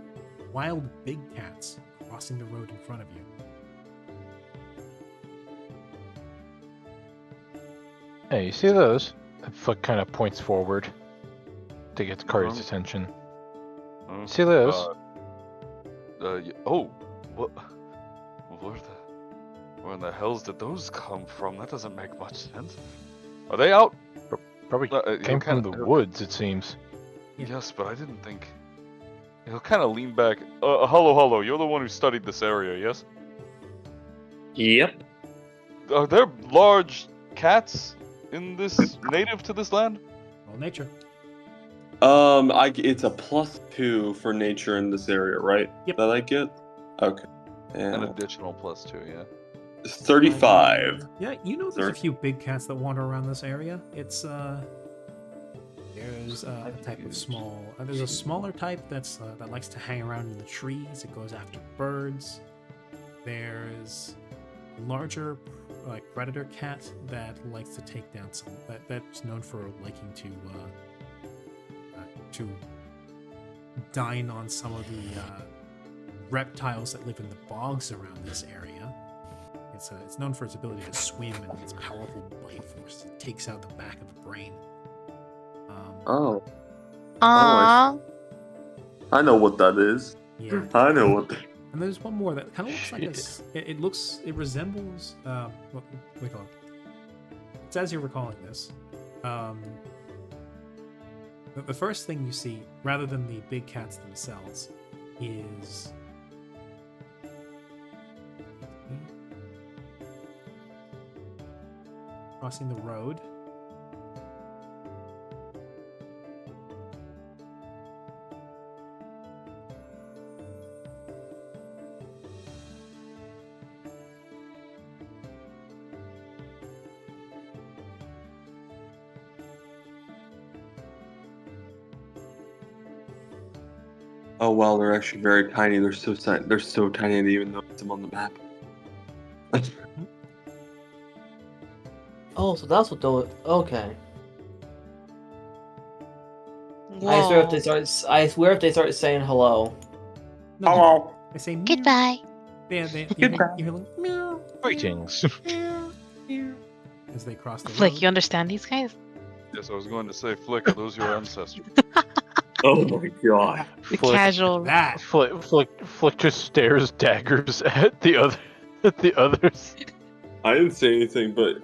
wild big cats crossing the road in front of you. Hey, you see those? Foot kind of points forward to get Kari's attention. See those? Oh, what? Where in the hells did those come from? That doesn't make much sense. Are they out? Probably He'll came from the woods, it seems. Yes, but I didn't think. He'll kind of lean back. Hello. You're the one who studied this area, yes? Yep. Are there large cats in this native to this land? Well, nature. It's a +2 for nature in this area, right? Yep. That I get. Okay. An And additional +2, yeah. it's 35. Yeah, you know there's a few big cats that wander around this area. It's there's a type of small. There's a smaller type that likes to hang around in the trees. It goes after birds. There's a larger like predator cat that likes to take down some. That's known for liking to dine on some of the reptiles that live in the bogs around this area. It's known for its ability to swim and its powerful bite force. It takes out the back of the brain. Oh, Aww. I know what that is. Yeah. I know what that And there's one more that kind of looks like it resembles what we call it. It's as you're recalling this. The first thing you see, rather than the big cats themselves, is crossing the road. Oh wow, they're actually very tiny. They're so tiny. They're so tiny that even though it's on the map. Oh, so that's what they'll. Okay. Whoa. I swear if they start saying hello. No, Hello. they say meow. Goodbye. Yeah, you hear like meow, Greetings. meow, meow, as they cross the Flick, road. you understand these guys? Yes, I was going to say, Flick, are those your ancestors? Oh my god. The Flick, casual. That Flick just stares daggers at the others. I didn't say anything, but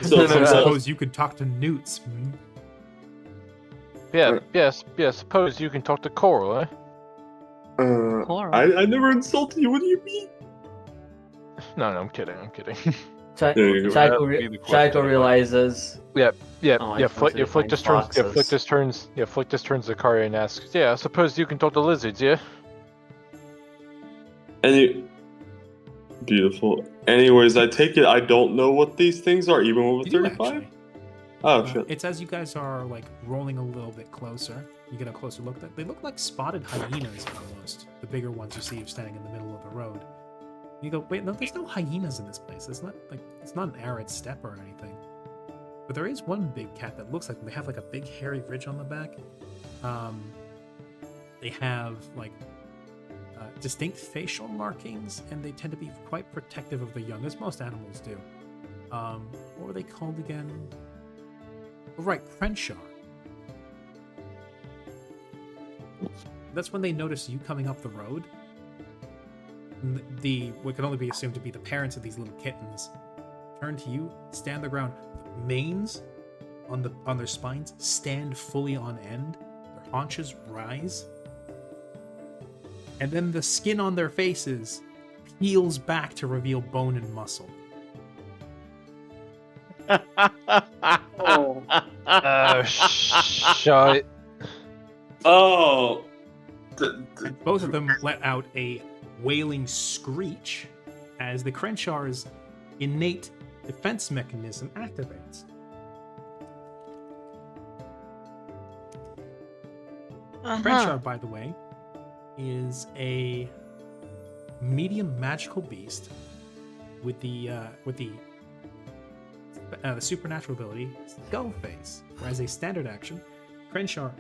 I So- suppose you could talk to newts. Hmm? Yeah, yes. Suppose you can talk to Coral, eh? Coral. I never insulted you. What do you mean? No, I'm kidding. Dude, that'd be the question. Shaiko realizes. Yeah. Oh, I Yeah, suppose they Flick find just turns. Yeah, Flick foxes. just turns to Kari and asks, "Yeah, I suppose you can talk to lizards, yeah?" Beautiful. Anyways, I take it I don't know what these things are, even with You do 35? actually. Oh shit. It's as you guys are like rolling a little bit closer. You get a closer look. They look like spotted hyenas almost. The bigger ones you see standing in the middle of the road. You go, wait, no, there's no hyenas in this place. It's not an arid steppe or anything. But there is one big cat that looks like they have like a big hairy ridge on the back. They have like distinct facial markings, and they tend to be quite protective of the young, as most animals do. What were they called again? Oh, right, Crenshaw. That's when they notice you coming up the road. What can only be assumed to be the parents of these little kittens turn to you, stand the ground. The manes on their spines stand fully on end. Their haunches rise. And then the skin on their faces peels back to reveal bone and muscle. Oh. Shut. Oh. Both of them let out a wailing screech as the Crenshaw's innate defense mechanism activates. Crenshaw, by the way, is a medium magical beast with the supernatural ability Skull Face. As a standard action, Crenshaw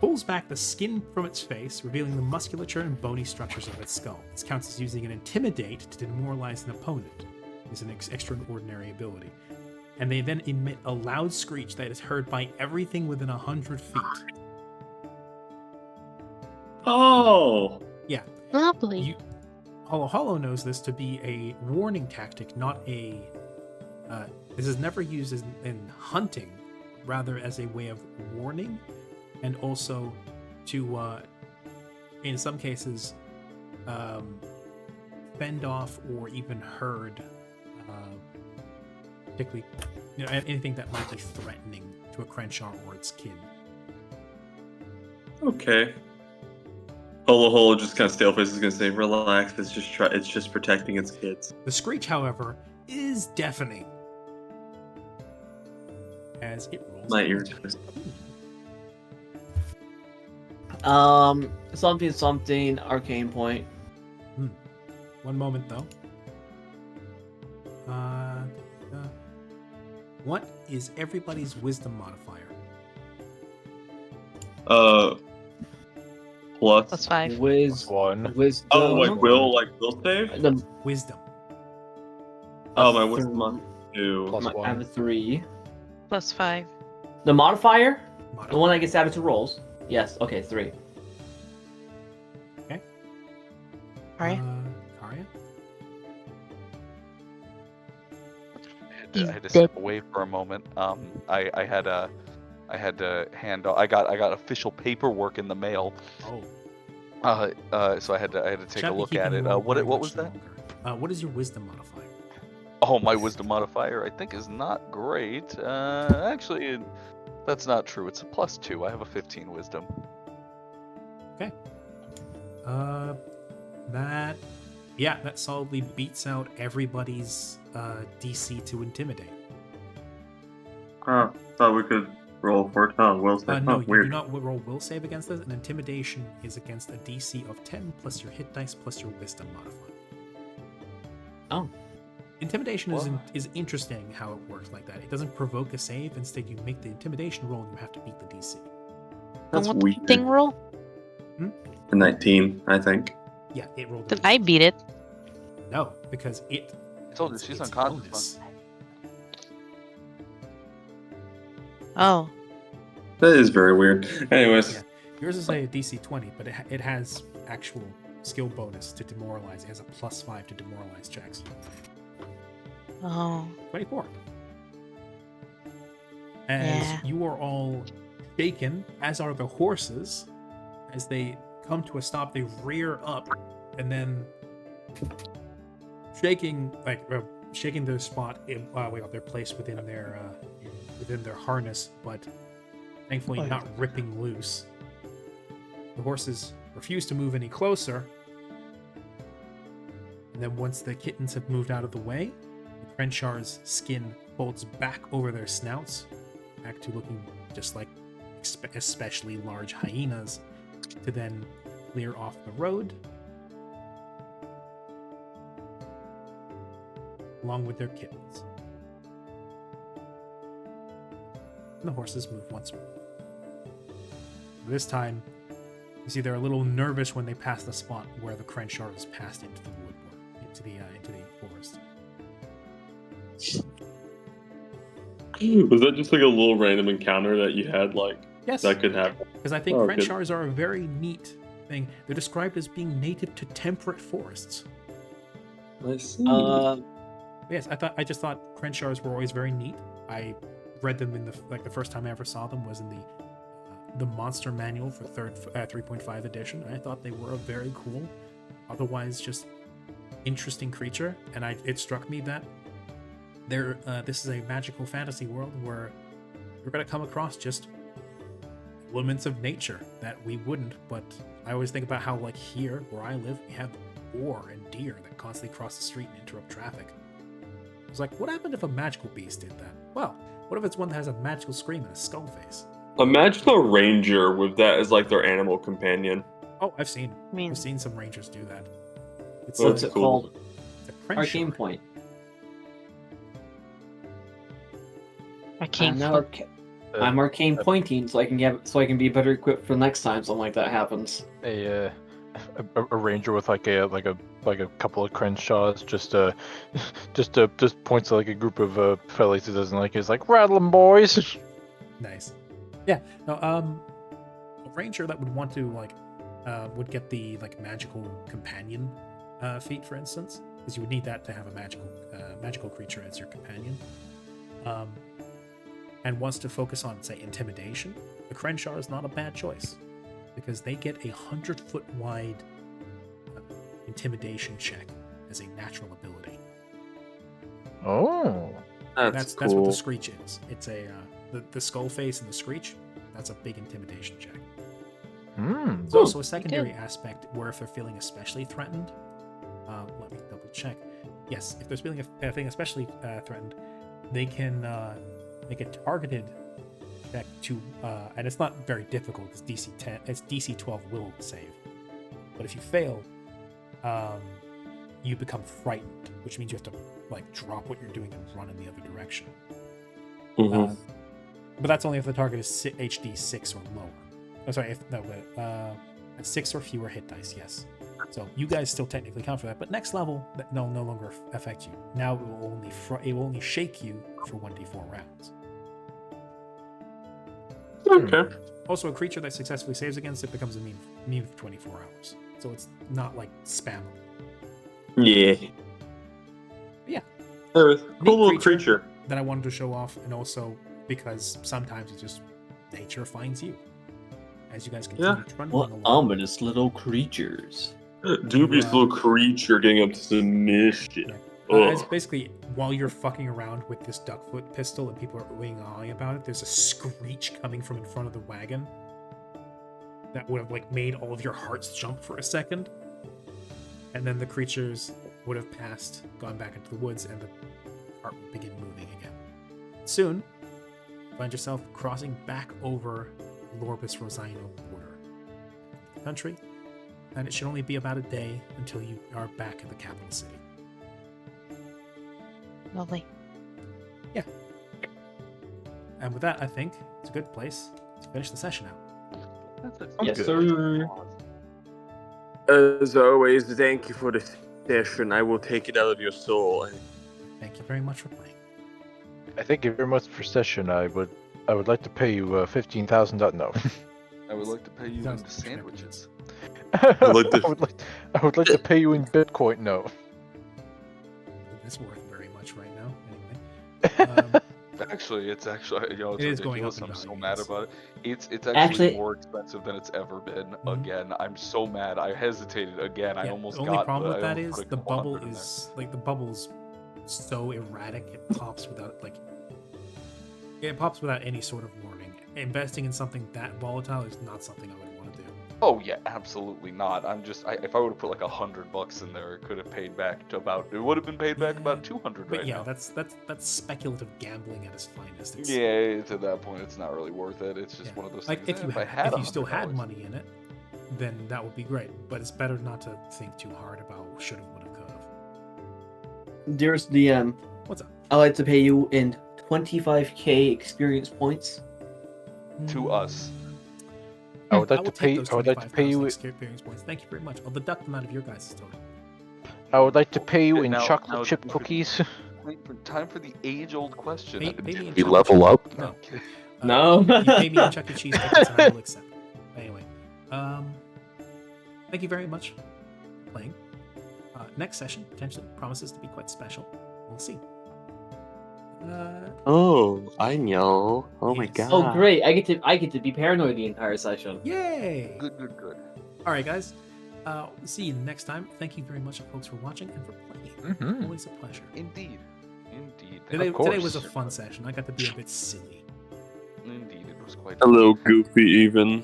pulls back the skin from its face, revealing the musculature and bony structures of its skull. This counts as using an Intimidate to demoralize an opponent. It's an extraordinary ability. And they then emit a loud screech that is heard by everything within 100 feet. Oh. Yeah. Lovely. Hollow knows this to be a warning tactic, not a. This is never used in hunting, rather as a way of warning, and also to, in some cases, fend off or even herd, particularly, anything that might be threatening to a Crenshaw or its kin. Okay. Holo just kind of staleface is gonna say, "Relax. It's just protecting its kids." The screech, however, is deafening as it rolls. My ear twist. Something, arcane point. One moment, though. What is everybody's wisdom modifier? Plus +5. +1. Wisdom. Oh, will save? The, Wisdom. Oh, my wisdom on 2. +1. I have a 3. +5. The modifier? The Modifier. one that gets added to rolls? Yes, okay, 3. Alright. Karya? He's I had to dead. step away for a moment. I had to hand. I got official paperwork in the mail. Oh. So I had to take a Shan't be look at keeping it. you What very was much that? longer. What is your wisdom modifier? Oh, my wisdom modifier I think is not great. Actually, that's not true. It's a +2. I have a 15 wisdom. That solidly beats out everybody's DC to intimidate. Thought we could roll for it. Oh, will save. No, Oh, you weird. do not roll will save against this. An intimidation is against a DC of 10 plus your hit dice plus your wisdom modifier. Oh. Intimidation is interesting how it works like that. It doesn't provoke a save. Instead, you make the intimidation roll and you have to beat the DC. That's And what weird. thing roll? A 19, I think. Yeah, it rolled. Did I beat it? No, because it. I told you it's- she's it's unconscious. bonus. Oh. That is very weird. Anyways, Yeah. Yours is a DC 20, but it has actual skill bonus to demoralize. It has a +5 to demoralize checks. Oh. 24. As Yeah. you are all shaken, as are the horses, as they come to a stop, they rear up and then shaking their spot. They're placed within their harness, but thankfully not ripping loose. The horses refuse to move any closer. And then once the kittens have moved out of the way, the Crenshaw's skin folds back over their snouts, back to looking just like especially large hyenas, to then clear off the road, along with their kittens. And the horses move once more. This time, you see they're a little nervous when they pass the spot where the Crenshaw has passed into the woodwork, into the forest. was that just like a little random encounter that you had? Like, Yes, that could happen. because I think Oh, good. Crenshaws are a very neat thing. They're described as being native to temperate forests. I see. Yes, I just thought Crenshaws were always very neat. I read them in the first time I ever saw them was in the monster manual for 3.5 edition. I thought they were a very cool, otherwise just interesting creature, and it struck me that this is a magical fantasy world where you're gonna come across just elements of nature that we wouldn't. But I always think about how, like, here where I live, we have boar and deer that constantly cross the street and interrupt traffic. I was like, what happened if a magical beast did that? Well, what if it's one that has a magical scream and a skull face? Imagine a ranger with that as like their animal companion. Oh, I've seen mean- some rangers do that. It's Oh, What's that's it cool. called? It's a Crenshaw. Arcane point. Arcane I'm, point. I'm arcane pointing so I can be better equipped for next time something like that happens. A ranger with like a couple of Crenshaws just points to like a group of fellas he doesn't like. He's like, rattle 'em, boys. Nice. Yeah. No, a ranger that would want to, like, would get the like magical companion feat, for instance, because you would need that to have a magical creature as your companion. And wants to focus on, say, intimidation, the Crenshaw is not a bad choice, because they get a 100-foot wide intimidation check as a natural ability. Oh. That's That's what cool. the Screech is. It's a the skull face and the Screech. That's a big intimidation check. Hmm. There's also a secondary aspect where if they're feeling especially threatened, let me double check. Yes, if they're feeling especially threatened, they can make a targeted check to, and it's not very difficult. It's DC 10. It's DC 12 will save, but if you fail, you become frightened, which means you have to like drop what you're doing and run in the other direction. Mhm. But that's only if the target is HD 6 or lower. Oh, sorry, at 6 or fewer hit dice, yes. So you guys still technically count for that, but next level, that no longer affect you. Now it will only shake you for 1d4 rounds. Okay. Also, a creature that successfully saves against it becomes immune for 24 hours. So it's not like spammable. Yeah. Yeah. Cool Neat little creature. that I wanted to show off, and also because sometimes it's just nature finds you. As you guys continue trundling What along. ominous little creatures. Dubious little creature getting up to some mischief. As basically, while you're fucking around with this duckfoot pistol and people are oohing and ahhing about it, there's a screech coming from in front of the wagon that would have like made all of your hearts jump for a second. And then the creatures would have passed, gone back into the woods, and the cart would begin moving again. Soon, find yourself crossing back over Lorbus Rosino border country, and it should only be about a day until you are back in the capital city. Lovely. Yeah. And with that, I think it's a good place to finish the session out. Yes, sir. As always, thank you for the session. I will take it out of your soul. Thank you very much for playing. I thank you very much for session. I would like to pay you 15,000. No. I would like to pay you in Sounds sandwiches. I would like to pay you in Bitcoin. No. It's worth very much right now. Anyway. Actually, it's it's It is going ridiculous. up in I'm so value, mad yes. about it. It's Actually- more expensive than it's ever been. Mhm. Again, I'm so mad. I hesitated again. I Yeah, almost the only got. problem I with that almost is put a the couple bubble hundred in there. is like the bubble's so erratic. It pops without any sort of warning. Investing in something that volatile is not something I would want to do. Oh yeah, absolutely not. If I would have put like $100 in there, it could have paid back to about. It would have been paid back about 200 But right yeah, now. that's speculative gambling at its finest. It's, Yeah, to that point, it's not really worth it. It's just yeah. one of those Like things. if you still had $100, money in it, then that would be great. But it's better not to think too hard about shoulda, woulda, coulda. Dearest DM, What's up? I'd like to pay you in 25k experience points. To us. I would like will to take pay. those I would like to pay 25,000 you. experience points. Thank you very much. I'll deduct them out of your guys' total. I would like to pay you in Now- chocolate now- chip cookies. Time for the age-old question. Pay me in We chocolate level chip- up? No. No. You pay me in Chuck E. Cheese tickets and I will accept. Anyway, thank you very much for playing. Next session potentially promises to be quite special. We'll see. Oh, I know. Oh my Yes. god. Oh great! I get to be paranoid the entire session. Yay! Good. All right, guys. See you next time. Thank you very much, folks, for watching and for playing. Mhm. Always a pleasure. Indeed. Today course. was a fun session. I got to be a bit silly. Indeed, it was quite. A little goofy, even.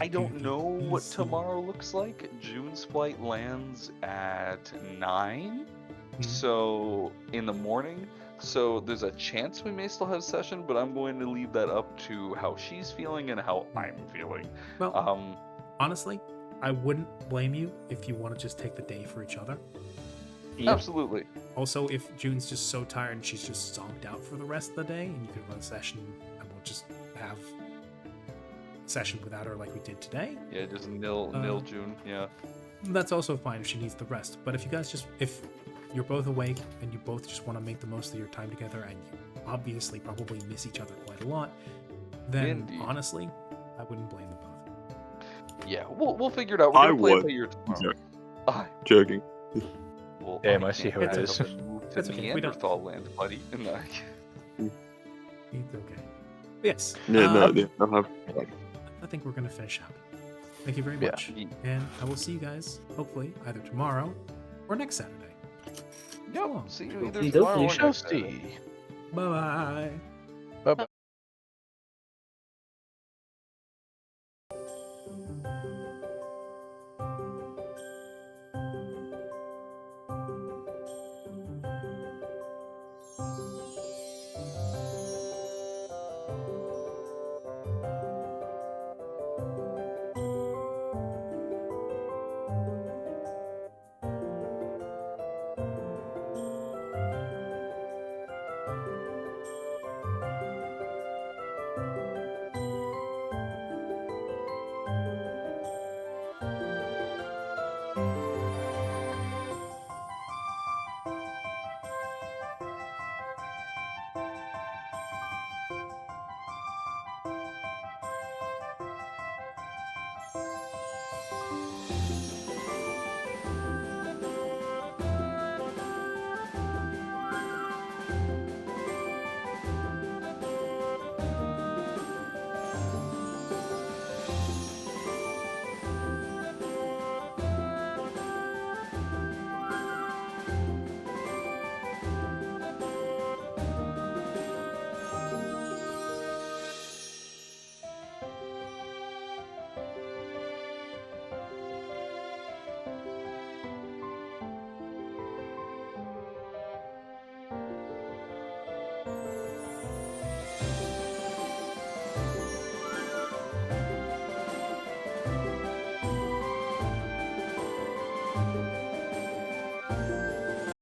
I don't know what tomorrow looks like. June's flight lands at 9, so in the morning. So there's a chance we may still have a session, but I'm going to leave that up to how she's feeling and how I'm feeling. Well, honestly, I wouldn't blame you if you want to just take the day for each other. Absolutely. Also, if June's just so tired and she's just zonked out for the rest of the day, and you could run a session and we'll just have a session without her like we did today, Yeah, just nil June. Yeah. that's also fine if she needs the rest. But if you guys if you're both awake and you both just want to make the most of your time together and you obviously probably miss each other quite a lot, then Indeed. honestly, I wouldn't blame them both. Yeah, we'll figure it out. We're I gonna play it would. by ear tomorrow. I Joking. well, Damn, I see can't how it help is. but move to That's okay, we don't- Neanderthal land, buddy. And It's okay. Yes. Yeah, no, um, yeah, I'll have. I think we're gonna finish up. Thank you very Yeah. much, and I will see you guys hopefully either tomorrow or next Saturday. Yep, see you either Okie tomorrow dokie. or We shall next Saturday. see. Bye bye.